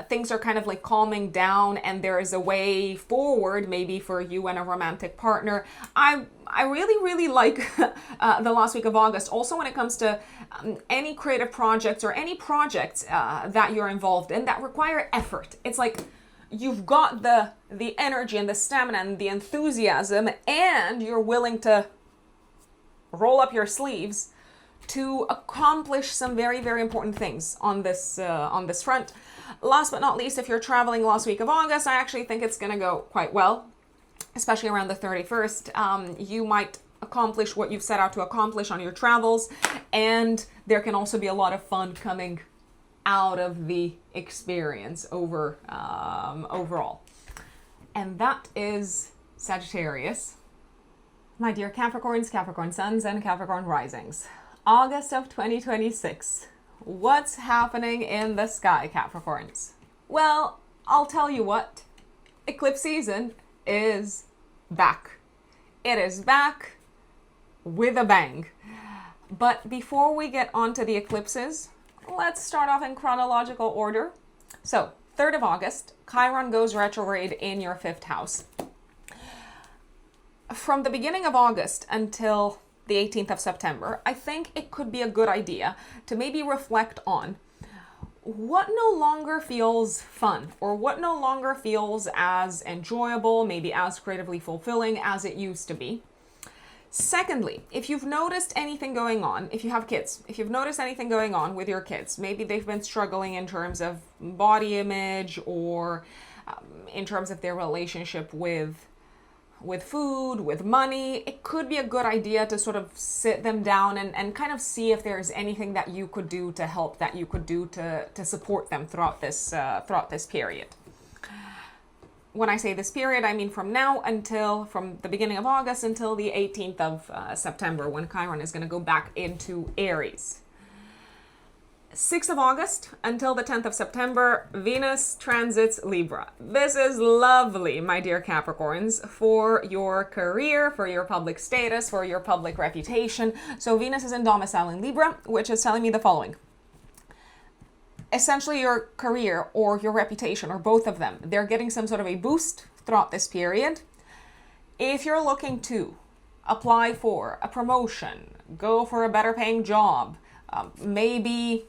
[SPEAKER 2] things are kind of like calming down, and there is a way forward maybe for you and a romantic partner. I really like the last week of August. Also, when it comes to any creative projects or any projects that you're involved in that require effort. It's like you've got the energy and the stamina and the enthusiasm, and you're willing to roll up your sleeves to accomplish some very, very important things on this front. Last but not least, if you're traveling last week of August, I actually think it's going to go quite well, especially around the 31st. You might accomplish what you've set out to accomplish on your travels, and there can also be a lot of fun coming out of the experience overall. And that is Sagittarius. My dear Capricorns, Capricorn Suns, and Capricorn Risings. August of 2026. What's happening in the sky, Capricorns? Well, I'll tell you what. Eclipse season is back. It is back with a bang. But before we get on to the eclipses, let's start off in chronological order. So, 3rd of August, Chiron goes retrograde in your 5th house. From the beginning of August until the 18th of September, I think it could be a good idea to maybe reflect on what no longer feels fun, or what no longer feels as enjoyable, maybe as creatively fulfilling as it used to be.
[SPEAKER 1] Secondly, if you've noticed anything going on, if you have kids, if you've noticed anything going on with your kids, maybe they've been struggling in terms of body image or in terms of their relationship with food, with money, it could be a good idea to sort of sit them down and kind of see if there's anything that you could do to help, that you could do to support them throughout this period. When I say this period, I mean from the beginning of August until the 18th of September, when Chiron is going to go back into Aries. 6th of August until the 10th of September, Venus transits Libra. This is lovely, my dear Capricorns, for your career, for your public status, for your public reputation. So Venus is in domicile in Libra, which is telling me the following. Essentially, your career or your reputation, or both of them, they're getting some sort of a boost throughout this period. If you're looking to apply for a promotion, go for a better paying job, maybe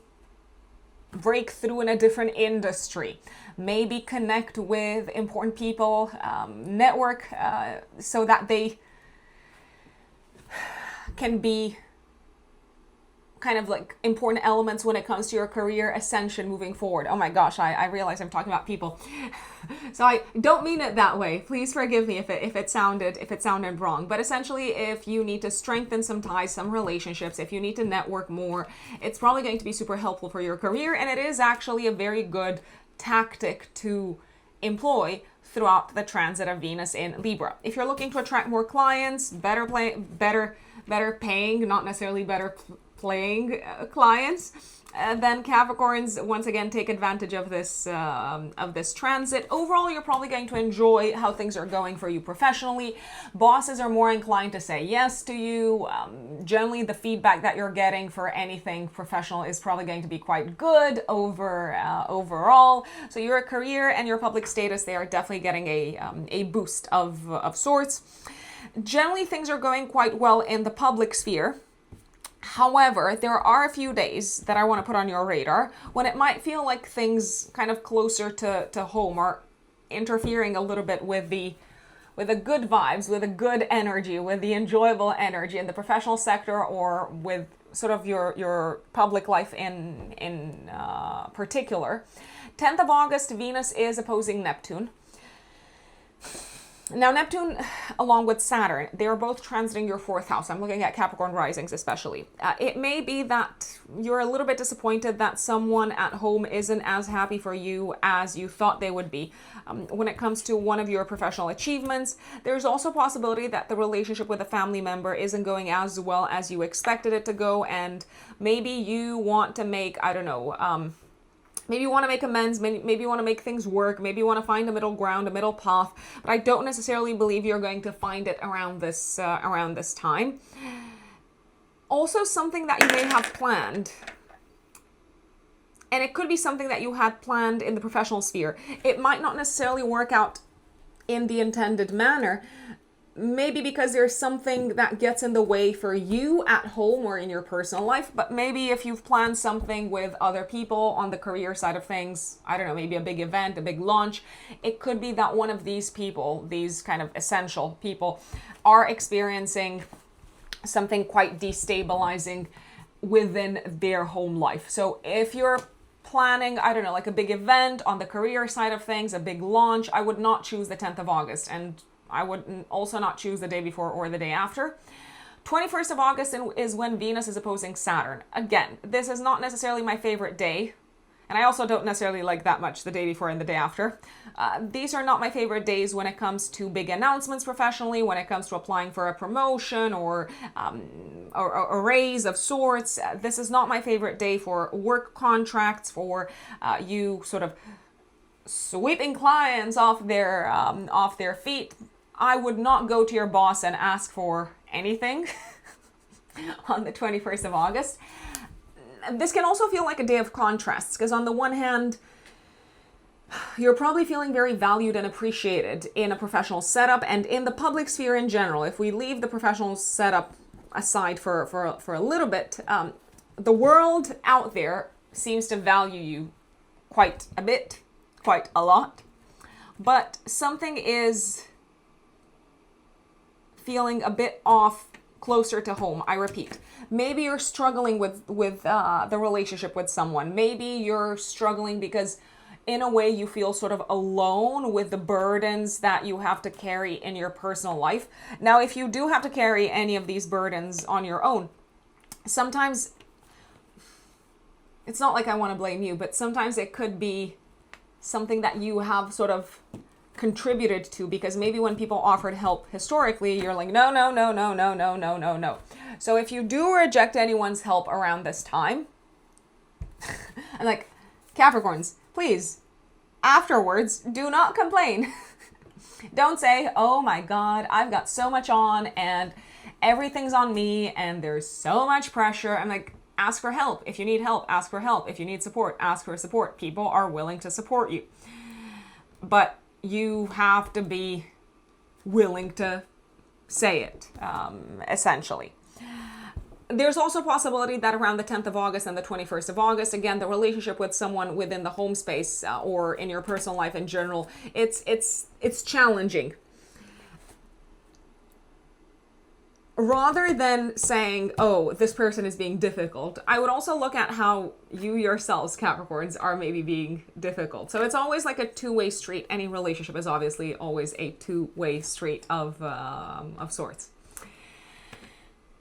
[SPEAKER 1] break through in a different industry, maybe connect with important people, network, so that they can be kind of like important elements when it comes to your career ascension moving forward. Oh my gosh, I realize I'm talking about people. So I don't mean it that way. Please forgive me if it sounded wrong. But essentially, if you need to strengthen some ties, some relationships, if you need to network more, it's probably going to be super helpful for your career. And it is actually a very good tactic to employ throughout the transit of Venus in Libra. If you're looking to attract more clients, better paying, not necessarily better playing clients, then Capricorns once again take advantage of this transit. Overall, you're probably going to enjoy how things are going for you professionally. Bosses are more inclined to say yes to you. Generally, the feedback that you're getting for anything professional is probably going to be quite good overall. So your career and your public status, they are definitely getting a boost of sorts. Generally, things are going quite well in the public sphere. However, there are a few days that I want to put on your radar when it might feel like things kind of closer to home are interfering a little bit with the good vibes, with the good energy, with the enjoyable energy in the professional sector, or with sort of your public life in particular. 10th of August, Venus is opposing Neptune. Now, Neptune, along with Saturn, they are both transiting your 4th house. I'm looking at Capricorn risings especially. It may be that you're a little bit disappointed that someone at home isn't as happy for you as you thought they would be. When it comes to one of your professional achievements, there's also a possibility that the relationship with a family member isn't going as well as you expected it to go, and maybe you want to make, maybe you want to make amends, maybe you want to make things work, maybe you want to find a middle ground, a middle path, but I don't necessarily believe you're going to find it around this time. Also, something that you may have planned, and it could be something that you had planned in the professional sphere. It might not necessarily work out in the intended manner, maybe because there's something that gets in the way for you at home or in your personal life. But maybe if you've planned something with other people on the career side of things, I don't know, maybe a big event, a big launch, it could be that one of these people, these kind of essential people, are experiencing something quite destabilizing within their home life. So if you're planning, I don't know, like a big event on the career side of things, a big launch, I would not choose the 10th of August. And I would also not choose the day before or the day after. 21st of August is when Venus is opposing Saturn. Again, this is not necessarily my favorite day. And I also don't necessarily like that much the day before and the day after. These are not my favorite days when it comes to big announcements professionally, when it comes to applying for a promotion or a raise of sorts. This is not my favorite day for work contracts, for you sort of sweeping clients off their feet. I would not go to your boss and ask for anything on the 21st of August. This can also feel like a day of contrasts, because on the one hand, you're probably feeling very valued and appreciated in a professional setup and in the public sphere in general. If we leave the professional setup aside for a little bit, the world out there seems to value you quite a bit, quite a lot. But something is feeling a bit off
[SPEAKER 2] closer to home. I repeat, maybe you're struggling with the relationship with someone. Maybe you're struggling because in a way you feel sort of alone with the burdens that you have to carry in your personal life. Now, if you do have to carry any of these burdens on your own, sometimes it's not like I want to blame you, but sometimes it could be something that you have sort of contributed to, because maybe when people offered help historically, you're like, no, no, no, no, no, no, no, no, no. So if you do reject anyone's help around this time, and like, Capricorns, please, afterwards, do not complain. Don't say, oh my God, I've got so much on and everything's on me and there's so much pressure. I'm like, ask for help. If you need help, ask for help. If you need support, ask for support. People are willing to support you. But you have to be willing to say it, essentially. There's also a possibility that around the 10th of August and the 21st of August, again, the relationship with someone within the home space or in your personal life in general, it's challenging. Rather than saying, oh, this person is being difficult, I would also look at how you yourselves, Capricorns, are maybe being difficult. So it's always like a two-way street. Any relationship is obviously always a two-way street of sorts.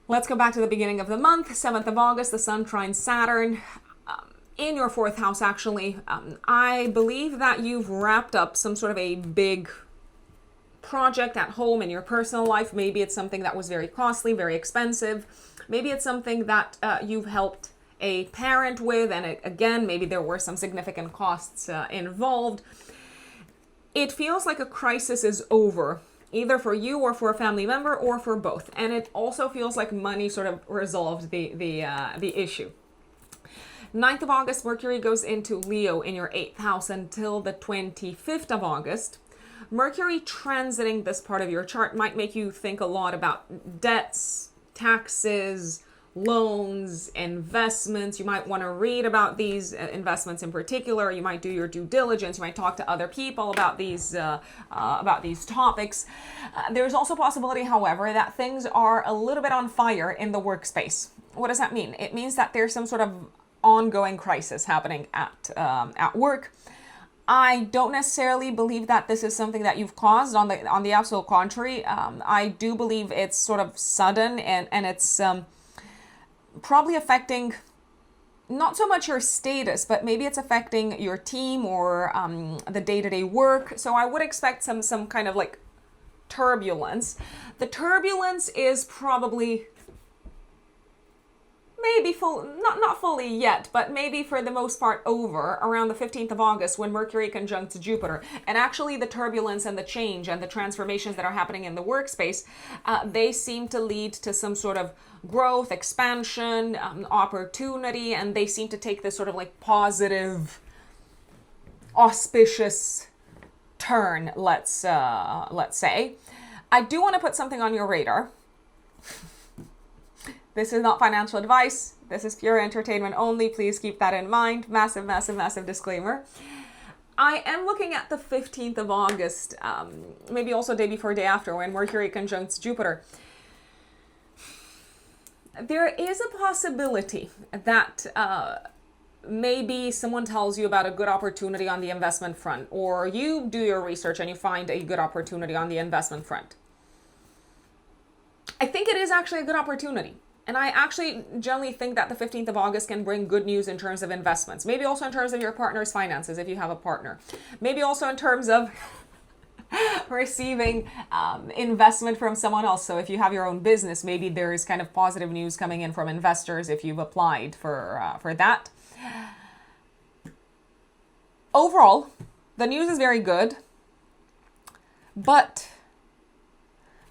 [SPEAKER 2] Let's go back to the beginning of the month, 7th of August, the Sun trines Saturn in your 4th house, actually. I believe that you've wrapped up some sort of a big project at home in your personal life. Maybe it's something that was very costly, very expensive. Maybe it's something that you've helped a parent with, and again, maybe there were some significant costs involved. It feels like a crisis is over, either for you or for a family member or for both. And it also feels like money sort of resolved the issue. 9th of August, Mercury goes into Leo in your 8th house until the 25th of August. Mercury transiting this part of your chart might make you think a lot about debts, taxes, loans, investments. You might want to read about these investments in particular. You might do your due diligence. You might talk to other people about these topics. There's also a possibility, however, that things are a little bit on fire in the workspace. What does that mean? It means that there's some sort of ongoing crisis happening at work. I don't necessarily believe that this is something that you've caused. On the absolute contrary, I do believe it's sort of sudden and it's probably affecting not so much your status, but maybe it's affecting your team or the day-to-day work. So I would expect some kind of like turbulence. The turbulence is probably maybe not fully yet, but maybe for the most part over around the 15th of August when Mercury conjuncts Jupiter. And actually the turbulence and the change and the transformations that are happening in the workspace, they seem to lead to some sort of growth, expansion, opportunity, and they seem to take this sort of like positive, auspicious turn, let's say. I do want to put something on your radar. This is not financial advice. This is pure entertainment only. Please keep that in mind. Massive, massive, massive disclaimer. I am looking at the 15th of August, maybe also day before, day after, when Mercury conjuncts Jupiter. There is a possibility that maybe someone tells you about a good opportunity on the investment front, or you do your research and you find a good opportunity on the investment front. I think it is actually a good opportunity. And I actually generally think that the 15th of August can bring good news in terms of investments. Maybe also in terms of your partner's finances, if you have a partner. Maybe also in terms of receiving investment from someone else. So if you have your own business, maybe there is kind of positive news coming in from investors if you've applied for that. Overall, the news is very good. But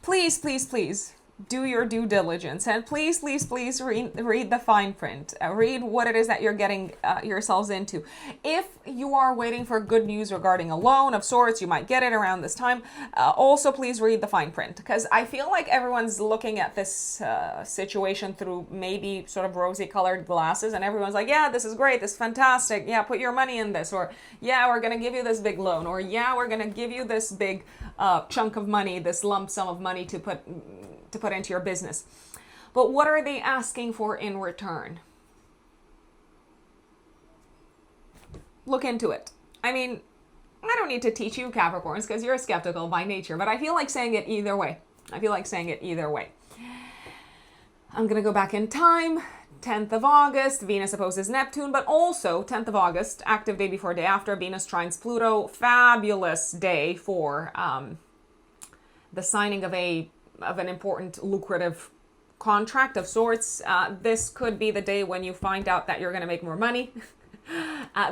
[SPEAKER 2] please, please, please, do your due diligence, and please read the fine print. Read what it is that you're getting yourselves into. If you are waiting for good news regarding a loan of sorts, you might get it around this time. Also, please read the fine print, because I feel like everyone's looking at this situation through maybe sort of rosy colored glasses, and everyone's like, yeah, this is great, this is fantastic, yeah, put your money in this, or yeah, we're gonna give you this big loan, or yeah, we're gonna give you this big chunk of money, this lump sum of money to put into your business.
[SPEAKER 1] But what are they asking for in return? Look into it. I mean, I don't need to teach you Capricorns because you're skeptical by nature, but I feel like saying it either way. I feel like saying it either way. I'm going to go back in time. 10th of August, Venus opposes Neptune, but also 10th of August, active day before, day after, Venus trines Pluto. Fabulous day for the signing of an important, lucrative contract of sorts. This could be the day when you find out that you're going to make more money.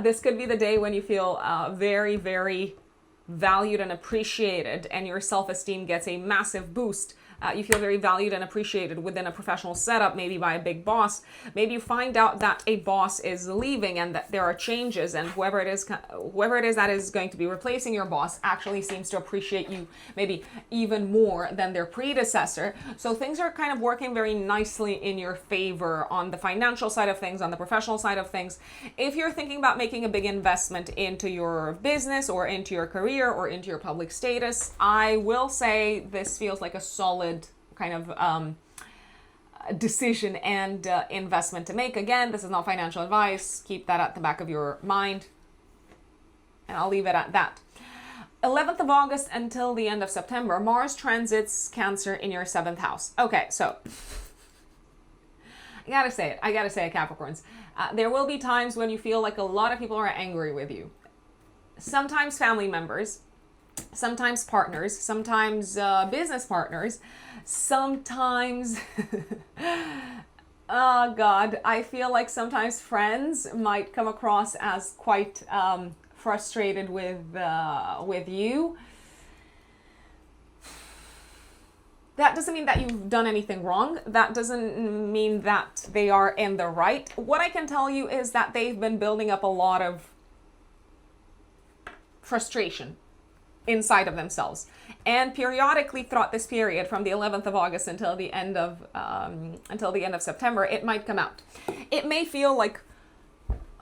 [SPEAKER 1] This could be the day when you feel very, very valued and appreciated, and your self-esteem gets a massive boost. You feel very valued and appreciated within a professional setup, maybe by a big boss. Maybe you find out that a boss is leaving and that there are changes, and whoever it is that is going to be replacing your boss actually seems to appreciate you maybe even more than their predecessor. So things are kind of working very nicely in your favor on the financial side of things, on the professional side of things. If you're thinking about making a big investment into your business or into your career or into your public status, I will say this feels like a solid kind of decision and investment to make. Again, this is not financial advice. Keep that at the back of your mind. And I'll leave it at that. 11th of August until the end of September, Mars transits Cancer in your 7th house. Okay, so I gotta say it, Capricorns. There will be times when you feel like a lot of people are angry with you. Sometimes family members, sometimes partners, sometimes business partners, sometimes oh God, I feel like sometimes friends might come across as quite frustrated with you. That doesn't mean that you've done anything wrong. That doesn't mean that they are in the right. What I can tell you is that they've been building up a lot of frustration inside of themselves, and periodically throughout this period from the 11th of August until the end of September, it might come out. It may feel like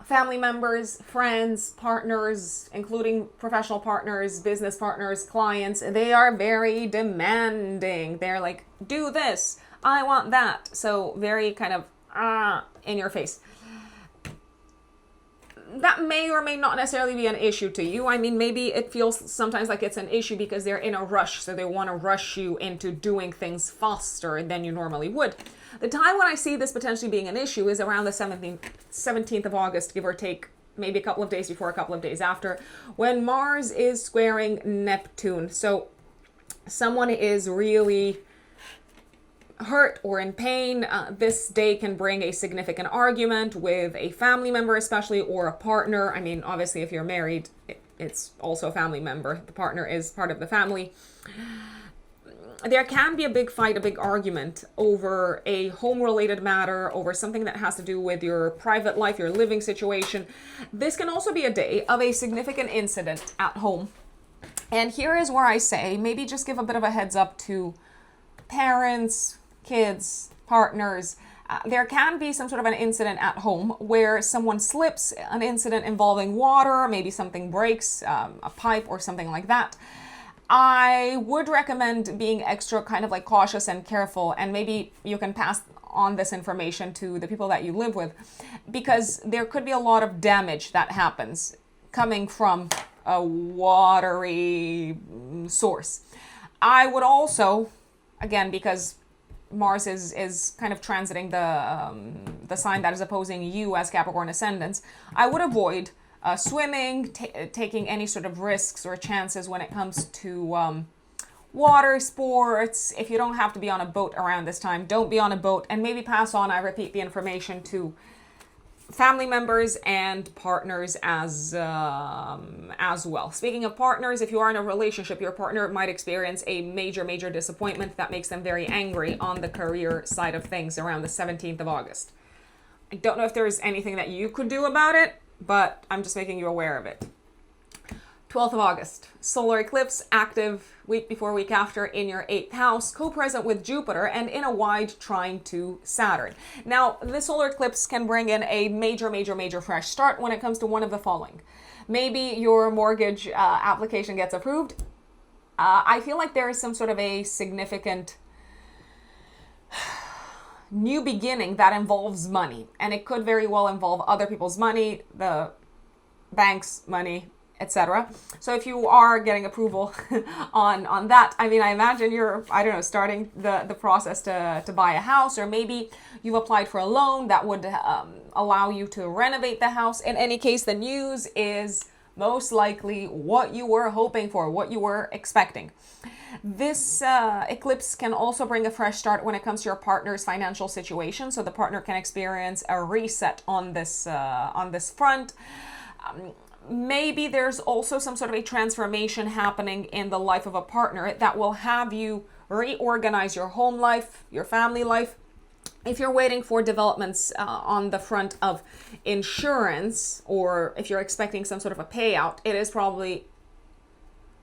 [SPEAKER 1] family members, friends, partners, including professional partners, business partners, clients, they are very demanding. They're like, do this, I want that. So very kind of in your face. That may or may not necessarily be an issue to you. I mean, maybe it feels sometimes like it's an issue because they're in a rush, so they want to rush you into doing things faster than you normally would. The time when I see this potentially being an issue is around the 17th of August, give or take, maybe a couple of days before, a couple of days after, when Mars is squaring Neptune. So someone is really hurt or in pain. This day can bring a significant argument with a family member, especially, or a partner. I mean, obviously, if you're married, it's also a family member. The partner is part of the family. There can be a big fight, a big argument over a home-related matter, over something that has to do with your private life, your living situation. This can also be a day of a significant incident at home. And here is where I say, maybe just give a bit of a heads up to parents, kids, partners. There can be some sort of an incident at home where someone slips, an incident involving water, maybe something breaks, a pipe or something like that. I would recommend being extra kind of like cautious and careful, and maybe you can pass on this information to the people that you live with, because there could be a lot of damage that happens coming from a watery source. I would also, again, because Mars is kind of transiting the sign that is opposing you as Capricorn ascendants, I would avoid swimming, taking any sort of risks or chances when it comes to water sports. If you don't have to be on a boat around this time, don't be on a boat, and maybe pass on, I repeat, the information to family members and partners as well. Speaking of partners, if you are in a relationship, your partner might experience a major disappointment that makes them very angry on the career side of things around the 17th of August. I don't know if there's anything that you could do about it, but I'm just making you aware of it. 12th of August, solar eclipse, active week before, week after in your 8th house, co-present with Jupiter and in a wide trine to Saturn. Now, this solar eclipse can bring in a major fresh start when it comes to one of the following. Maybe your mortgage application gets approved. I feel like there is some sort of a significant
[SPEAKER 2] new beginning that involves money, and it could very well involve other people's money, the bank's money, etc. So if you are getting approval on that, I mean, I imagine you're, I don't know, starting the process to buy a house, or maybe you've applied for a loan that would allow you to renovate the house. In any case, the news is most likely what you were hoping for, what you were expecting. This eclipse can also bring a fresh start when it comes to your partner's financial situation. So the partner can experience a reset on this front. Maybe there's also some sort of a transformation happening in the life of a partner that will have you reorganize your home life, your family life. If you're waiting for developments on the front of insurance, or if you're expecting some sort of a payout, it is probably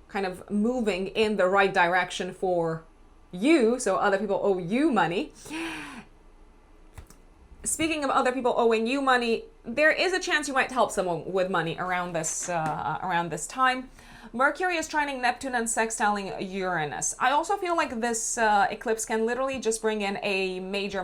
[SPEAKER 2] kind of moving in the right direction for you. So other people owe you money. Speaking of other people owing you money, there is a chance you might help someone with money around this time. Mercury is trining Neptune and sextiling Uranus. I also feel like this eclipse can literally just bring in a major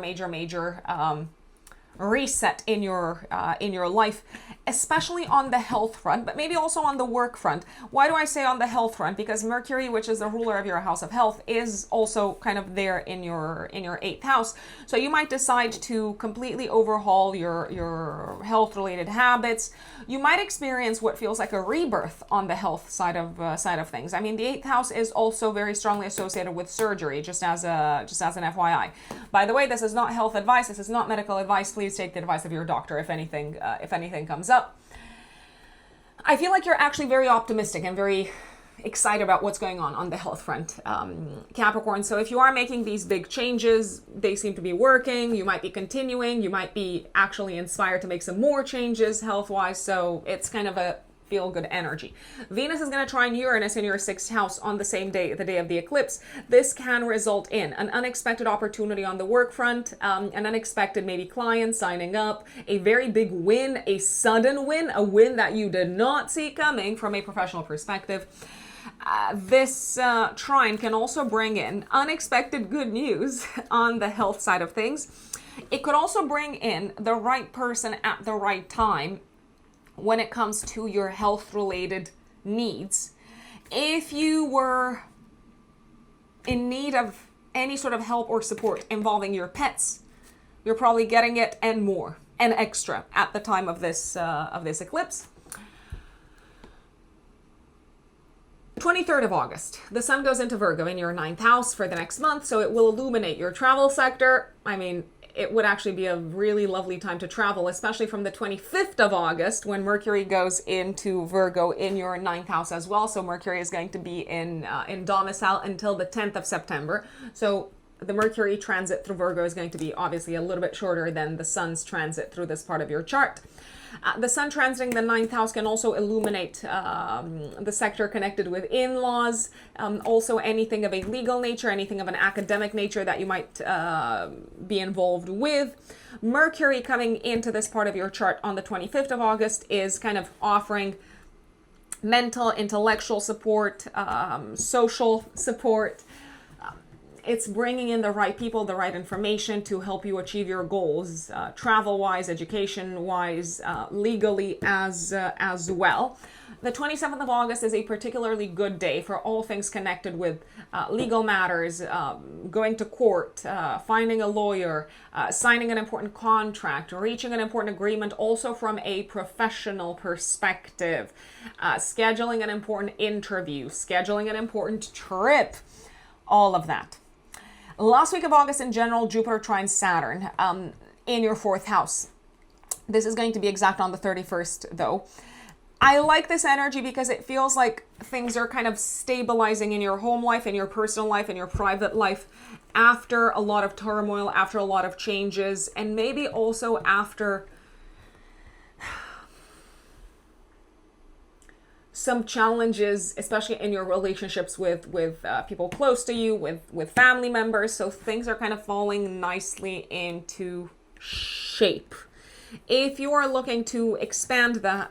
[SPEAKER 2] reset in your life, especially on the health front, but maybe also on the work front. Why do I say on the health front? Because Mercury, which is the ruler of your house of health, is also kind of there in your 8th house. So you might decide to completely overhaul your health related habits. You might experience what feels like a rebirth on the health side of things. I mean, the 8th house is also very strongly associated with surgery, just as an FYI. By the way, this is not health advice. This is not medical advice. Please take the advice of your doctor if anything comes up. I feel like you're actually very optimistic and very excited about what's going on the health front, Capricorn. So if you are making these big changes, they seem to be working. You might be continuing. You might be actually inspired to make some more changes health-wise. So it's kind of a feel-good energy. Venus is going to trine Uranus in your 6th house on the same day, the day of the eclipse. This can result in an unexpected opportunity on the work front, an unexpected maybe client signing up, a very big win, a sudden win, a win that you did not see coming from a professional perspective. This trine can also bring in unexpected good news on the health side of things. It could also bring in the right person at the right time when it comes to your health-related needs. If you were in need of any sort of help or support involving your pets, you're probably getting it and more and extra at the time of this eclipse. 23rd of August, the sun goes into Virgo in your 9th house for the next month, so it will illuminate your travel sector. I mean, it would actually be a really lovely time to travel, especially from the 25th of August when Mercury goes into Virgo in your 9th house as well. So Mercury is going to be in domicile until the 10th of September. So the Mercury transit through Virgo is going to be obviously a little bit shorter than the sun's transit through this part of your chart. The sun transiting the 9th house can also illuminate the sector connected with in-laws, also anything of a legal nature, anything of an academic nature that you might be involved with. Mercury coming into this part of your chart on the 25th of August is kind of offering mental, intellectual support, social support. It's bringing in the right people, the right information to help you achieve your goals, travel-wise, education-wise, legally as well. The 27th of August is a particularly good day for all things connected with legal matters, going to court, finding a lawyer, signing an important contract, reaching an important agreement also from a professional perspective, scheduling an important interview, scheduling an important trip, all of that. Last week of August in general, Jupiter trines Saturn in your 4th house. This is going to be exact on the 31st though. I like this energy because it feels like things are kind of stabilizing in your home life, in your personal life, in your private life after a lot of turmoil, after a lot of changes, and maybe also after some challenges, especially in your relationships with people close to you, with family members. So things are kind of falling nicely into shape. If you are looking to expand the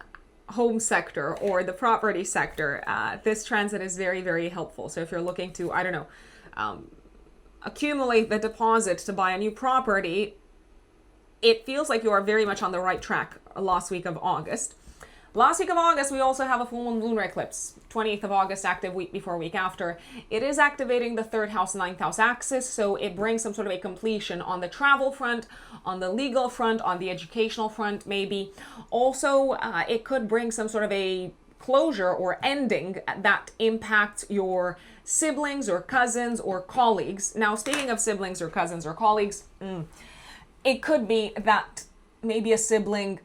[SPEAKER 2] home sector or the property sector, this transit is very, very helpful. So if you're looking to, I don't know, accumulate the deposit to buy a new property, it feels like you are very much on the right track last week of August. Last week of August, we also have a full moon lunar eclipse, 28th of August, active week before, week after. It is activating the 3rd house, 9th house axis, so it brings some sort of a completion on the travel front, on the legal front, on the educational front, maybe. Also, it could bring some sort of a closure or ending that impacts your siblings or cousins or colleagues. Now, speaking of siblings or cousins or colleagues, it could be that maybe a sibling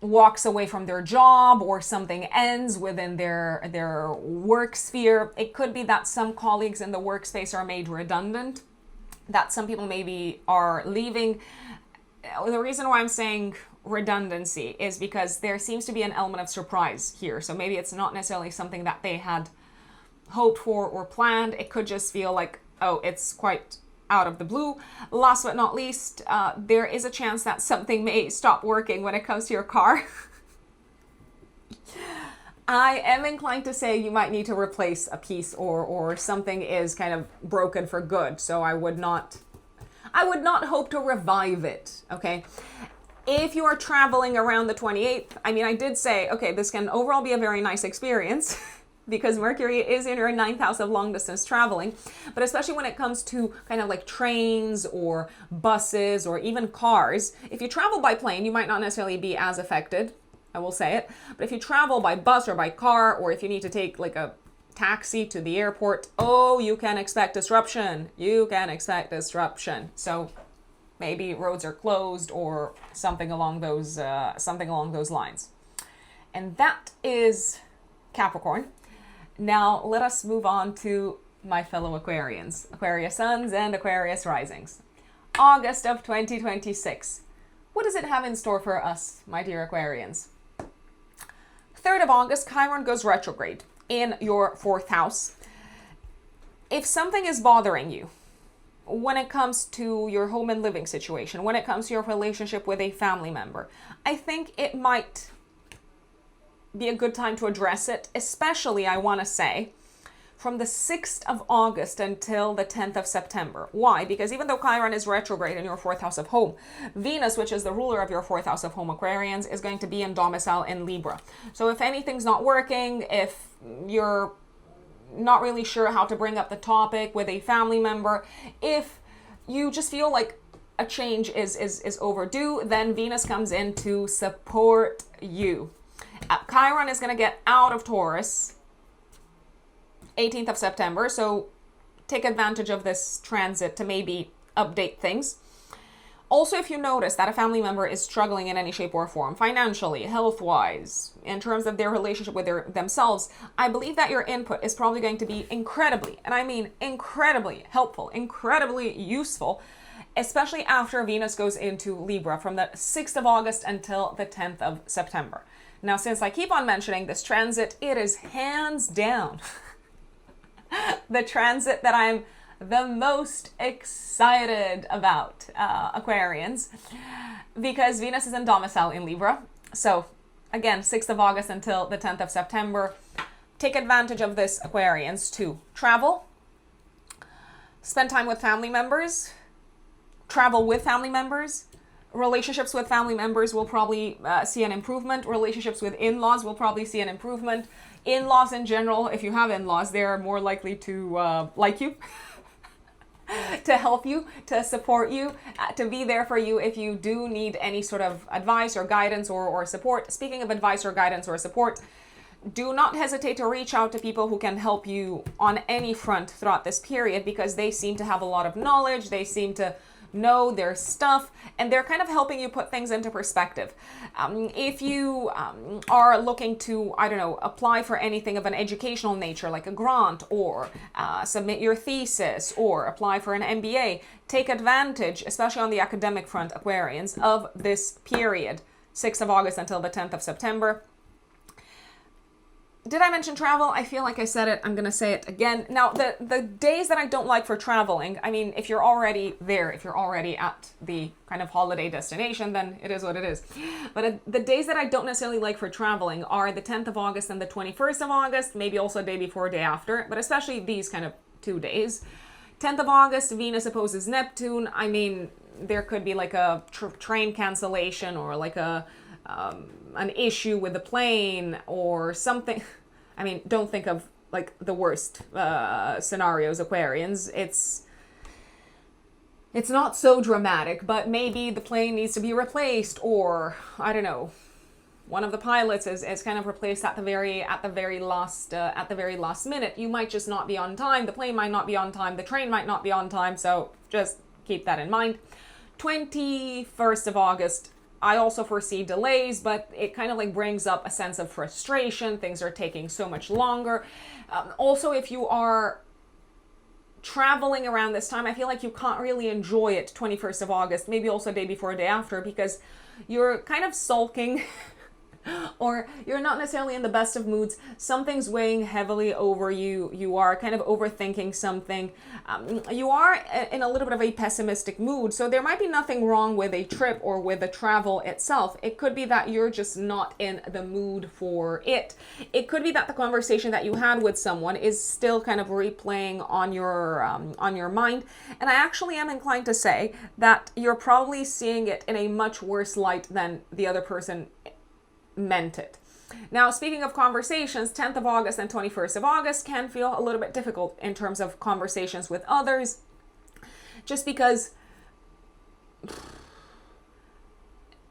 [SPEAKER 2] walks away from their job or something ends within their work sphere. It could be that some colleagues in the workspace are made redundant, that some people maybe are leaving. The reason why I'm saying redundancy is because there seems to be an element of surprise here. So maybe it's not necessarily something that they had hoped for or planned. It could just feel like, oh, it's quite out of the blue. Last but not least, there is a chance that something may stop working when it comes to your car. I am inclined to say you might need to replace a piece or something is kind of broken for good. So I would not hope to revive it, okay? If you are traveling around the 28th, I mean, I did say, okay, this can overall be a very nice experience because Mercury is in your 9th house of long distance traveling, but especially when it comes to kind of like trains or buses or even cars. If you travel by plane, you might not necessarily be as affected, I will say it, but if you travel by bus or by car, or if you need to take like a taxi to the airport, oh, you can expect disruption. You can expect disruption. So maybe roads are closed or something along those lines. And that is Capricorn. Now let us move on to my fellow Aquarians, Aquarius suns and Aquarius risings. August of 2026. What does it have in store for us, my dear Aquarians? 3rd of August, Chiron goes retrograde in your 4th house. If something is bothering you when it comes to your home and living situation, when it comes to your relationship with a family member, I think it might be a good time to address it, especially, I want to say, from the 6th of August until the 10th of September. Why? Because even though Chiron is retrograde in your 4th house of home, Venus, which is the ruler of your 4th house of home, Aquarians, is going to be in domicile in Libra. So if anything's not working, if you're not really sure how to bring up the topic with a family member, if you just feel like a change is overdue, then Venus comes in to support you. Chiron is going to get out of Taurus 18th of September, so take advantage of this transit to maybe update things. Also, if you notice that a family member is struggling in any shape or form, financially, health-wise, in terms of their relationship with themselves, I believe that your input is probably going to be incredibly, and I mean incredibly helpful, incredibly useful, especially after Venus goes into Libra from the 6th of August until the 10th of September. Now, since I keep on mentioning this transit, it is hands down the transit that I'm the most excited about, Aquarians, because Venus is in domicile in Libra. So again, 6th of August until the 10th of September, take advantage of this, Aquarians, to travel, spend time with family members, travel with family members. Relationships with family members will probably see an improvement. Relationships with in-laws will probably see an improvement. In-laws in general, if you have in-laws, they're more likely to like you, to help you, to support you, to be there for you if you do need any sort of advice or guidance or support. Speaking of advice or guidance or support, do not hesitate to reach out to people who can help you on any front throughout this period, because they seem to have a lot of knowledge. They seem to know their stuff, and they're kind of helping you put things into perspective. If you are looking to, I don't know, apply for anything of an educational nature, like a grant, or submit your thesis, or apply for an MBA, take advantage, especially on the academic front, Aquarians, of this period, 6th of August until the 10th of September. Did I mention travel? I feel like I said it. I'm going to say it again. Now, the days that I don't like for traveling, I mean, if you're already there, if you're already at the kind of holiday destination, then it is what it is. But the days that I don't necessarily like for traveling are the 10th of August and the 21st of August, maybe also day before, day after, but especially these kind of
[SPEAKER 1] 2 days. 10th of August, Venus opposes Neptune. I mean, there could be like a train cancellation or like an issue with the plane or something. I mean, don't think of like the worst scenarios, Aquarians. It's not so dramatic, but maybe the plane needs to be replaced, or I don't know, one of the pilots is kind of replaced at the very last minute. You might just not be on time. The plane might not be on time. The train might not be on time. So just keep that in mind. 21st of August, I also foresee delays, but it kind of like brings up a sense of frustration. Things are taking so much longer. Also, if you are traveling around this time, I feel like you can't really enjoy it 21st of August, maybe also day before, day after, because you're kind of sulking or you're not necessarily in the best of moods. Something's weighing heavily over you. You are kind of overthinking something. You are in a little bit of a pessimistic mood. So there might be nothing wrong with a trip or with the travel itself. It could be that you're just not in the mood for it. It could be that the conversation that you had with someone is still kind of replaying on your mind. And I actually am inclined to say that you're probably seeing it in a much worse light than the other person meant it. Now, speaking of conversations, 10th of August and 21st of August can feel a little bit difficult in terms of conversations with others, just because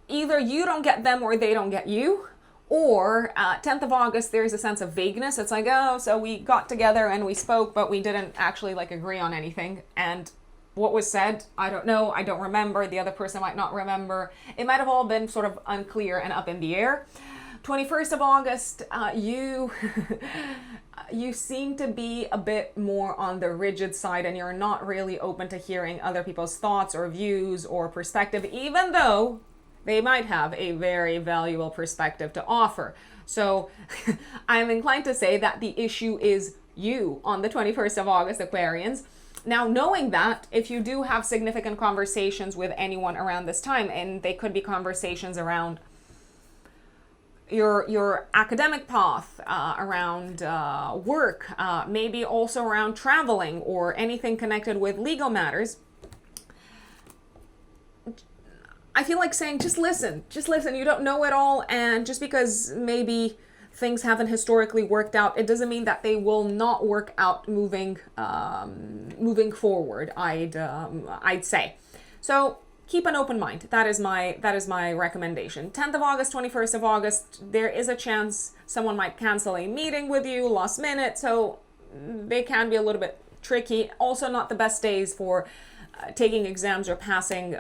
[SPEAKER 1] either you don't get them or they don't get you. Or 10th of August, there's a sense of vagueness. It's like, oh, so we got together and we spoke, but we didn't actually like agree on anything. And what was said, I don't know, I don't remember, the other person might not remember. It might have all been sort of unclear and up in the air. 21st of August, you seem to be a bit more on the rigid side, and you're not really open to hearing other people's thoughts or views or perspective, even though they might have a very valuable perspective to offer. So I'm inclined to say that the issue is you on the 21st of August, Aquarians. Now, knowing that, if you do have significant conversations with anyone around this time, and they could be conversations around your academic path, around work, maybe also around traveling or anything connected with legal matters, I feel like saying, just listen, you don't know it all, and just because maybe things haven't historically worked out, it doesn't mean that they will not work out moving forward, I'd say. So keep an open mind. That is my recommendation. 10th of August, 21st of August, there is a chance someone might cancel a meeting with you last minute, so they can be a little bit tricky. Also not the best days for taking exams or passing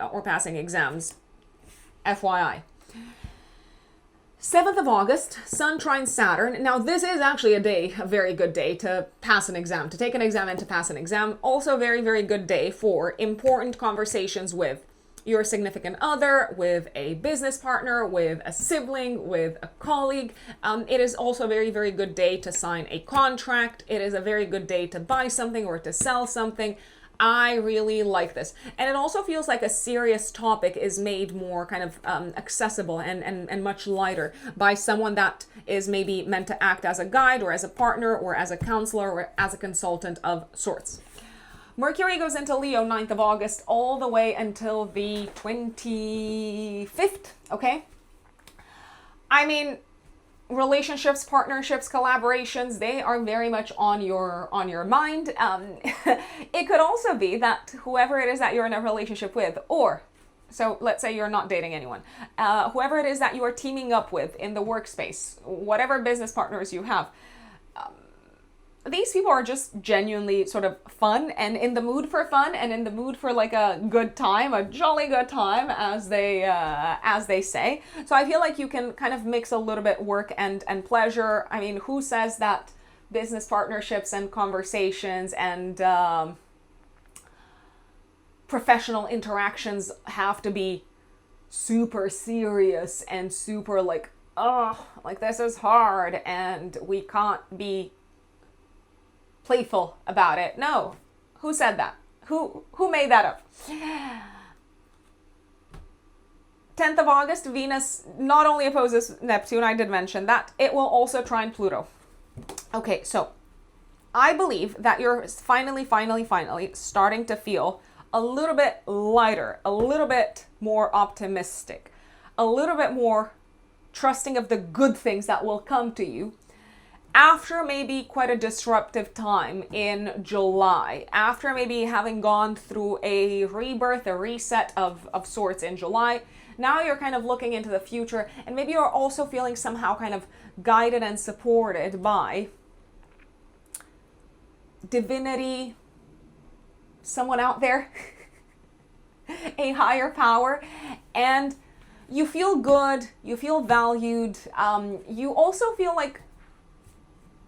[SPEAKER 1] exams, FYI. 7th of August, Sun trines Saturn. Now, this is actually a very good day to pass an exam, to take an exam and to pass an exam. Also, very, very good day for important conversations with your significant other, with a business partner, with a sibling, with a colleague. It is also a very, very good day to sign a contract. It is a very good day to buy something or to sell something. I really like this. And it also feels like a serious topic is made more kind of accessible and much lighter by someone that is maybe meant to act as a guide or as a partner or as a counselor or as a consultant of sorts. Mercury goes into Leo 9th of August all the way until the 25th, okay? I mean, relationships, partnerships, collaborations, they are very much on your mind. It could also be that whoever it is that you're in a relationship with, or so let's say you're not dating anyone, whoever it is that you are teaming up with in the workspace, whatever business partners you have, these people are just genuinely sort of fun and in the mood for fun and in the mood for like a good time, a jolly good time, as they say. So I feel like you can kind of mix a little bit work and pleasure. I mean, who says that business partnerships and conversations and professional interactions have to be super serious and super like, oh, like this is hard and we can't be playful about it? No. Who said that? Who made that up? 10th of August, Venus not only opposes Neptune, I did mention that, it will also trine Pluto. Okay, so
[SPEAKER 2] I believe that you're finally starting to feel a little bit lighter, a little bit more optimistic, a little bit more trusting of the good things that will come to you after maybe quite a disruptive time in July, after maybe having gone through a rebirth, a reset of sorts in July. Now you're kind of looking into the future, and maybe you're also feeling somehow kind of guided and supported by divinity, someone out there, a higher power, and you feel good, you feel valued, you also feel like,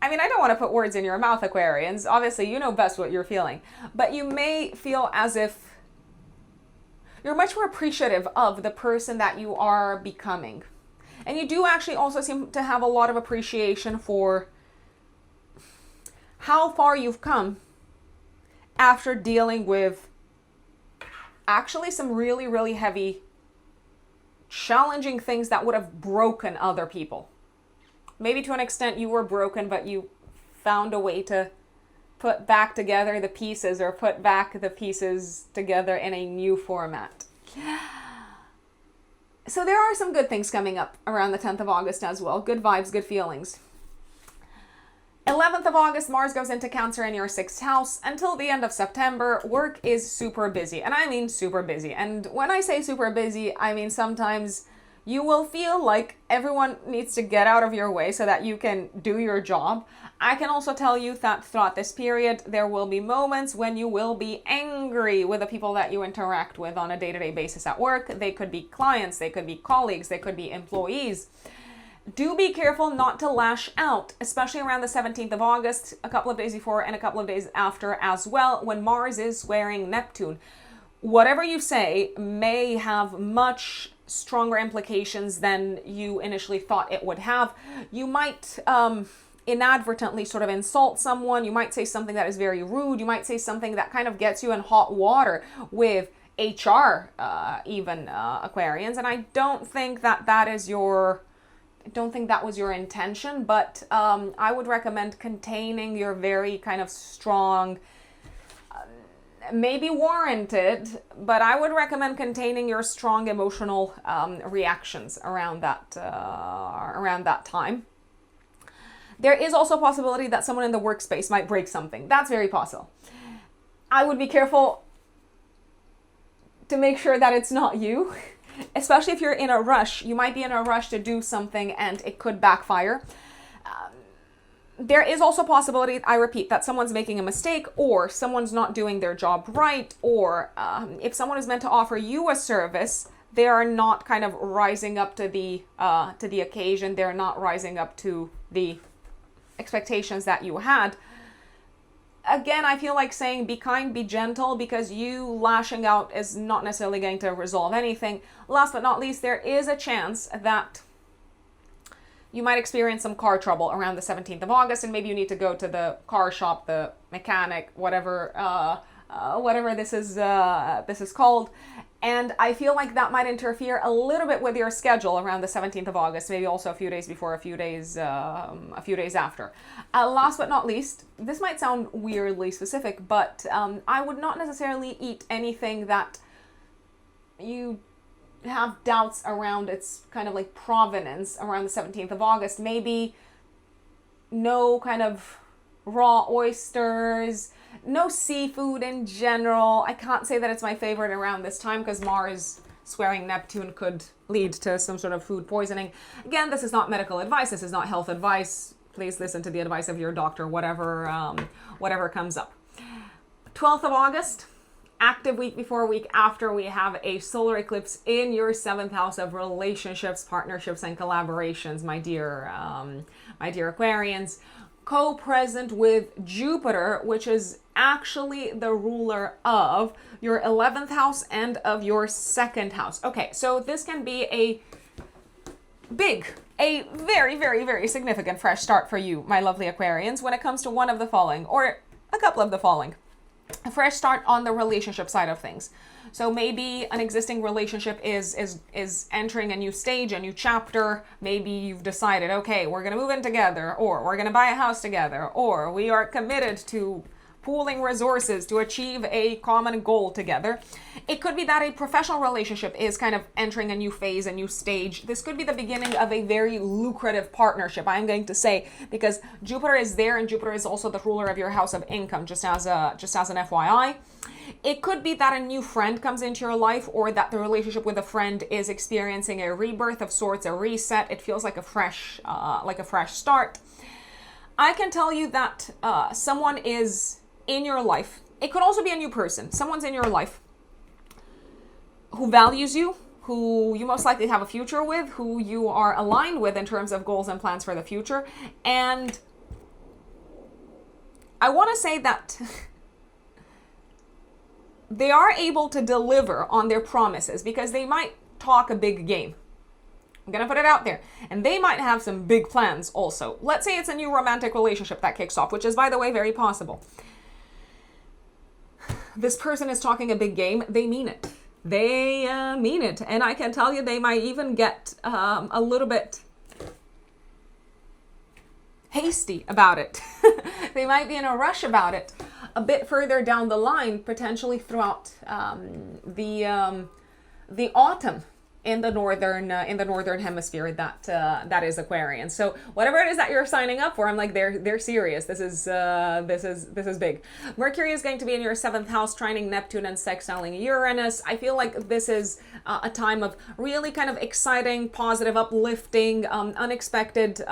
[SPEAKER 2] I mean, I don't want to put words in your mouth, Aquarians. Obviously, you know best what you're feeling. But you may feel as if you're much more appreciative of the person that you are becoming. And you do actually also seem to have a lot of appreciation for how far you've come after dealing with actually some really, really heavy, challenging things that would have broken other people. Maybe to an extent you were broken, but you found a way to put back together the pieces, or put back the pieces together in a new format. So there are some good things coming up around the 10th of August as well. Good vibes, good feelings. 11th of August, Mars goes into Cancer in your 6th house. Until the end of September, work is super busy. And I mean super busy. And when I say super busy, I mean sometimes you will feel like everyone needs to get out of your way so that you can do your job. I can also tell you that throughout this period, there will be moments when you will be angry with the people that you interact with on a day-to-day basis at work. They could be clients, they could be colleagues, they could be employees. Do be careful not to lash out, especially around the 17th of August, a couple of days before and a couple of days after as well, when Mars is squaring Neptune. Whatever you say may have much stronger implications than you initially thought it would have. You might inadvertently sort of insult someone. You might say something that is very rude. You might say something that kind of gets you in hot water with HR, even Aquarians. And I don't think that was your intention, but I would recommend containing your very kind of strong, maybe warranted, but I would recommend containing your strong emotional reactions around that time. There is also a possibility that someone in the workspace might break something. That's very possible. I would be careful to make sure that it's not you, especially if you're in a rush. You might be in a rush to do something and it could backfire. There is also a possibility, I repeat, that someone's making a mistake, or someone's not doing their job right, or if someone is meant to offer you a service, they are not kind of rising up to the occasion. They're not rising up to the expectations that you had. Again, I feel like saying be kind, be gentle, because you lashing out is not necessarily going to resolve anything. Last but not least, there is a chance that you might experience some car trouble around the 17th of August, and maybe you need to go to the car shop, the mechanic, whatever this is called. And I feel like that might interfere a little bit with your schedule around the 17th of August, maybe also a few days before, a few days after. Last but not least, this might sound weirdly specific, but I would not necessarily eat anything that you have doubts around its kind of like provenance around the 17th of August. Maybe no kind of raw oysters, no seafood in general. I can't say that it's my favorite around this time because Mars squaring Neptune could lead to some sort of food poisoning. Again, this is not medical advice. This is not health advice. Please listen to the advice of your doctor, whatever comes up. 12th of August, active week before, week after, we have a solar eclipse in your 7th house of relationships, partnerships, and collaborations, my dear Aquarians. Co-present with Jupiter, which is actually the ruler of your 11th house and of your 2nd house. Okay, so this can be a very, very, very significant fresh start for you, my lovely Aquarians, when it comes to one of the following, or a couple of the following. A fresh start on the relationship side of things. So maybe an existing relationship is entering a new stage, a new chapter. Maybe you've decided, okay, we're going to move in together, or we're going to buy a house together, or we are committed to pooling resources to achieve a common goal together. It could be that a professional relationship is kind of entering a new phase, a new stage. This could be the beginning of a very lucrative partnership, I'm going to say, because Jupiter is there, and Jupiter is also the ruler of your house of income, just as an FYI. It could be that a new friend comes into your life, or that the relationship with a friend is experiencing a rebirth of sorts, a reset. It feels like a fresh start. I can tell you that someone is in your life. It could also be a new person. Someone's in your life who values you, who you most likely have a future with, who you are aligned with in terms of goals and plans for the future. And I want to say that they are able to deliver on their promises, because they might talk a big game. I'm going to put it out there. And they might have some big plans also. Let's say it's a new romantic relationship that kicks off, which is, by the way, very possible. This person is talking a big game. They mean it. They mean it. And I can tell you they might even get a little bit hasty about it. They might be in a rush about it a bit further down the line, potentially throughout the autumn in the northern hemisphere that is Aquarian. So whatever it is that you're signing up for, I'm like, they're serious. This is big. Mercury is going to be in your 7th house, trining Neptune and sextiling Uranus. I feel like this is a time of really kind of exciting, positive, uplifting, unexpected,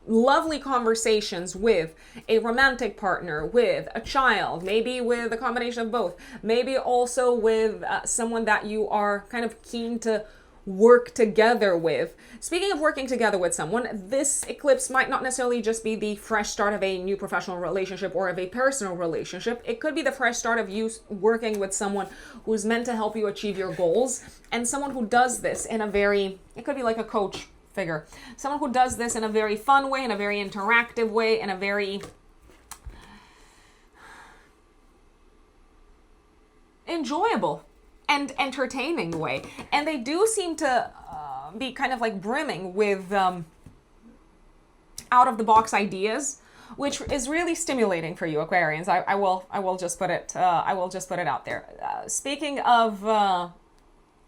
[SPEAKER 2] lovely conversations with a romantic partner, with a child, maybe with a combination of both, maybe also with someone that you are kind of keen to work together with. Speaking of working together with someone, this eclipse might not necessarily just be the fresh start of a new professional relationship or of a personal relationship. It could be the fresh start of you working with someone who's meant to help you achieve your goals, and someone who does this in a very, it could be like a coach figure. Someone who does this in a very fun way, in a very interactive way, in a very enjoyable and entertaining way. And they do seem to be kind of like brimming with out-of-the-box ideas, which is really stimulating for you, Aquarians. I will just put it out there. Speaking of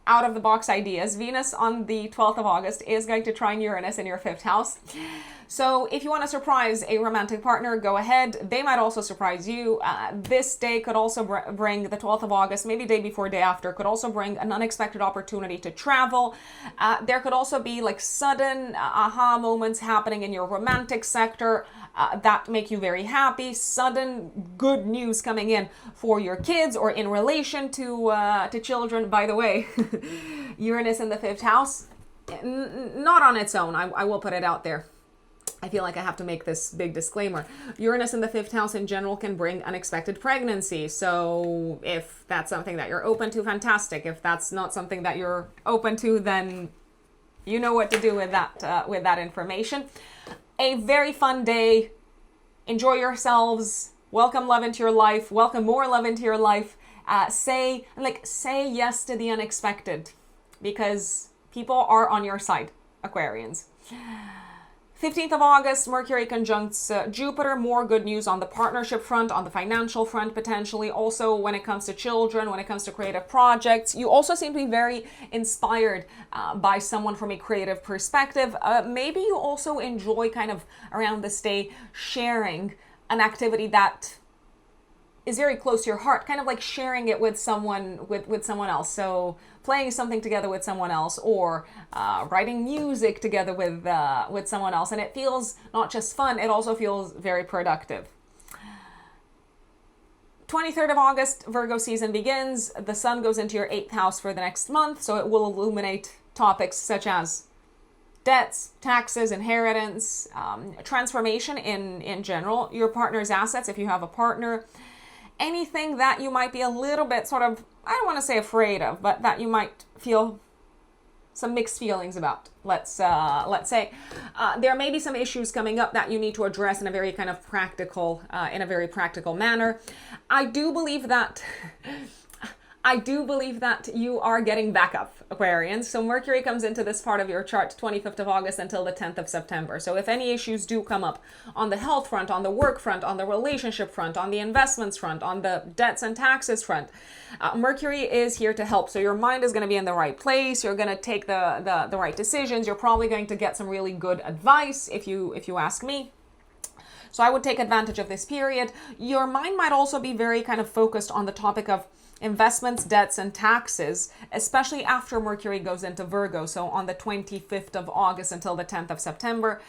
[SPEAKER 2] out-of-the-box ideas, Venus on the 12th of August is going to trine Uranus in your 5th house. So if you want to surprise a romantic partner, go ahead. They might also surprise you. This day could also bring, the 12th of August, maybe day before, day after, could also bring an unexpected opportunity to travel. There could also be like sudden aha moments happening in your romantic sector that make you very happy. Sudden good news coming in for your kids or in relation to children. By the way, Uranus in the 5th house, not on its own. I will put it out there. I feel like I have to make this big disclaimer. Uranus in the 5th house in general can bring unexpected pregnancy. So if that's something that you're open to, fantastic. If that's not something that you're open to, then you know what to do with that information. A very fun day. Enjoy yourselves. Welcome love into your life. Welcome more love into your life. Say yes to the unexpected, because people are on your side, Aquarians. 15th of August, Mercury conjuncts Jupiter. More good news on the partnership front, on the financial front, potentially. Also, when it comes to children, when it comes to creative projects. You also seem to be very inspired by someone from a creative perspective. Maybe you also enjoy kind of around this day sharing an activity that is very close to your heart, kind of like sharing it with someone else. So playing something together with someone else, or writing music together with someone else. And it feels not just fun, it also feels very productive. 23rd of August, Virgo season begins. The sun goes into your 8th house for the next month, so it will illuminate topics such as debts, taxes, inheritance, transformation in general, your partner's assets if you have a partner, anything that you might be a little bit sort of, I don't want to say afraid of, but that you might feel some mixed feelings about, let's say. There may be some issues coming up that you need to address in a very kind of practical, manner. I do believe that
[SPEAKER 1] I do believe that you are getting back up, Aquarians. So Mercury comes into this part of your chart 25th of August until the 10th of September. So if any issues do come up on the health front, on the work front, on the relationship front, on the investments front, on the debts and taxes front, Mercury is here to help. So your mind is going to be in the right place. You're going to take the right decisions. You're probably going to get some really good advice if you ask me. So I would take advantage of this period. Your mind might also be very kind of focused on the topic of investments, debts, and taxes, especially after Mercury goes into Virgo. So on the 25th of August until the 10th of September.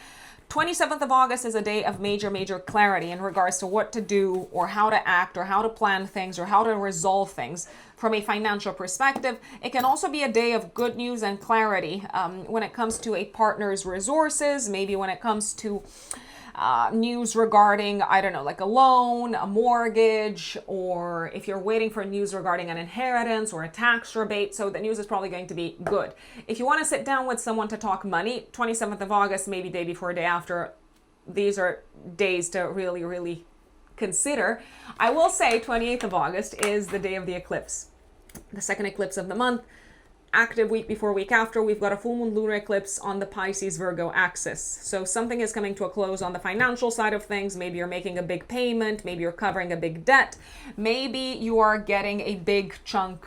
[SPEAKER 1] 27th of August is a day of major clarity in regards to what to do or how to act or how to plan things or how to resolve things from a financial perspective. It can also be a day of good news and clarity when it comes to a partner's resources, maybe when it comes to news regarding, I don't know, like a loan, a mortgage, or if you're waiting for news regarding an inheritance or a tax rebate. So the news is probably going to be good. If you want to sit down with someone to talk money, 27th of August, maybe day before, day after, these are days to really consider. I will say 28th of August is the day of the eclipse, the second eclipse of the month. Active week before, week after, we've got a full moon lunar eclipse on the Pisces Virgo axis. So something is coming to a close on the financial side of things. Maybe you're making a big payment. Maybe you're covering a big debt. Maybe you are getting a big chunk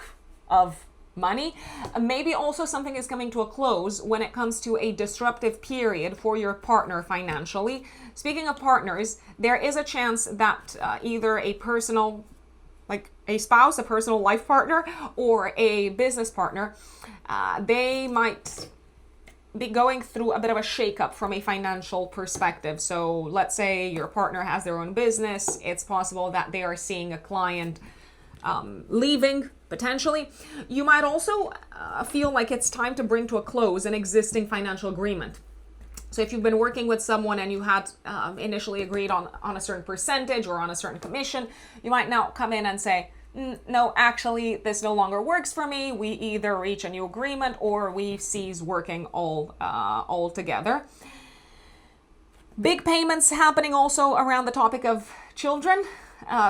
[SPEAKER 1] of money. Maybe also something is coming to a close when it comes to a disruptive period for your partner financially. Speaking of partners, there is a chance that either a personal, like a spouse, a personal life partner, or a business partner, they might be going through a bit of a shakeup from a financial perspective. So let's say your partner has their own business. It's possible that they are seeing a client leaving, potentially. You might also feel like it's time to bring to a close an existing financial agreement. So if you've been working with someone and you had initially agreed on a certain percentage or on a certain commission, you might now come in and say, no, actually, this no longer works for me. We either reach a new agreement or we cease working all together. Big payments happening also around the topic of children.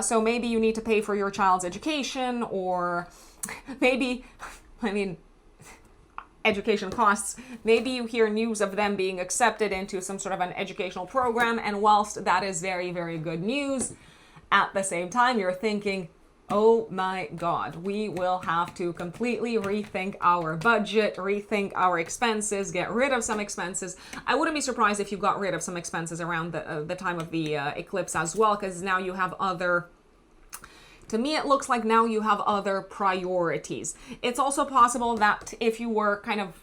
[SPEAKER 1] So maybe you need to pay for your child's education, or maybe, education costs. Maybe you hear news of them being accepted into some sort of an educational program, and whilst that is very good news, at the same time you're thinking, oh my God, we will have to completely rethink our budget, rethink our expenses, get rid of some expenses. I wouldn't be surprised if you got rid of some expenses around the time of the eclipse as well, because now you have to me, it looks like now you have other priorities. It's also possible that if you were kind of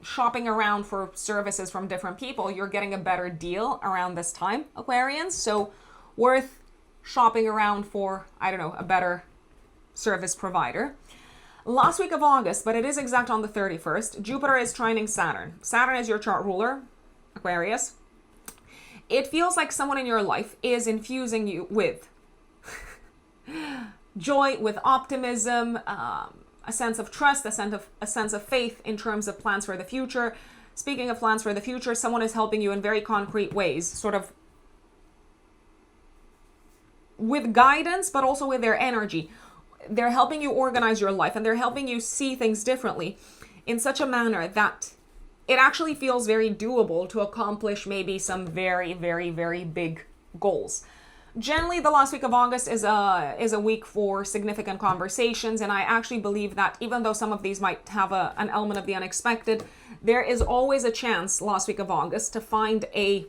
[SPEAKER 1] shopping around for services from different people, you're getting a better deal around this time, Aquarians. So worth shopping around for, I don't know, a better service provider. Last week of August, but it is exact on the 31st, Jupiter is trining Saturn. Saturn is your chart ruler, Aquarius. It feels like someone in your life is infusing you with joy, with optimism, a sense of trust, a sense of faith in terms of plans for the future. Speaking of plans for the future, someone is helping you in very concrete ways, sort of with guidance, but also with their energy. They're helping you organize your life, and they're helping you see things differently in such a manner that it actually feels very doable to accomplish maybe some very big goals. Generally, the last week of August is a week for significant conversations, and I actually believe that even though some of these might have an element of the unexpected, there is always a chance last week of August to find a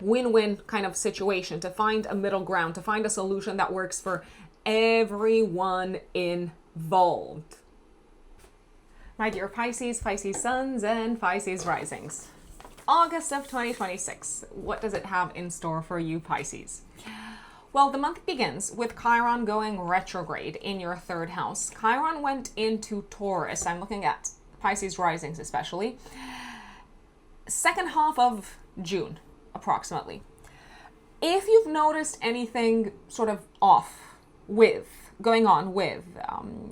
[SPEAKER 1] win-win kind of situation, to find a middle ground, to find a solution that works for everyone involved. My dear Pisces, Pisces suns, and Pisces risings. August of 2026. What does it have in store for you, Pisces? Well, the month begins with Chiron going retrograde in your third house. Chiron went into Taurus. I'm looking at Pisces risings especially. Second half of June, approximately. If you've noticed anything sort of going on with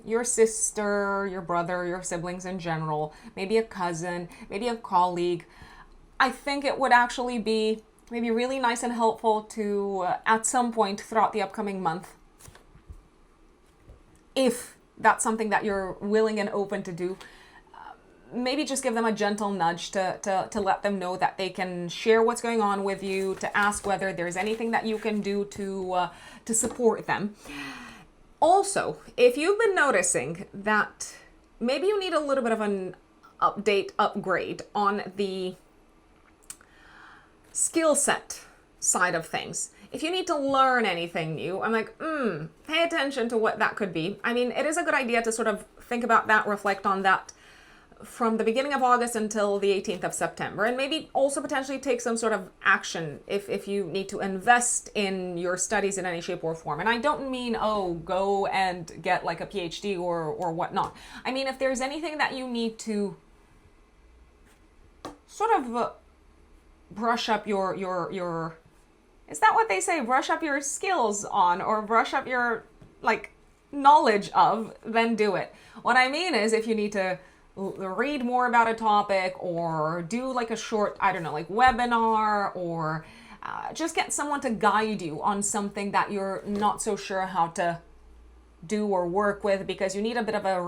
[SPEAKER 1] your sister, your brother, your siblings in general, maybe a cousin, maybe a colleague, I think it would actually be maybe really nice and helpful to, at some point throughout the upcoming month, if that's something that you're willing and open to do, maybe just give them a gentle nudge to let them know that they can share what's going on with you, to ask whether there's anything that you can do to support them. Also, if you've been noticing that maybe you need a little bit of an upgrade on the skill set side of things. If you need to learn anything new, I'm like, pay attention to what that could be. I mean, it is a good idea to sort of think about that, reflect on that from the beginning of August until the 18th of September, and maybe also potentially take some sort of action if you need to invest in your studies in any shape or form. And I don't mean, go and get like a PhD or whatnot. I mean, if there's anything that you need to sort of brush up your is that what they say? Brush up your skills on, or brush up your like knowledge of, then do it. What I mean is, if you need to read more about a topic or do like a short, I don't know, like webinar, or just get someone to guide you on something that you're not so sure how to do or work with, because you need a bit of a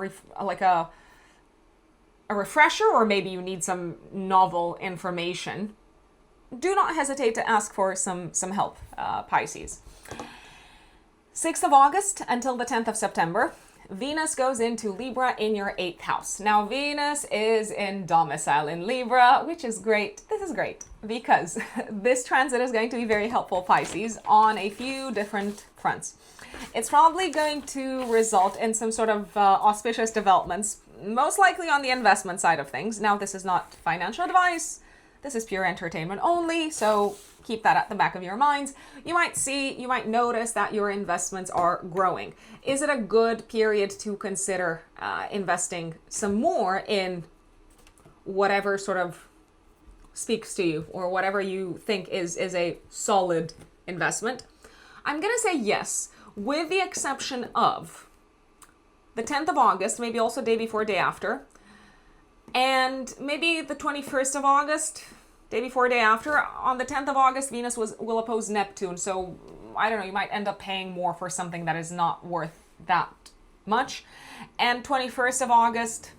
[SPEAKER 1] refresher, or maybe you need some novel information, do not hesitate to ask for some help, Pisces. 6th of August until the 10th of September, Venus goes into Libra in your 8th house. Now, Venus is in domicile in Libra, which is great. This is great because this transit is going to be very helpful, Pisces, on a few different fronts. It's probably going to result in some sort of auspicious developments, most likely on the investment side of things. Now, this is not financial advice. This is pure entertainment only, so keep that at the back of your minds. You might notice that your investments are growing. Is it a good period to consider investing some more in whatever sort of speaks to you, or whatever you think is a solid investment? I'm going to say yes, with the exception of the 10th of August, maybe also day before, day after, and maybe the 21st of August, day before, day after. On the 10th of August, Venus will oppose Neptune. So, I don't know, you might end up paying more for something that is not worth that much. And 21st of August,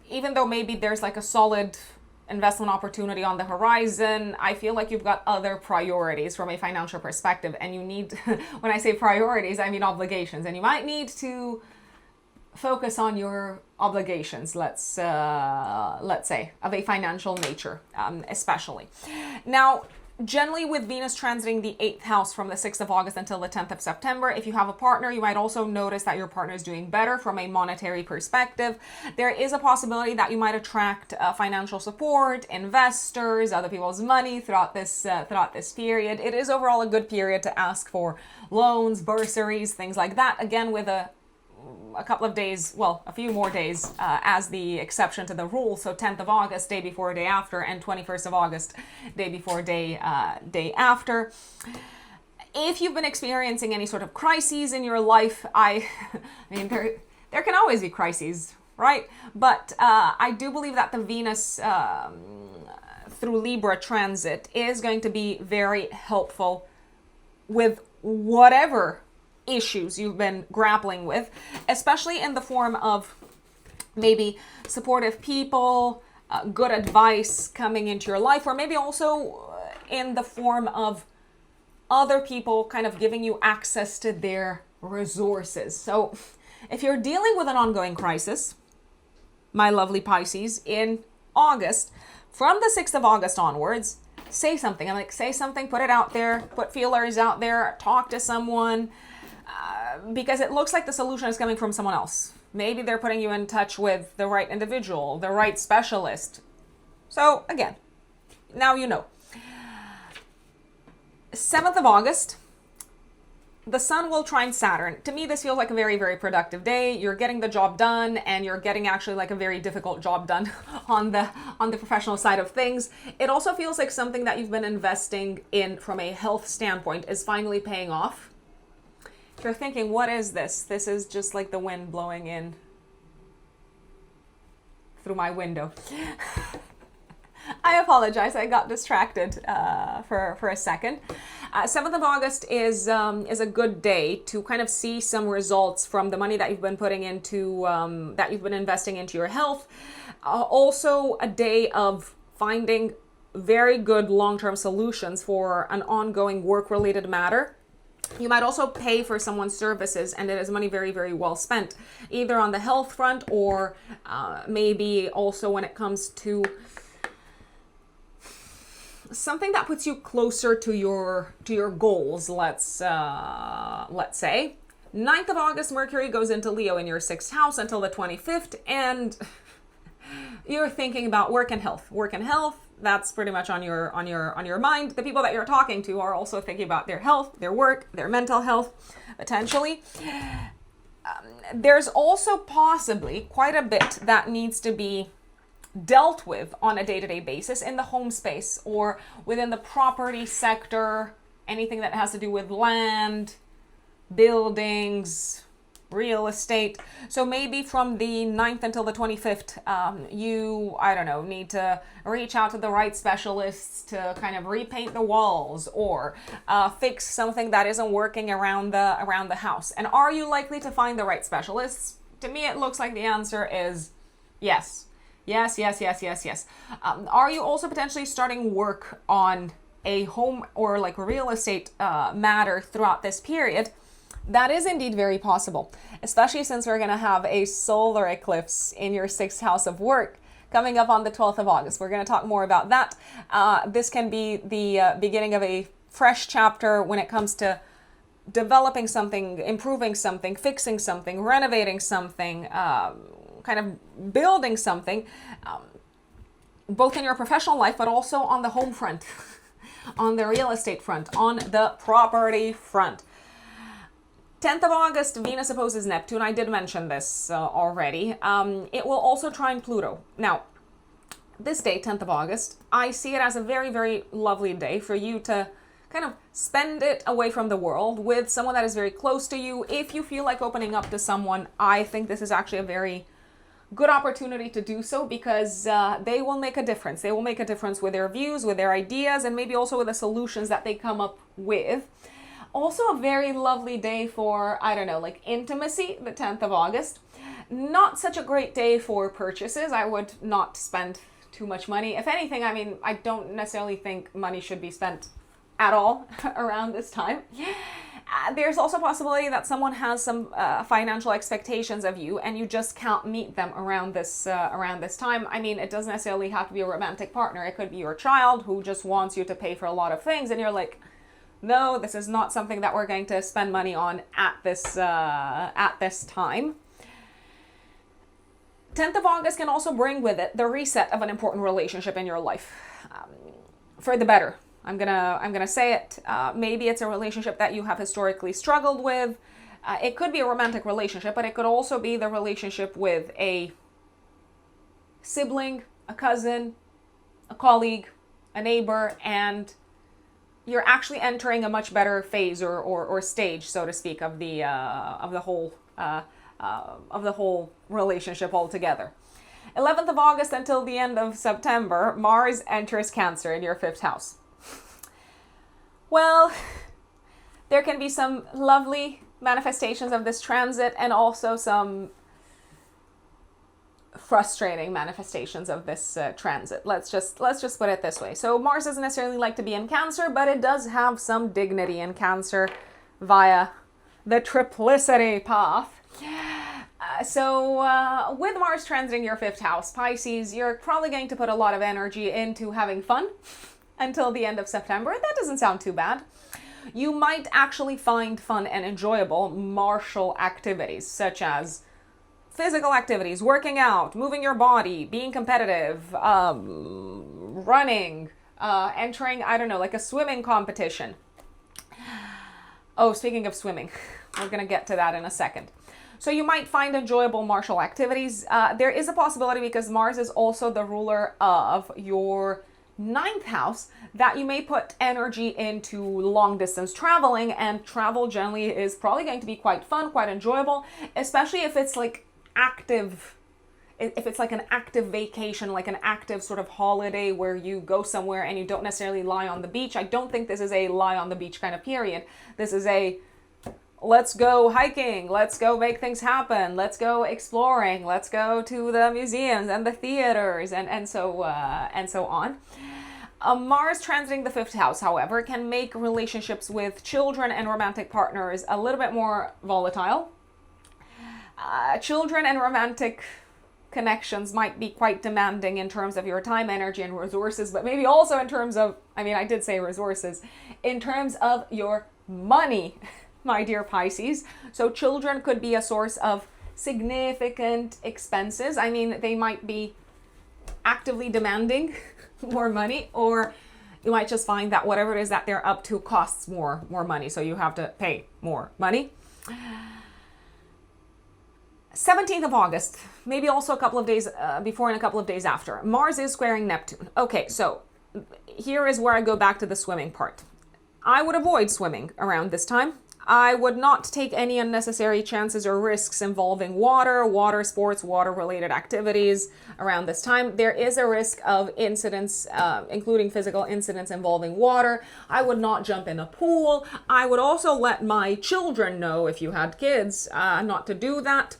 [SPEAKER 1] even though maybe there's like a solid investment opportunity on the horizon, I feel like you've got other priorities from a financial perspective. And you need, when I say priorities, I mean obligations. And you might need to focus on your obligations, let's say, of a financial nature, especially. Now, generally with Venus transiting the 8th house from the 6th of August until the 10th of September, if you have a partner, you might also notice that your partner is doing better from a monetary perspective. There is a possibility that you might attract financial support, investors, other people's money throughout this period. It is overall a good period to ask for loans, bursaries, things like that. Again, with a couple of days, well, a few more days as the exception to the rule. So 10th of August, day before, day after, and 21st of August, day before, day after. If you've been experiencing any sort of crises in your life, I mean, there can always be crises, right? But I do believe that the Venus through Libra transit is going to be very helpful with whatever issues you've been grappling with, especially in the form of maybe supportive people, good advice coming into your life, or maybe also in the form of other people kind of giving you access to their resources. So if you're dealing with an ongoing crisis, my lovely Pisces, in August, from the 6th of August onwards, say something. I'm like, say something, put it out there, put feelers out there, talk to someone, because it looks like the solution is coming from someone else. Maybe they're putting you in touch with the right individual, the right specialist. So again, now you know. 7th of August, the sun will trine Saturn. To me, this feels like a very, very productive day. You're getting the job done, and you're getting actually like a very difficult job done on the professional side of things. It also feels like something that you've been investing in from a health standpoint is finally paying off. If you're thinking, what is this? This is just like the wind blowing in through my window. I apologize, I got distracted for a second.
[SPEAKER 2] 7th of August is a good day to kind of see some results from the money that you've been putting into, that you've been investing into your health. Also a day of finding very good long-term solutions for an ongoing work-related matter. You might also pay for someone's services, and it is money very, very well spent, either on the health front or maybe also when it comes to something that puts you closer to your goals. Let's say 9th of August, Mercury goes into Leo in your 6th house until the 25th, and you're thinking about work and health. Work and health, that's pretty much on your mind. The people that you're talking to are also thinking about their health, their work, their mental health, potentially. There's also possibly quite a bit that needs to be dealt with on a day-to-day basis in the home space or within the property sector, anything that has to do with land, buildings, real estate. So maybe from the 9th until the 25th, you, I don't know, need to reach out to the right specialists to kind of repaint the walls or fix something that isn't working around the house. And are you likely to find the right specialists? To me, it looks like the answer is yes. Yes. Are you also potentially starting work on a home or like real estate matter throughout this period? That is indeed very possible, especially since we're going to have a solar eclipse in your 6th house of work coming up on the 12th of August. We're going to talk more about that. This can be the beginning of a fresh chapter when it comes to developing something, improving something, fixing something, renovating something, kind of building something, both in your professional life, but also on the home front, on the real estate front, on the property front. 10th of August, Venus opposes Neptune. I did mention this already. It will also trine Pluto. Now, this day, 10th of August, I see it as a very, very lovely day for you to kind of spend it away from the world with someone that is very close to you. If you feel like opening up to someone, I think this is actually a very good opportunity to do so because they will make a difference. They will make a difference with their views, with their ideas, and maybe also with the solutions that they come up with. Also a very lovely day for, I don't know, like intimacy, the 10th of August. Not such a great day for purchases. I would not spend too much money. If anything, I mean, I don't necessarily think money should be spent at all around this time. There's also a possibility that someone has some financial expectations of you and you just can't meet them around this time. I mean, it doesn't necessarily have to be a romantic partner. It could be your child who just wants you to pay for a lot of things and you're like, no, this is not something that we're going to spend money on at this time. 10th of August can also bring with it the reset of an important relationship in your life, for the better. I'm gonna say it. Maybe it's a relationship that you have historically struggled with. It could be a romantic relationship, but it could also be the relationship with a sibling, a cousin, a colleague, a neighbor, and you're actually entering a much better phase or stage, so to speak, of the whole relationship altogether. 11th of August until the end of September, Mars enters Cancer in your 5th house. Well, there can be some lovely manifestations of this transit and also some frustrating manifestations of this transit. Let's just put it this way. So Mars doesn't necessarily like to be in Cancer, but it does have some dignity in Cancer via the triplicity path. So with Mars transiting your 5th house, Pisces, you're probably going to put a lot of energy into having fun until the end of September. That doesn't sound too bad. You might actually find fun and enjoyable martial activities, such as physical activities, working out, moving your body, being competitive, running, entering, I don't know, like a swimming competition. Oh, speaking of swimming, we're going to get to that in a second. So you might find enjoyable martial activities. There is a possibility, because Mars is also the ruler of your 9th house, that you may put energy into long distance traveling, and travel generally is probably going to be quite fun, quite enjoyable, especially if it's like active if it's like an active vacation, like an active sort of holiday where you go somewhere and you don't necessarily lie on the beach. I don't think this is a lie on the beach kind of period. This is a let's go hiking, let's go make things happen, let's go exploring, let's go to the museums and the theaters and so on. Mars transiting the 5th house, however, can make relationships with children and romantic partners a little bit more volatile. Children and romantic connections might be quite demanding in terms of your time, energy, and resources, but maybe also in terms of, I did say resources, in terms of your money, my dear Pisces. So children could be a source of significant expenses. They might be actively demanding more money, or you might just find that whatever it is that they're up to costs more money, so you have to pay more money. 17th of August, maybe also a couple of days before and a couple of days after, Mars is squaring Neptune. Okay, so here is where I go back to the swimming part. I would avoid swimming around this time. I would not take any unnecessary chances or risks involving water sports, water-related activities around this time. There is a risk of incidents, including physical incidents involving water. I would not jump in a pool. I would also let my children know, if you had kids, not to do that.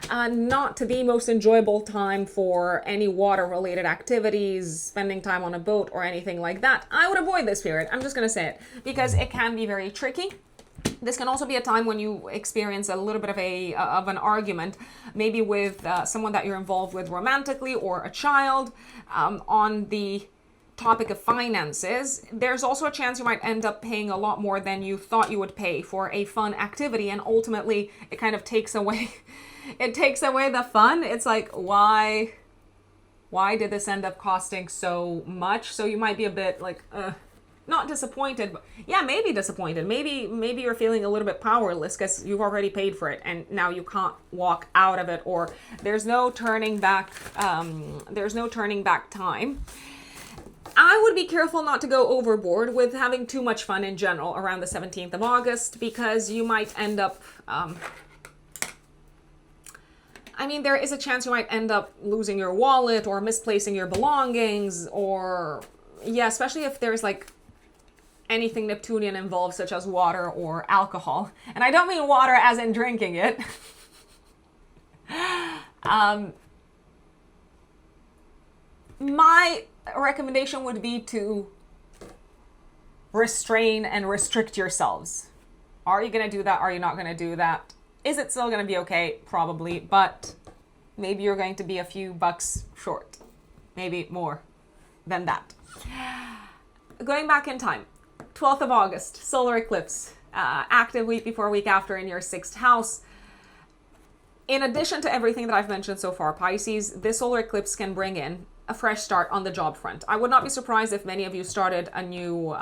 [SPEAKER 2] Not the most enjoyable time for any water-related activities, spending time on a boat or anything like that. I would avoid this period. I'm just going to say it because it can be very tricky. This can also be a time when you experience a little bit of an argument, maybe with someone that you're involved with romantically or a child on the topic of finances. There's also a chance you might end up paying a lot more than you thought you would pay for a fun activity, and ultimately it kind of takes away the fun. It's like, why did this end up costing so much? So you might be a bit like, not disappointed, but yeah, maybe disappointed. Maybe you're feeling a little bit powerless because you've already paid for it and now you can't walk out of it, or there's no turning back. There's no turning back time. I would be careful not to go overboard with having too much fun in general around the 17th of August, because you might end up, there is a chance you might end up losing your wallet or misplacing your belongings, or yeah, especially if there's like anything Neptunian involved, such as water or alcohol. And I don't mean water as in drinking it. My recommendation would be to restrain and restrict yourselves. Are you going to do that? Are you not going to do that? Is it still going to be okay? Probably, but maybe you're going to be a few bucks short. Maybe more than that. Going back in time, 12th of August, solar eclipse, active week before, week after in your 6th house. In addition to everything that I've mentioned so far, Pisces, this solar eclipse can bring in a fresh start on the job front. I would not be surprised if many of you started a new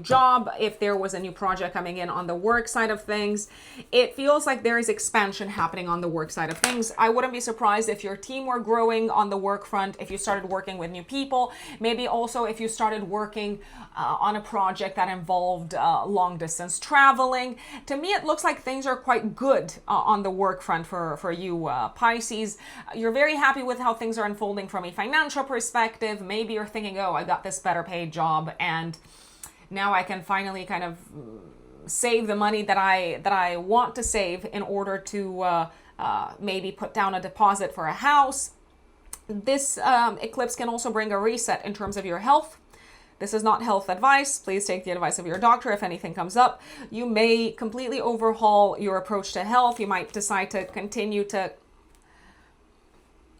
[SPEAKER 2] job, if there was a new project coming in on the work side of things. It feels like there is expansion happening on the work side of things. I wouldn't be surprised if your team were growing on the work front, if you started working with new people, maybe also if you started working on a project that involved long distance traveling. To me, it looks like things are quite good on the work front for you Pisces. You're very happy with how things are unfolding from a financial perspective. Maybe you're thinking, oh, I got this better paid job and now I can finally kind of save the money that I want to save in order to maybe put down a deposit for a house. This eclipse can also bring a reset in terms of your health. This is not health advice. Please take the advice of your doctor if anything comes up. You may completely overhaul your approach to health. You might decide to continue to,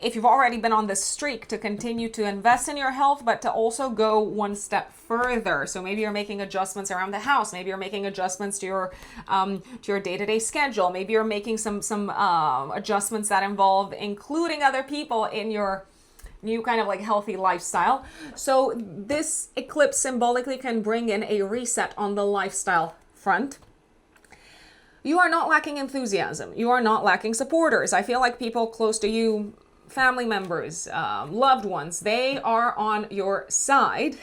[SPEAKER 2] if you've already been on this streak, to continue to invest in your health, but to also go one step further. So maybe you're making adjustments around the house. Maybe you're making adjustments to your day-to-day schedule. Maybe you're making some adjustments that involve including other people in your new kind of like healthy lifestyle. So this eclipse symbolically can bring in a reset on the lifestyle front. You are not lacking enthusiasm. You are not lacking supporters. I feel like people close to you, family members, loved ones, they are on your side.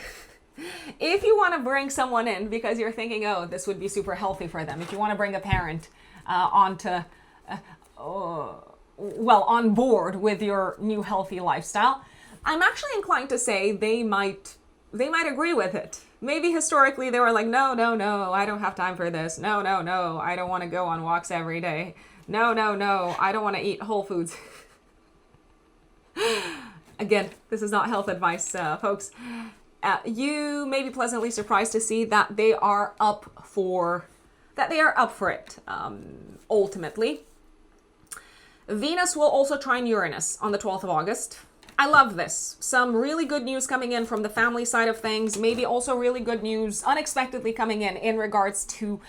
[SPEAKER 2] If you want to bring someone in because you're thinking, oh, this would be super healthy for them. If you want to bring a parent onto
[SPEAKER 1] well, on board with your new healthy lifestyle, I'm actually inclined to say they might agree with it. Maybe historically they were like, no, no, no, I don't have time for this. No, no, no, I don't want to go on walks every day. No, no, no, I don't want to eat Whole Foods. Again, this is not health advice, folks. You may be pleasantly surprised to see that they are up for it. Ultimately, Venus will also trine Uranus on the 12th of August. I love this. Some really good news coming in from the family side of things. Maybe also really good news unexpectedly coming in regards to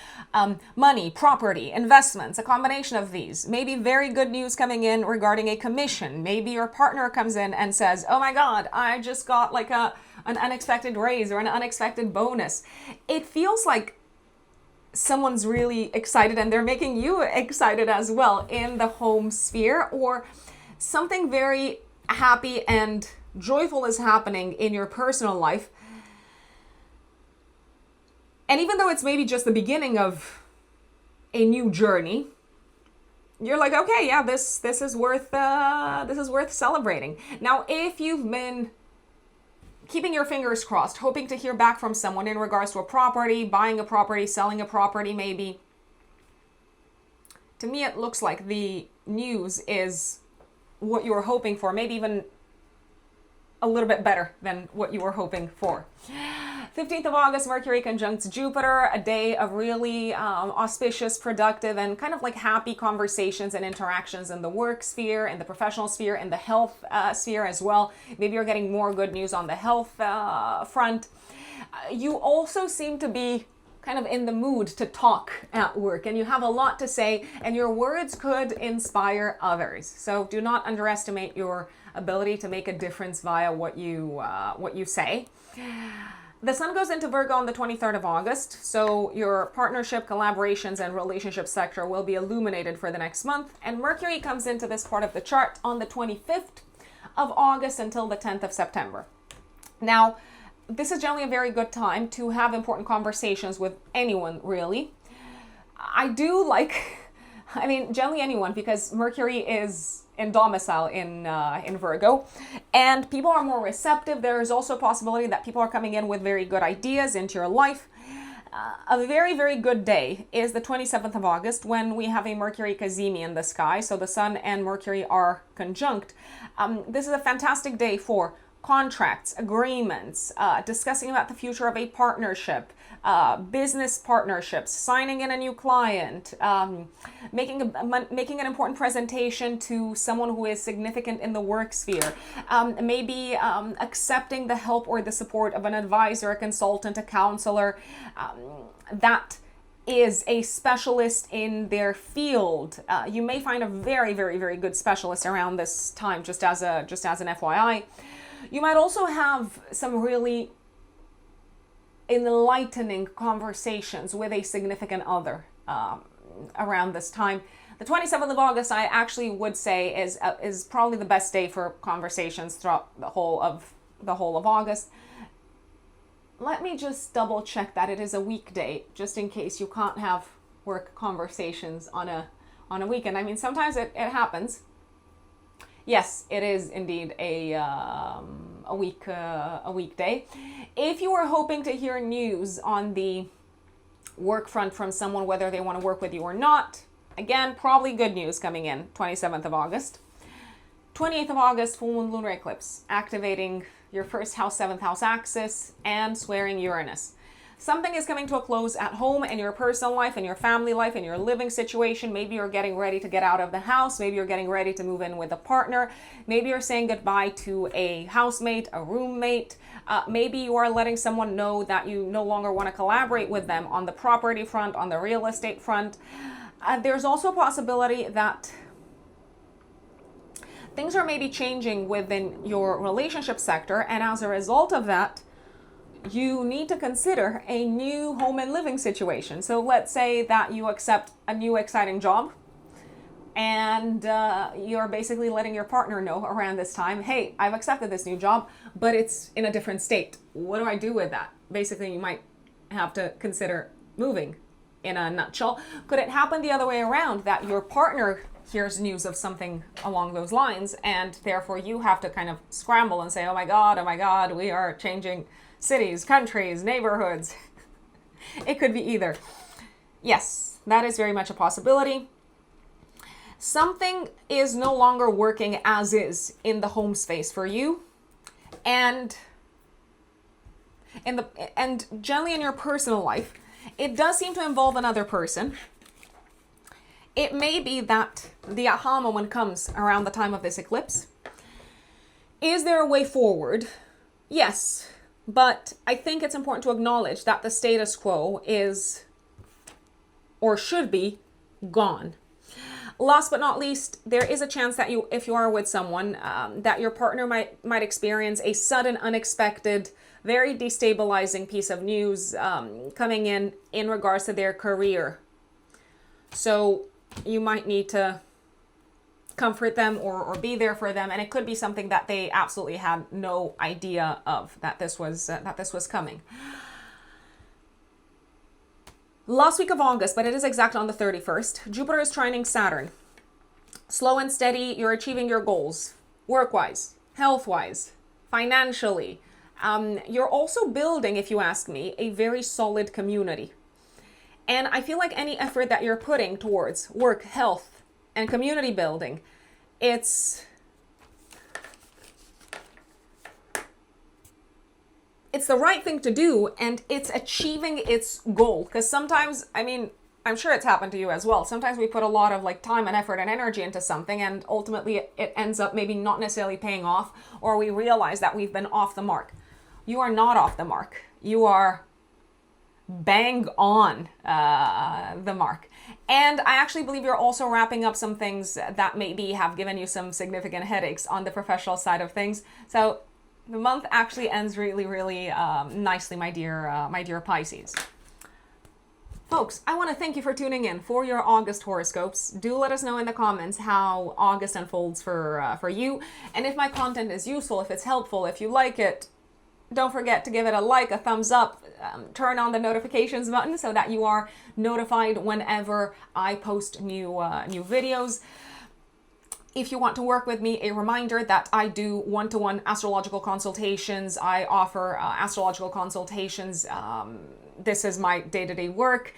[SPEAKER 1] money, property, investments, a combination of these. Maybe very good news coming in regarding a commission. Maybe your partner comes in and says, oh my God, I just got like an unexpected raise or an unexpected bonus. It feels like someone's really excited and they're making you excited as well in the home sphere, or something very happy and joyful is happening in your personal life. And even though it's maybe just the beginning of a new journey, you're like, okay, yeah, this is worth celebrating. Now, if you've been keeping your fingers crossed, hoping to hear back from someone in regards to a property, buying a property, selling a property, maybe, to me it looks like the news is what you were hoping for, maybe even a little bit better than what you were hoping for. 15th of August, Mercury conjuncts Jupiter, a day of really auspicious, productive, and kind of like happy conversations and interactions in the work sphere, in the professional sphere, in the health sphere as well. Maybe you're getting more good news on the health front. You also seem to be kind of in the mood to talk at work, and you have a lot to say, and your words could inspire others. So do not underestimate your ability to make a difference via what you say. The sun goes into Virgo on the 23rd of August, so your partnership, collaborations, and relationship sector will be illuminated for the next month. And Mercury comes into this part of the chart on the 25th of August until the 10th of September. Now, this is generally a very good time to have important conversations with anyone, really. Generally anyone, because Mercury is in domicile in Virgo, and people are more receptive. There is also a possibility that people are coming in with very good ideas into your life. A very, very good day is the 27th of August, when we have a Mercury cazimi in the sky. So the Sun and Mercury are conjunct. This is a fantastic day for contracts, agreements, discussing about the future of a partnership, business partnerships, signing in a new client, making an important presentation to someone who is significant in the work sphere, maybe accepting the help or the support of an advisor, a consultant, a counselor, that is a specialist in their field. You may find a very, very, very good specialist around this time, just as an FYI. You might also have some really enlightening conversations with a significant other around this time. The 27th of August, I actually would say, is probably the best day for conversations throughout the whole of August. Let me just double check that it is a weekday, just in case you can't have work conversations on a weekend. I mean, sometimes it happens. Yes, it is indeed a weekday. If you were hoping to hear news on the work front from someone, whether they want to work with you or not, again, probably good news coming in, 27th of August. 28th of August, full moon lunar eclipse, activating your first house, 7th house axis, and squaring Uranus. Something is coming to a close at home, in your personal life, in your family life, in your living situation. Maybe you're getting ready to get out of the house. Maybe you're getting ready to move in with a partner. Maybe you're saying goodbye to a housemate, a roommate. Maybe you are letting someone know that you no longer want to collaborate with them on the property front, on the real estate front. There's also a possibility that things are maybe changing within your relationship sector, and as a result of that, you need to consider a new home and living situation. So let's say that you accept a new exciting job, and you're basically letting your partner know around this time, hey, I've accepted this new job, but it's in a different state. What do I do with that? Basically, you might have to consider moving. In a nutshell, could it happen the other way around, that your partner hears news of something along those lines, and therefore you have to kind of scramble and say, oh my God, we are changing cities, countries, neighborhoods. It could be either. Yes, that is very much a possibility. Something is no longer working as is in the home space for you, and generally in your personal life, it does seem to involve another person. It may be that the aha moment comes around the time of this eclipse. Is there a way forward? Yes, but I think it's important to acknowledge that the status quo is, or should be, gone. Last but not least, there is a chance that you, if you are with someone, that your partner might experience a sudden, unexpected, very destabilizing piece of news coming in regards to their career. So you might need to comfort them or be there for them, and it could be something that they absolutely had no idea of, that this was coming. Last week of August, but it is exactly on the 31st, Jupiter is trining Saturn. Slow and steady, you're achieving your goals, work-wise, health-wise, financially. You're also building, if you ask me, a very solid community. And I feel like any effort that you're putting towards work, health, and community building, it's the right thing to do, and it's achieving its goal. Because sometimes, I mean, I'm sure it's happened to you as well. Sometimes we put a lot of like time and effort and energy into something, and ultimately it ends up maybe not necessarily paying off, or we realize that we've been off the mark. You are not off the mark. You are bang on the mark. And I actually believe you're also wrapping up some things that maybe have given you some significant headaches on the professional side of things. So the month actually ends really, really nicely, my dear Pisces. Folks, I want to thank you for tuning in for your August horoscopes. Do let us know in the comments how August unfolds for you. And if my content is useful, if it's helpful, if you like it, don't forget to give it a like, a thumbs up, turn on the notifications button so that you are notified whenever I post new videos. If you want to work with me, a reminder that I do one-to-one astrological consultations. I offer astrological consultations. This is my day-to-day work.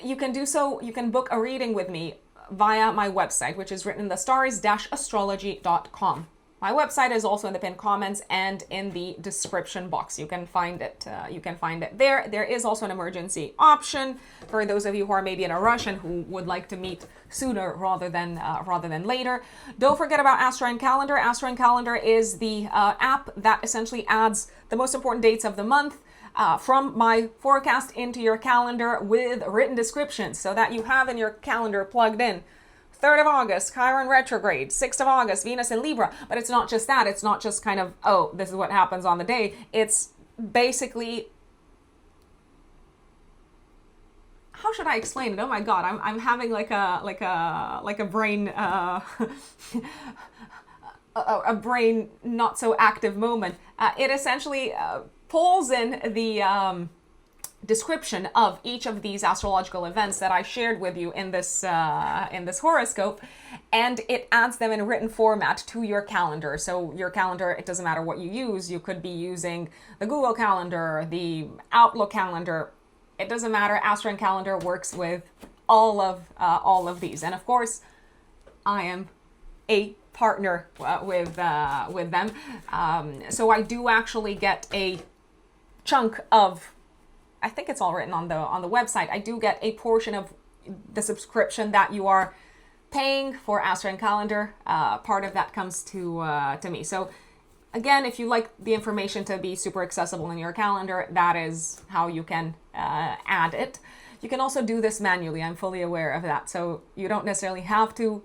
[SPEAKER 1] You can do so, you can book a reading with me via my website, which is written in the stars-astrology.com. My website is also in the pinned comments and in the description box. You can find it. There. There is also an emergency option for those of you who are maybe in a rush and who would like to meet sooner rather than later. Don't forget about Astro and Calendar. Astro and Calendar is the app that essentially adds the most important dates of the month from my forecast into your calendar with written descriptions, so that you have in your calendar plugged in 3rd of August, Chiron retrograde, 6th of August, Venus in Libra. But it's not just that. It's not just kind of, oh, this is what happens on the day. It's basically, how should I explain it? Oh my God, I'm having like a brain, a brain not so active moment. It essentially pulls in the description of each of these astrological events that I shared with you in this horoscope, and it adds them in written format to your calendar. So your calendar, it doesn't matter what you use. You could be using the Google Calendar, the Outlook calendar. It doesn't matter. Astro and Calendar works with all of these, and of course, I am a partner with them. So I do actually get a chunk of, I think it's all written on the website. I do get a portion of the subscription that you are paying for Astro and Calendar. Part of that comes to me. So again, if you like the information to be super accessible in your calendar, that is how you can add it. You can also do this manually. I'm fully aware of that. So you don't necessarily have to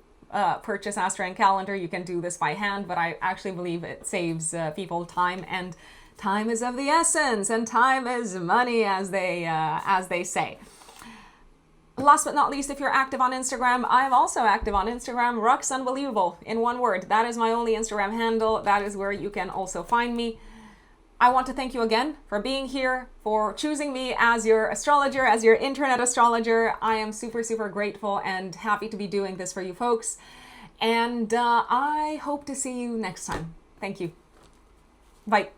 [SPEAKER 1] purchase Astro and Calendar. You can do this by hand, but I actually believe it saves people time, and time is of the essence, and time is money, as they say. Last but not least, if you're active on Instagram, I'm also active on Instagram. Rux Unbelievable, in one word. That is my only Instagram handle. That is where you can also find me. I want to thank you again for being here, for choosing me as your astrologer, as your internet astrologer. I am super, super grateful and happy to be doing this for you folks. And I hope to see you next time. Thank you. Bye.